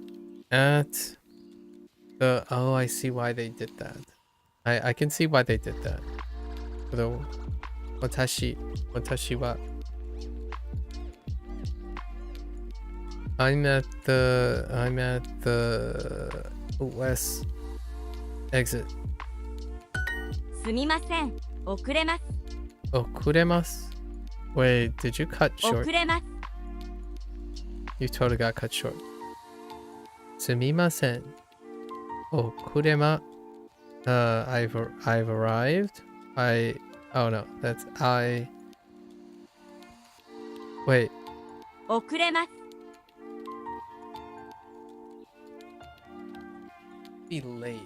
at the... oh, I see why they did that. I can see why they did that. The watashi wa... I'm at the west exit. すみません。遅れます。 Okuremasu? Wait, did you cut 遅 short? れます。 You totally got cut short. Sumimasen. Okurema. I've arrived. Oh no, that's I. Wait. 遅れます。 Be late.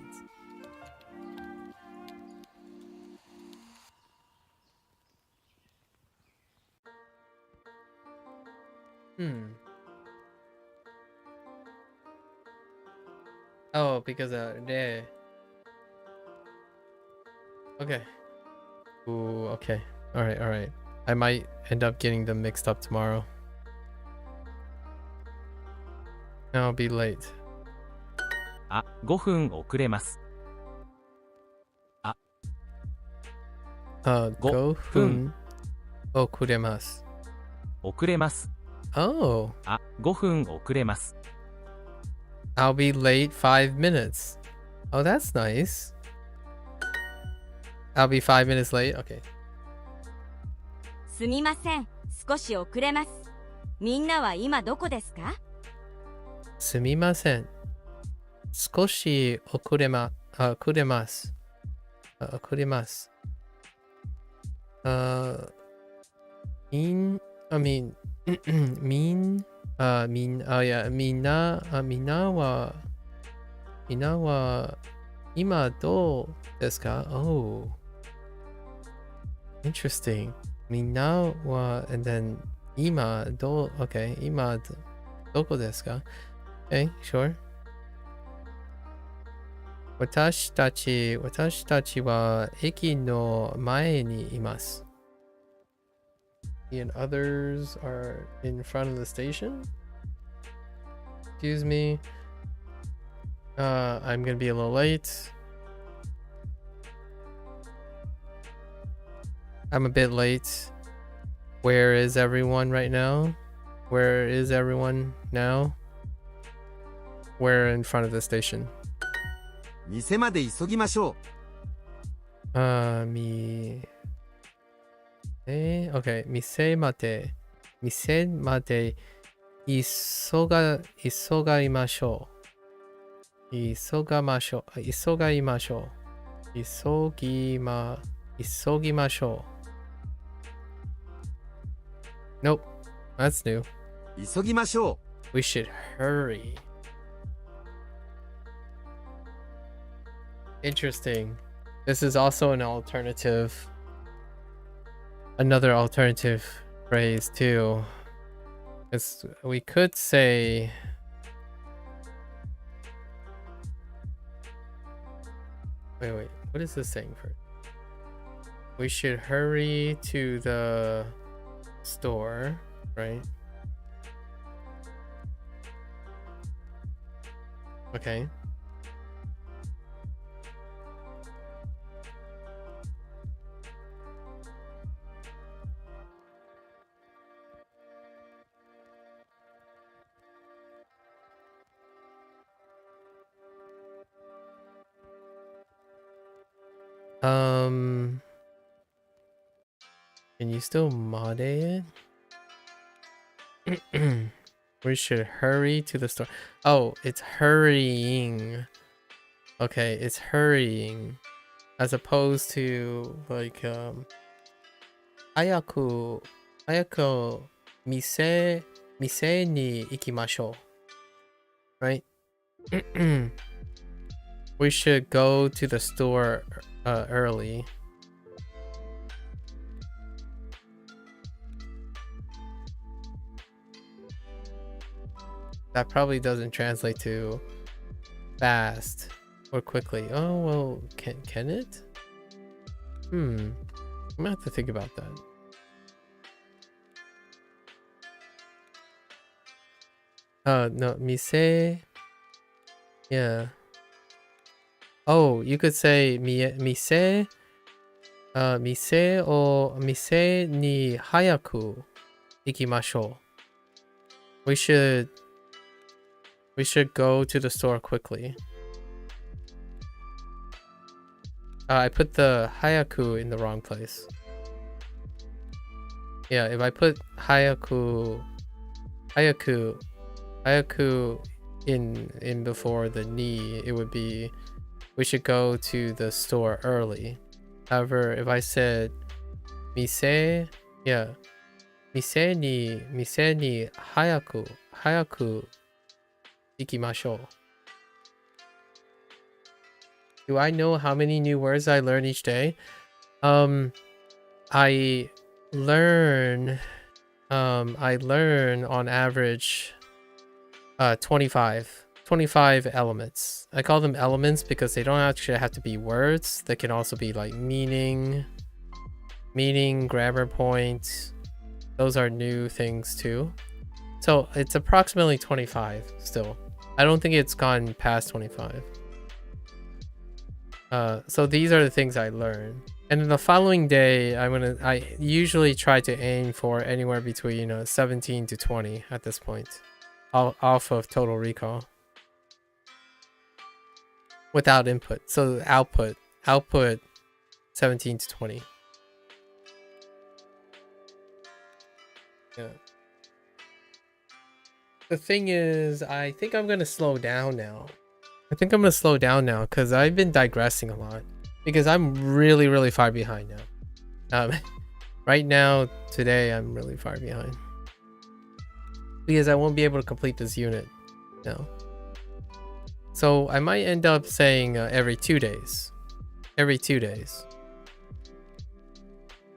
Oh, because de. Okay. Ooh, okay. All right. I might end up getting them mixed up tomorrow. I'll be late. 5分遅れます。5分遅れます。遅れます。 Oh, あ、5分遅れます。 I'll be late 5 minutes. Oh, that's nice. I'll be 5 minutes late. Okay. すみません、少し遅れます。みんなは今どこですか？すみません。少し遅れます。遅れます。I mean, みんなは今どうですか？ Oh, interesting. みんなは and then 今どう Okay, 今どこですか？ Okay, sure. 私たちは駅の前にいます。And others are in front of the station? Excuse me. I'm gonna be a little late. I'm a bit late. Where is everyone right now? Where is everyone now? We're in front of the station. 店まで急ぎましょう。Okay, 店まで急ぎましょう。急ぎましょう。Nope, that's new. 急ぎましょう。 We should hurry. Interesting. This is also another alternative phrase too. We could say wait, what is this saying for? We should hurry to the store, right? Okay. Can you still mod it? We should hurry to the store. Oh, it's hurrying. Okay, it's hurrying. As opposed to like 早く店に行きましょう. Right? We should go to the store early. That probably doesn't translate to fast or quickly. Oh, well, can it? I'm gonna have to think about that. No, mise. Yeah. Oh, you could say mise ni hayaku ikimashou. We should go to the store quickly. I put the hayaku in the wrong place. Yeah, if I put hayaku in before the ni, it would be we should go to the store early. However, if I said mise ni hayaku ikimashou. Do I know how many new words I learn each day? I learn on average 25 elements. I call them elements because they don't actually have to be words. They can also be like meaning, grammar points. Those are new things too. So it's approximately 25 still. I don't think it's gone past 25. So these are the things I learn. And then the following day, I usually try to aim for anywhere between 17 to 20 at this point, off of Total Recall, without input. So output 17 to 20. Yeah. The thing is, I think I'm gonna slow down now. Because I've been digressing a lot. Because I'm really, really far behind now. Right now, today, I'm really far behind. Because I won't be able to complete this unit. No. So I might end up saying every 2 days. Every 2 days.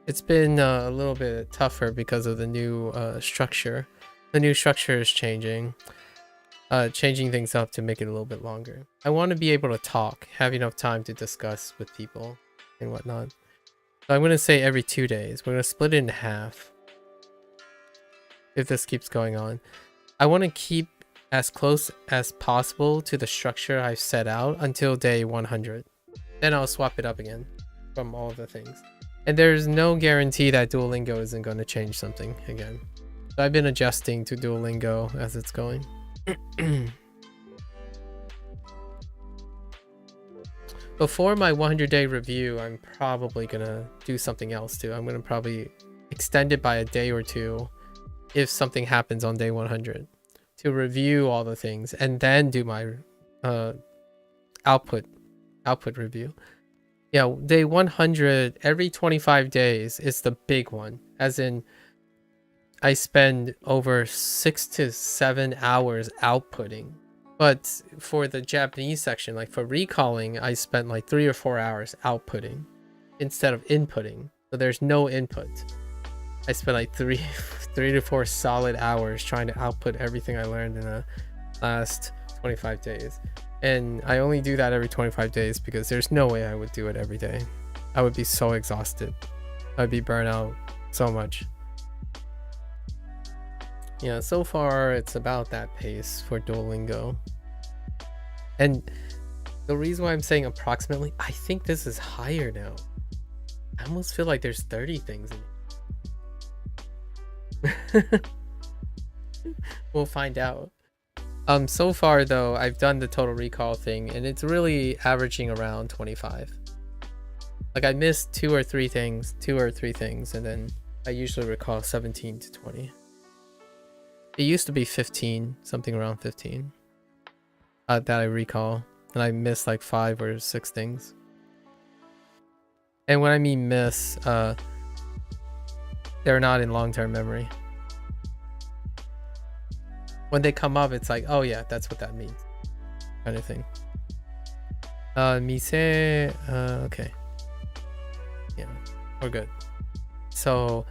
It's been a little bit tougher because of the new structure. The new structure is changing things up to make it a little bit longer. I want to be able to talk, have enough time to discuss with people and whatnot. So I'm going to say every 2 days. We're going to split it in half if this keeps going on. I want to keep as close as possible to the structure I've set out until day 100. Then I'll swap it up again from all of the things. And there's no guarantee that Duolingo isn't going to change something again. So I've been adjusting to Duolingo as it's going. Before my 100-day review, I'm probably going to do something else too. I'm going to probably extend it by a day or two if something happens on day 100 to review all the things and then do my output review. Yeah, day 100 every 25 days is the big one, as in I spend over 6 to 7 hours outputting. But for the Japanese section, like for recalling, I spent like 3 or 4 hours outputting instead of inputting. So there's no input. I spent like three to 4 solid hours trying to output everything I learned in the last 25 days. And I only do that every 25 days because there's no way I would do it every day. I would be so exhausted. I'd be burnt out so much. Yeah, so far it's about that pace for Duolingo. And the reason why I'm saying approximately, I think this is higher now. I almost feel like there's 30 things in it. We'll find out. So far though, I've done the total recall thing and it's really averaging around 25. Like I missed 2 or 3 things, and then I usually recall 17 to 20. It used to be 15, something around 15 that I recall, and I missed like 5 or 6 things. And when I mean miss, they're not in long-term memory. When they come up, it's like, oh yeah, that's what that means, kind of thing. Mise, okay. Yeah, we're good. So,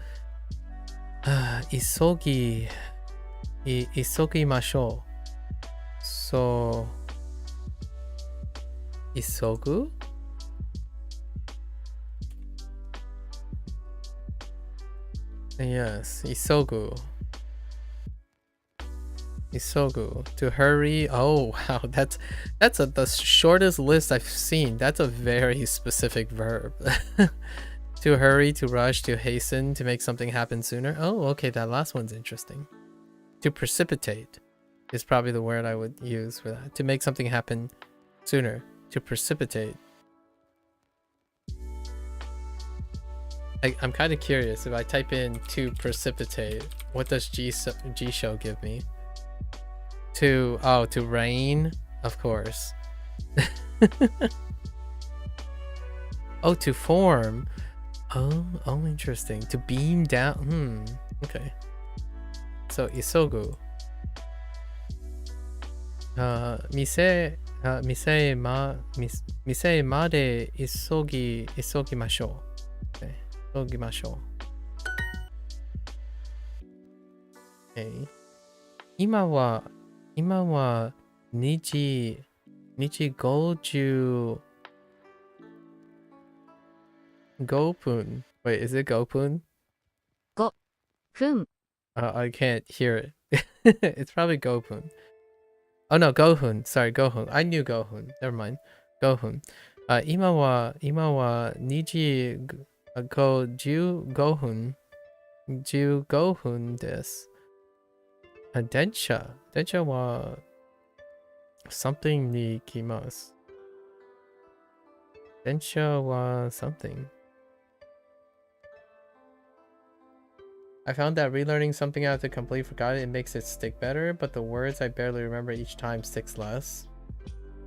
Isogimashou. So, isogu? Yes, isogu. Isogu, to hurry. Oh wow, that's the shortest list I've seen. That's a very specific verb. To hurry, to rush, to hasten, to make something happen sooner. Oh, okay, that last one's interesting. To precipitate is probably the word I would use for that. To make something happen sooner. To precipitate. I'm kind of curious. If I type in to precipitate, what does G-show give me? To rain, of course. Oh, to form. Oh, interesting. To beam down. Okay. So isogu. Mise made isogimashou. Okay. Isogimashou. Okay. 今は2時55分. Wait, is it 5分? 5分. I can't hear it. It's probably 5分. Oh no, 5分. Sorry, 5分. I knew 5分. Never mind. 5分.今は2時15分です。電車は something に来ます。電車は something. I found that relearning something after completely forgot it makes it stick better, but the words I barely remember each time sticks less.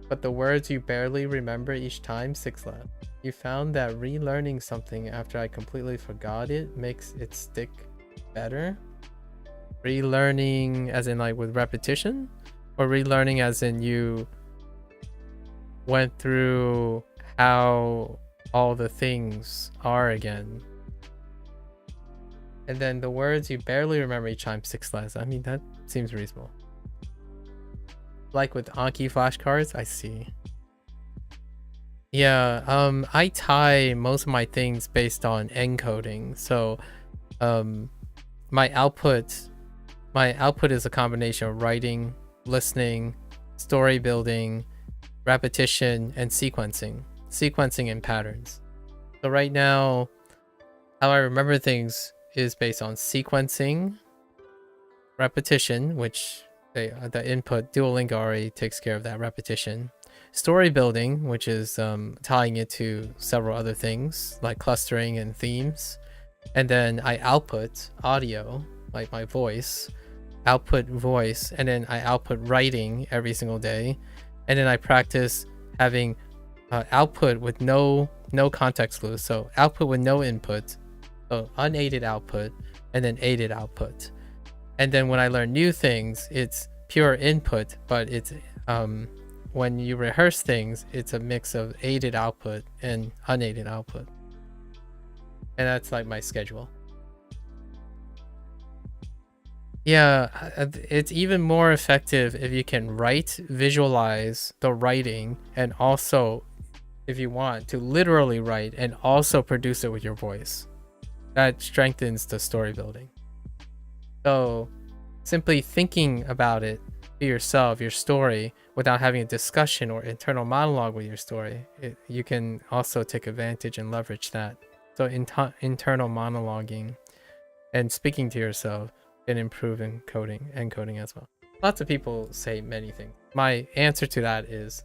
But the words you barely remember each time sticks less. You found that relearning something after I completely forgot it makes it stick better? Relearning as in like with repetition? Or relearning as in you went through how all the things are again? And then the words you barely remember each time sticks less. I mean, that seems reasonable. Like with Anki flashcards, I see. Yeah, I tie most of my things based on encoding. So, my output is a combination of writing, listening, story building, repetition, and sequencing and patterns. So right now, how I remember things is based on sequencing, repetition, which the input Duolingo already takes care of that repetition, story building, which is tying it to several other things like clustering and themes, and then I output audio, like my voice, and then I output writing every single day, and then I practice having output with no context clues, so output with no input, so unaided output, and then aided output. And then when I learn new things, it's pure input, but it's when you rehearse things, it's a mix of aided output and unaided output. And that's like my schedule. Yeah, it's even more effective if you can visualize the writing, and also, if you want to literally write and also produce it with your voice. That strengthens the story building. So simply thinking about it to yourself, your story, without having a discussion or internal monologue with your story, you can also take advantage and leverage that. So internal monologuing and speaking to yourself can improve encoding as well. Lots of people say many things. My answer to that is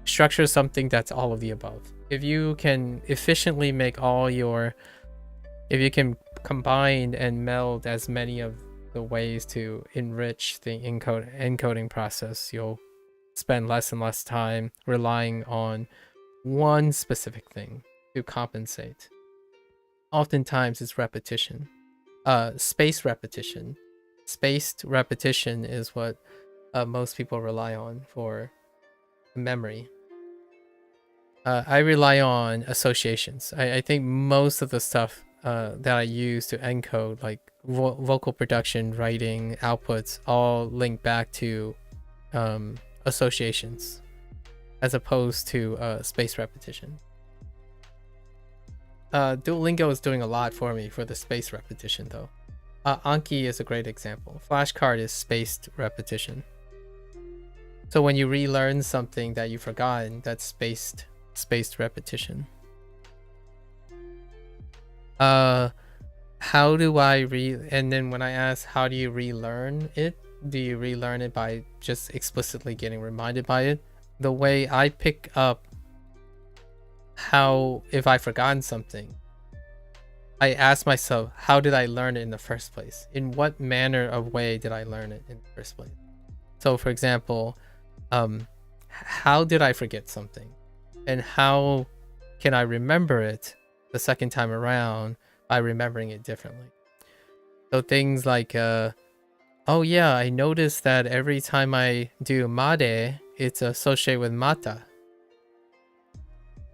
structure something that's all of the above. If you can efficiently if you can combine and meld as many of the ways to enrich the encoding process, you'll spend less and less time relying on one specific thing to compensate. Oftentimes it's repetition. Spaced repetition. Spaced repetition is what most people rely on for memory. I rely on associations. I think most of the stuff that I use to encode, like vocal production, writing, outputs, all link back to associations as opposed to spaced repetition. Duolingo is doing a lot for me for the spaced repetition though. Anki is a great example. Flashcard is spaced repetition. So when you relearn something that you've forgotten, that's spaced repetition. How do I and then when I ask how do you relearn it, do you relearn it by just explicitly getting reminded by it? The way I pick up if I've forgotten something, I ask myself, how did I learn it in the first place? In what manner of way did I learn it in the first place? So for example, how did I forget something? And how can I remember it the second time around by remembering it differently? So things like, oh yeah, I noticed that every time I do made, it's associated with mata.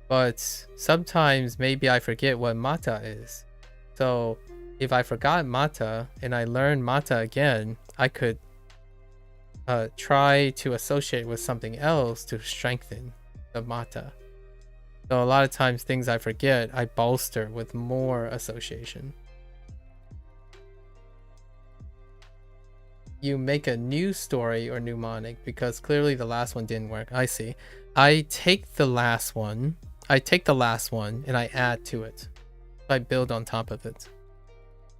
But sometimes maybe I forget what mata is. So if I forgot mata and I learn mata again, I could try to associate with something else to strengthen the mata. So a lot of times things I forget, I bolster with more association. you make a new story or mnemonic because clearly the last one didn't work. I see. I take the last one and I add to it. I build on top of it.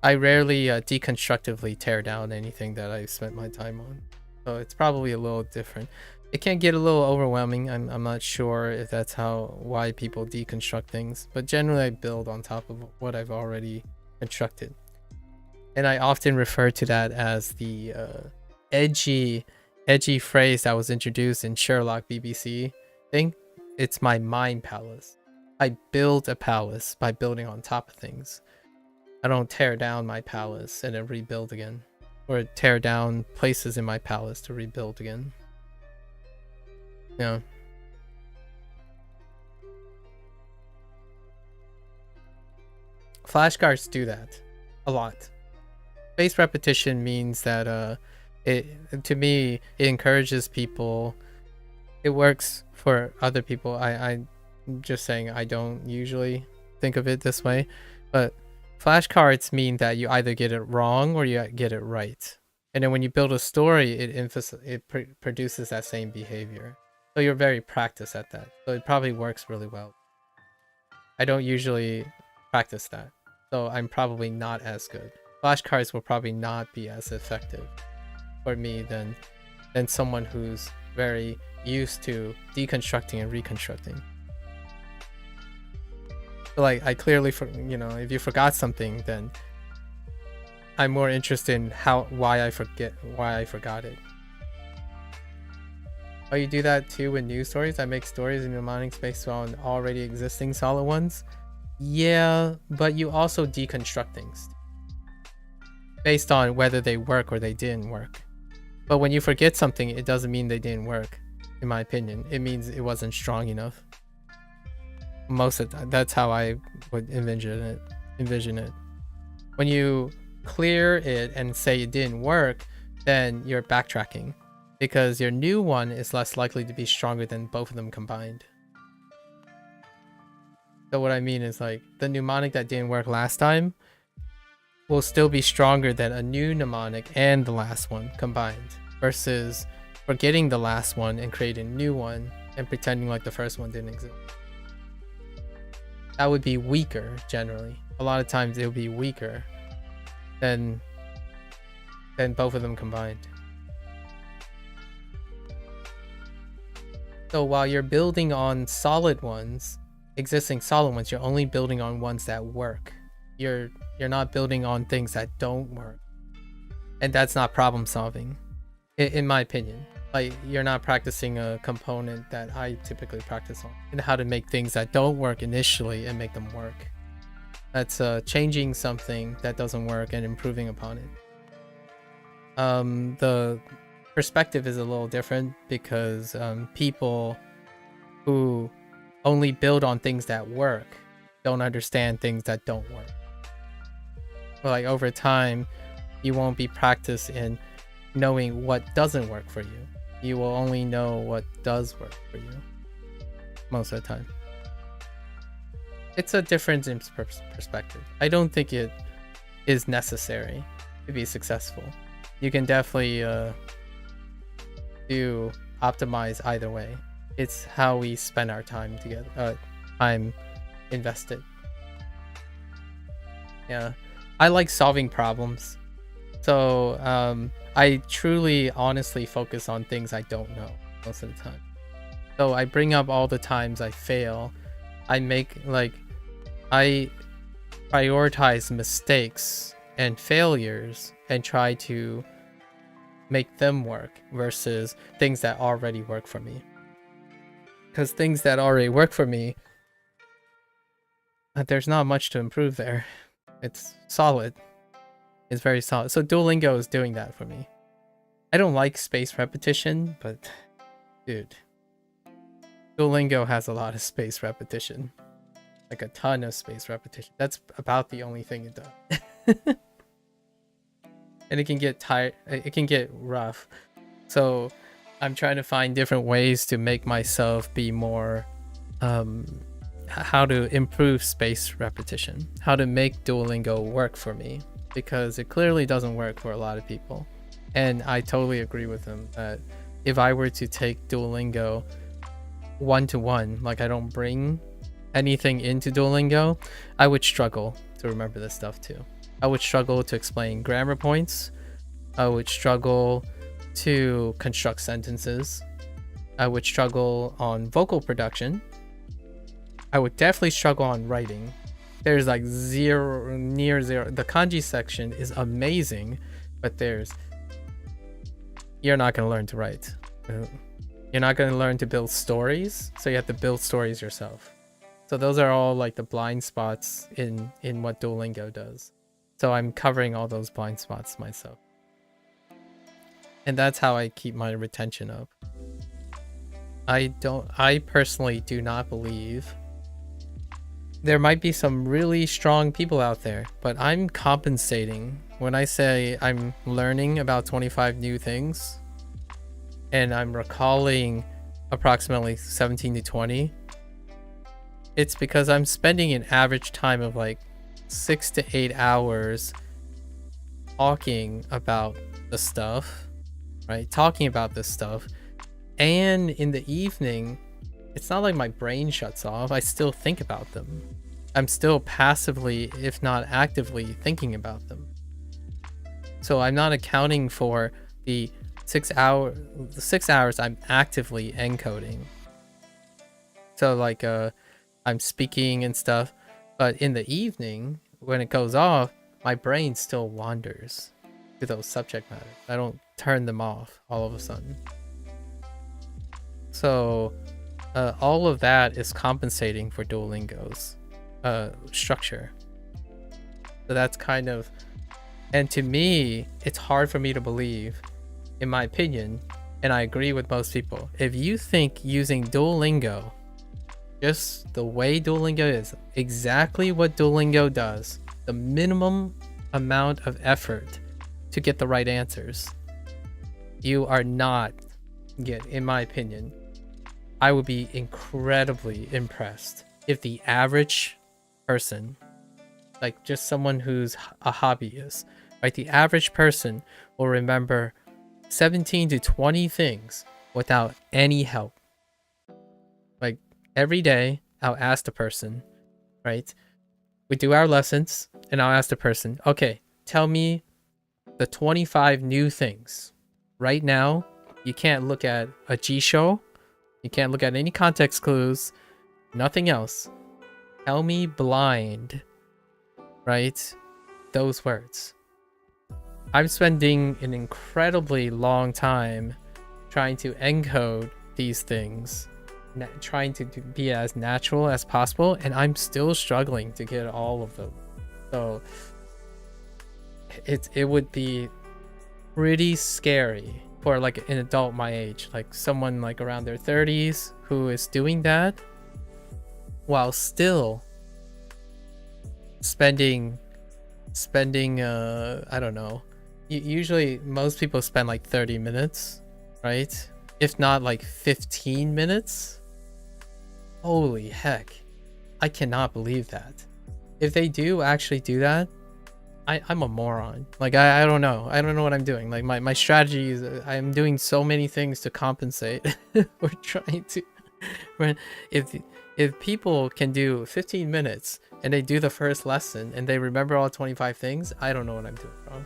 I rarely deconstructively tear down anything that I spent my time on. So it's probably a little different. It can get a little overwhelming. I'm not sure if that's why people deconstruct things, but generally I build on top of what I've already constructed. And I often refer to that as the edgy phrase that was introduced in Sherlock BBC thing. It's my mind palace. I build a palace by building on top of things. I don't tear down my palace and then rebuild again, or tear down places in my palace to rebuild again. Yeah. Flashcards do that a lot. Spaced repetition means that to me it encourages people. It works for other people. I'm just saying I don't usually think of it this way, but flashcards mean that you either get it wrong or you get it right. And then when you build a story, it produces that same behavior. So you're very practiced at that. So it probably works really well. I don't usually practice that, so I'm probably not as good. Flashcards will probably not be as effective for me than someone who's very used to deconstructing and reconstructing. So like I clearly, if you forgot something, then I'm more interested in why I forgot it. Oh, you do that too with new stories? I make stories in mnemonics based on already existing solid ones. Yeah, but you also deconstruct things based on whether they work or they didn't work. But when you forget something, it doesn't mean they didn't work, in my opinion. It means it wasn't strong enough. Most of the time, that's how I would envision it. When you clear it and say it didn't work, then you're backtracking, because your new one is less likely to be stronger than both of them combined. So what I mean is, like, the mnemonic that didn't work last time will still be stronger than a new mnemonic and the last one combined, versus forgetting the last one and creating a new one and pretending like the first one didn't exist. That would be weaker generally. A lot of times it would be weaker than both of them combined. So while you're building on solid ones, existing solid ones, you're only building on ones that work. You're not building on things that don't work. And that's not problem solving, in my opinion. Like, you're not practicing a component that I typically practice on, and how to make things that don't work initially and make them work. That's changing something that doesn't work and improving upon it. The perspective is a little different, because people who only build on things that work don't understand things that don't work. But like, over time, you won't be practiced in knowing what doesn't work for you. You will only know what does work for you most of the time. It's a difference in perspective. I don't think it is necessary to be successful. You can definitely do optimize either way. It's how we spend our time together, time invested. Yeah, I like solving problems. So I truly, honestly focus on things I don't know most of the time. So I bring up all the times I fail. I prioritize mistakes and failures and try to make them work versus things that already work for me. Because things that already work for me, there's not much to improve there. It's solid. It's very solid. So Duolingo is doing that for me. I don't like spaced repetition, but dude, Duolingo has a lot of spaced repetition. Like a ton of spaced repetition. That's about the only thing it does. And it can get tired. It can get rough. So I'm trying to find different ways to make myself be more, how to improve spaced repetition. How to make Duolingo work for me. Because it clearly doesn't work for a lot of people. And I totally agree with him that if I were to take Duolingo one-to-one, like I don't bring anything into Duolingo, I would struggle to remember this stuff too. I would struggle to explain grammar points. I would struggle to construct sentences. I would struggle on vocal production. I would definitely struggle on writing. There's like near zero. The kanji section is amazing, but you're not going to learn to write. You're not going to learn to build stories, so you have to build stories yourself. So those are all like the blind spots in what Duolingo does. So I'm covering all those blind spots myself. And that's how I keep my retention up. I personally do not believe there might be some really strong people out there, but I'm compensating. When I say I'm learning about 25 new things and I'm recalling approximately 17 to 20, it's because I'm spending an average time of like 6 to 8 hours talking about the stuff, right? Talking about this stuff. And in the evening, it's not like my brain shuts off. I still think about them. I'm still passively, if not actively, thinking about them. So I'm not accounting for the 6 hours I'm actively encoding. So like I'm speaking and stuff, but in the evening, when it goes off, my brain still wanders to those subject matters. I don't turn them off all of a sudden. So all of that is compensating for Duolingo's structure. So that's kind of, and to me, it's hard for me to believe, in my opinion, and I agree with most people, if you think using Duolingo, just the way Duolingo is, exactly what Duolingo does, the minimum amount of effort to get the right answers, you are not, in my opinion, I would be incredibly impressed if the average person, like just someone who's a hobbyist, right? The average person will remember 17 to 20 things without any help. Like every day, I'll ask the person, right? We do our lessons and I'll ask the person, okay, tell me the 25 new things. Right now, you can't look at a G-show. You can't look at any context clues, nothing else. Tell me blind, right? Those words. I'm spending an incredibly long time trying to encode these things, trying to be as natural as possible, and I'm still struggling to get all of them. So it would be pretty scary for like an adult my age, like someone like around their 30s who is doing that while still spending I don't know, usually most people spend like 30 minutes, right? If not like 15 minutes. Holy heck, I cannot believe that. If they do actually do that, I'm a moron. Like I don't know what I'm doing. Like my strategy is I'm doing so many things to compensate. We're trying to, if people can do 15 minutes and they do the first lesson and they remember all 25 things, I don't know what I'm doing wrong.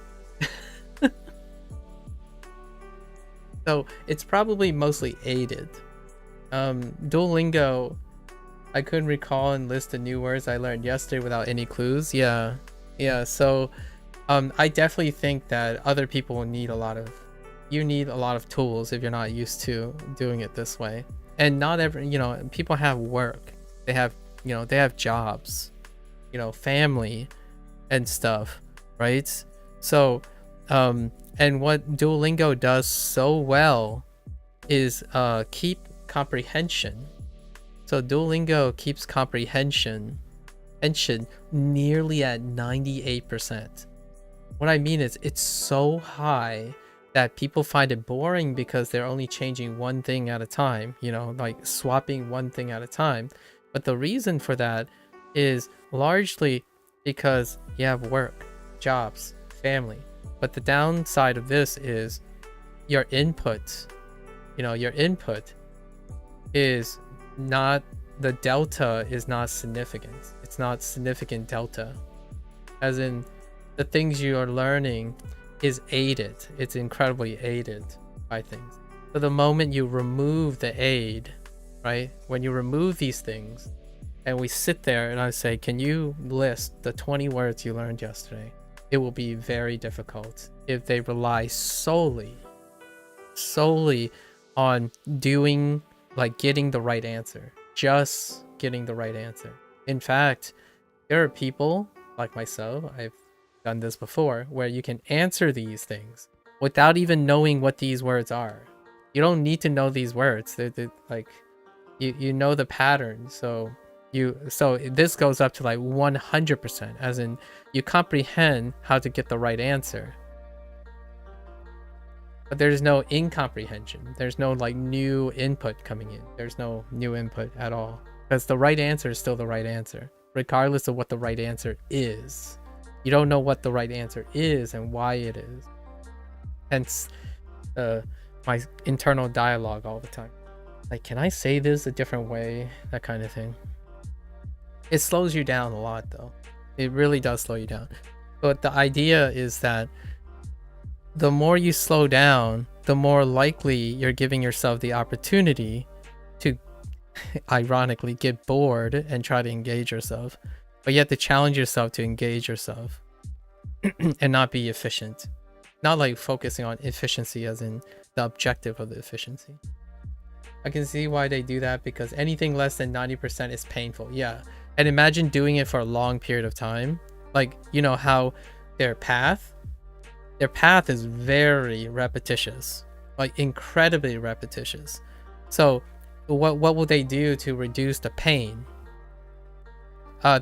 So it's probably mostly aided. Duolingo, I couldn't recall and list the new words I learned yesterday without any clues. Yeah, so I definitely think that other people need a lot of tools if you're not used to doing it this way. And not every, people have work, they have jobs, family and stuff, right? So and what Duolingo does so well is keep comprehension. So Duolingo keeps comprehension nearly at 98%. What I mean is it's so high that people find it boring because they're only changing one thing at a time, like swapping one thing at a time. But the reason for that is largely because you have work, jobs, family, But the downside of this is your input, your input is not, the delta is not significant. It's not significant delta. As in, the things you are learning is aided. It's incredibly aided by things. So the moment you remove the aid, right? When you remove these things, and we sit there and I say, can you list the 20 words you learned yesterday? It will be very difficult if they rely solely on doing, like, getting the right answer. Just getting the right answer. In fact, there are people like myself, I've done this before, where you can answer these things without even knowing what these words are. You don't need to know these words. They're like, you know the pattern. So this goes up to like 100%, as in you comprehend how to get the right answer. But there's no incomprehension. There's no like new input coming in. There's no new input at all. Because the right answer is still the right answer, regardless of what the right answer is. You don't know what the right answer is and why it is. Hence, my internal dialogue all the time. Like, can I say this a different way? That kind of thing. It slows you down a lot, though. It really does slow you down. But the idea is that the more you slow down, the more likely you're giving yourself the opportunity to, ironically, get bored and try to engage yourself. But you have to challenge yourself to engage yourself and not be efficient. Not like focusing on efficiency as in the objective of the efficiency. I can see why they do that, because anything less than 90% is painful. Yeah. And imagine doing it for a long period of time. Like, you know how their path is very repetitious, like incredibly repetitious. So what will they do to reduce the pain?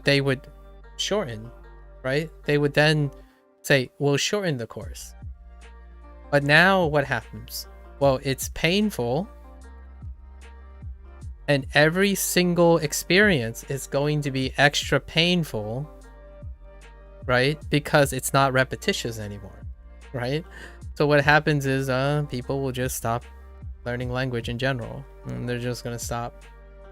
They would shorten, right? They would then say, we'll shorten the course. But now what happens? Well, it's painful, and every single experience is going to be extra painful, right? Because it's not repetitious anymore, right? So what happens is people will just stop learning language in general, and they're just gonna stop.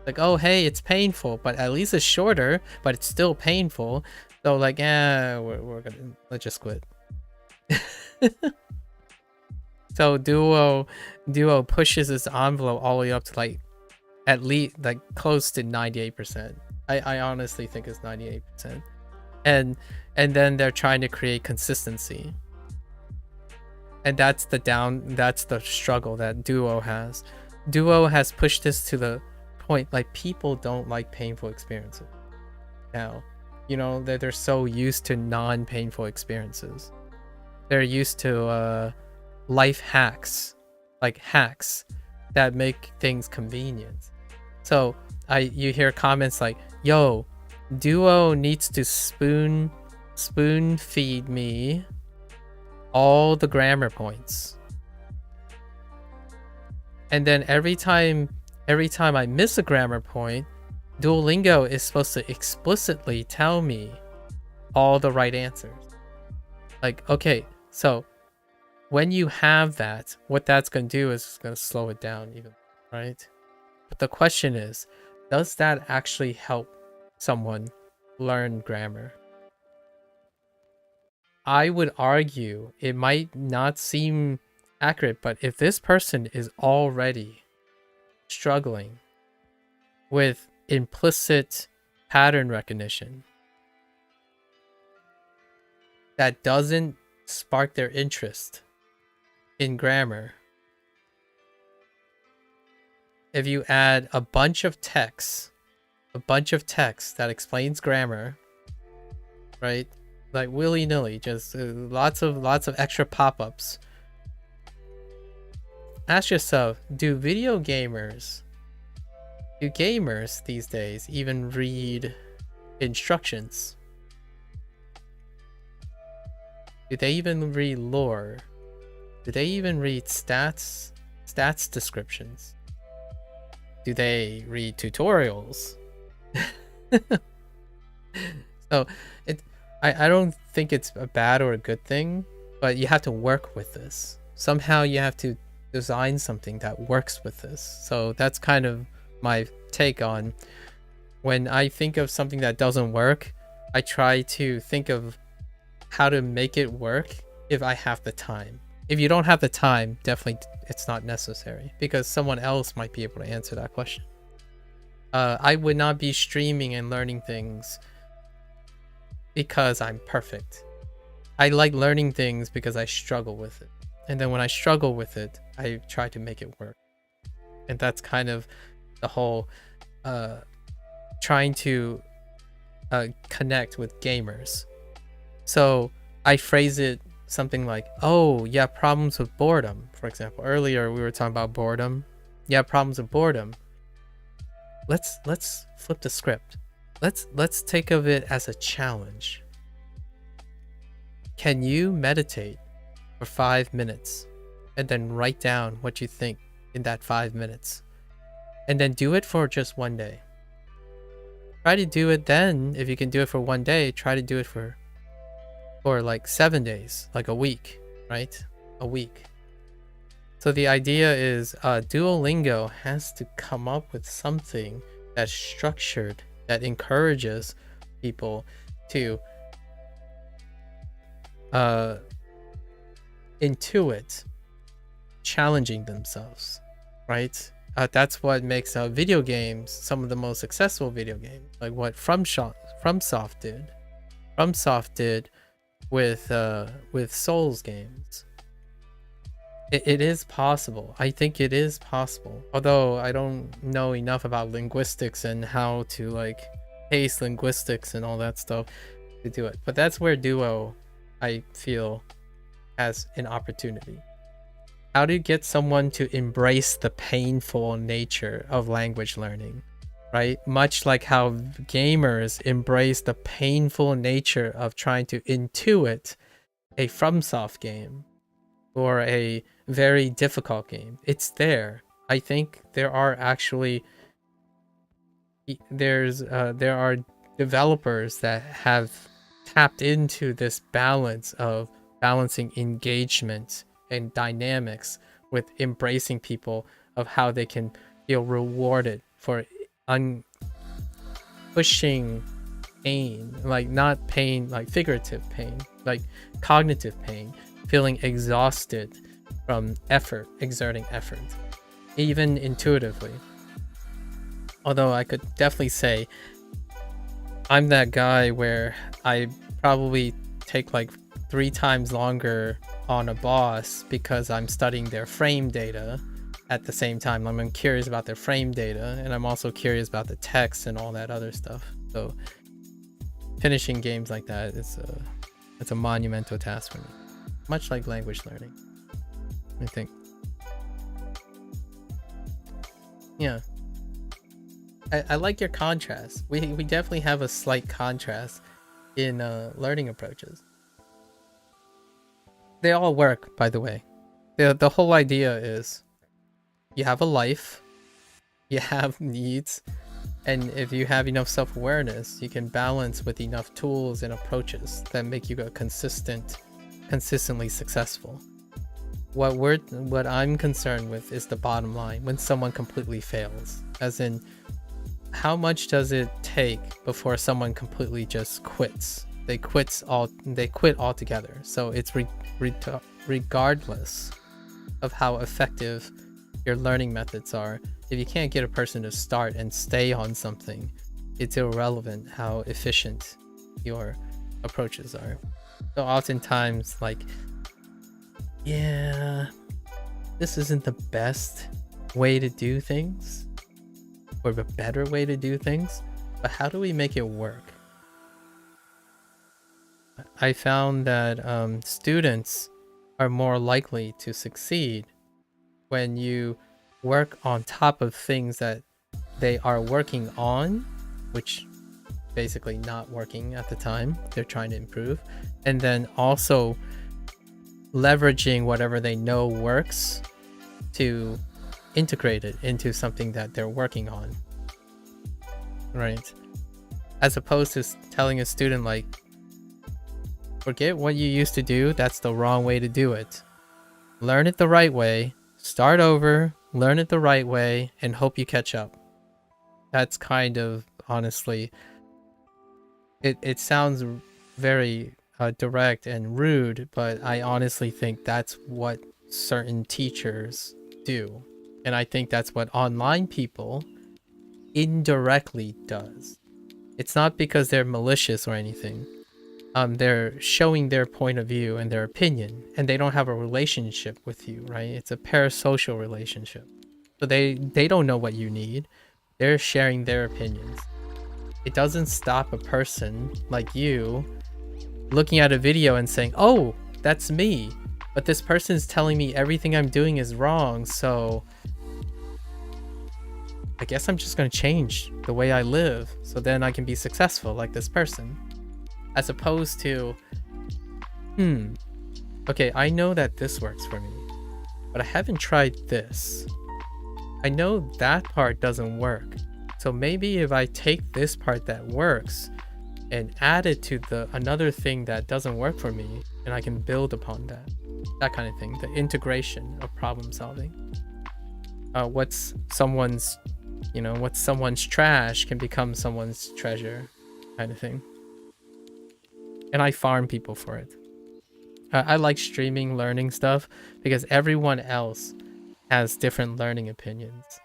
Like, oh hey, it's painful, but at least it's shorter, but it's still painful. So like, let's just quit. So Duo pushes its envelope all the way up to like at least like close to 98%. I honestly think it's 98%. And then they're trying to create consistency. And that's the struggle that Duo has. Duo has pushed this to the point, like, people don't like painful experiences now. You know, they're so used to non-painful experiences. They're used to life hacks, like hacks that make things convenient. So you hear comments like, yo, Duo needs to spoon feed me all the grammar points. And then every time I miss a grammar point, Duolingo is supposed to explicitly tell me all the right answers. Like, okay, so when you have that, what that's going to do is it's going to slow it down even, right? But the question is, does that actually help someone learn grammar? I would argue it might not seem accurate, but if this person is already struggling with implicit pattern recognition that doesn't spark their interest in grammar, if you add a bunch of text that explains grammar, right? Like willy-nilly, just lots of extra pop-ups. Ask yourself, do gamers these days even read instructions? Do they even read lore? Do they even read stats descriptions? Do they read tutorials? So I don't think it's a bad or a good thing but you have to work with this. Somehow you have to design something that works with this. So that's kind of my take on when I think of something that doesn't work, I try to think of how to make it work if I have the time. If you don't have the time, definitely it's not necessary because someone else might be able to answer that question. I would not be streaming and learning things because I'm perfect. I like learning things because I struggle with it. And then when I struggle with it, I try to make it work. And that's kind of the whole trying to connect with gamers. So I phrase it something like, oh, you have problems with boredom. For example, earlier we were talking about boredom. You have problems with boredom. Let's flip the script. Let's think of it as a challenge. Can you meditate for 5 minutes and then write down what you think in that 5 minutes? And then do it for just one day. Try to do it then. If you can do it for one day, try to do it for like 7 days, like a week, right? A week. So the idea is Duolingo has to come up with something that's structured, that encourages people to intuit challenging themselves, right? That's what makes video games some of the most successful video games, like what FromSoft did. FromSoft did with Souls games. It is possible. I think it is possible. Although I don't know enough about linguistics and how to like pace linguistics and all that stuff to do it. But that's where Duo, I feel, has an opportunity. How to get someone to embrace the painful nature of language learning, right? Much like how gamers embrace the painful nature of trying to intuit a FromSoft game or a very difficult game. It's there. I think there are actually there are developers that have tapped into this balance of balancing engagement and dynamics with embracing people of how they can feel rewarded for pushing pain, like not pain, like figurative pain, like cognitive pain, feeling exhausted from exerting effort, even intuitively. Although I could definitely say I'm that guy where I probably take like 3 times longer on a boss because I'm studying their frame data at the same time. I'm curious about their frame data, and I'm also curious about the text and all that other stuff. So finishing games like that is it's a monumental task for me, much like language learning, I think. Yeah, I like your contrast. We definitely have a slight contrast in learning approaches. They all work, by the way. The whole idea is you have a life, you have needs, and if you have enough self-awareness, you can balance with enough tools and approaches that make you consistently successful. What I'm concerned with is the bottom line, when someone completely fails. As in, how much does it take before someone completely just quits? They quit altogether. So it's regardless of how effective your learning methods are, if you can't get a person to start and stay on something, it's irrelevant how efficient your approaches are. So oftentimes, like, yeah, this isn't the best way to do things or the better way to do things, but how do we make it work? I found that students are more likely to succeed when you work on top of things that they are working on, which basically not working at the time, they're trying to improve, and then also leveraging whatever they know works to integrate it into something that they're working on, right? As opposed to telling a student, like, Forget what you used to do. That's the wrong way to do it. Learn it the right way. Start over, learn it the right way, and hope you catch up. That's kind of, honestly, it sounds very direct and rude, but I honestly think that's what certain teachers do. And I think that's what online people indirectly does. It's not because they're malicious or anything. They're showing their point of view and their opinion, and they don't have a relationship with you, right? It's a parasocial relationship. So they don't know what you need. They're sharing their opinions. It doesn't stop a person like you looking at a video and saying, oh, that's me, but this person's telling me everything I'm doing is wrong, so I guess I'm just gonna change the way I live so then I can be successful like this person. As opposed to, okay, I know that this works for me, but I haven't tried this. I know that part doesn't work. So maybe if I take this part that works and add it to the another thing that doesn't work for me, and I can build upon that. That kind of thing. The integration of problem solving. What's someone's trash can become someone's treasure, kind of thing. And I farm people for it. I like streaming learning stuff because everyone else has different learning opinions.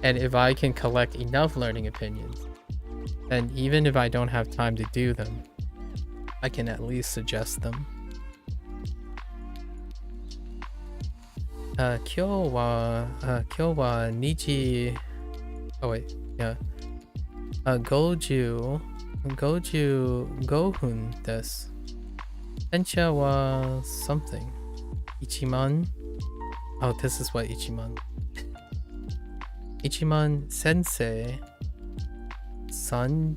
And if I can collect enough learning opinions, then even if I don't have time to do them, I can at least suggest them. 今日は2時 oh wait, yeah. 55分です。電車は something. 1万 Oh, this is what 1万 1万先生3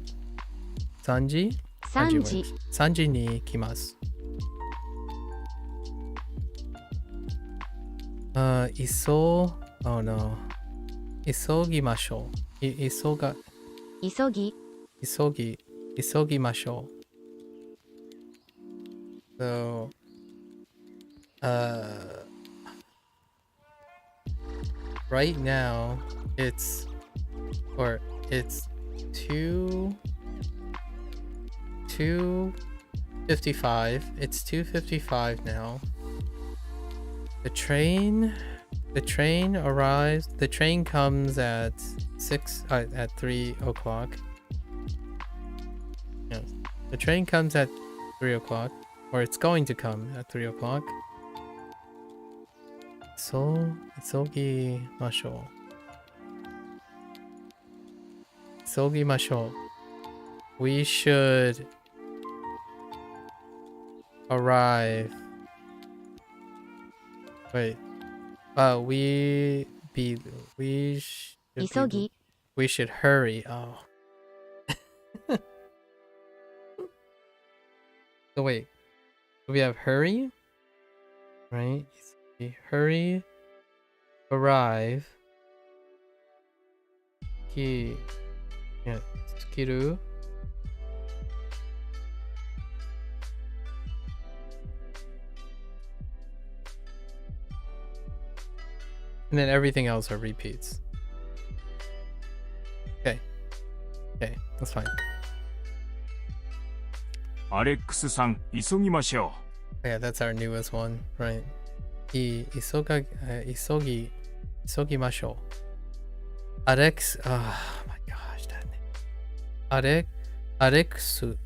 時3時に来ます。Oh no. 急ぎましょう。急ぎましょう。So, right now it's 2:55. It's 2:55 now. The train arrives. The train comes at 3 o'clock. Yeah, the train comes at 3 o'clock, or it's going to come at 3 o'clock. So, 急ぎましょう. We should arrive. Wait. We should hurry. Oh. So wait. We have hurry? Right? Hurry. Arrive. Skiru. And then everything else are repeats. Okay, that's fine. アレックスさん、急ぎましょう。Yeah, that's our newest one, right? 急ぎましょう。Alex, oh my gosh, that name. Alex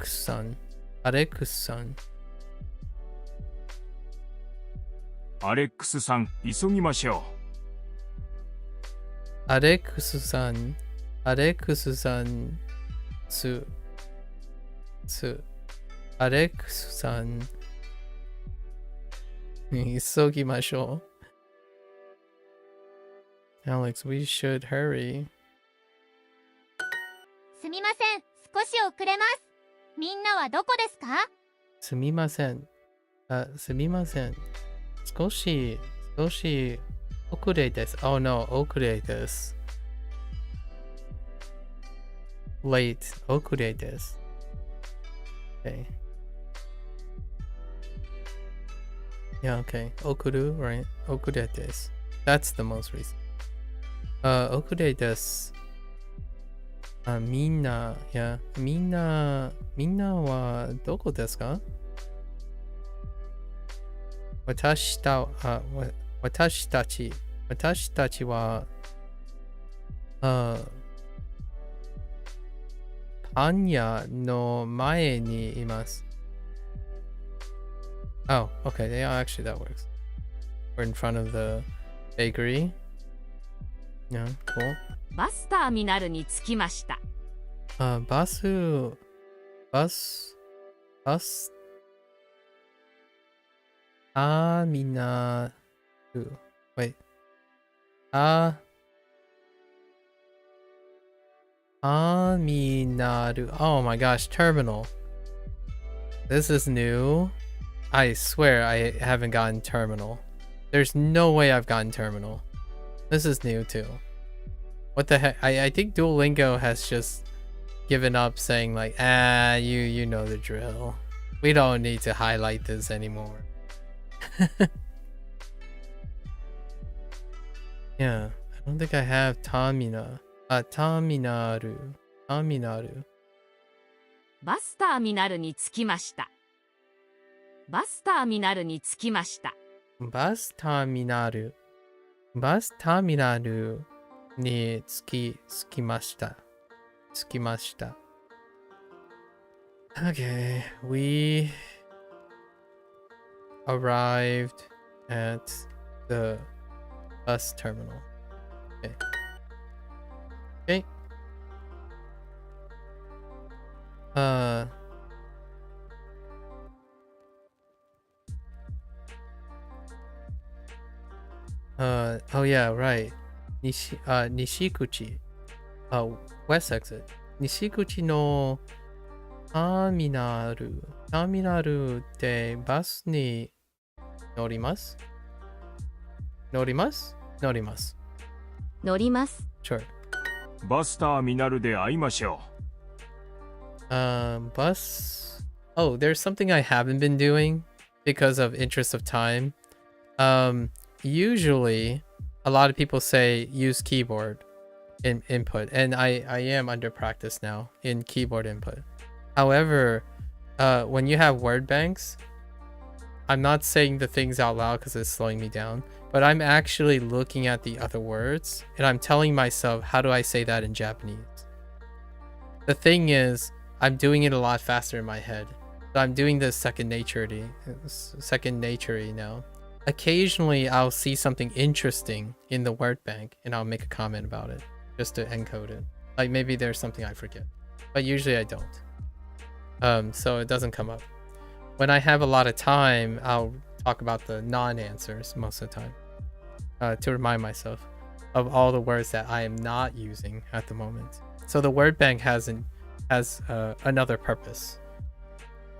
さん。アレックスさん、急ぎましょう。アレックスさん、急ぎましょう。Alex, we should hurry. すみません、少し遅れます。みんなはどこですか？すみません。少し遅れです。Oh no, 遅れです。Late, 遅れです。Okay. Yeah, okay. Okuru, right? Okure desu. That's the most recent. Okure desu. みんな、yeah. みんなはどこですか？私たちは、パン屋の前にいます。Oh, okay. Yeah, actually that works. We're in front of the bakery. Yeah, cool. バスターミナルに着きました。バスターミナル。Wait. ターミナル. Oh my gosh, terminal. This is new. I swear I haven't gotten terminal. There's no way I've gotten terminal. This is new too. What the heck? I think Duolingo has just given up saying like, you know the drill. We don't need to highlight this anymore. Yeah, I don't think I have terminaru. バスターミナルに着きました。バスターミナルに着きました。バスターミナルに着きました。Okay, we arrived at the bus terminal. Okay. Oh yeah, right. Nishikuchi. West exit. Nishikuchi no ターミナルでバスに乗ります。Sure. バスターミナルで会いましょう。Bus. Oh, there's something I haven't been doing because of interest of time. Usually, a lot of people say use keyboard input, and I am under practice now in keyboard input. However, when you have word banks, I'm not saying the things out loud because it's slowing me down, but I'm actually looking at the other words and I'm telling myself, how do I say that in Japanese? The thing is, I'm doing it a lot faster in my head. So I'm doing this second nature now. Occasionally, I'll see something interesting in the word bank and I'll make a comment about it just to encode it. Like maybe there's something I forget, but usually I don't. So it doesn't come up. When I have a lot of time, I'll talk about the non-answers most of the time to remind myself of all the words that I am not using at the moment. So the word bank has another purpose,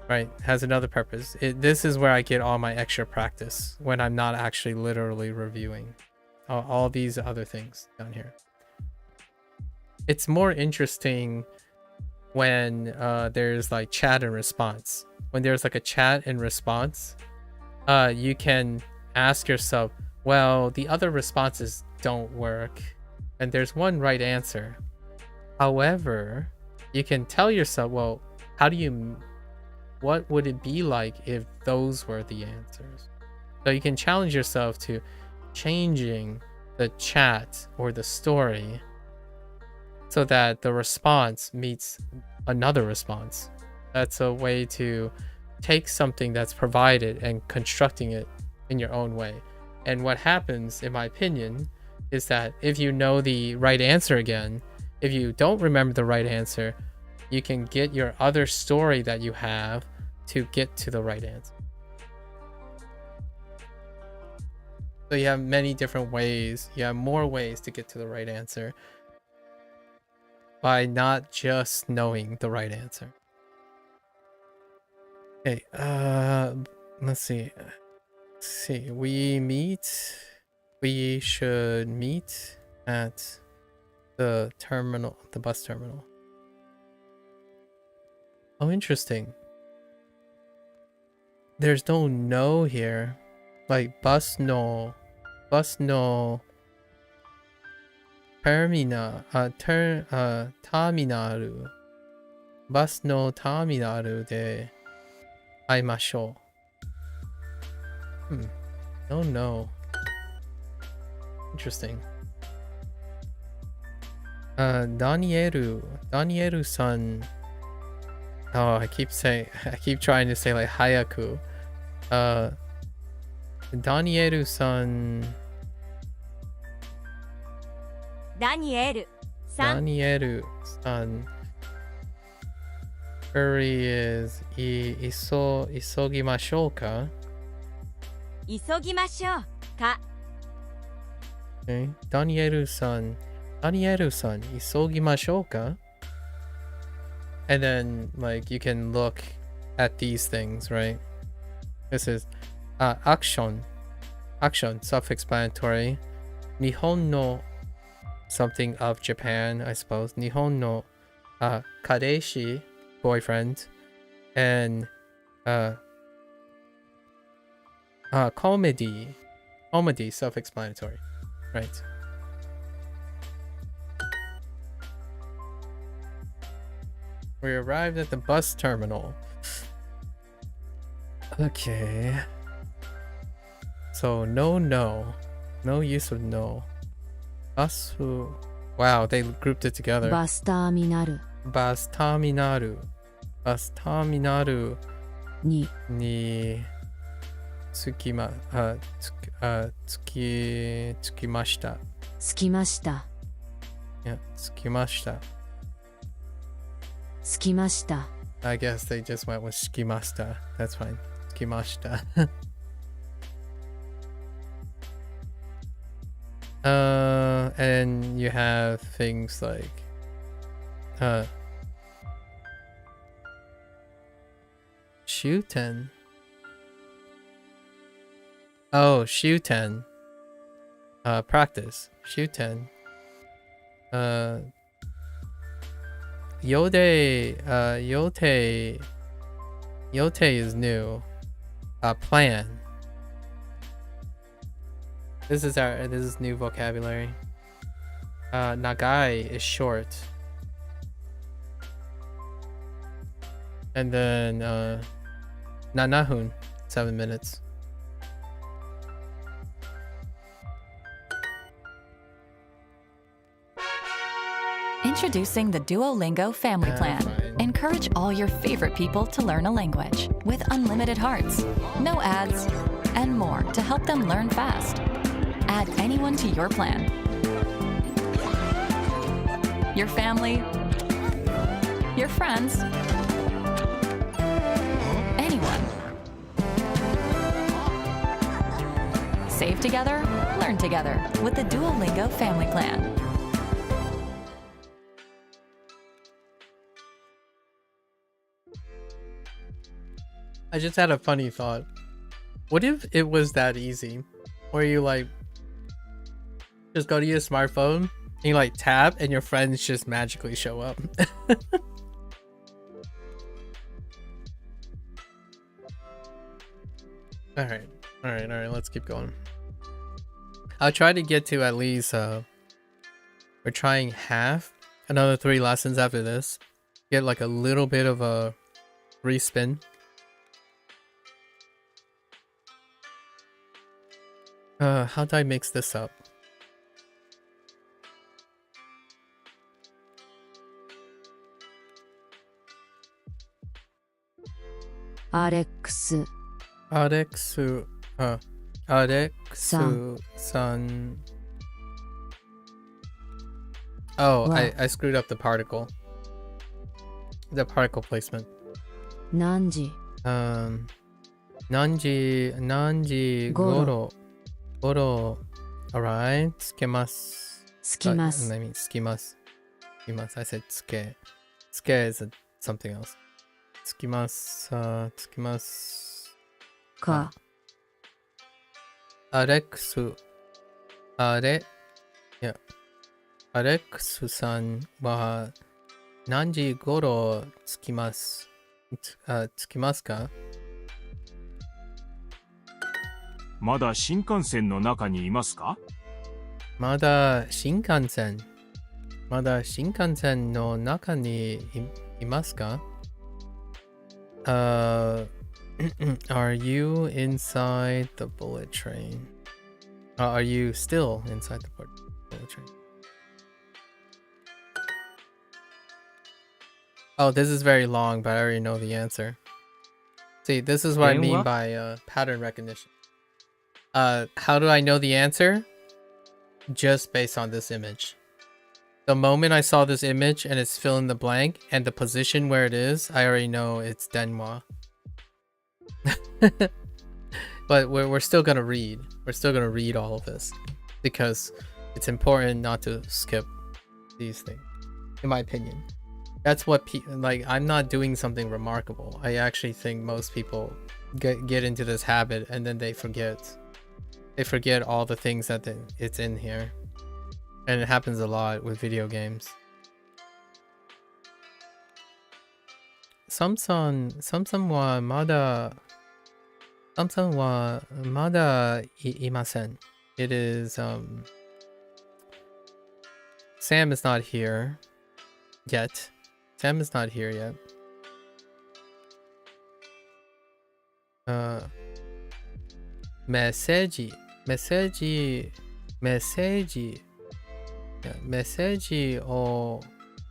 right? Has another purpose. This is where I get all my extra practice when I'm not actually literally reviewing all these other things down here. It's more interesting when there's like chat and response. When there's like a chat and response, you can ask yourself, well, the other responses don't work and there's one right answer. However, you can tell yourself, well, what would it be like if those were the answers? So you can challenge yourself to changing the chat or the story so that the response meets another response. That's a way to take something that's provided and constructing it in your own way. And what happens, in my opinion, is that if you know the right answer again, if you don't remember the right answer, you can get your other story that you have to get to the right answer. So you have many different ways. You have more ways to get to the right answer by not just knowing the right answer. Okay, let's see. We should meet at the terminal, the bus terminal. Oh, interesting. There's no here. like bus no terminal terminalu バスのターミナルで会いましょう。No, no. Interesting. Danielu san. Oh, I keep trying to say like Hayaku. Danielu san. Danielu san. Hurry is 急ぎましょうか? 急ぎましょうか Okay. Danielu san,急ぎましょうか? And then, like, you can look at these things, right? This is action, self-explanatory. Nihon no something of Japan, I suppose. Nihon no kareshi, boyfriend, and comedy, self-explanatory, right? We arrived at the bus terminal. Okay. So no use of no. Bus. Wow, they grouped it together. バスターミナルバスターミナルに着きました。着きました。いや、着きました。着きました。I guess they just went with 着きました。That's fine. 着きました。And you have things like Shuten. Oh, Shuten. Practice. Shuten. Yote is new. Plan. This is new vocabulary. Nagai is short. And then Nanahun, 7 minutes. Introducing the Duolingo Family Plan. Encourage all your favorite people to learn a language with unlimited hearts, no ads, and more to help them learn fast. Add anyone to your plan. Your family, your friends, anyone. Save together, learn together with the Duolingo Family Plan. I just had a funny thought. What if it was that easy? Where you like just go to your smartphone and you like tap and your friends just magically show up. Alright, let's keep going. I'll try to get to at least we're trying half, another 3 lessons after this. Get like a little bit of a respin. How do I mix this up? Alex さん Oh, I screwed up the particle. The particle placement. 何時何時頃 Alright, つけます。つきます。I mean, つきます。I said つけ。つけ is something else. つきます。つきます。か。アレックスさんは何時頃着きます？着きますか？まだ新幹線の中にいますか？まだ新幹線。まだ新幹線の中にいますか？ Are you inside the bullet train? Are you still inside the bullet train? Oh, this is very long, but I already know the answer. See, this is what I mean by pattern recognition. How do I know the answer? Just based on this image. The moment I saw this image and it's fill in the blank and the position where it is, I already know it's Denwa. But we're still gonna read. We're still gonna read all of this because it's important not to skip these things, in my opinion. That's what like. I'm not doing something remarkable. I actually think most people get into this habit and then they forget. They forget all the things that it's in here. And it happens a lot with video games. Samsung wa mada imasen. It is Sam is not here yet. Sam is not here yet.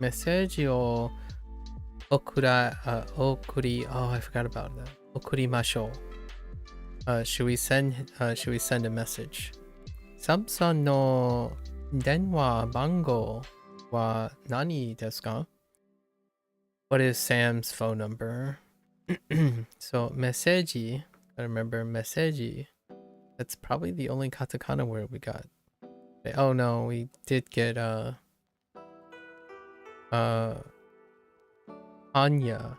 Message を送り oh, I forgot about that. 送りましょう. Should we send a message? Samsung の電話番号は何ですか? What is Sam's phone number? So, message. I remember message. That's probably the only katakana word we got. Oh no, we did get Anya.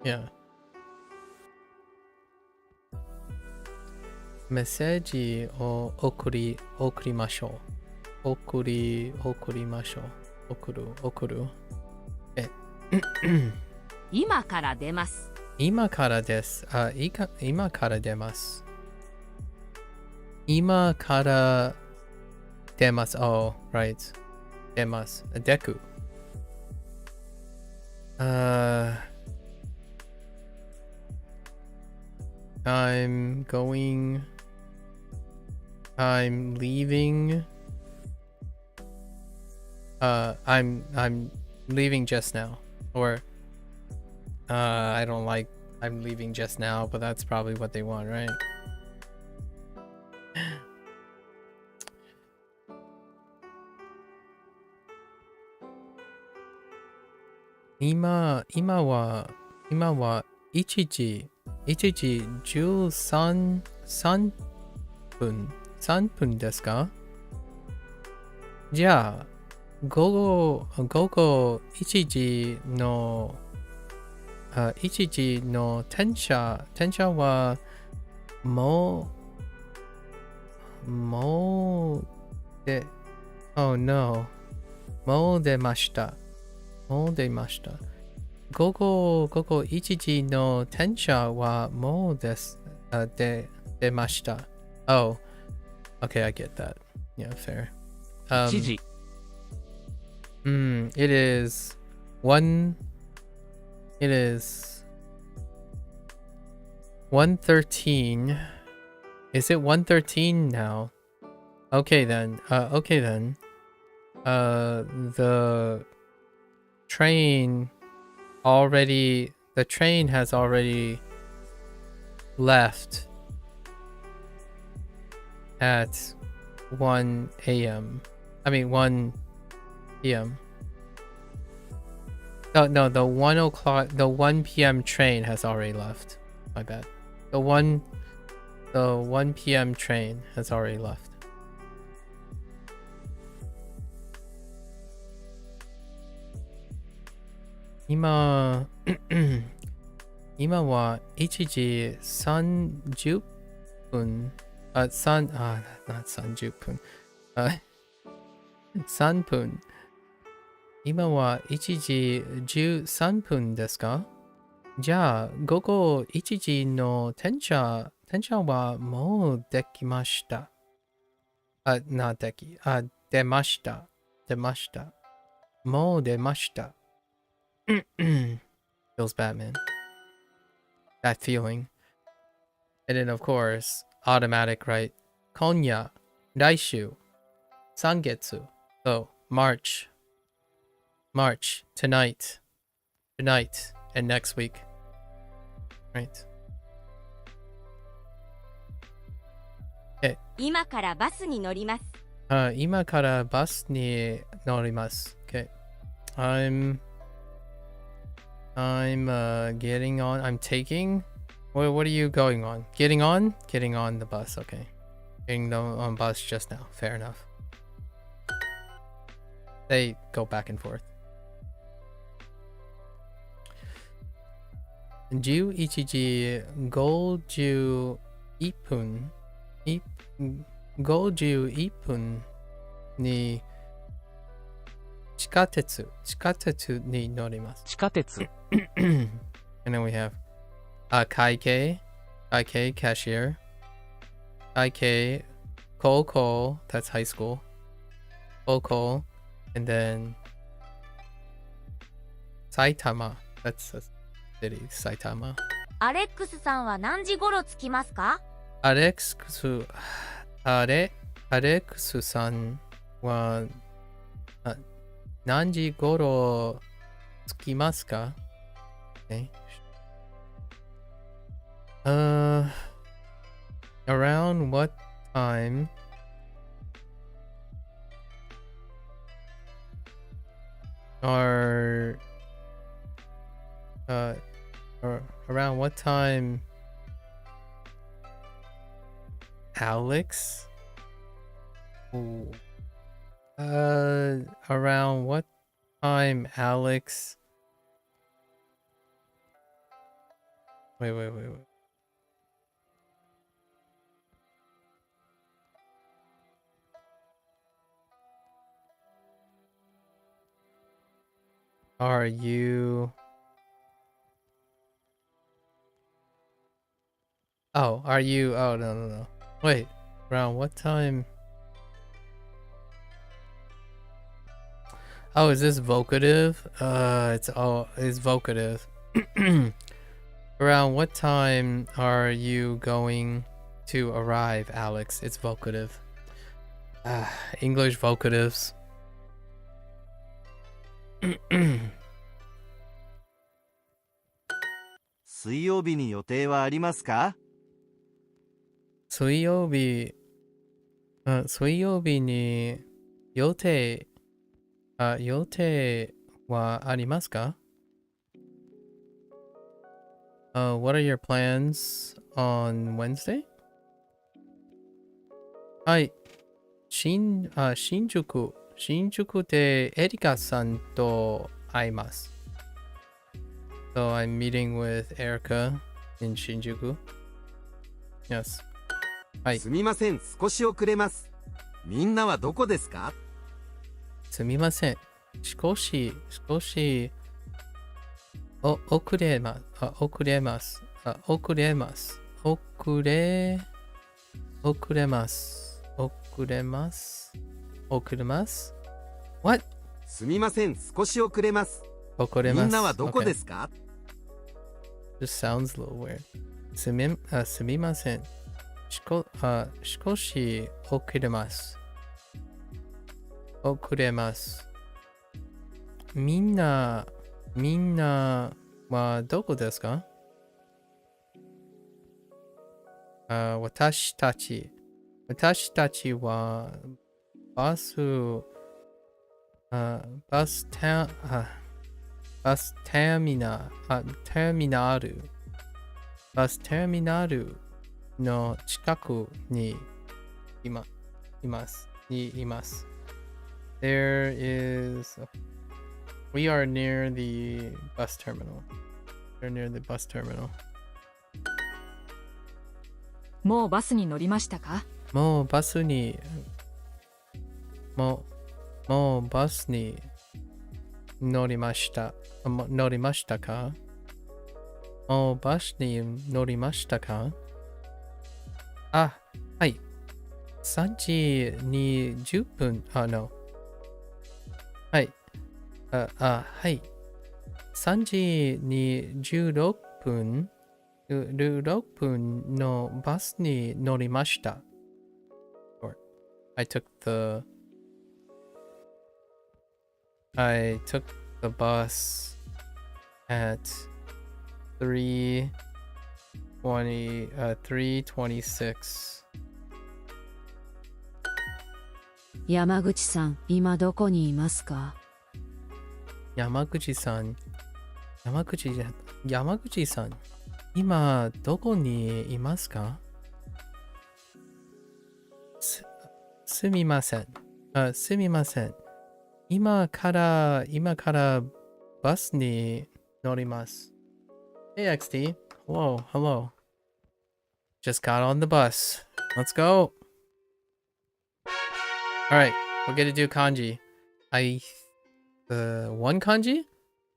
Yeah. Message を送りましょう. 送りましょう. 送る. 今から出ます。今からです。今から出ます。今から出ます。Oh, right. 出ます。デク。I'm leaving. I'm leaving just now. Or I don't like I'm leaving just now, but that's probably what they want, right? Ima wa 1時13分3分ですか? じゃあ午後1時の1時の電車はもうOh no もう出ました。午後1時の電車はもう出ました。Oh, okay, I get that. Yeah, fair. 1時 It is 113. Is it 113 now? Okay then. The train has already left at 1 a.m. I mean 1 p.m. No, the 1 p.m. train has already left. My bad. The 1 p.m. train has already left. Ima wa 1時30分 not 30分 3分 今は1時13分ですか?じゃあ、午後1時の電車はもうできました。出ました。もう出ました。Feels bad, man. That feeling. And then, of course, automatic, right? 今夜、来週、3月. So, March, tonight, and next week. Right? Okay. 今からバスに乗ります。今からバスに乗ります。Okay. I'm getting on. I'm taking. What are you going on? Getting on the bus. Okay. Getting on bus just now. Fair enough. They go back and forth. 11時51分51分に地下鉄に乗ります。地下鉄 And then we have 会計 cashier 会計高校 that's high school 高校 and then 埼玉 that's a city 埼玉アレックスさんは何時頃着きますか？アレックスさんは何時頃着きますか？ Okay. Around what time are around what time Alex? Ooh. Around what time Alex? Wait. Are you? Oh, are you? Oh, no. Wait, around what time? Oh, is this vocative? It's vocative. Around what time are you going to arrive, Alex? It's vocative. English vocatives. 水曜日に予定はありますか？水曜日に予定はありますか？ What are your plans on Wednesday? はい。新宿でエリカさんと会います。So I'm meeting with Erica in Shinjuku. Yes. はい。すみません、少し遅れます。みんなはどこですか？すみません。少し遅れます。What? すみません、少し遅れます。遅れます。みんなはどこですか？ Just sounds a little weird. すみません。少し遅れます。みんなはどこですか？私たちはバスターミナルの近くにいます。There is we are near the bus terminal. We're near the bus terminal. もうバスに乗りましたか？もうバスに乗りましたか？もうバスに乗りましたか？あ、はい。3時に10分、no。はい。はい。3時に16分、16分のバスに乗りました。I took the bus at 3:26. 山口さん、今どこにいますか？山口さん、今どこにいますか？すみません。すみません。今からバスに乗ります。Hey XT. Hello. Just got on the bus. Let's go. Alright, we're gonna do kanji. One kanji?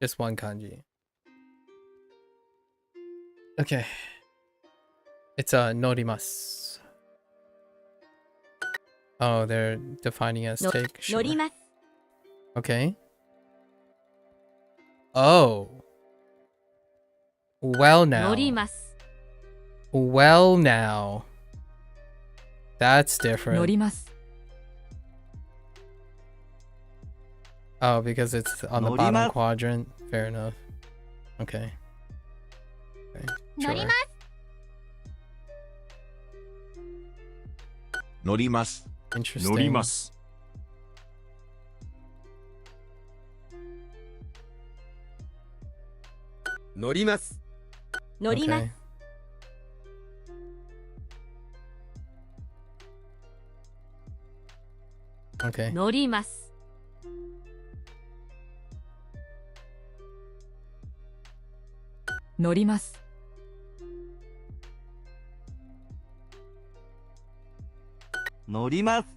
Just one kanji. Okay. It's norimasu. Oh, they're defining as take. Sure. 乗ります。 Okay. Oh. Well 乗 now. ります。 Well now. That's 乗 different. ります。 Oh, because it's on the 乗ります。 bottom quadrant. Fair enough. Okay. 乗り Sure. ます。乗ります。 Interesting. 乗ります。乗ります。乗ります。 Okay. 乗ります。 乗ります。 乗ります。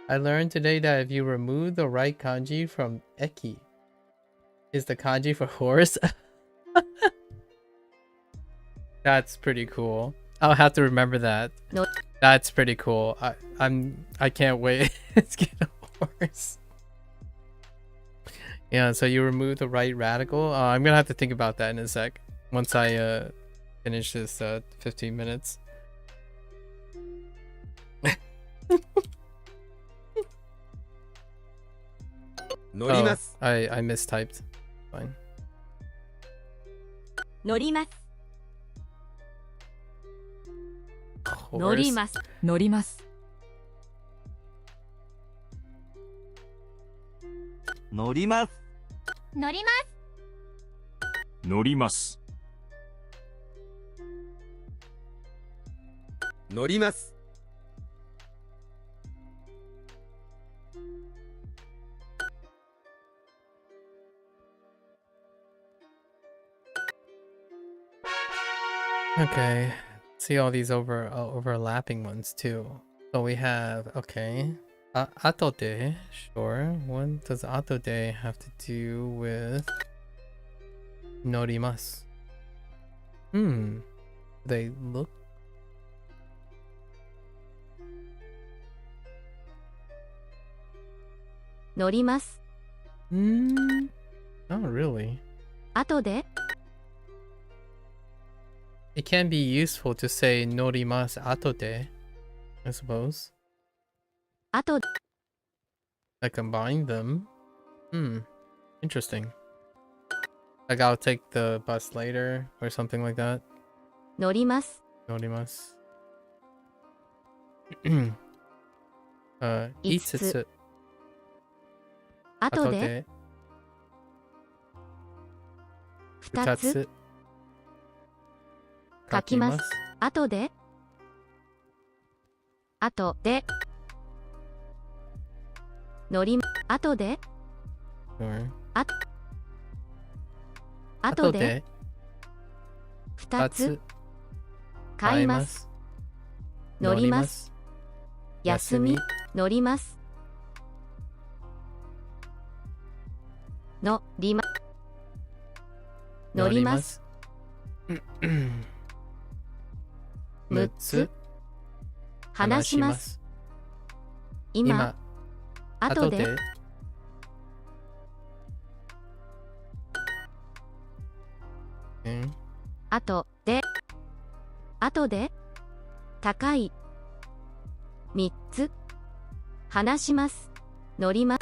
I learned today that if you remove the right kanji from eki, is the kanji for horse. That's pretty cool. I'll have to remember that. No. That's pretty cool. I can't wait to get a horse. Yeah, so you remove the right radical. I'm gonna have to think about that in a sec. Once I finish this 15 minutes. Oh, I mistyped. Fine. 乗ります。 乗り Horse. ます。乗ります。 乗ります。 乗ります。 乗ります。 乗ります。 Okay. See all these overlapping ones too. So we have, okay. Atode, sure. What does atode have to do with norimasu? They look. Norimasu. Not really. 後で It can be useful to say norimasu atode, I suppose. 後 I combine them. Interesting. Like I'll take the bus later or something like that. 乗ります Norimasu. 五つ5つ後で2つ書きます後で後で乗り後で Sure. 後で2つ買います乗ります休み乗りますのりま乗ります。6つ話します。今後で後で高い3つ話します。乗ります。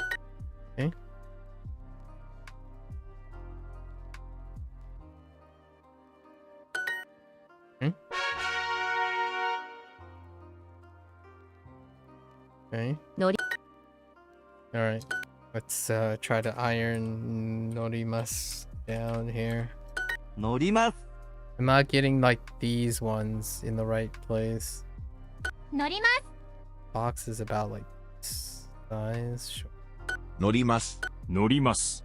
Okay. 乗り Alright. Let's try to iron norimas down here. 乗ります。 I'm not getting like these ones in the right place. 乗ります。 Box is about like size. Sure. 乗ります。乗ります。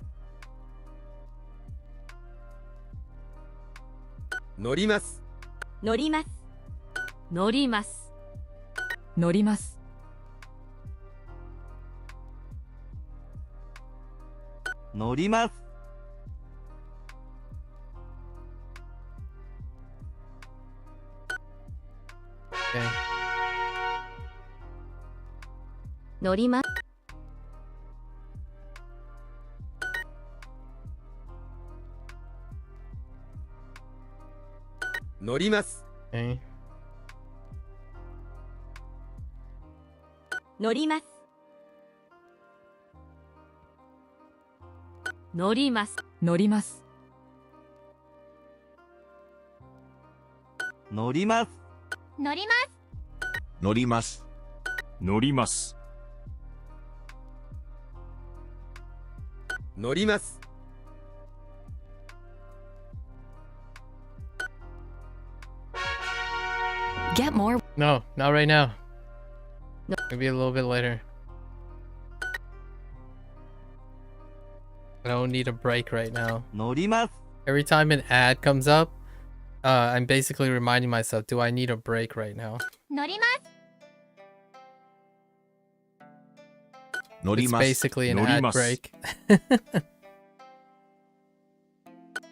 乗ります。乗ります。乗ります。乗ります。乗ります。Okay. 乗ります。乗ります。 Okay. 乗ります。乗ります。乗ります。乗ります。乗ります。乗ります。乗ります。乗ります。 Get more. No, not right now. Maybe a little bit later. I don't need a break right now. 乗ります。 Every time an ad comes up, I'm basically reminding myself, do I need a break right now? 乗ります。乗り It's ます。 basically an 乗り ad ます。 break.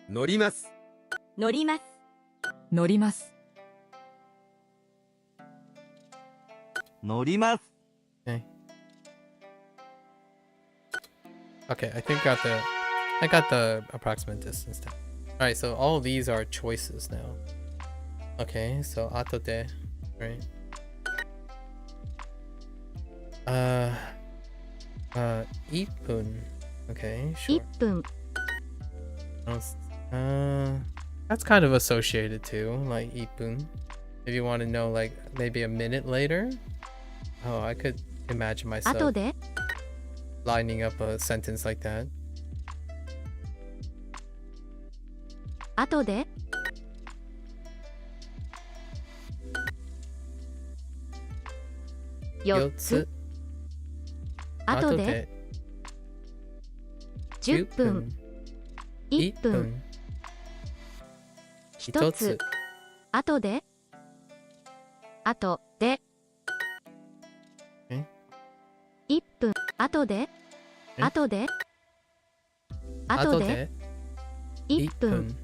乗ります。乗ります。乗ります。乗ります。 Okay, I think I got the approximate distance down. Alright, so all of these are choices now. Okay, so atode, right? 1分. Okay, sure. 1分 That's kind of associated too, like 1分. If you want to know like maybe a minute later. Oh, I could imagine 後 myself で lining up a sentence like that. 後で4つ後で10分1分1つ後で後で1分後で後で後で1分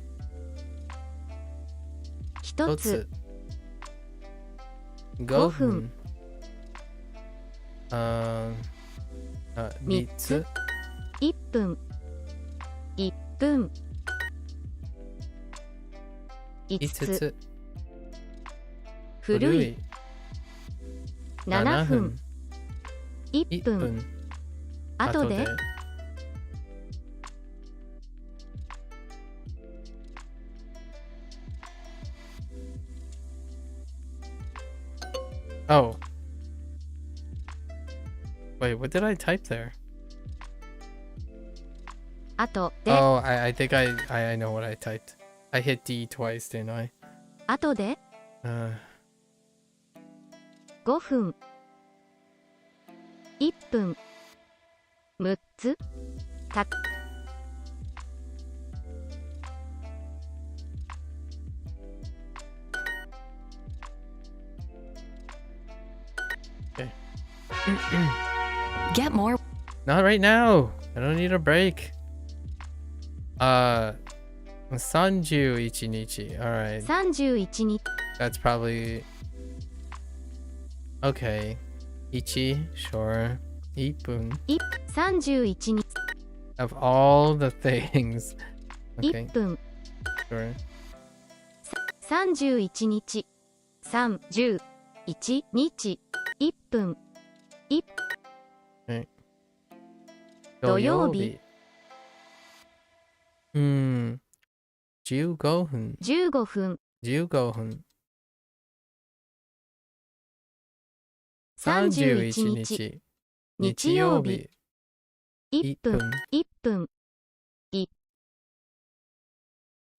1つ5分3つ1分1分5つ古い7分1分後でOh. Wait, what did I type there? 後で Oh, I think I know what I typed. I hit D twice, didn't I? 後で5分1分6つたGet more. Not right now. I don't need a break. Sanju ichinichi. Alright. 31日 That's probably okay. Ichi, sure. Ippun. 31日 Of all the things. Okay, 1分 sure. 31日31日1分 Okay. 土曜日 15分。 15分15分。 31 31日日。日曜日日。 1分1分1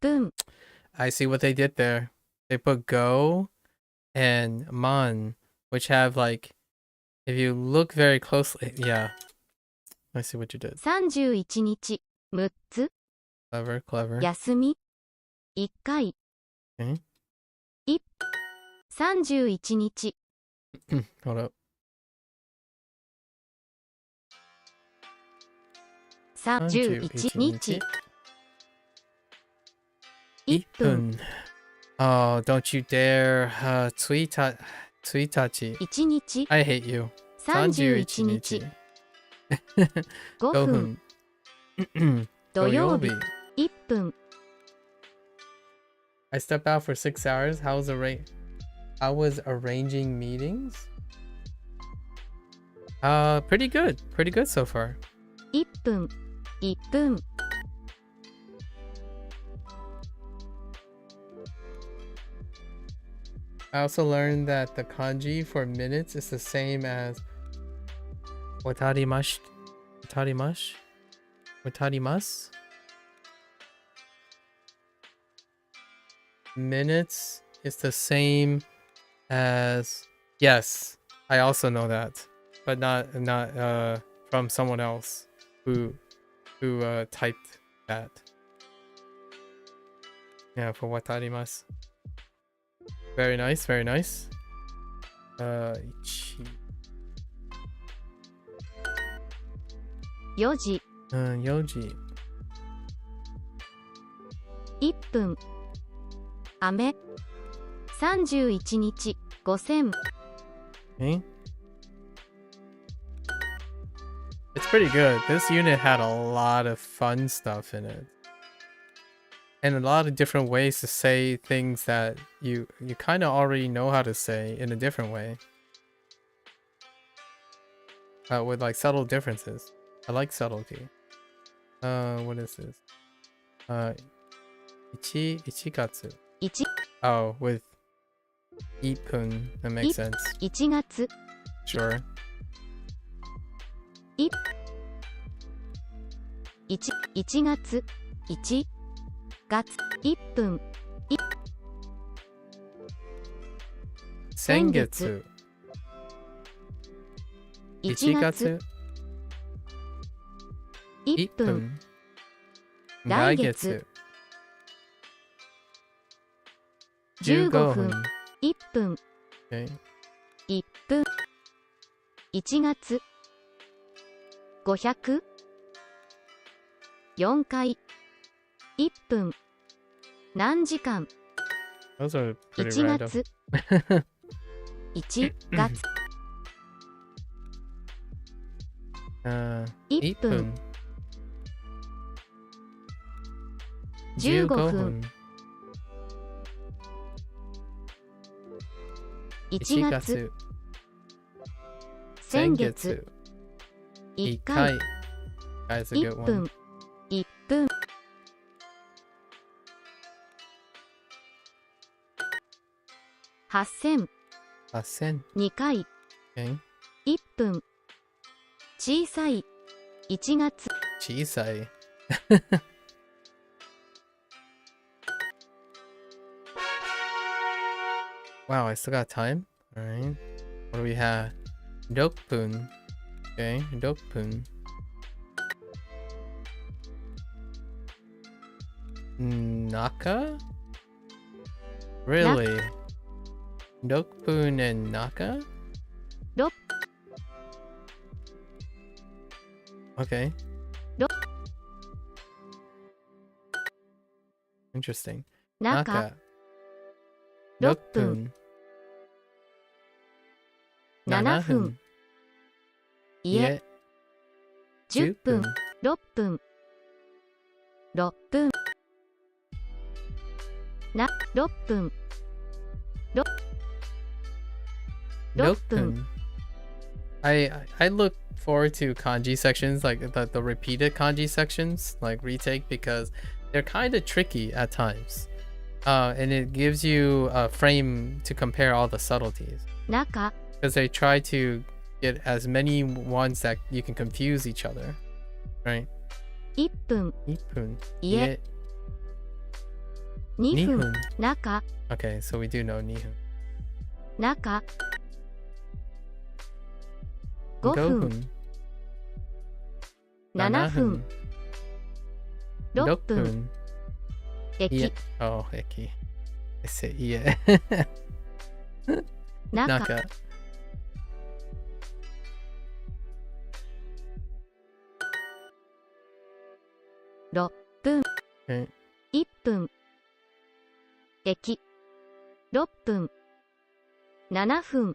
分 I see what they did there. They put go and man, which have like, if you look very closely, yeah. I see what you did. 31日6つ Clever, clever. 休み1回 Okay. 31日 Hold up. 31日 1 1分 分. Oh, don't you dare. Tsuitachi. 1日 I hate you. 31日5分土曜日1分 I stepped out for 6 hours. How was arranging meetings? Pretty good. Pretty good so far. 1分1分 I also learned that the kanji for minutes is the same as watarimasu. Watarimasu? Minutes is the same as, yes, I also know that, but not from someone else who typed that. Yeah, for watarimasu. Very nice, very nice. Ichi. 4時4時1分雨31日5000 Okay. It's pretty good. This unit had a lot of fun stuff in it. And a lot of different ways to say things that you kind of already know how to say in a different way. With like subtle differences. I like subtlety. What is this? Ichikatsu. 1 Oh, with ippun. That makes sense. 1月 Sure. 1 月1月1分先月。1月。1分来来月月。 15 15分分。 1分 Okay. 1分1月500 4回1分何時間 Those are pretty 1 random. 月1月1 1分分。 15 15分分。 1 1月月。先月1 1回回。That's a good 1 one. 分1分8000 8000. 2回 Okay. 1分小さい1月小さい。Wow, I still got time. All right. What do we have? 6分. Okay, 6分. Naka? Really? 6分 and Naka? 6 Okay. Interesting. 中 6 6分 7分 家 10分 6分 6分 6分 6分 I look forward to kanji sections, like the repeated kanji sections, like retake, because they're kind of tricky at times. And it gives you a frame to compare all the subtleties. 中 Because they try to get as many ones that you can confuse each other, right? 1分 1分 家 2 2分分 中 Okay, so we do know 2分中5 5分分7分6 6分分駅 Oh, Eki. I say yeah. 中 Naka. 6分 Okay. 1分駅6分7分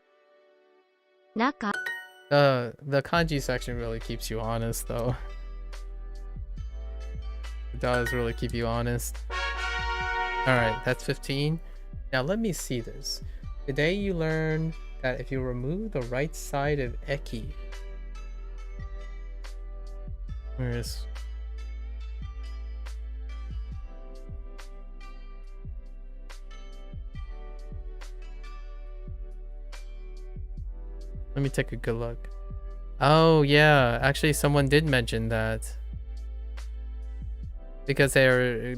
中 The kanji section really keeps you honest, though. It does really keep you honest. Alright, that's 15. Now let me see this. Today you learned that if you remove the right side of eki. Where is... Let me take a good look. Oh yeah, actually someone did mention that. Because they're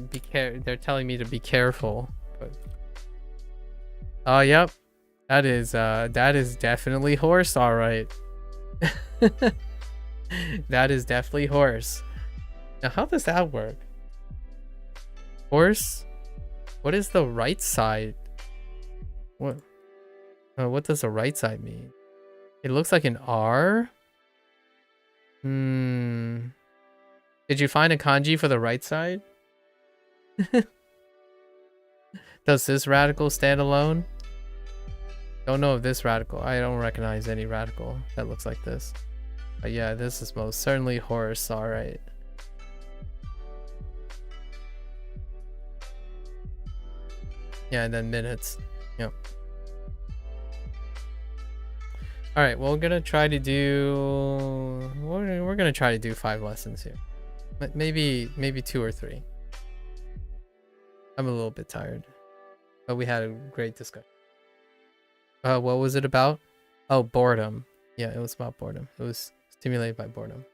telling me to be careful. But... Oh yep. That is definitely horse, alright. That is definitely horse. Now how does that work? Horse? What is the right side? What does the right side mean? It looks like an R. Did you find a kanji for the right side? Does this radical stand alone? Don't know if this radical. I don't recognize any radical that looks like this. But yeah, this is most certainly horse. Alright. Yeah, and then minutes. Yep. All right, well, we're gonna try to do 5 lessons here, but maybe 2 or 3. I'm a little bit tired, but we had a great discussion. What was it about? Oh, boredom. Yeah, it was about boredom. It was stimulated by boredom.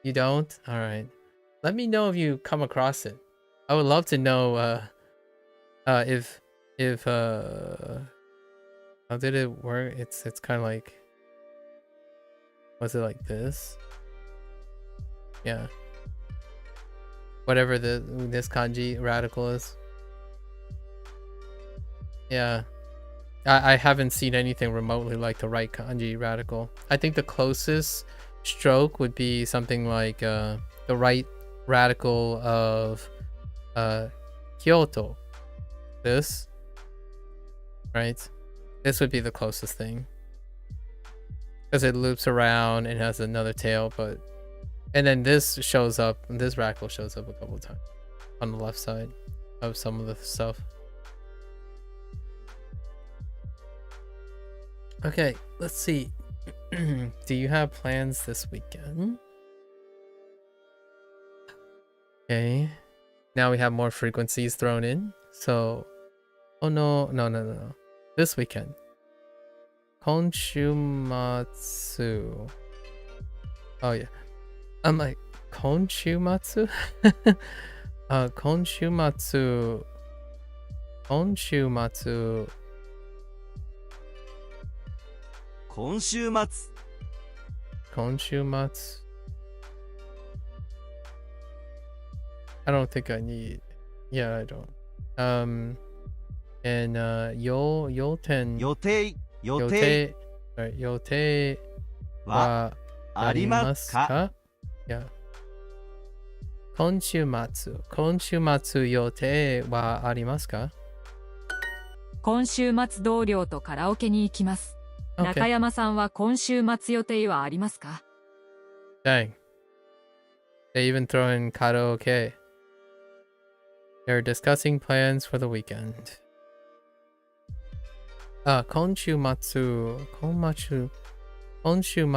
You don't? All right. Let me know if you come across it. I would love to know if how did it work? It's kind of like, was it like this? Yeah. Whatever this kanji radical is. Yeah. I haven't seen anything remotely like the right kanji radical. I think the closest stroke would be something like the right radical of Kyoto. This. Right? This would be the closest thing. Because it loops around and has another tail, but... And then this shows up, this radical shows up a couple of times on the left side of some of the stuff. Okay, let's see. Do you have plans this weekend? Okay. Now we have more frequencies thrown in. So... Oh no. This weekend. Konshumatsu. Oh yeah. I'm like, Konshumatsu? Konshumatsu. Konshumatsu. Konshumatsu. I don't think I need. Yeah, I don't. And yoten. Yote. Right, yote wa arimasu ka? Yeah. 今週末予定はありますか？今週末同僚とカラオケに行きます。中山さんは今週末予定はありますか？ Dang. They even throw in karaoke. They're discussing plans for the weekend. 今週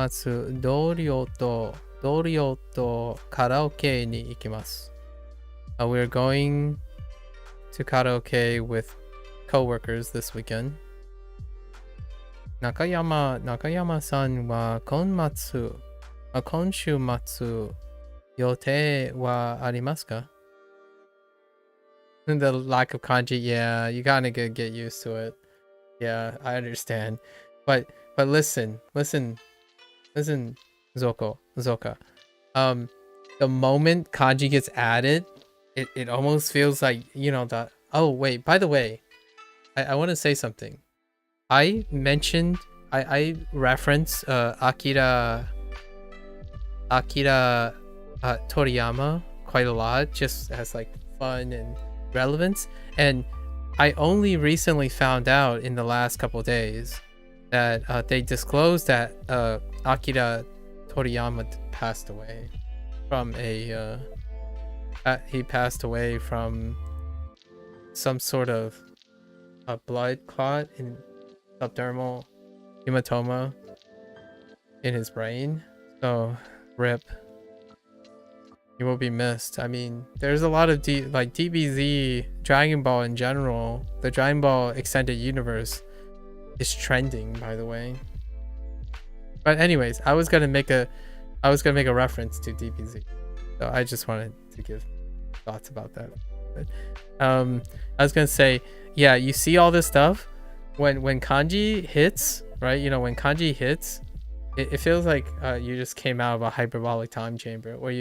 末同僚とカラオケに行きます。We're going to karaoke with coworkers this weekend. 中山さんは今週末予定はありますか？ The lack of kanji, yeah, you gotta get used to it. Yeah, I understand. But listen, Zoka. The moment kanji gets added, it almost feels like, that. Oh, wait, by the way, I want to say something. I mentioned, I reference Akira Toriyama quite a lot, just as like fun and relevance. And I only recently found out in the last couple days that they disclosed that Akira Toriyama passed away from he passed away from some sort of a blood clot in subdermal hematoma in his brain. So rip. He will be missed. I mean, there's a lot of DBZ, Dragon Ball in general. The Dragon Ball extended universe is trending, by the way. But anyways, I was gonna make a reference to DBZ, so I just wanted to give thoughts about that. But, I was gonna say, yeah, you see all this stuff when kanji hits, right? When kanji hits, it feels like you just came out of a hyperbolic time chamber where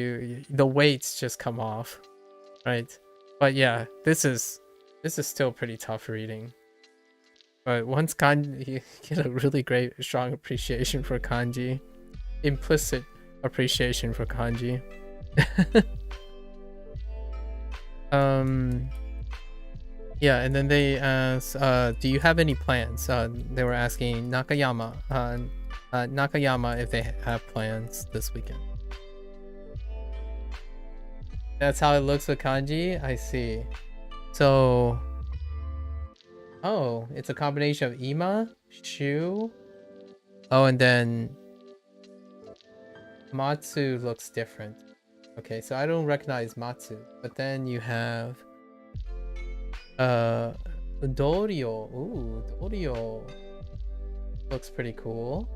the weights just come off, right? But yeah, this is still pretty tough reading. But once kanji, you get a really great, strong appreciation for kanji, implicit appreciation for kanji. Yeah, and then they asked, do you have any plans? They were asking Nakayama if they have plans this weekend. That's how it looks with kanji? I see. So, oh, it's a combination of ima, shu. Oh, and then matsu looks different. Okay, so I don't recognize matsu. But then you have dorio. Ooh, dorio looks pretty cool.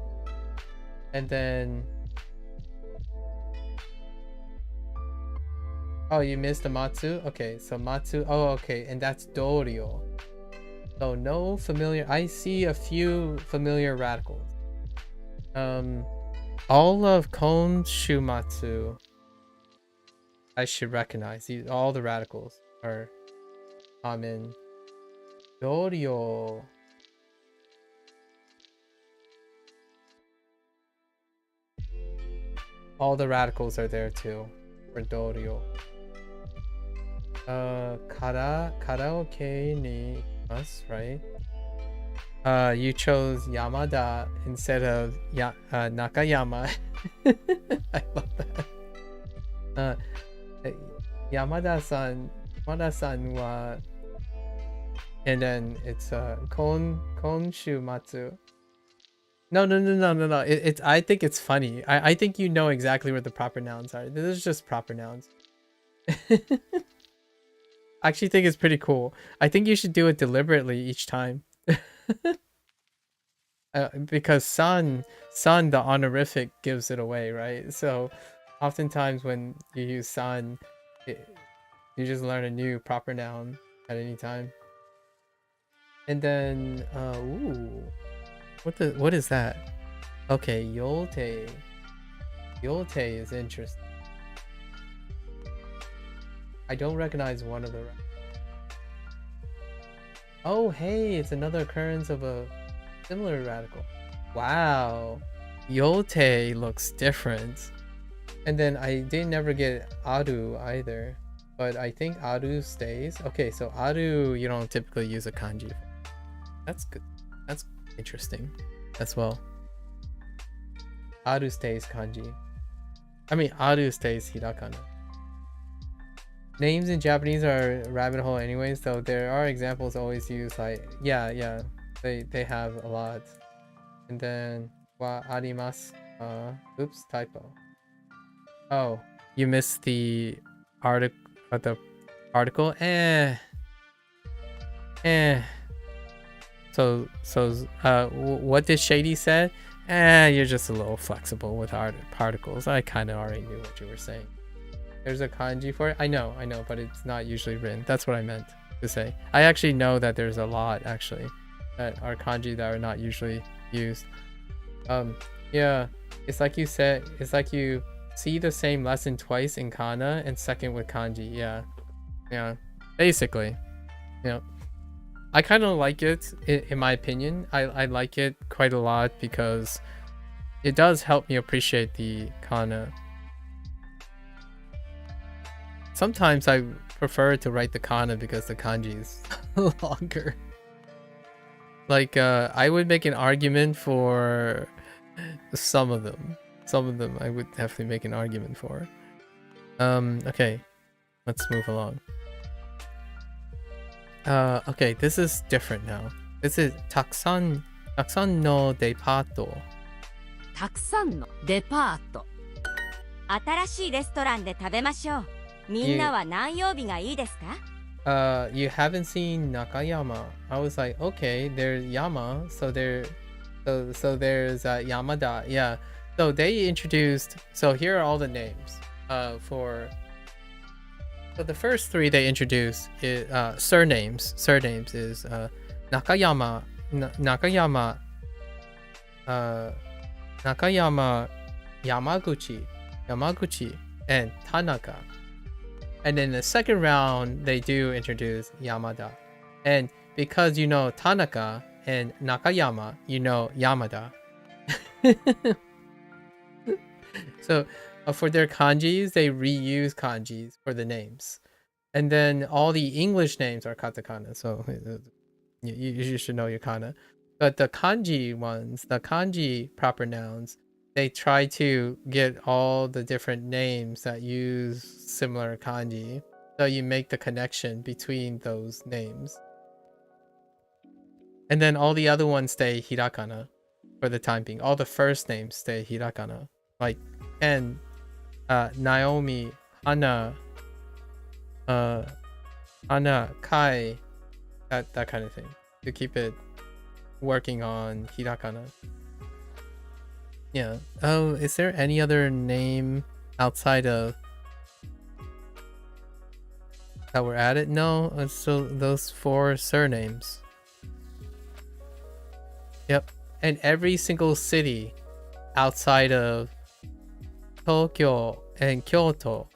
And then, oh, you missed the matsu? Okay, so matsu, oh, okay, and that's dorio. So no familiar, I see a few familiar radicals. All of kon shumatsu I should recognize. All the radicals are common. Dorio. All the radicals are there too for Dorio. Karaoke ni imasu, right? You chose Yamada instead of Nakayama. I love that. Yamada-san wa, and then it's Konshumatsu. No. It's I think it's funny. I think you know exactly what the proper nouns are. This is just proper nouns. I actually think it's pretty cool. I think you should do it deliberately each time. Because san, the honorific gives it away, right? So oftentimes when you use san, you just learn a new proper noun at any time. And then, ooh. What is that? Okay, yote. Yote is interesting. I don't recognize one of the. Oh, hey, it's another occurrence of a similar radical. Wow, yote looks different. And then I didn't never get aru either, but I think aru stays. Okay, so aru you don't typically use a kanji. That's good. That's interesting as well. Aru stays kanji. I mean, aru stays hirakana. Names in Japanese are a rabbit hole anyways, though there are examples always used like, yeah, they have a lot. And then, wa arimasu. Oops, typo. Oh, you missed the article. So, what did Shady say? You're just a little flexible with particles. I kind of already knew what you were saying. There's a kanji for it. I know, but it's not usually written. That's what I meant to say. I actually know that there's a lot actually that are kanji that are not usually used. Yeah, it's like you said. It's like you see the same lesson twice in kana and second with kanji. Yeah, basically. I kind of like it in my opinion. I like it quite a lot because it does help me appreciate the kana. Sometimes I prefer to write the kana because the kanji is longer. Like I would make an argument for some of them. Some of them I would definitely make an argument for. Okay, let's move along. Okay, this is different now. This is たくさんのデパート。たくさんのデパート。新しいレストランで食べましょう。みんなは何曜日がいいですか？ You haven't seen Nakayama. I was like, okay, there's Yama, so there's Yamada. Yeah. So they introduced. So here are all the names. So the first three they introduced is surnames. Surnames is Nakayama, Nakayama, Yamaguchi, and Tanaka. And then the second round, they do introduce Yamada. And because you know Tanaka and Nakayama, you know Yamada. So for their kanjis, they reuse kanjis for the names. And then all the English names are katakana. So you should know your kana. But the kanji ones, the kanji proper nouns, they try to get all the different names that use similar kanji, so you make the connection between those names. And then all the other ones stay hirakana for the time being. All the first names stay hirakana, like and Naomi, Hana, Kai, that kind of thing, to keep it working on hirakana. Yeah. Oh, is there any other name outside of that were added? No, it's still those four surnames. Yep. And every single city outside of Tokyo and Kyoto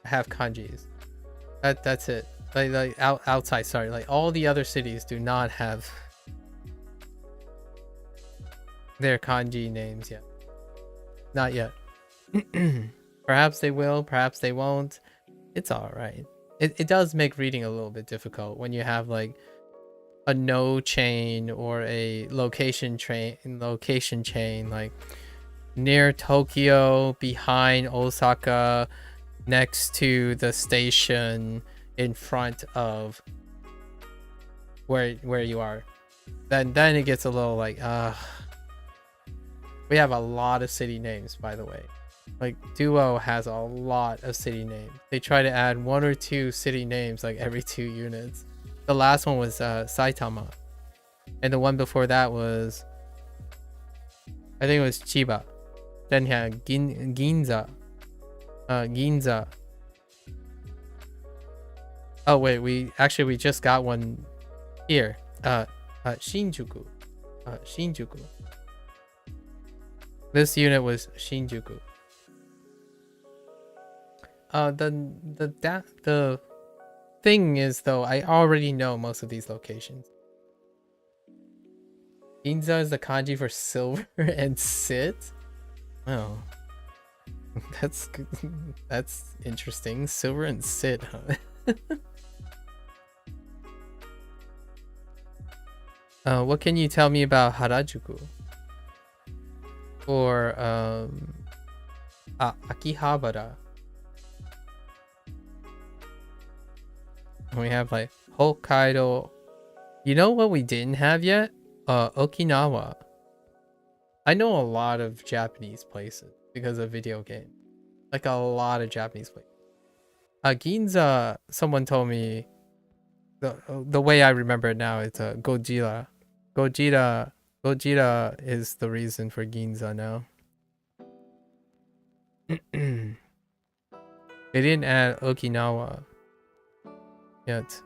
have kanjis. That's it. Like outside, sorry. Like all the other cities do not have their kanji names yet. Not yet. Perhaps they will, perhaps they won't. It's all right. It does make reading a little bit difficult when you have like a no chain or a location chain like near Tokyo, behind Osaka, next to the station, in front of where you are. Then it gets a little like we have a lot of city names, by the way. Like Duo has a lot of city names. They try to add 1 or 2 city names like every 2 units. The last one was Saitama, and the one before that was, I think it was Chiba. Then you had Ginza. Ginza. Oh wait, we just got one here. Shinjuku. Shinjuku. This unit was Shinjuku. The thing is though, I already know most of these locations. Ginza is the kanji for silver and sit. Oh. That's good. That's interesting. Silver and sit, huh? What can you tell me about Harajuku? Or Akihabara. We have like Hokkaido. You know what we didn't have yet? Okinawa. I know a lot of Japanese places because of video games. Like a lot of Japanese places. Ginza, someone told me the way I remember it now is Gojira. Gojira is the reason for Ginza now. They didn't add Okinawa yet.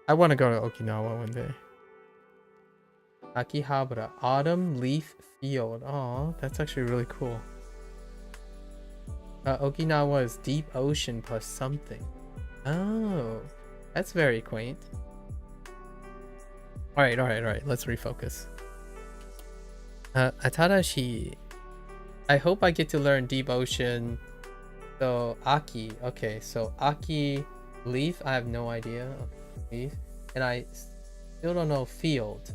I want to go to Okinawa one day. Akihabara, autumn leaf field. Oh, that's actually really cool. Okinawa is deep ocean plus something. Oh, that's very quaint. All right. Let's refocus. Atarashi. I hope I get to learn deep ocean. So Aki. Okay, so Aki leaf. I have no idea. Leaf, and I still don't know field.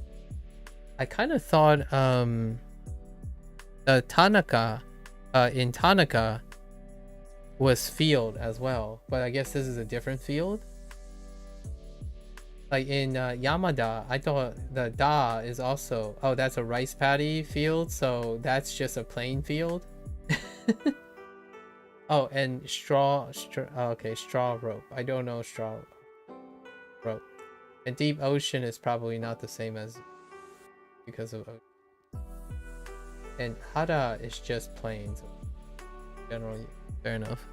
I kind of thought Tanaka in Tanaka was field as well, but I guess this is a different field. Like in Yamada, I thought the Da is also, oh, that's a rice paddy field, so that's just a plain field. Oh, and straw okay, straw rope. I don't know straw rope. And deep ocean is probably not the same as because of ocean. And Hara is just plain, so generally fair enough.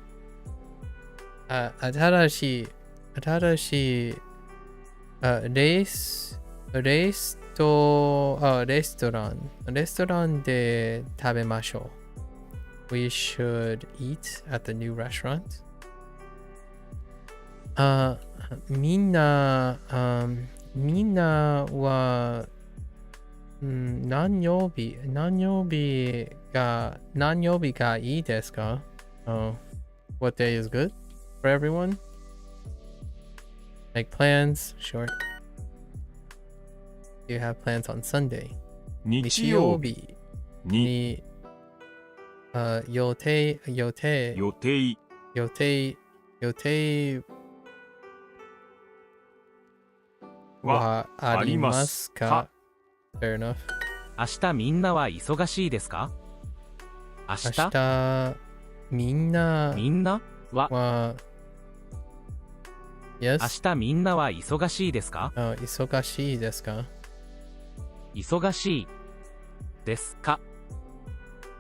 Atarashi restaurant de tabemashou. We should eat at the new restaurant. Minna wa 何曜日がいいですか? Oh, what day is good for everyone? Make plans, sure. You have plans on Sunday. 日曜日に予定はありますか? Fair enough. 明日みんなは忙しいですか? 明日みんなは Yes? 明日みんなは忙しいですか? 忙しいですか? 忙しいですか?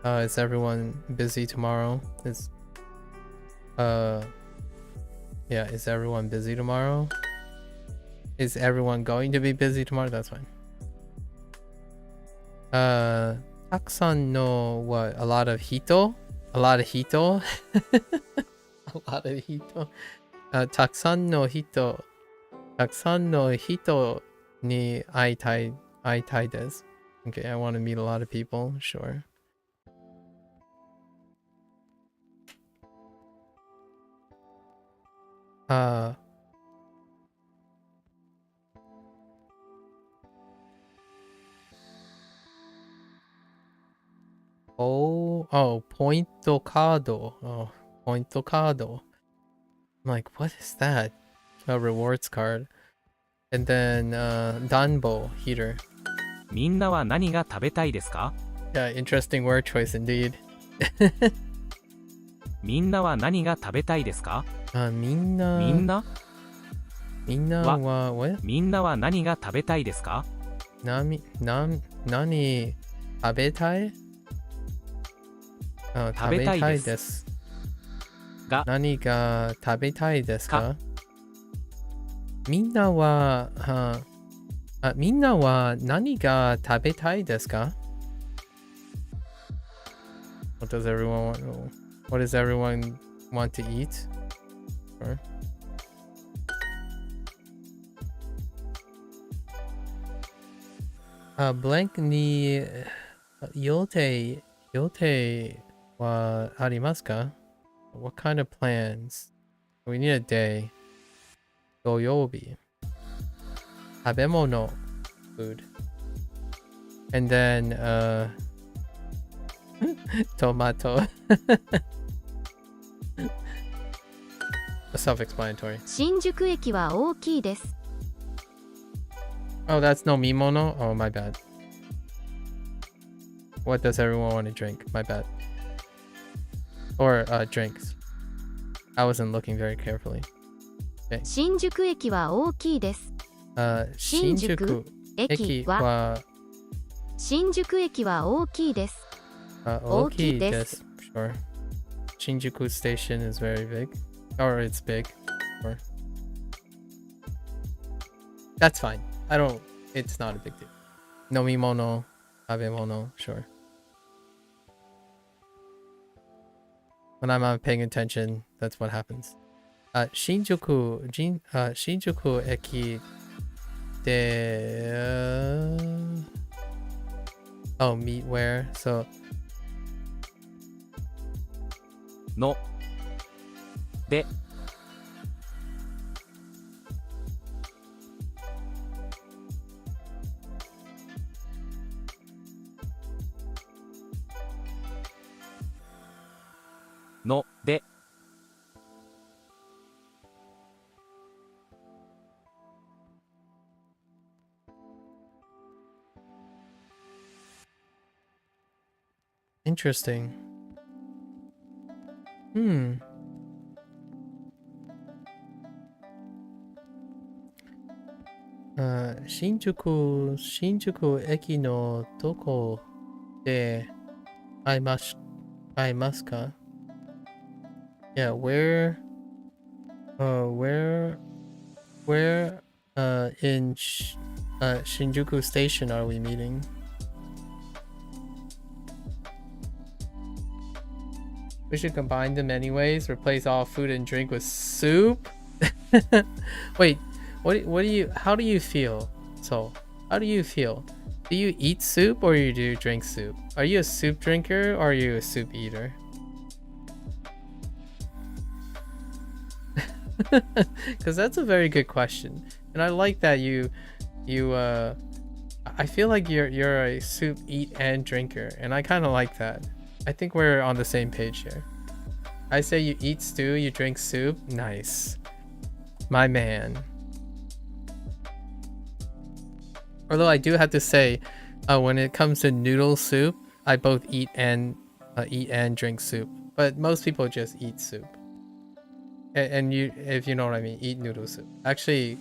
Is everyone busy tomorrow? Is everyone busy tomorrow? Is everyone going to be busy tomorrow? That's fine. たくさんの what? A lot of hito? A lot of hito? A lot of hito? たくさんの人に会いたいです。Okay, I want to meet a lot of people, sure. Point card. Oh, point card. I'm like, what is that? A rewards card. And then Danbo heater. みんなは何が食べたいですか? Yeah, interesting word choice indeed. みんなは何が食べたいですか? みんなは what? みんなは何が食べたいですか? 何食べたい? 食べたいです。何が食べたいですか? みんなは何が食べたいですか? What does everyone want to eat? Sure. Blank に予定予定はありますか? What kind of plans? We need a day. 土曜日。食べ物 food. And then tomato. Self-explanatory. 新宿駅は大きいです。 Oh, that's no mimono? Oh, my bad. What does everyone want to drink? My bad. Or drinks. I wasn't looking very carefully. Okay. 新宿駅は大きいです。新宿駅は新宿駅は大きいです。大きいです。Sure. Shinjuku station is very big. Or it's big. Or... That's fine. It's not a big deal. Nomimono, tabemono, sure. When I'm not paying attention, that's what happens. Shinjuku eki de... Oh, meet where? So... No. De. No, de. Interesting. Shinjuku eki no doko de aimasu ka? Yeah, where in Shinjuku station are we meeting? We should combine them anyways. Replace all food and drink with soup. Wait, how do you feel? So, how do you feel? Do you eat soup or do you drink soup? Are you a soup drinker or are you a soup eater? Because that's a very good question, and I like that you I feel like you're a soup eat and drinker, and I kind of like that. I think we're on the same page here. I say you eat stew, you drink soup. Nice, my man. Although I do have to say, when it comes to noodle soup, I both eat and drink soup, but most people just eat soup. And you, if you know what I mean, eat noodle soup. Actually,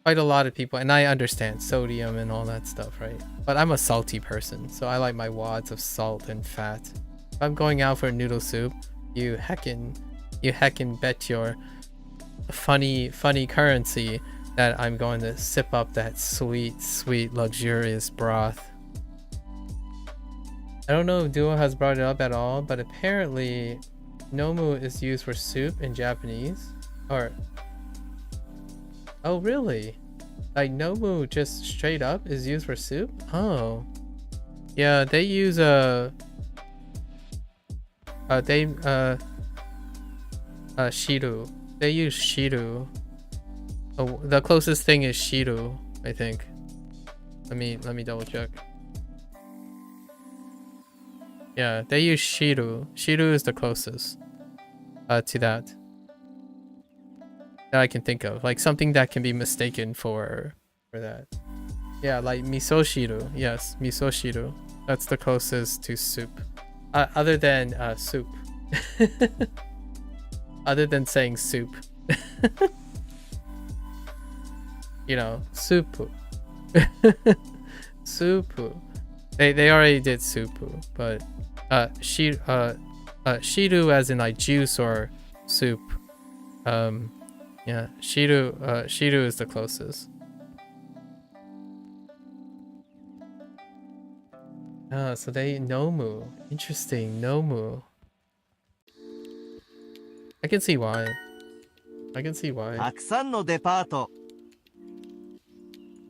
quite a lot of people, and I understand sodium and all that stuff, right? But I'm a salty person, so I like my wads of salt and fat. If I'm going out for noodle soup, you heckin' bet your funny currency that I'm going to sip up that sweet, luxurious broth. I don't know if Duo has brought it up at all, but apparently Nomu is used for soup in Japanese. Or... Oh, really? Like, Nomu just straight up is used for soup? Oh. Yeah, they use shiru. They use shiru. Oh, the closest thing is shiru, I think. Let me double check. Yeah, they use shiru. Shiru is the closest to that I can think of. Like something that can be mistaken for that. Yeah, like miso shiru. Yes, miso shiru. That's the closest to soup. Other than soup. Other than saying soup. You know, soup. Soup. They already did soup, but shiru as in like juice or soup. Yeah, shiru is the closest. So they nomu. Interesting, nomu. I can see why.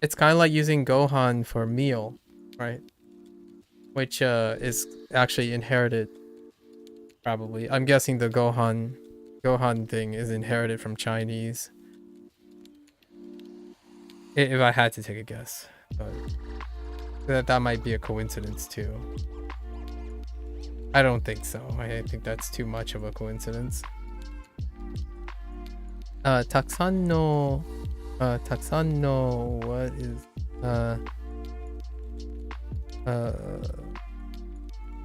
It's kind of like using gohan for meal, right? which is actually inherited. Probably, I'm guessing the Gohan thing is inherited from Chinese. If I had to take a guess, but that might be a coincidence too. I don't think so. I think that's too much of a coincidence. Taksan no, what is,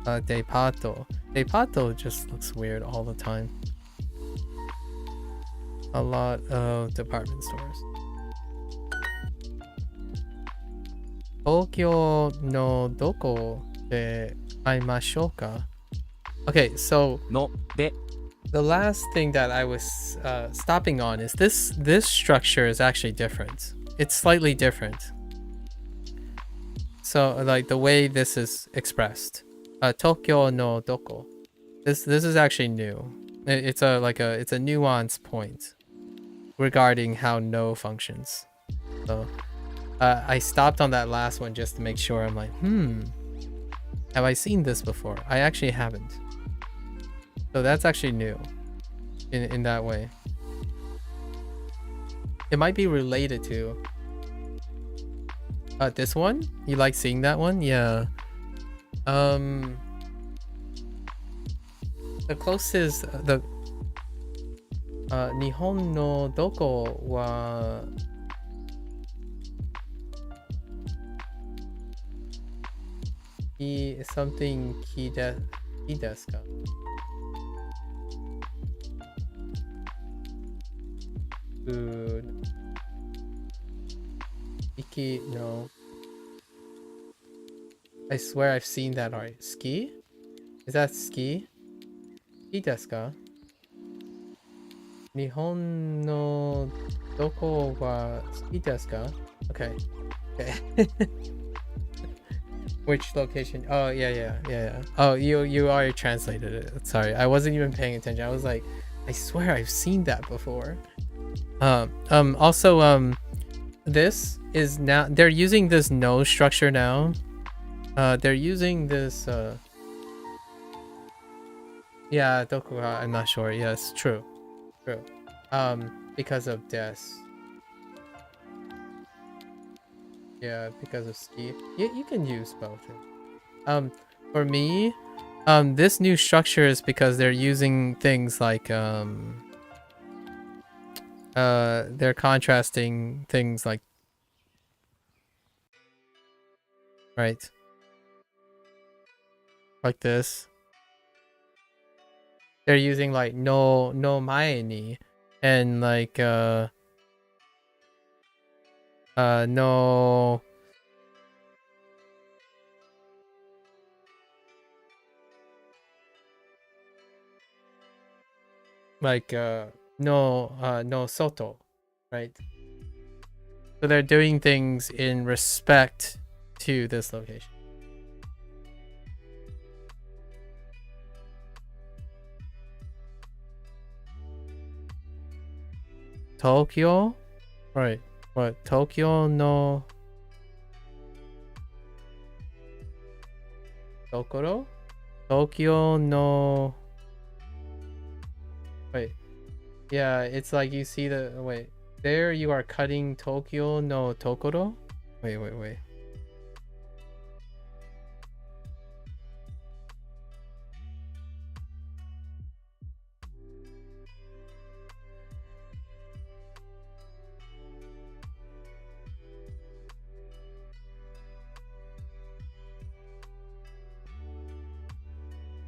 depato. Depato just looks weird all the time. A lot of department stores. Tokyo no doko de aimashou ka? Okay, so the last thing that I was stopping on is this structure is actually different. It's slightly different. So like the way this is expressed. Tokyo no doko. This is actually new. It's a nuance point regarding how no functions. So I stopped on that last one just to make sure. I'm like, have I seen this before? I actually haven't. So that's actually new in that way. It might be related to this one. You like seeing that one? Yeah. The closest the Nihon no doko wa something ki desu ka? Food. Iki, no. I swear I've seen that already. Ski? Is that ski? Ski desu ka? Nihon no doko wa ski desu ka? Okay. Okay. Which location? Oh, yeah. Oh, you already translated it. Sorry, I wasn't even paying attention. I was like, I swear I've seen that before. Also, this is now, they're using this no structure now. They're using this, yeah, Dokuga, I'm not sure. Yes, true. Because of des. Yeah, because of ski. You can use both. For me, this new structure is because they're using things like, they're contrasting things like, right, like this. They're using like no mae ni and like no like no soto, right? So they're doing things in respect to this location. Tokyo? Right. What? Tokyo no Tokoro? Tokyo no... Wait. Yeah, it's like you see the... Wait. There you are cutting Tokyo no Tokoro? Wait.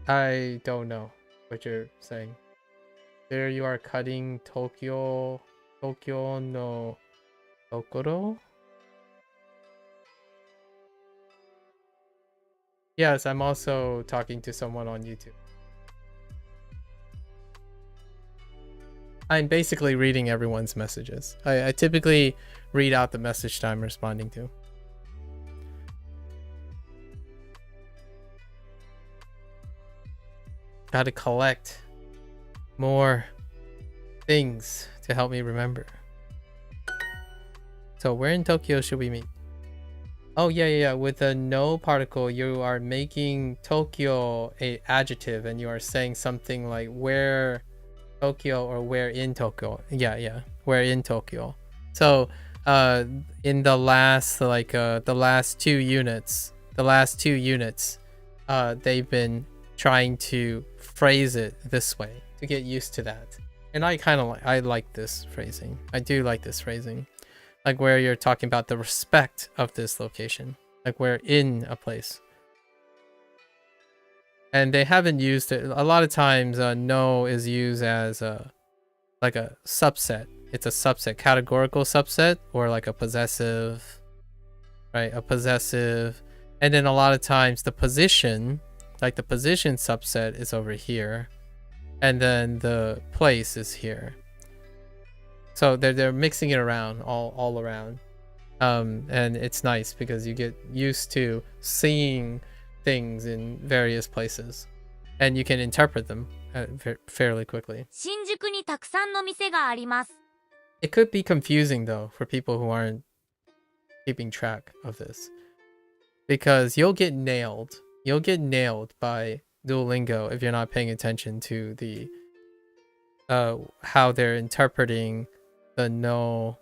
I don't know what you're saying. There you are cutting Tokyo no Tokoro? Yes, I'm also talking to someone on YouTube. I'm basically reading everyone's messages. I typically read out the message that I'm responding to. Got to collect more things to help me remember. So where in Tokyo should we meet? Oh yeah. With the no particle, you are making Tokyo a adjective, and you are saying something like where Tokyo or where in Tokyo. Yeah. Where in Tokyo. So in the last the last two units, they've been trying to phrase it this way to get used to that. And I like this phrasing. I do like this phrasing. Like where you're talking about the respect of this location. Like we're in a place. And they haven't used it. A lot of times no is used as like a subset. It's a subset, categorical subset, or like a possessive, right? A possessive. And then a lot of times the position, like the position subset is over here. And then the place is here. So they're mixing it around, all around. And it's nice because you get used to seeing things in various places. And you can interpret them fairly quickly. 新宿にたくさんの店があります。 It could be confusing though for people who aren't keeping track of this. Because you'll get nailed. You'll get nailed by Duolingo if you're not paying attention to the how they're interpreting the no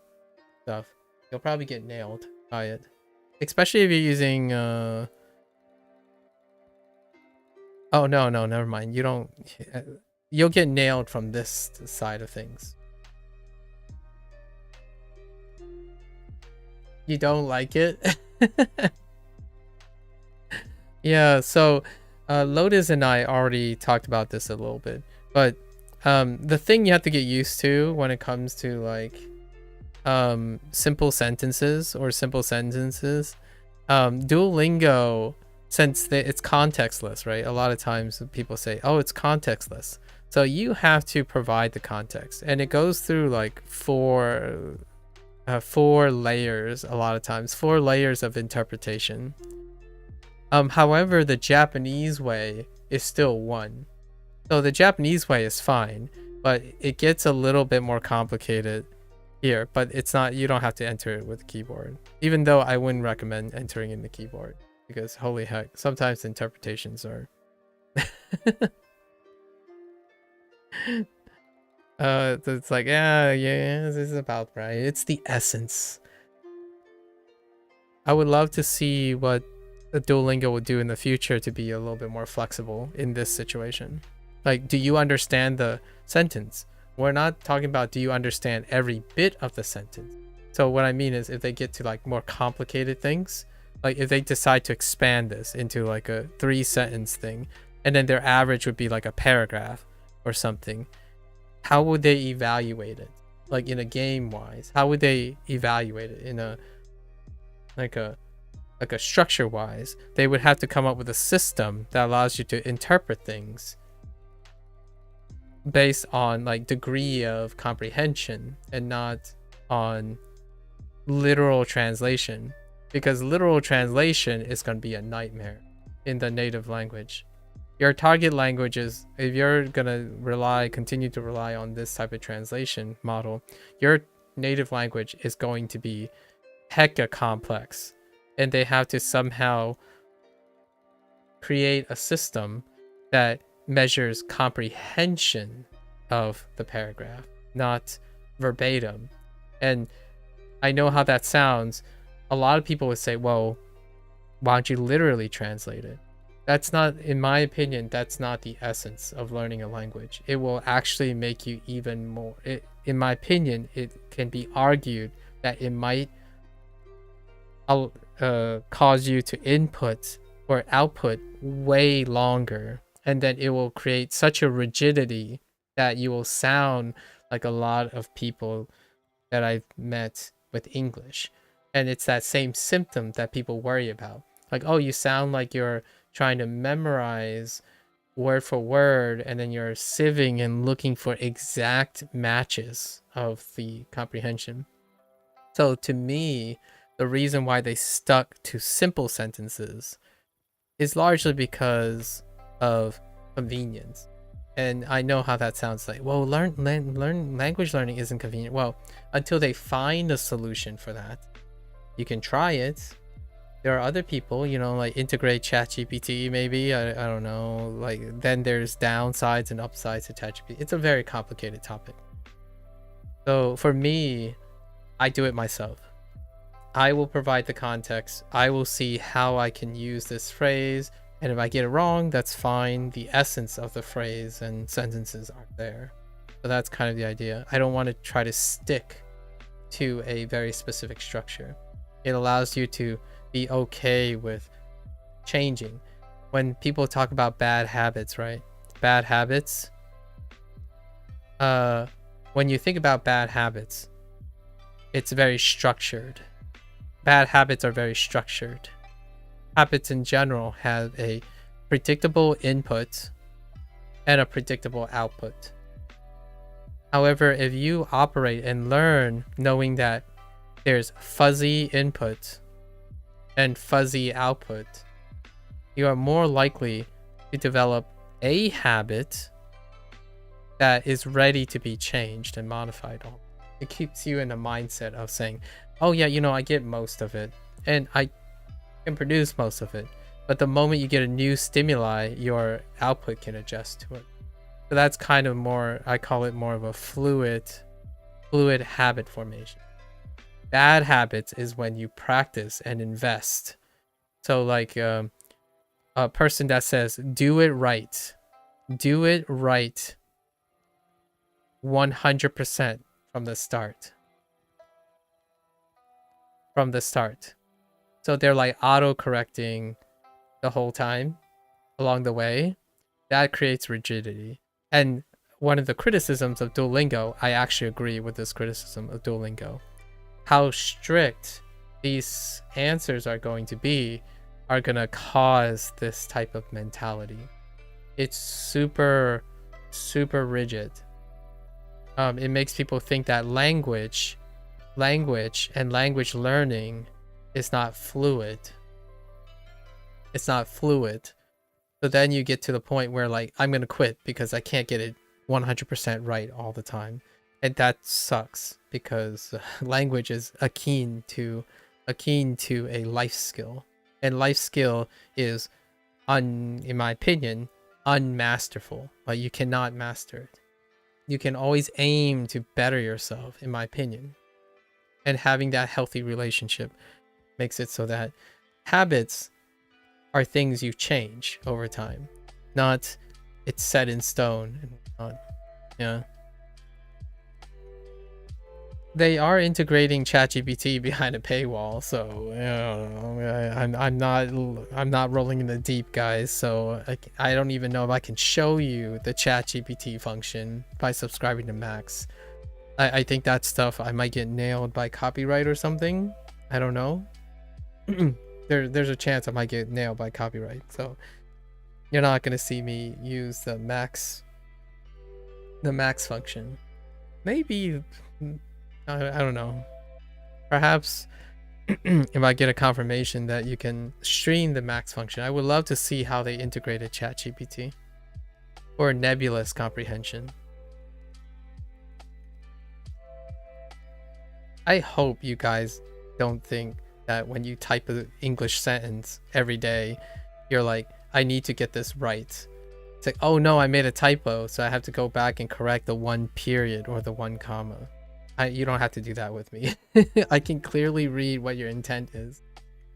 stuff. You'll probably get nailed by it. Especially if you're using oh no, never mind. You don't you'll get nailed from this side of things. You don't like it? Yeah, so Lotus and I already talked about this a little bit, but the thing you have to get used to when it comes to like simple sentences, Duolingo, since it's contextless, right? A lot of times people say, oh, it's contextless. So you have to provide the context, and it goes through like four layers a lot of times, 4 layers of interpretation. However, the Japanese way is still one. So the Japanese way is fine, but it gets a little bit more complicated here, but it's not, you don't have to enter it with the keyboard. Even though I wouldn't recommend entering in the keyboard, because holy heck, sometimes interpretations are it's like, yeah, this is about right. It's the essence. I would love to see what the Duolingo would do in the future to be a little bit more flexible in this situation. Like, do you understand the sentence? We're not talking about do you understand every bit of the sentence. So what I mean is if they get to like more complicated things, like if they decide to expand this into like a 3-sentence thing, and then their average would be like a paragraph or something, how would they evaluate it? Like in a game wise, how would they evaluate it in a like a structure wise? They would have to come up with a system that allows you to interpret things based on like degree of comprehension and not on literal translation, because literal translation is going to be a nightmare in the native language. Your target languages, if you're going to continue to rely on this type of translation model, your native language is going to be hecka complex, and they have to somehow create a system that measures comprehension of the paragraph, not verbatim. And I know how that sounds. A lot of people would say, well, why don't you literally translate it? That's not, in my opinion, that's not the essence of learning a language. It will actually make you even more, in my opinion, it can be argued that it might cause you to input or output way longer, and then it will create such a rigidity that you will sound like a lot of people that I've met with English. And it's that same symptom that people worry about. Like, oh, you sound like you're trying to memorize word for word, and then you're sieving and looking for exact matches of the comprehension. So to me, the reason why they stuck to simple sentences is largely because of convenience. And I know how that sounds like, well, language learning isn't convenient. Well, until they find a solution for that. You can try it, There are other people, you know, like integrate ChatGPT maybe. I don't know. Like then there's downsides and upsides to ChatGPT. It's a very complicated topic. So for me, I do it myself. I will provide the context. I will see how I can use this phrase. And if I get it wrong, that's fine. The essence of the phrase and sentences are there. So that's kind of the idea. I don't want to try to stick to a very specific structure. It allows you to be okay with changing. When people talk about bad habits, right? Bad habits. When you think about bad habits, it's very structured. Bad habits are very structured. Habits in general have a predictable input and a predictable output. However, if you operate and learn knowing that there's fuzzy input and fuzzy output, you are more likely to develop a habit that is ready to be changed and modified. It keeps you in a mindset of saying, oh yeah, you know, I get most of it and I can produce most of it. But the moment you get a new stimuli, your output can adjust to it. So that's kind of more, I call it more of a fluid habit formation. Bad habits is when you practice and invest. So like a person that says, do it right 100% from the start. So they're like auto-correcting the whole time along the way. That creates rigidity. And one of the criticisms of Duolingo, I actually agree with this criticism of Duolingo. How strict these answers are going to be are going to cause this type of mentality. It's super, super rigid. It makes people think that language and language learning is not fluid. It's not fluid. So then you get to the point where like, I'm going to quit because I can't get it 100% right all the time. And that sucks because language is akin to a life skill. And life skill is, in my opinion, unmasterful. Like you cannot master it. You can always aim to better yourself, in my opinion. And having that healthy relationship makes it so that habits are things you change over time, not it's set in stone and whatnot. Yeah. They are integrating ChatGPT behind a paywall, so I'm not rolling in the deep, guys. So I don't even know if I can show you the ChatGPT function by subscribing to Max. I think that stuff I might get nailed by copyright or something. I don't know. There's a chance I might get nailed by copyright, so you're not gonna see me use the Max function. Maybe. I don't know. Perhaps if I get a confirmation that you can stream the Max function, I would love to see how they integrated ChatGPT or nebulous comprehension. I hope you guys don't think that when you type an English sentence every day, you're like, I need to get this right. It's like, oh no, I made a typo, so I have to go back and correct the one period or the one comma. You don't have to do that with me. I can clearly read what your intent is.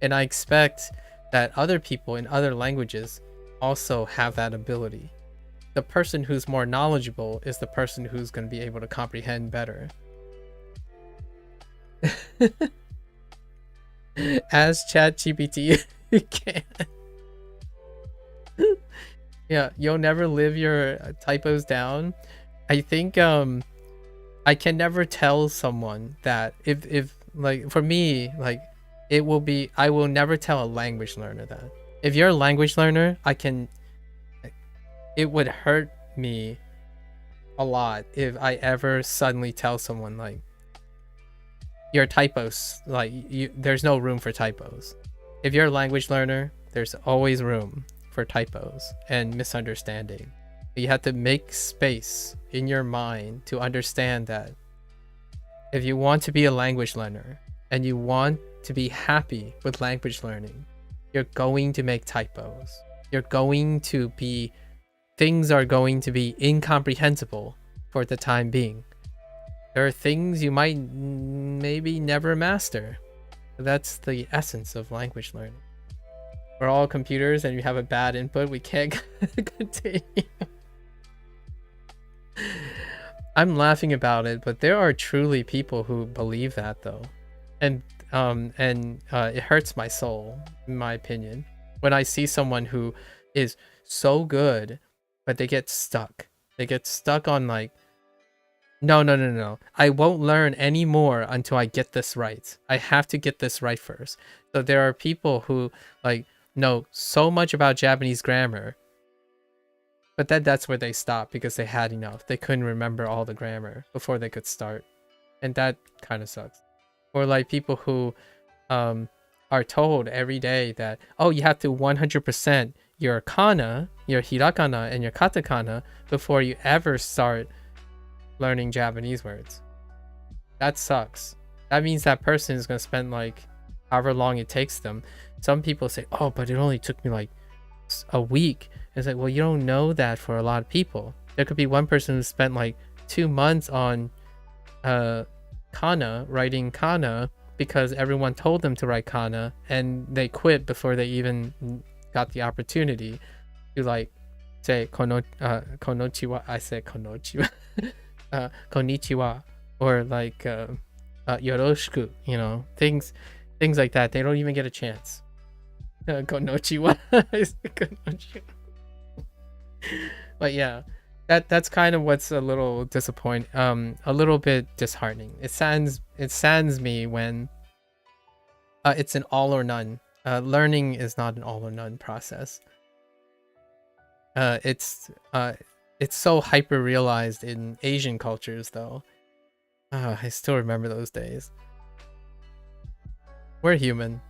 And I expect that other people in other languages also have that ability. The person who's more knowledgeable is the person who's going to be able to comprehend better. As ChatGPT can. Yeah, you'll never live your typos down. I think I can never tell someone that if like for me, like it will be, I will never tell a language learner that. If you're a language learner, it would hurt me a lot if I ever suddenly tell someone like your typos, like there's no room for typos. If you're a language learner, there's always room for typos and misunderstanding. You have to make space in your mind to understand that if you want to be a language learner and you want to be happy with language learning, you're going to make typos. You're going to be, things are going to be incomprehensible for the time being. There are things you might maybe never master. That's the essence of language learning. We're all computers and you have a bad input, we can't continue. I'm laughing about it, but there are truly people who believe that though. And it hurts my soul, in my opinion, when I see someone who is so good, but they get stuck. They get stuck on like, no. I won't learn any more until I get this right. I have to get this right first. So there are people who like know so much about Japanese grammar, but then that's where they stop because they had enough. They couldn't remember all the grammar before they could start. And that kind of sucks. Or like people who are told every day that, oh, you have to 100% your kana, your hirakana, and your katakana before you ever start learning Japanese words. That sucks. That means that person is going to spend like however long it takes them. Some people say, oh, but it only took me like a week. It's like, well, you don't know that for a lot of people. There could be one person who spent like 2 months on kana, writing kana, because everyone told them to write kana, and they quit before they even got the opportunity to like say konochiwa. I said konochiwa. Konnichiwa, or like yoroshiku, you know, things like that. They don't even get a chance. Konnichiwa. Konnichiwa. But yeah, that's kind of what's a little disappointing, a little bit disheartening. It saddens me when it's an all or none. Learning is not an all or none process. It's so hyper realized in Asian cultures though. I still remember those days. We're human.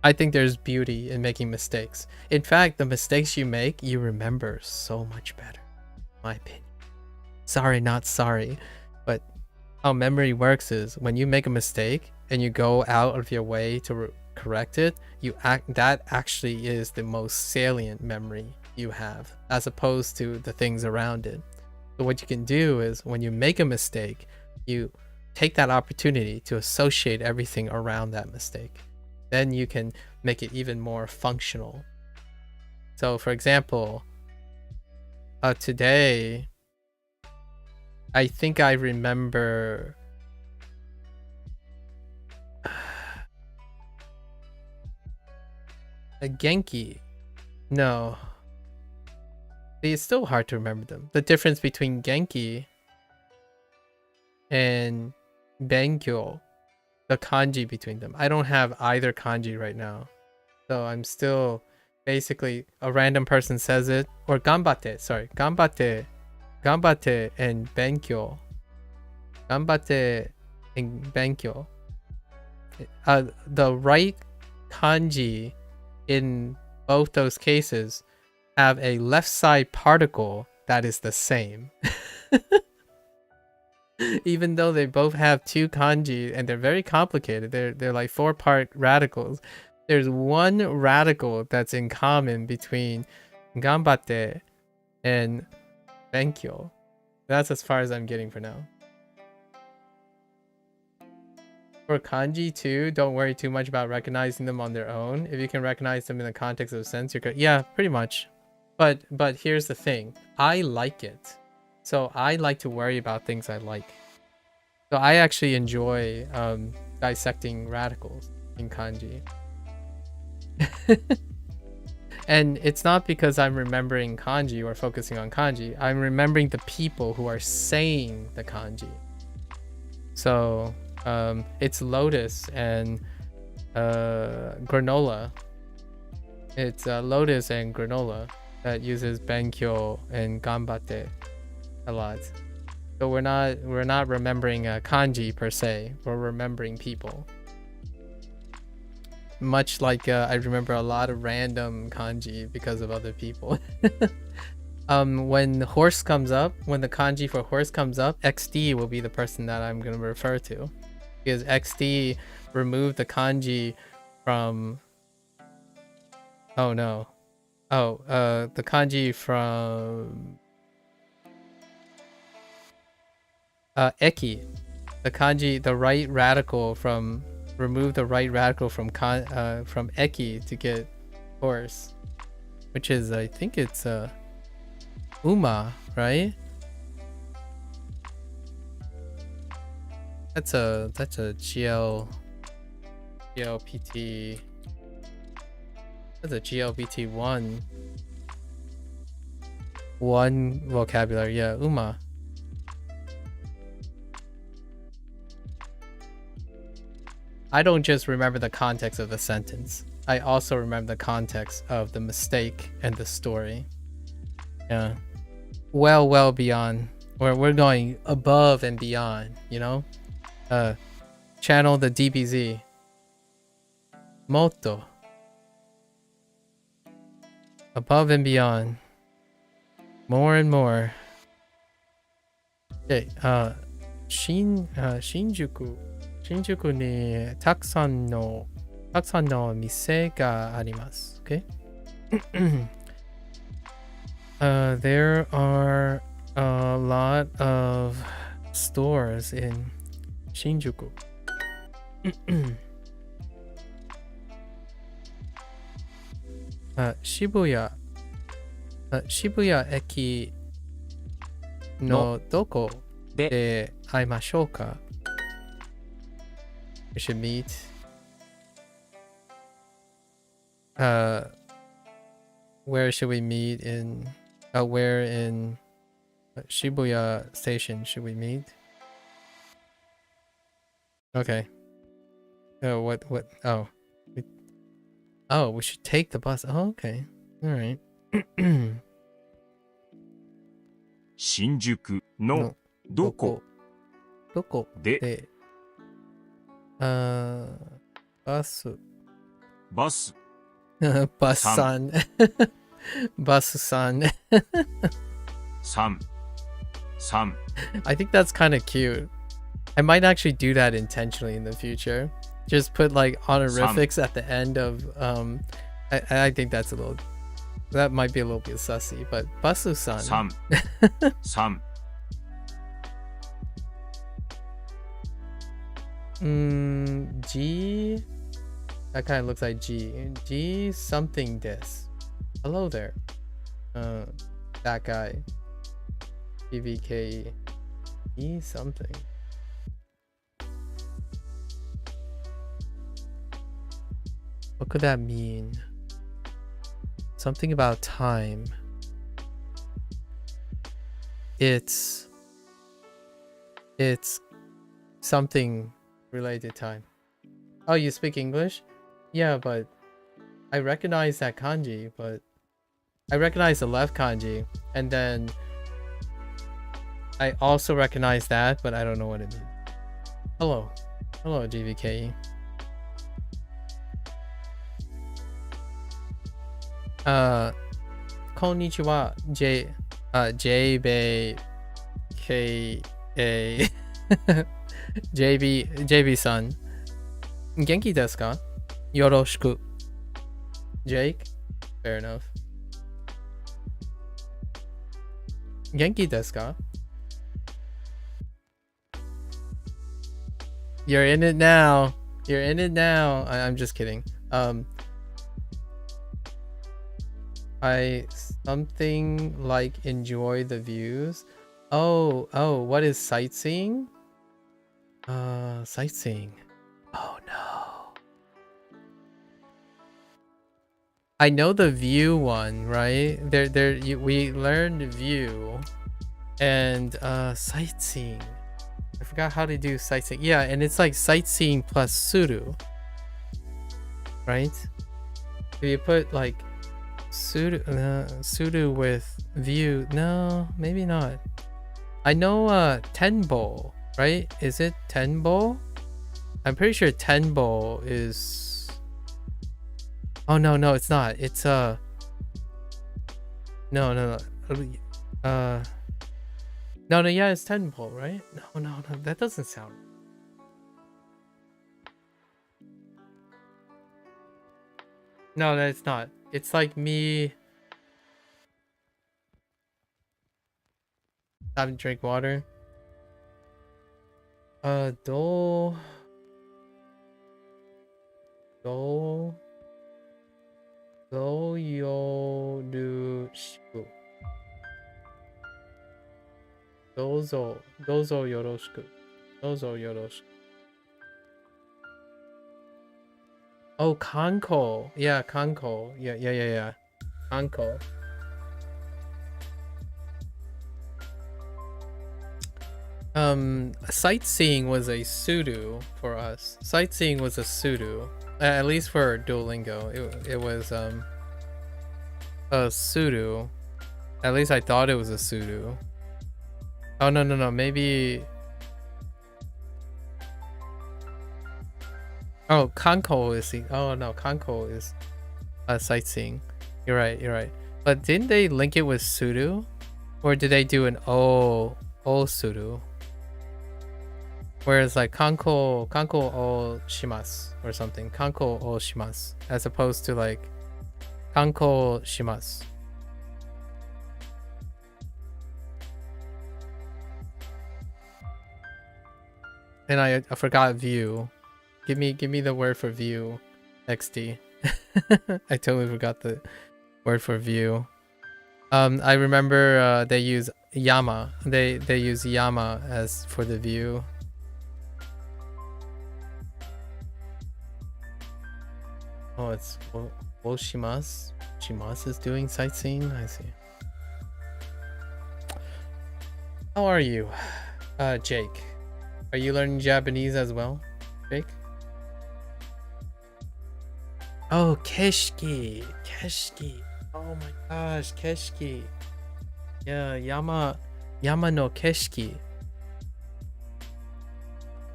I think there's beauty in making mistakes. In fact, the mistakes you make, you remember so much better, in my opinion. Sorry, not sorry. But how memory works is when you make a mistake and you go out of your way to correct it, that actually is the most salient memory you have, as opposed to the things around it. So what you can do is when you make a mistake, you take that opportunity to associate everything around that mistake. Then you can make it even more functional. So for example, today, I think I remember a Genki. No. It's still hard to remember them. The difference between Genki and Benkyo, the kanji between them. I don't have either kanji right now. So I'm still basically, a random person says it, or ganbatte, sorry. Ganbatte and Benkyo. Ganbatte and Benkyo. The right kanji in both those cases have a left side particle that is the same. Even though they both have two kanji and they're very complicated, they're like 4-part radicals. There's one radical that's in common between ganbatte and benkyo. That's as far as I'm getting for now. For kanji too, don't worry too much about recognizing them on their own. If you can recognize them in the context of a sense, you're good. Yeah, pretty much. But here's the thing. I like it. So I like to worry about things I like. So I actually enjoy dissecting radicals in kanji. And it's not because I'm remembering kanji or focusing on kanji. I'm remembering the people who are saying the kanji. So it's lotus and granola. It's lotus and granola that uses benkyo and ganbatte a lot. So we're not remembering kanji per se. We're remembering people. Much like I remember a lot of random kanji because of other people. When horse comes up, when the kanji for horse comes up, XD will be the person that I'm gonna refer to. because XD removed the kanji from. Oh no. Oh, the kanji from eki. The kanji, the right radical from remove the right radical from eki to get horse, which is I think it's uma, right? That's a GLPT. That's a GLPT one vocabulary. Yeah, uma. I don't just remember the context of the sentence. I also remember the context of the mistake and the story. Yeah. Well beyond. We're going above and beyond, you know? Channel the DBZ. Motto. Above and beyond. More and more. Okay, Shinjuku. 新宿にたくさんの店があります。Okay? There are a lot of stores in Shinjuku. Shibuya駅のどこで会いましょうか? We should meet. Where should we meet in? Where in Shibuya Station should we meet? Okay. What? Oh. We should take the bus. Oh, okay. All right. 新宿のどこでバスさんI think that's kind of cute. I might actually do that intentionally in the future. Just put like honorifics at the end of I think that's that might be a little bit sussy, but Basu-san. G. That kind of looks like G. G something this. Hello there. That guy. BVK. E something. What could that mean? Something about time. It's something related time. Oh, you speak English? Yeah, but I recognize that kanji, but I recognize the left kanji, and then I also recognize that, but I don't know what it means. Hello, GVK. Konnichiwa, JB JB-san. Genki desu ka? Yoroshiku. Jake? Fair enough. Genki desu ka? You're in it now. You're in it now. I'm just kidding. I something like enjoy the views. Oh, what is sightseeing? Sightseeing. Oh no. I know the view one, right? We learned view and sightseeing. I forgot how to do sightseeing. Yeah, and it's like sightseeing plus suru. Right? If you put like suru with view, no, maybe not. I know tenbo, right? Is it tenbo? I'm pretty sure tenbo is... Oh no, it's not. It's no. No, yeah, it's tenbo, right? No, that doesn't sound... No, it's not. It's like me having to drink water. Do yoru shiku. Dozo yoroshiku. Dozo yoroshiku. Oh, kanko. Yeah, kanko. Yeah. Kanko. Sightseeing was a sudo for us. Sightseeing was a sudo. At least for Duolingo. It was a sudo. At least I thought it was a sudo. Oh no, maybe. Oh, kanko is the. Oh no, kanko is sightseeing. You're right. But didn't they link it with sudo, or did they do an o sudo? Whereas like kanko o shimasu or something, kanko o shimasu, as opposed to like kanko shimasu. And I forgot view. Give me the word for view, XD. I totally forgot the word for view. I remember they use yama. They use yama as for the view. Oh, it's Shimasu. Shimasu is doing sightseeing. I see. How are you, Jake? Are you learning Japanese as well, Jake? Oh, keshiki. Oh my gosh, keshiki. Yeah, yama no keshiki.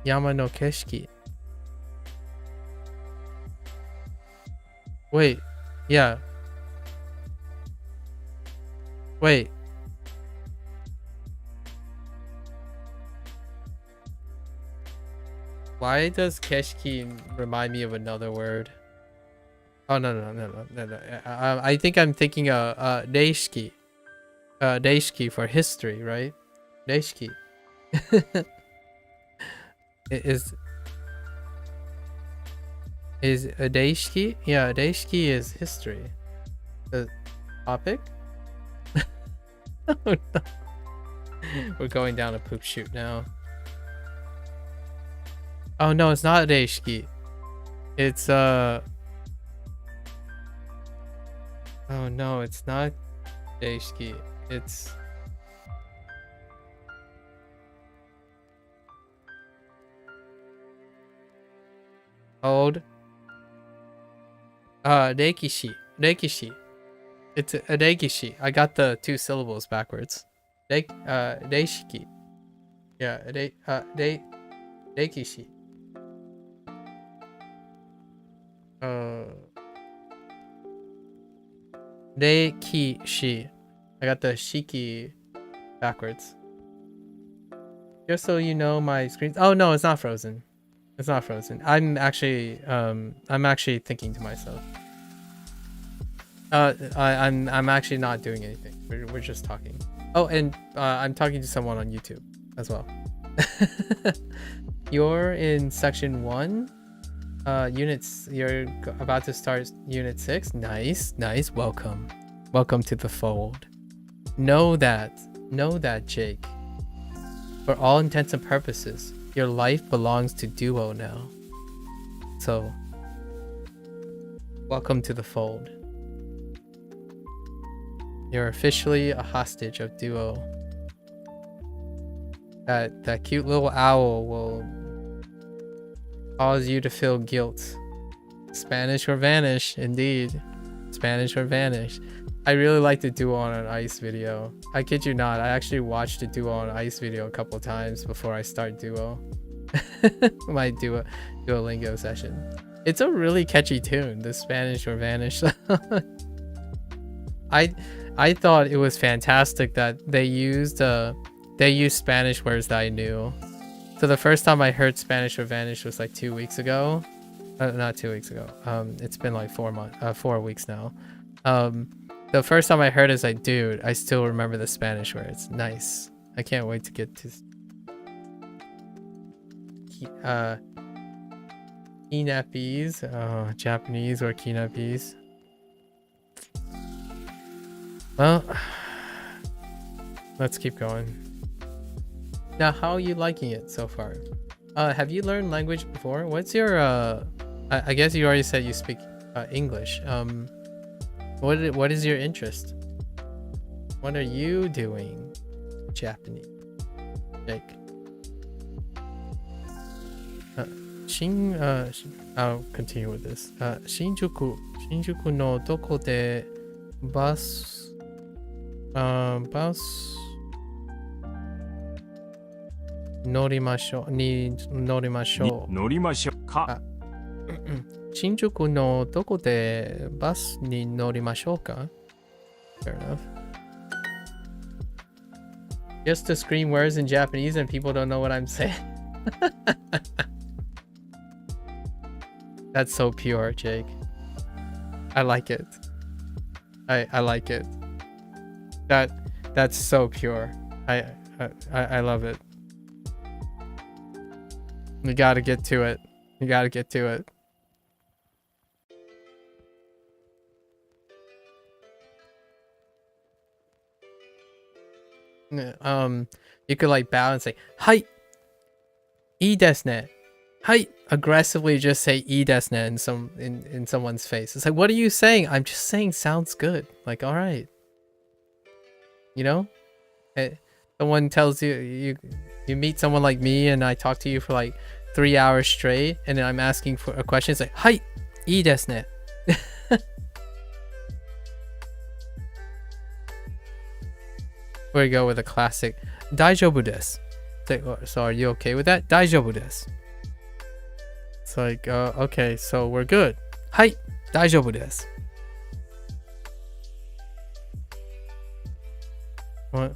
Yama no keshiki. Wait, yeah. Wait. Why does keshiki remind me of another word? Oh no. I think I'm thinking deishiki. Deishiki for history, right? Deishiki. Is a deishiki? Yeah, a deishiki is history. The topic? Oh no. We're going down a poop chute now. Oh no, it's not a deishiki. It's oh no, it's not deishiki. It's hold. Reikishi. It's a reikishi. I got the two syllables backwards. Reishiki. Yeah, reikishi. Reikishi. I got the shiki backwards. Just so you know, my screen. Oh no, it's not frozen. It's not frozen. I'm actually thinking to myself. I'm actually not doing anything. We're just talking. Oh, and I'm talking to someone on YouTube as well. You're in section 1. Units. You're about to start unit 6. Nice. Welcome to the fold. Know that, Jake. For all intents and purposes, your life belongs to Duo now. So, welcome to the fold. You're officially a hostage of Duo. That cute little owl will cause you to feel guilt. Spanish or vanish, indeed. Spanish or vanish. I really like the Duo on Ice video. I kid you not, I actually watched the Duo on Ice video a couple times before I start Duo. My Duolingo session. It's a really catchy tune, the Spanish or vanish. I thought it was fantastic that they used Spanish words that I knew. So the first time I heard Spanish or vanish was like 2 weeks ago, Not 2 weeks ago. It's been like 4 weeks now. The first time I heard it, it's like, dude, I still remember the Spanish words. Nice. I can't wait to get to kinapis, Japanese or kinapis. Well, let's keep going. Now, how are you liking it so far? Have you learned language before? What's your I guess you already said you speak English. What is your interest? What are you doing Japanese? Like I'll continue with this. Shinjuku no doko de bus norimashou ka. 新宿のどこでバスに乗りましょうか? Fair enough. Just to scream words in Japanese and people don't know what I'm saying. That's so pure, Jake. I like it. I like it. That's so pure. I love it. You gotta get to it. You gotta get to it. You could like bow and say, "Hi, ii desu ne." Hi, aggressively just say "ii desu ne" in someone's face. It's like, what are you saying? I'm just saying sounds good. Like, all right. You know? Someone tells you meet someone like me and I talk to you for like 3 hours straight and then I'm asking for a question. It's like, "Hi, ii desu ne." We go with a classic. Daijoubu desu. So are you okay with that? Daijoubu desu. It's like, okay, so we're good. Hai, daijoubu desu.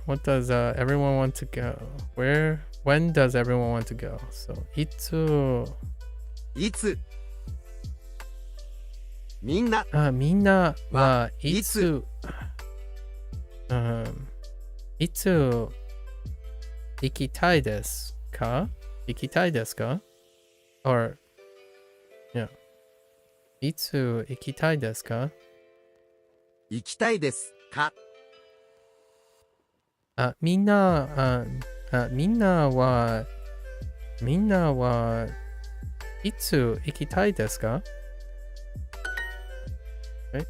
What does everyone want to go? When does everyone want to go? So, itsu. Minna wa itsu. いつ行きたいですか? 行きたいですか? Or, yeah. いつ行きたいですか? 行きたいですか? みんなはいつ行きたいですか? Right?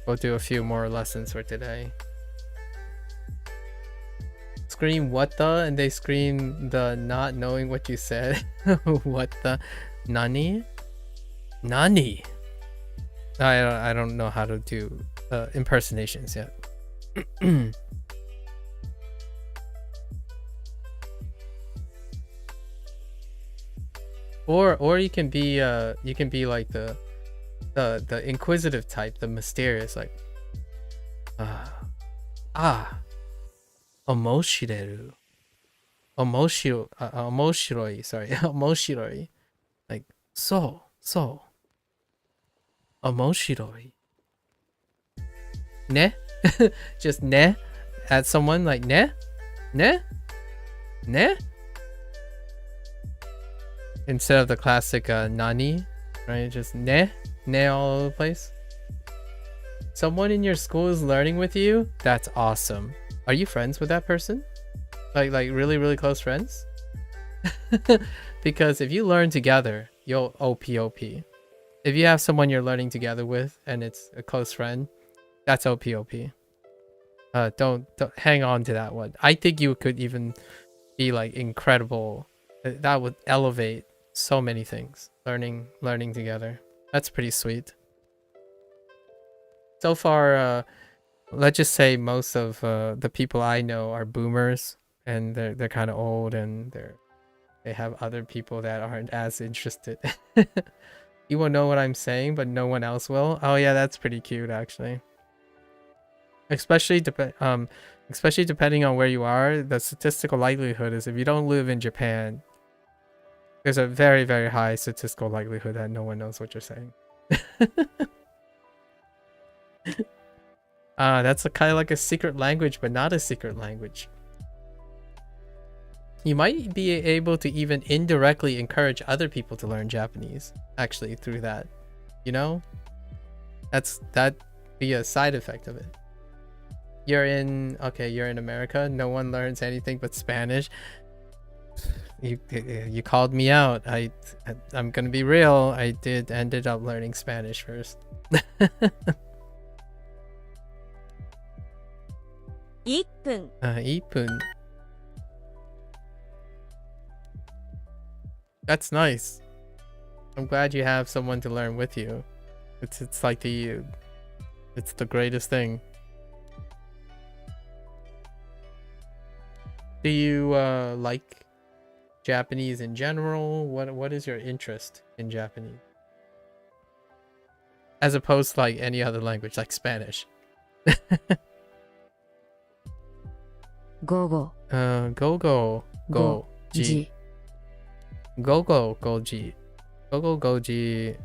We'll do a few more lessons for today. Scream what the, and they scream the not knowing what you said. What the? Nani? Nani? I don't know how to do impersonations yet. Or you can be like the inquisitive type, the mysterious, like omoshireru. Omoshiroi, sorry. Omoshiroi. Like so. Omoshiroi. Ne? Just ne at someone, like ne? Instead of the classic nani, right? Just ne all over the place. Someone in your school is learning with you? That's awesome. Are you friends with that person? Like really, really close friends? Because if you learn together, you'll OP. If you have someone you're learning together with and it's a close friend, that's OP. Don't hang on to that one. I think you could even be like incredible. That would elevate so many things. Learning together. That's pretty sweet. So far, let's just say most of the people I know are boomers, and they're kind of old, and they have other people that aren't as interested. You will know what I'm saying, but no one else will. Oh yeah, that's pretty cute actually. Especially depending on where you are, the statistical likelihood is if you don't live in Japan, There's a very, very high statistical likelihood that no one knows what you're saying. That's kind of like a secret language, but not a secret language. You might be able to even indirectly encourage other people to learn Japanese, actually, through that. You know? That'd be a side effect of it. You're in America. No one learns anything but Spanish. You called me out. I'm gonna be real. I ended up learning Spanish first. 1分。1分. That's nice. I'm glad you have someone to learn with you. It's like it's the greatest thing. Do you like Japanese in general? What is your interest in Japanese? As opposed to like any other language, like Spanish. Go. Goji. Goji. 41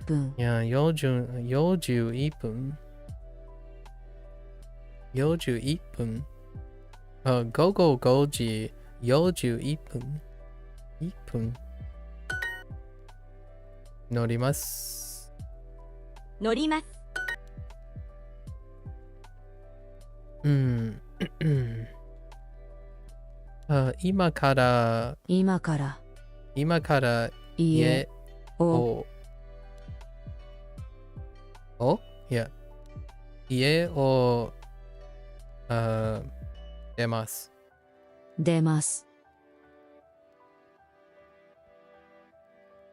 分。いや、41分。41分。午後5時41分。1分。乗ります。乗ります。今から家を家を出ます。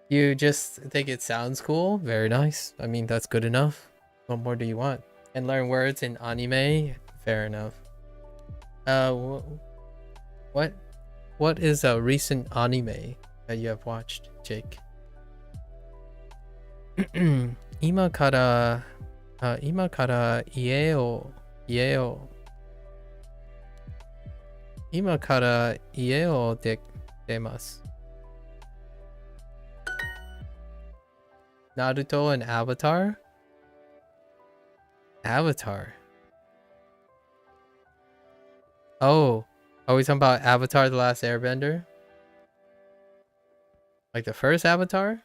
You just think it sounds cool? Very nice. I mean, that's good enough. What more do you want? And learn words in anime? Fair enough. What is a recent anime that you have watched, Jake? 今から家を出ます。Naruto and Avatar? Avatar. Oh, are we talking about Avatar: The Last Airbender? Like the first Avatar?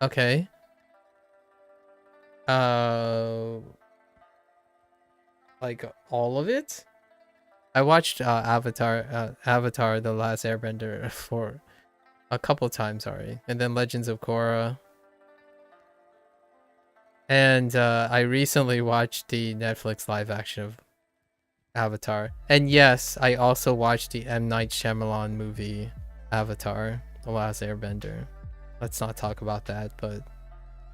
Okay. Like all of it? I watched Avatar: The Last Airbender for a couple times already, and then Legends of Korra. And I recently watched the Netflix live action of Avatar. And yes, I also watched the M. Night Shyamalan movie, Avatar: The Last Airbender. Let's not talk about that, but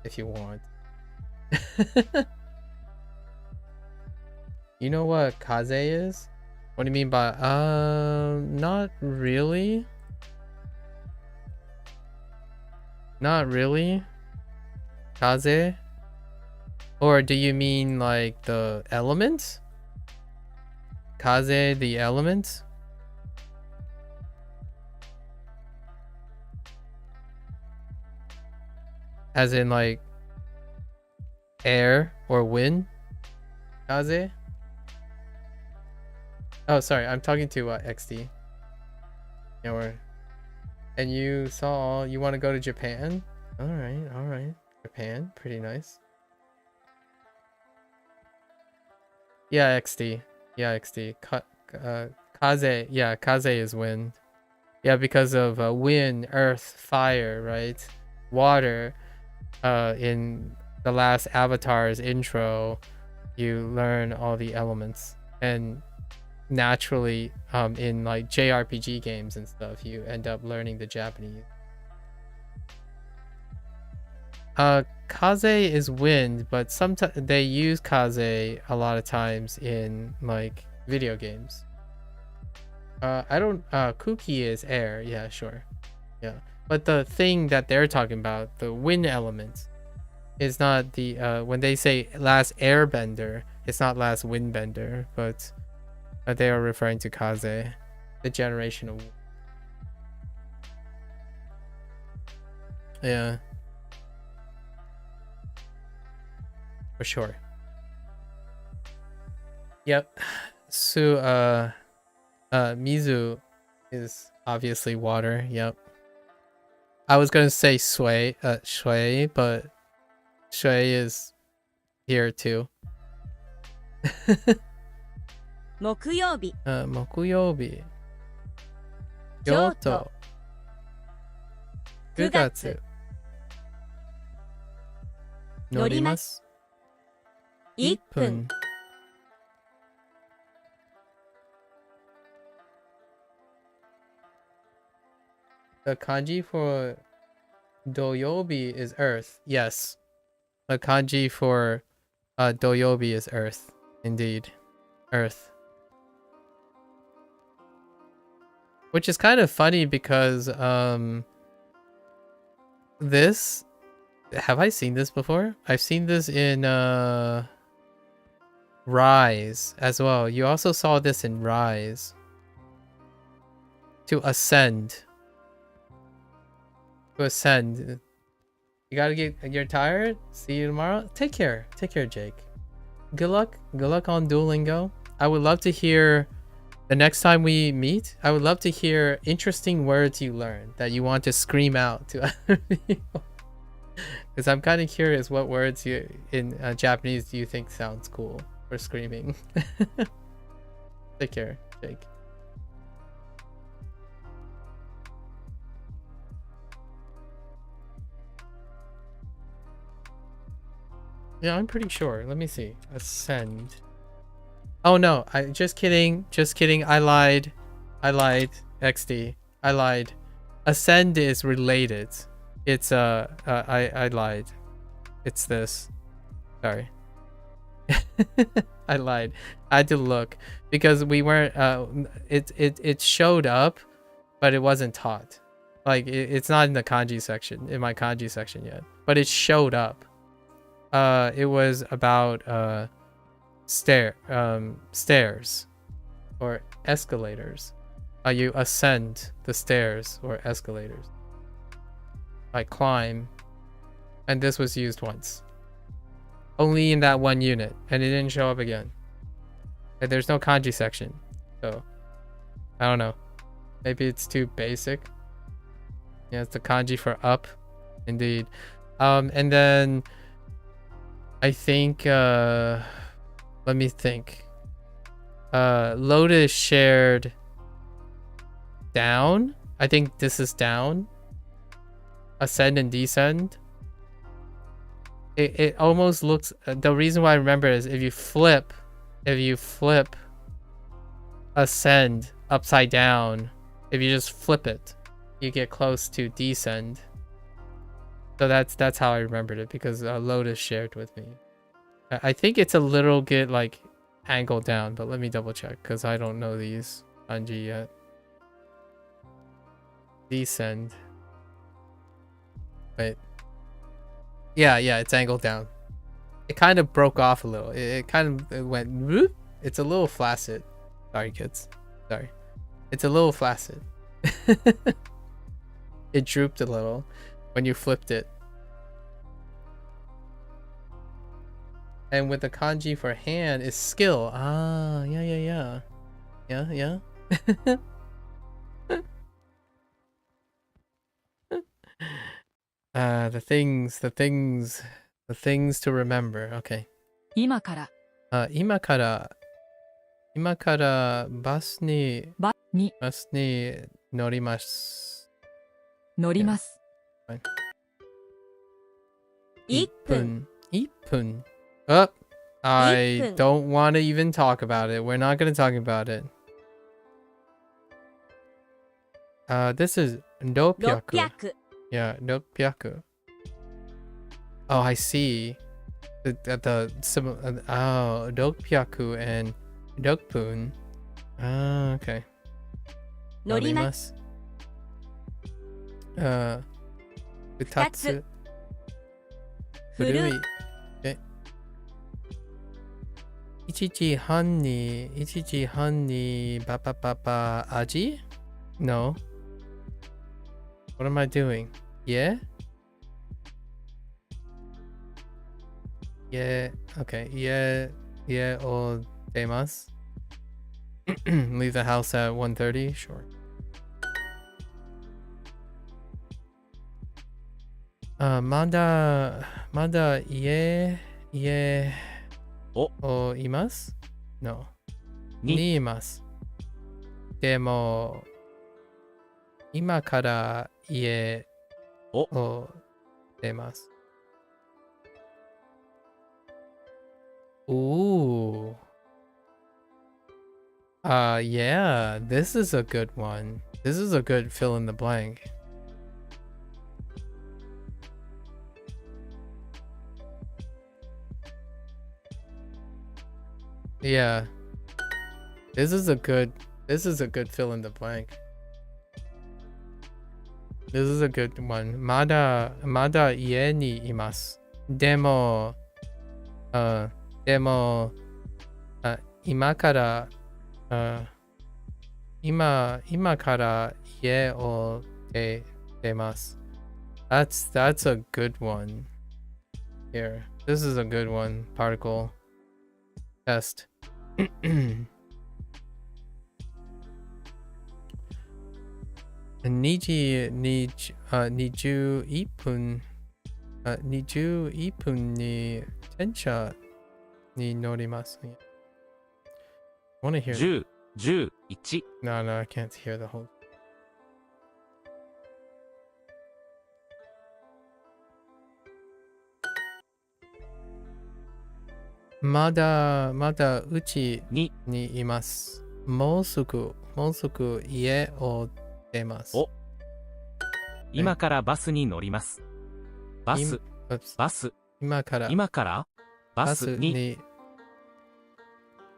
if you want. You know what kaze is? What do you mean by not really? Not really? Kaze? Or do you mean like the element? Kaze, the element? As in like air or wind? Kaze? Oh, sorry, I'm talking to XD. And you want to go to Japan? Alright. Japan, pretty nice. Yeah, XD. Kaze. Yeah, kaze is wind. Yeah, because of wind, earth, fire, right? Water. In the last Avatar's intro, you learn all the elements. And naturally, in like JRPG games and stuff, you end up learning the Japanese. Kaze is wind, but sometimes they use kaze a lot of times in like video games. Kuki is air, yeah, sure. Yeah. But the thing that they're talking about, the wind element, is not the when they say last airbender, it's not last windbender, but They are referring to Kaze, the generation of. Yeah. For sure. Yep. So Mizu is obviously water. Yep. I was gonna say shui, but shui is here too. 木曜日、木曜日。京都。9月。乗ります。1分。The kanji for doyobi is earth. Yes. The kanji for doyobi is earth. Indeed. Earth. Which is kind of funny because this, have I seen this before? I've seen this in Rise as well. You also saw this in Rise. To ascend. To ascend. You gotta get, you're tired? See you tomorrow? Take care. Take care, Jake. Good luck. Good luck on Duolingo. I would love to hear, the next time we meet, I would love to hear interesting words you learned that you want to scream out to other people. Because I'm kind of curious what words you in Japanese do you think sounds cool for screaming. Take care, Jake. Yeah, I'm pretty sure. Let me see. Ascend. Oh no, just kidding. Just kidding. I lied. I lied. XD. I lied. Ascend is related. It's I lied. It's this. Sorry. I lied. I had to look because we weren't it showed up, but it wasn't taught. Like it's not in the kanji section, in my kanji section yet, but it showed up. It was about stairs or escalators. You ascend the stairs or escalators. I climb, and this was used once. Only in that one unit, and it didn't show up again. And there's no kanji section, so I don't know. Maybe it's too basic. Yeah, it's the kanji for up, indeed. And then I think let me think. Lotus shared down. I think this is down. Ascend and descend. It almost looks, the reason why I remember is if you flip ascend upside down, if you just flip it, you get close to descend. So that's how I remembered it, because Lotus shared with me. I think it's a little bit like angled down, but let me double check because I don't know these kanji yet. Descend. Wait. Yeah, it's angled down. It kind of broke off a little. It went whoop. It's a little flaccid. Sorry, kids. Sorry. It's a little flaccid. It drooped a little when you flipped it. And with the kanji for hand is skill. Ah, yeah. The things to remember. Okay. 今から。今からバスに乗ります。乗ります。1分。1分。Oh, I don't want to even talk about it. We're not going to talk about it. This is 600. Yeah, 600. Oh, I see. Oh, 600 and 6分. Ah, okay. 乗ります。2つ。古い。1時半にパパパパ味? No. What am I doing? Yeah? Yeah, okay. Yeah, or demasu. Leave the house at 1:30? Sure. Mada ie o imasu? No. Ni imasu. Demo, ima kara ie o demasu. Ooh. Yeah, this is a good one. This is a good fill in the blank. Yeah. This is a good fill in the blank. This is a good one. Mada ie ni imasu. Demo ima kara ie o demasu. That's a good one. Here. This is a good one. Particle test. 21分に電車に乗ります。I want to hear 10、11。No, I can't hear the whole. Madaうちにいます。もうすぐ家を出ます。今からバスに乗ります。バス。今からバスに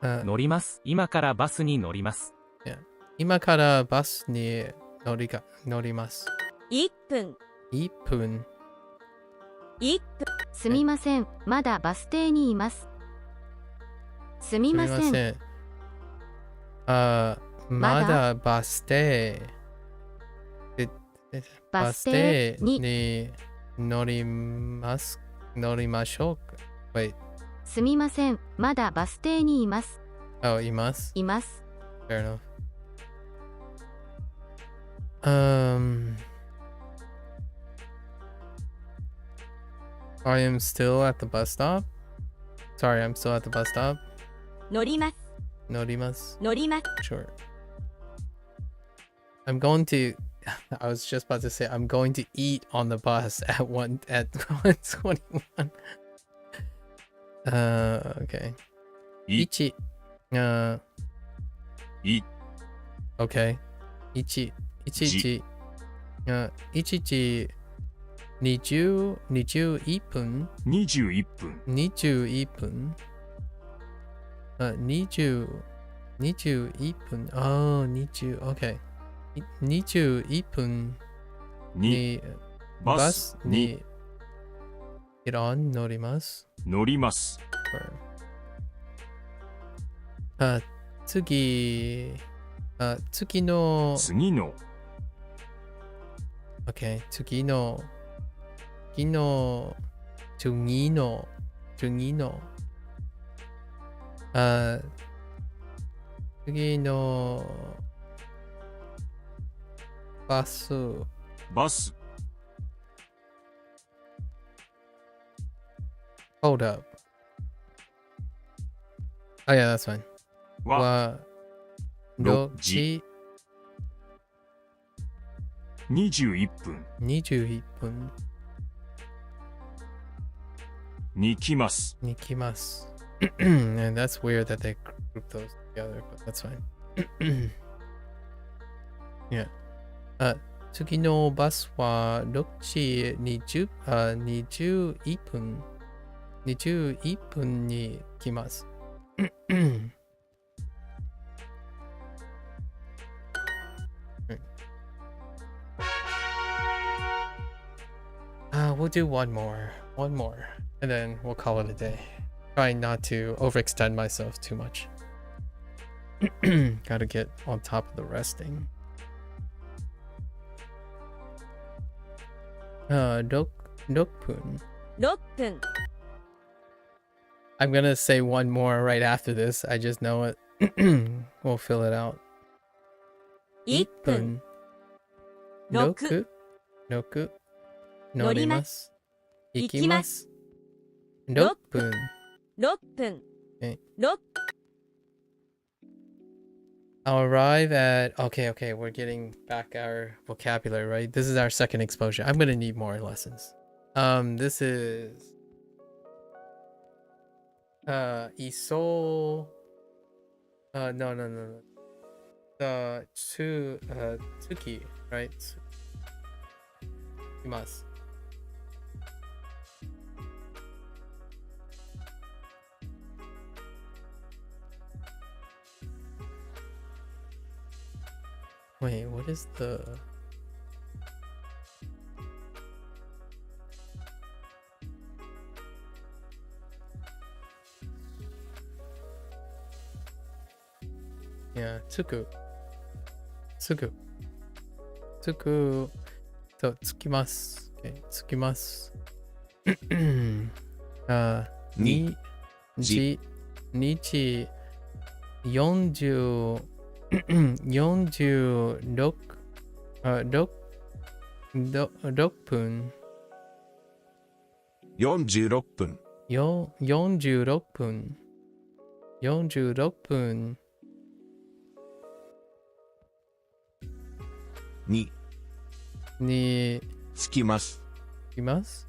乗ります。今からバスに乗ります。今からバスに乗ります。1分。すみません、まだバス停にいます。すみません。まだバス停。バス停に乗りましょうか。Wait. すみません、まだバス停にいます。Oh, います。Fair enough. I am still at the bus stop. Sorry, I'm still at the bus stop. 乗ります。Sure. I'm going to. I was just about to say I'm going to eat on the bus at 1:21. Okay. Ichi. Okay. Ichi. 21分。21分。Oh, 20. Okay. 21分にバスに乗ります。次の。Okay. 次の。バス。Hold up. Oh yeah, that's fine. 6時21分。に来ます。And that's weird that they group those together, but that's fine. Yeah. 次のバスは6時21分に来ます。We'll do one more, and then we'll call it a day. trying not to overextend myself too much. Gotta get on top of the resting. 6分. 6分 I'm gonna say one more right after this. I just know it. We'll fill it out. 1分6乗ります。行きます。6分。6分 Okay. 6 I'll arrive at... Okay, we're getting back our vocabulary, right? This is our second exposure. I'm gonna need more lessons. This is... Iso... no. Tsuki, right? Imasu. Wait, what is the... Yeah, tsuku. So, つきます。Okay, つきます。日、46、6分。46分。46分。46分。に着きます。着きます。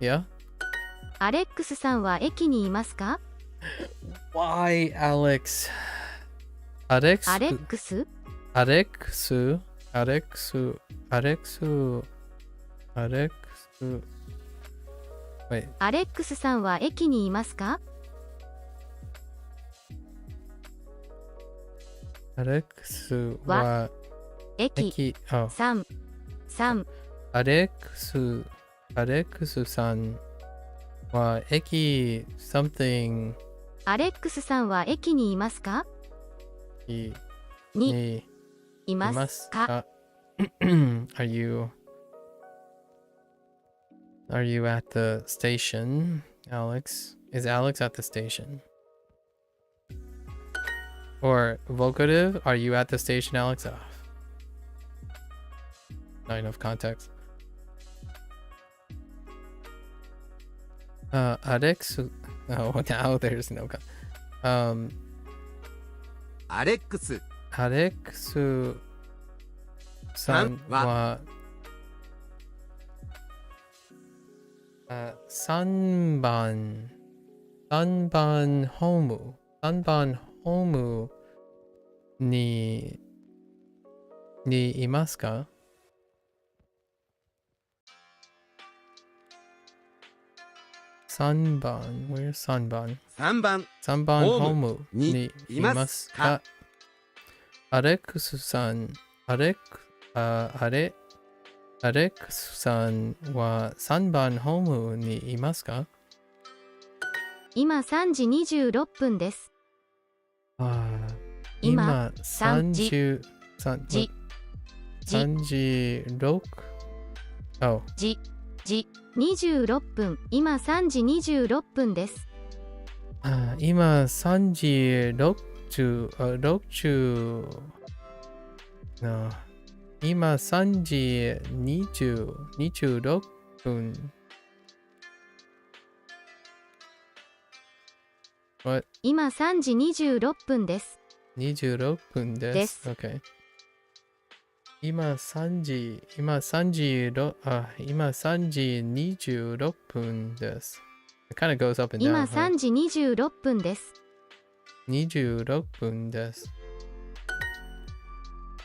Yeah? アレックスさんは駅にいますか？ Why, Alex? アレックス Wait. アレックスさんは駅にいますか？アレックスは駅3アレックスさんは駅 something アレックスさんは駅にいますか？にいますか？ Are you at the station, Alex? Is Alex at the station? Or vocative, are you at the station, Alex? Oh. Not enough context. Alex. Oh, now there's no. Alex さんは3番ホームにいますか？3番 Where's 3番ホームにいますか？アレックスさんは3番ホームにいますか？今3時26分です。今36 Oh 26分今3時26分です。今3時今3時26分。What? 今3時26分です。26分です。Okay. 今3時26分です。It kind of goes up and down. 今3時26分です。26分です。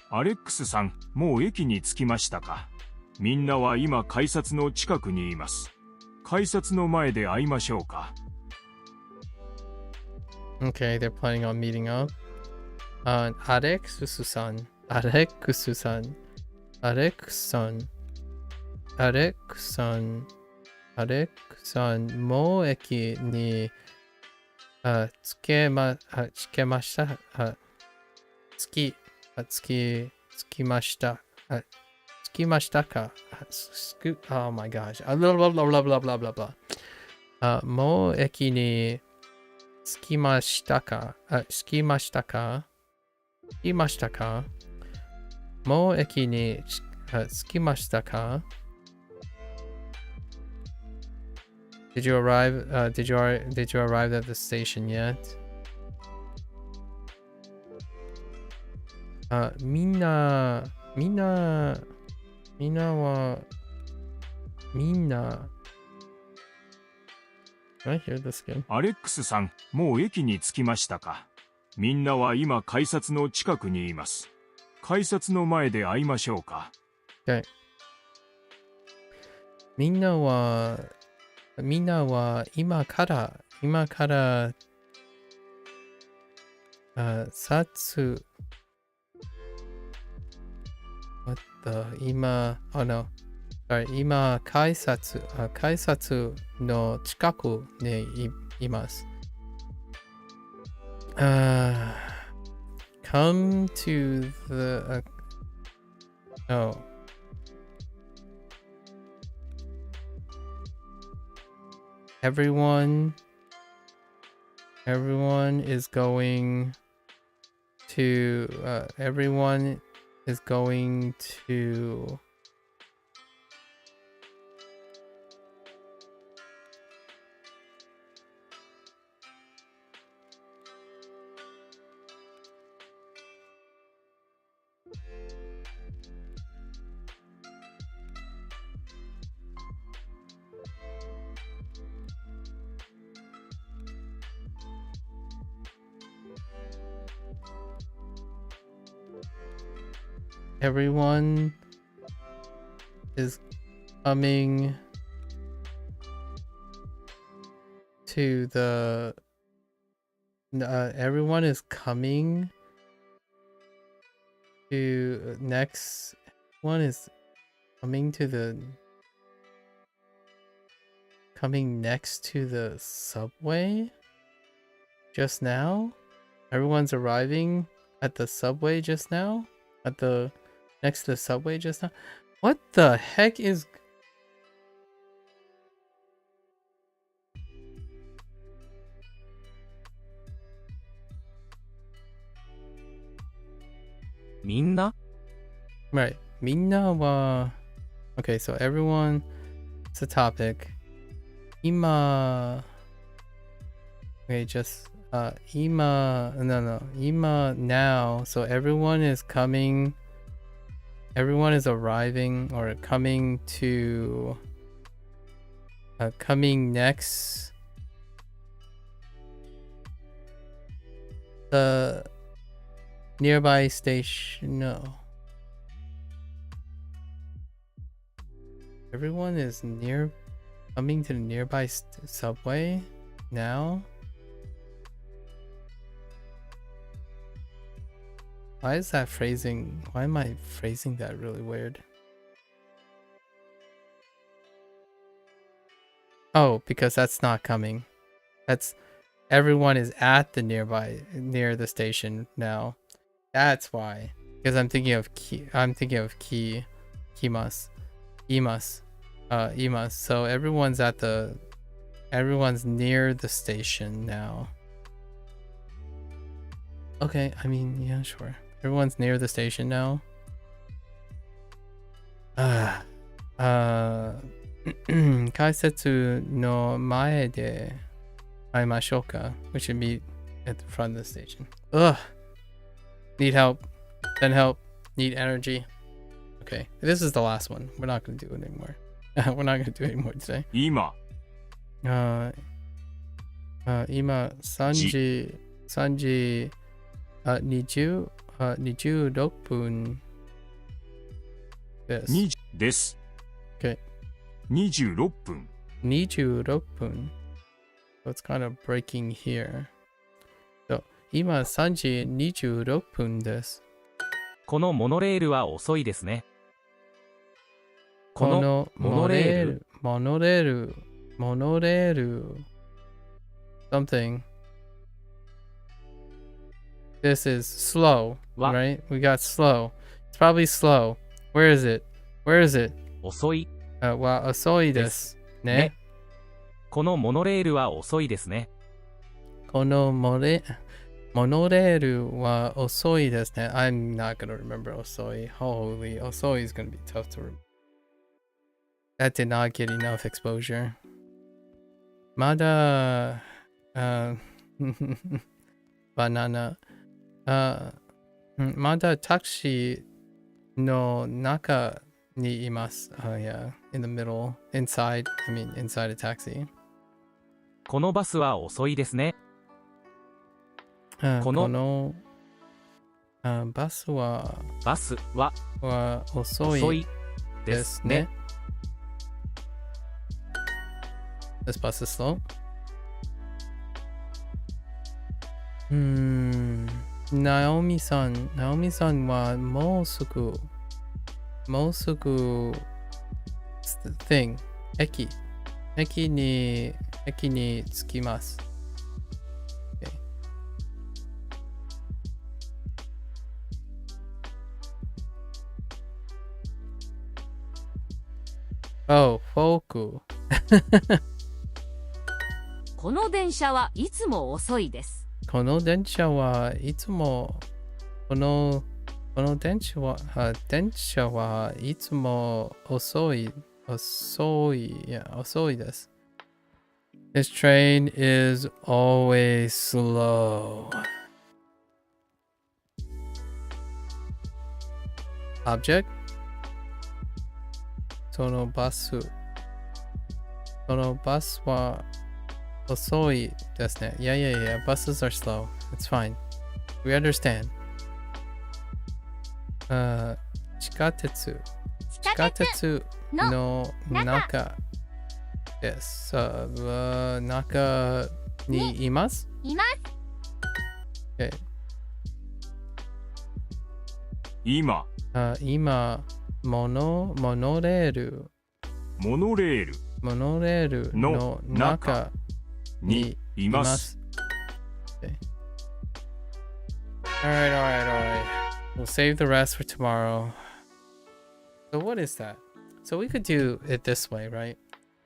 アレックスさん、もう駅に着きましたか？みんなは今改札の近くにいます。改札の前で会いましょうか。Okay, they're planning on meeting up. アレックスさんアレクさん、もう駅に、つけました。つきました。着きましたか。Oh my gosh. Blah, blah, blah, blah, blah, blah, blah. もう駅に着きましたか。着きましたか。もう駅に着きましたか。Did you arrive? Did you arrive at the station yet? みんなは Can I hear this again? アレックスさん、もう駅に着きましたか。みんなは今改札の近くにいます。改札の前で会いましょうか。Okay. みんなは今から今改札の近くにいます。Come to the oh. Everyone is going to Everyone is coming to the everyone is coming to next one is coming next to the subway just now. Everyone's arriving at the subway just now, next to the subway just now. What the heck is Minna? Right. Minna wa. Okay, so everyone, it's a topic. Ima. Okay, just Ima. No. Ima now. So everyone is coming. Everyone is arriving or coming to. Coming next. The nearby station. No. Everyone is coming to the nearby subway now. Why is that phrasing? Why am I phrasing that really weird? Oh, because that's not coming. That's everyone is at the near the station now. That's why. Because I'm thinking of Imas. So everyone's near the station now. Okay, I mean, yeah, sure. Everyone's near the station now. 改札の前で会いましょうか. We should meet at the front of the station. Ugh. Need help. Send help. Need energy. Okay, this is the last one. We're not going to do it anymore. We're not going to do it anymore today. 今3時26分です。です。Okay. 26分。26分。So it's kind of breaking here. So, 今3時26分です。このモノレールは遅いですね。このモノレール something. This is slow, right? We got slow. It's probably slow. Where is it? 遅い。遅いですね。このモノレールは遅いですね。このモノレールは遅いですね。I'm not gonna remember 遅い。Holy, 遅い is gonna be tough to remember. That did not get enough exposure. まだ、バナナ。まだタクシーの中にいます。Yeah, in the middle, inside a taxi. このバスは遅いですね。このバスは遅いですね。This bus is slow. ナオミさんはもうすぐ thing 駅に着きます。Oh, フォーク。この電車はいつも遅いです。この電車はいつも遅いです。This train is always slow. Object? そのバスは遅いですね。Yeah. Buses are slow. It's fine. We understand. 地下鉄の中です。中にいます？います。Okay. 今モノレールの中にいます。Okay. Alright. We'll save the rest for tomorrow. So what is that? So we could do it this way, right?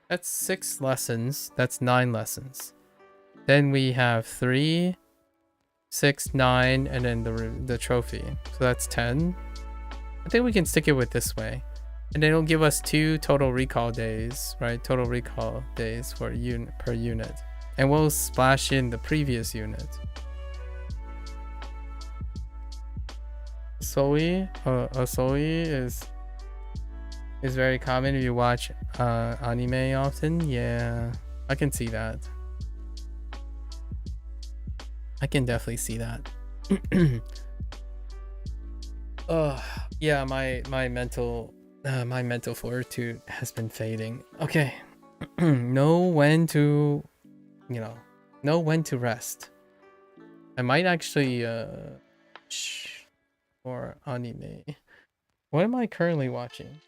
That's 6 lessons. That's 9 lessons. Then we have 3, 6, 9, and then the trophy. So that's 10. I think we can stick it with this way. And then it'll give us 2 total recall days, right? Total recall days per unit. And we'll splash in the previous unit. Asoi is very common if you watch anime often. Yeah, I can see that. I can definitely see that. Yeah, my mental fortitude has been fading. Okay. know when to rest. I might actually or anime. What am I currently watching?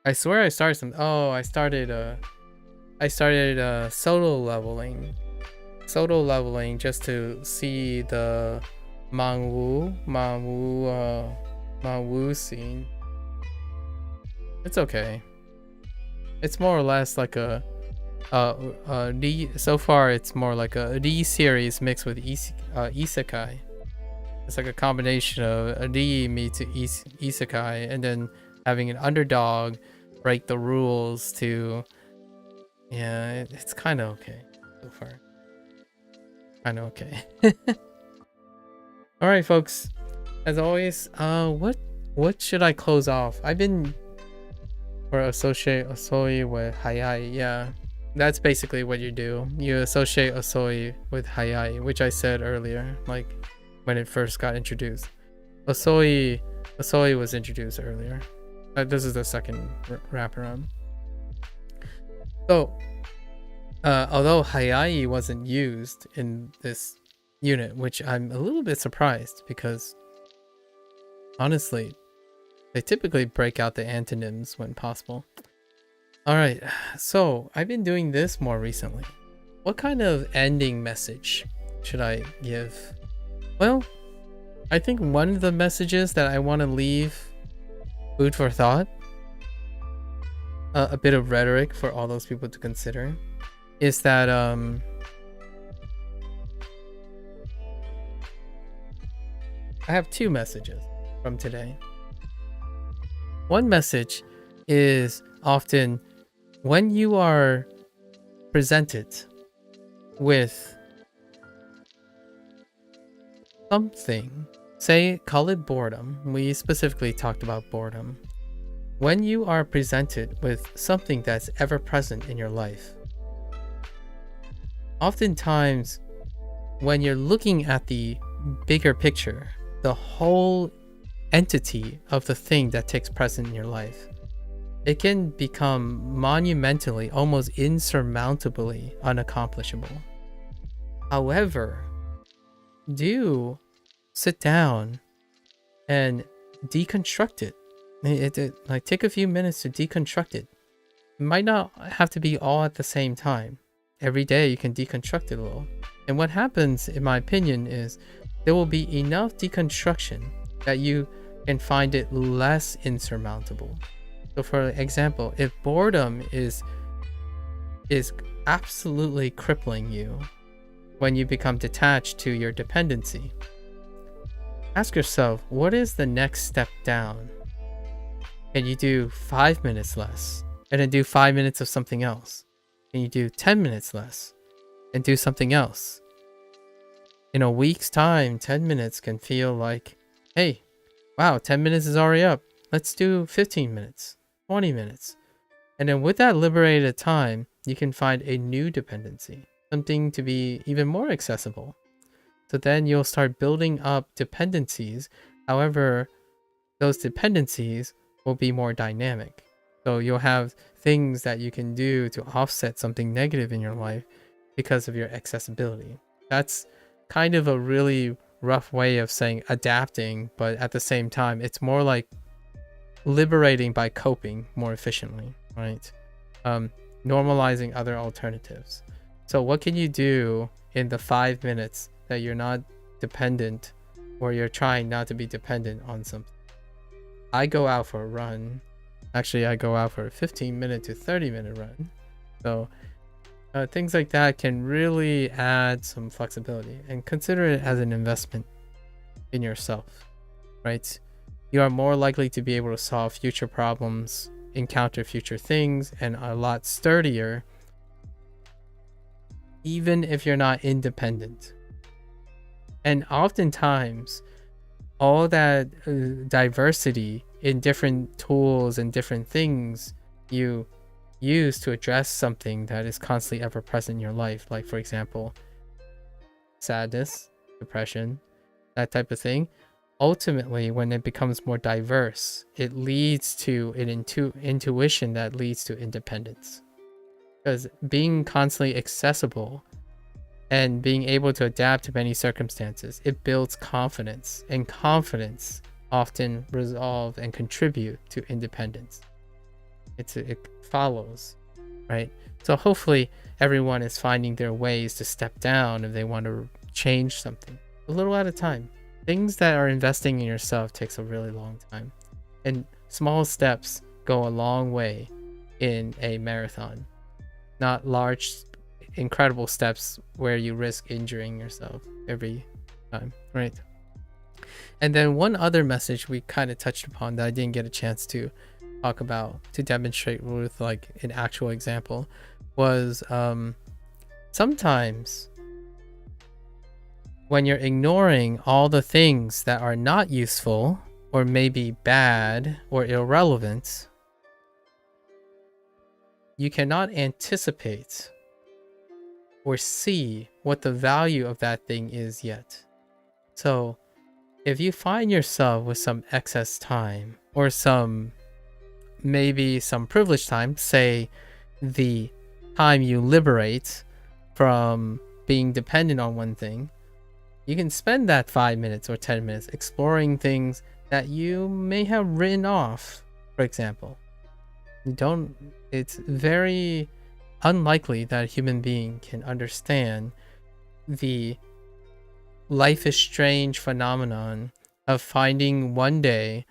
I swear I started some. Oh, I started solo leveling just to see the Manwu scene. It's okay. It's more or less like a so far it's more like a D series mixed with isekai. It's like a combination of a D meets isekai, and then having an underdog break the rules to. Yeah, it's kind of okay so far. Kind of okay. All right, folks. As always, what should I close off? I've been or associate Asoi with Hayai. Yeah, that's basically what you do. You associate Asoi with Hayai, which I said earlier, like when it first got introduced. Asoi was introduced earlier. This is the second wraparound. So, Although hayai wasn't used in this unit, which I'm a little bit surprised because honestly, they typically break out the antonyms when possible. Alright, so I've been doing this more recently. What kind of ending message should I give? Well, I think one of the messages that I want to leave food for thought, a bit of rhetoric for all those people to consider, is that I have two messages from today. One message is often when you are presented with something, say, call it boredom. We specifically talked about boredom. When you are presented with something that's ever present in your life, oftentimes when you're looking at the bigger picture, the whole entity of the thing that takes present in your life, it can become monumentally, almost insurmountably unaccomplishable. However, do sit down and deconstruct it. Like take a few minutes to deconstruct it. It might not have to be all at the same time. Every day you can deconstruct it a little. And what happens, in my opinion, is there will be enough deconstruction that you can find it less insurmountable. So for example, if boredom is absolutely crippling you when you become detached to your dependency, ask yourself, what is the next step down? Can you do 5 minutes less and then do 5 minutes of something else? Can you do 10 minutes less and do something else? In a week's time, 10 minutes can feel like, hey, wow, 10 minutes is already up. Let's do 15 minutes, 20 minutes. And then with that liberated time, you can find a new dependency, something to be even more accessible. So then you'll start building up dependencies. However, those dependencies will be more dynamic. So you'll have things that you can do to offset something negative in your life because of your accessibility. That's kind of a really rough way of saying adapting, but at the same time, it's more like liberating by coping more efficiently, right? Normalizing other alternatives. So what can you do in the 5 minutes that you're not dependent, or you're trying not to be dependent on something? I go out for a run. Actually, I go out for a 15-minute to 30-minute run. So things like that can really add some flexibility, and consider it as an investment in yourself, right? You are more likely to be able to solve future problems, encounter future things, and a lot sturdier, even if you're not independent. And oftentimes, all that diversity in different tools and different things you use to address something that is constantly ever present in your life, like for example, sadness, depression, that type of thing, ultimately when it becomes more diverse, it leads to an intuition that leads to independence. Because being constantly accessible and being able to adapt to many circumstances, it builds confidence, and confidence often resolve and contribute to independence. It follows, right? So hopefully everyone is finding their ways to step down if they want to change something a little at a time. Things that are investing in yourself takes a really long time, and small steps go a long way in a marathon, not large incredible steps where you risk injuring yourself every time, right? And then one other message we kind of touched upon that I didn't get a chance to talk about, to demonstrate with like an actual example, was sometimes when you're ignoring all the things that are not useful or maybe bad or irrelevant, you cannot anticipate or see what the value of that thing is yet. So if you find yourself with some excess time, or maybe some privileged time, say the time you liberate from being dependent on one thing, you can spend that 5 minutes or 10 minutes exploring things that you may have written off, for example. It's very unlikely that a human being can understand the life is strange phenomenon of finding one day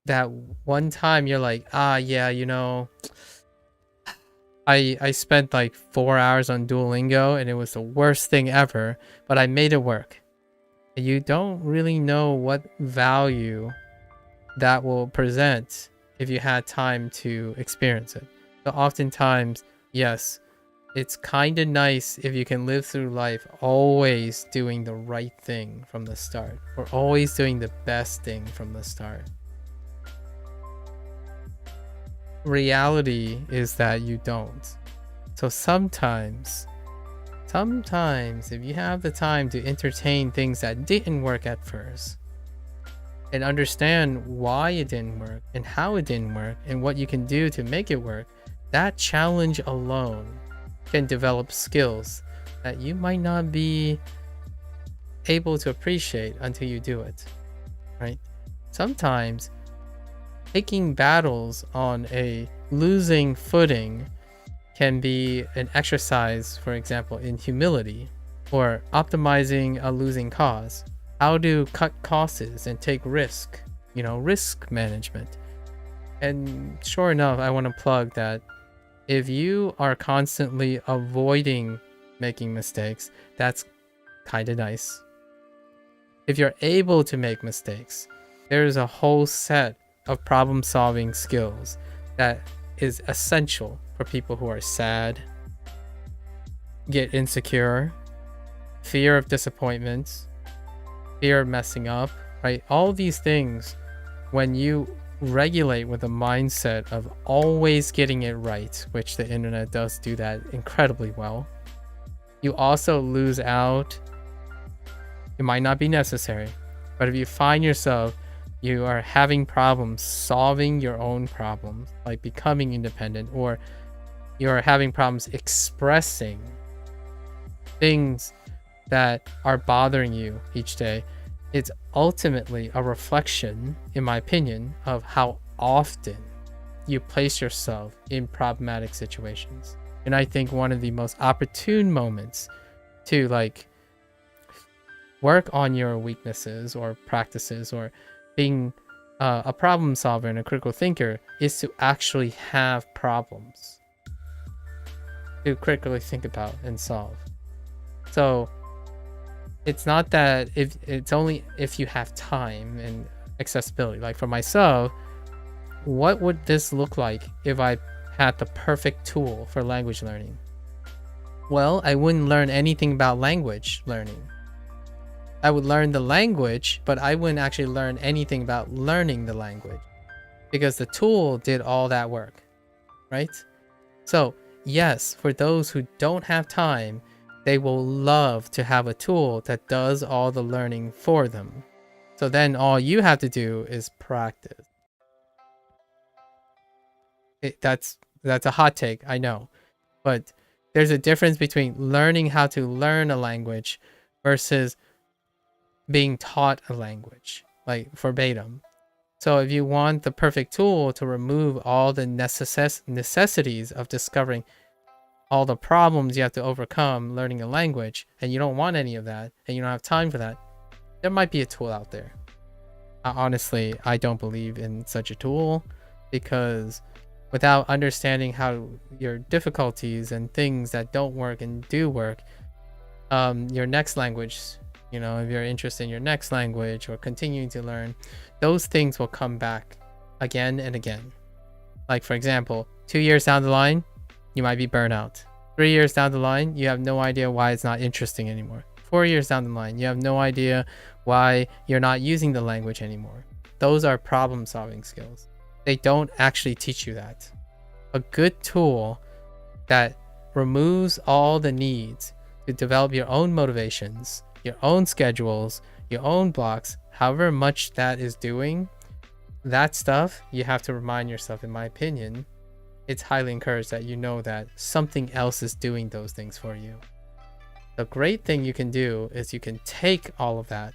that one time you're like, yeah, I spent like 4 hours on Duolingo and it was the worst thing ever, but I made it work. You don't really know what value that will present if you had time to experience it. So oftentimes, yes, it's kind of nice if you can live through life always doing the right thing from the start, or always doing the best thing from the start. Reality is that you don't. So sometimes if you have the time to entertain things that didn't work at first and understand why it didn't work and how it didn't work and what you can do to make it work, that challenge alone can develop skills that you might not be able to appreciate until you do it, right? Sometimes taking battles on a losing footing can be an exercise, for example, in humility or optimizing a losing cause. How to cut costs and take risk, risk management. And sure enough, I want to plug that if you are constantly avoiding making mistakes, that's kind of nice. If you're able to make mistakes, there's a whole set of problem-solving skills that is essential for people who are sad, get insecure, fear of disappointment, fear of messing up, right? All these things, when you regulate with a mindset of always getting it right, which the internet does do that incredibly well, you also lose out. It might not be necessary, but if you find yourself you are having problems solving your own problems, like becoming independent, or you're having problems expressing things that are bothering you each day, it's ultimately a reflection, in my opinion, of how often you place yourself in problematic situations. And I think one of the most opportune moments to work on your weaknesses or practices or being a problem solver and a critical thinker is to actually have problems to critically think about and solve. So it's not that it's only if you have time and accessibility. Like for myself, what would this look like if I had the perfect tool for language learning? Well, I wouldn't learn anything about language learning. I would learn the language, but I wouldn't actually learn anything about learning the language because the tool did all that work, right? So yes, for those who don't have time, they will love to have a tool that does all the learning for them. So then all you have to do is practice. That's a hot take, I know. But there's a difference between learning how to learn a language versus being taught a language, like verbatim. So if you want the perfect tool to remove all the necessities of discovering all the problems you have to overcome learning a language, and you don't want any of that, and you don't have time for that, there might be a tool out there. Honestly, I don't believe in such a tool because without understanding how your difficulties and things that don't work and do work, your next language, if you're interested in your next language or continuing to learn, those things will come back again and again. Like for example, 2 years down the line, you might be burnt out. 3 years down the line, you have no idea why it's not interesting anymore. 4 years down the line, you have no idea why you're not using the language anymore. Those are problem solving skills. They don't actually teach you that. A good tool that removes all the needs to develop your own motivations, your own schedules, your own blocks, however much that is doing, that stuff you have to remind yourself, in my opinion, it's highly encouraged that you know that something else is doing those things for you. The great thing you can do is you can take all of that,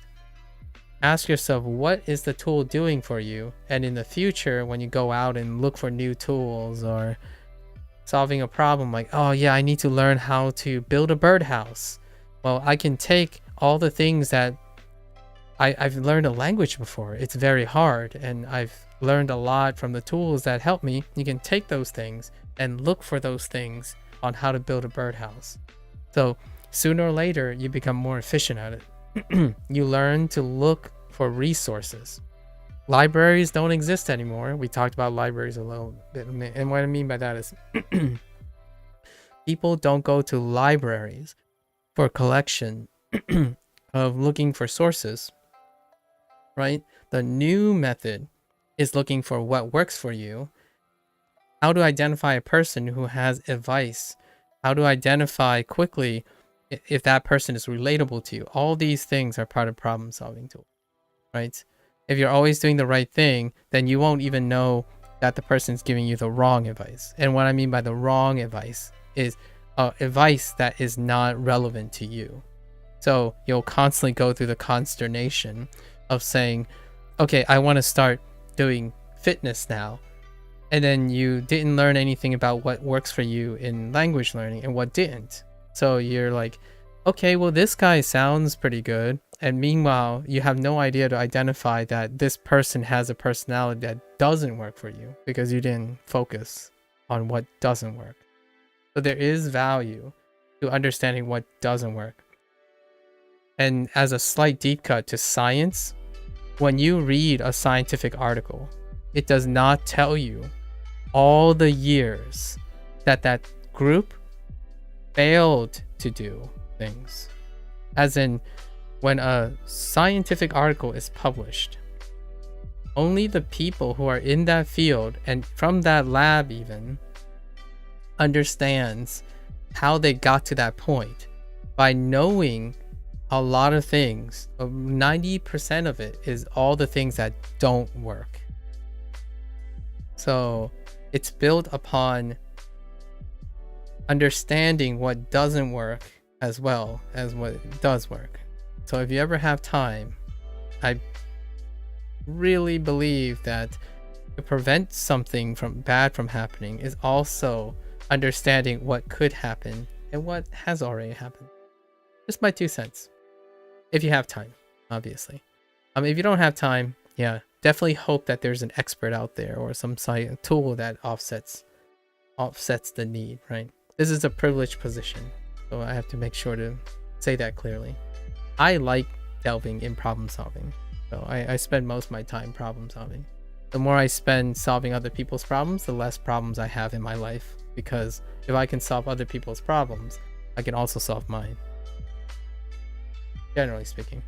ask yourself, what is the tool doing for you? And in the future, when you go out and look for new tools or solving a problem, like, oh yeah, I need to learn how to build a birdhouse. Well, I can take all the things that I've learned a language before. It's very hard, and I've learned a lot from the tools that help me. You can take those things and look for those things on how to build a birdhouse. So sooner or later, you become more efficient at it. You learn to look for resources. Libraries don't exist anymore. We talked about libraries a little bit, and what I mean by that is people don't go to libraries for collection of looking for sources, right? The new method is looking for what works for you, how to identify a person who has advice, how to identify quickly if that person is relatable to you. All these things are part of problem solving tool, right? If you're always doing the right thing, then you won't even know that the person's giving you the wrong advice. And what I mean by the wrong advice is advice that is not relevant to you. So you'll constantly go through the consternation of saying, okay, I want to start doing fitness now. And then you didn't learn anything about what works for you in language learning and what didn't. So you're like, okay, well, this guy sounds pretty good. And meanwhile, you have no idea to identify that this person has a personality that doesn't work for you because you didn't focus on what doesn't work. So there is value to understanding what doesn't work. And as a slight deep cut to science, when you read a scientific article, it does not tell you all the years that that group failed to do things. As in, when a scientific article is published, only the people who are in that field and from that lab even understands how they got to that point by knowing a lot of things. 90% of it is all the things that don't work. So it's built upon understanding what doesn't work as well as what does work. So if you ever have time, I really believe that to prevent something bad from happening is also understanding what could happen and what has already happened. Just my 2 cents. If you have time, obviously. If you don't have time, yeah, definitely hope that there's an expert out there or some tool that offsets the need, right? This is a privileged position, so I have to make sure to say that clearly. I like delving in problem solving, so I spend most of my time problem solving. The more I spend solving other people's problems, the less problems I have in my life, because if I can solve other people's problems, I can also solve mine. Generally speaking.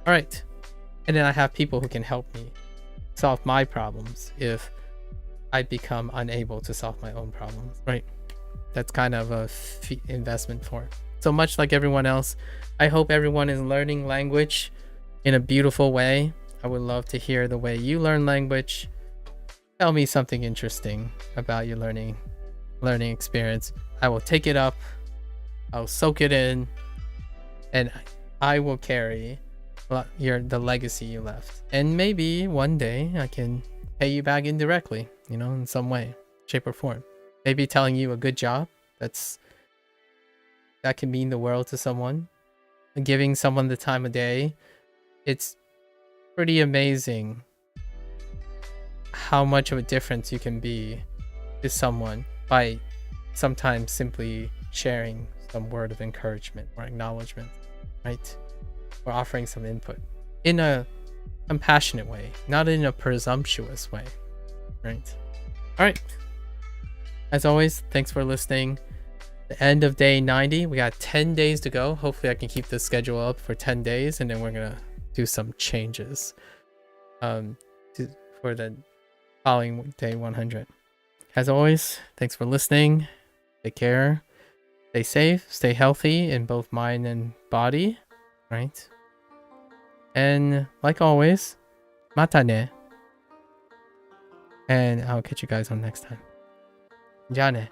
All right. And then I have people who can help me solve my problems if I become unable to solve my own problems, right? That's kind of a investment for it. So much like everyone else, I hope everyone is learning language in a beautiful way. I would love to hear the way you learn language. Tell me something interesting about your learning experience. I will take it up. I'll soak it in. And I will carry the legacy you left. And maybe one day I can pay you back indirectly, in some way, shape or form. Maybe telling you a good job. That can mean the world to someone. Giving someone the time of day. It's pretty amazing how much of a difference you can be to someone by sometimes simply sharing some word of encouragement or acknowledgement, right? Or offering some input in a compassionate way, not in a presumptuous way, right? All right. As always, thanks for listening. The end of day 90. We got 10 days to go. Hopefully I can keep the schedule up for 10 days, and then we're going to do some changes for the following day 100. As always, thanks for listening. Take care. Stay safe. Stay healthy in both mind and body, right? And like always, mata ne. And I'll catch you guys on next time. じゃあね。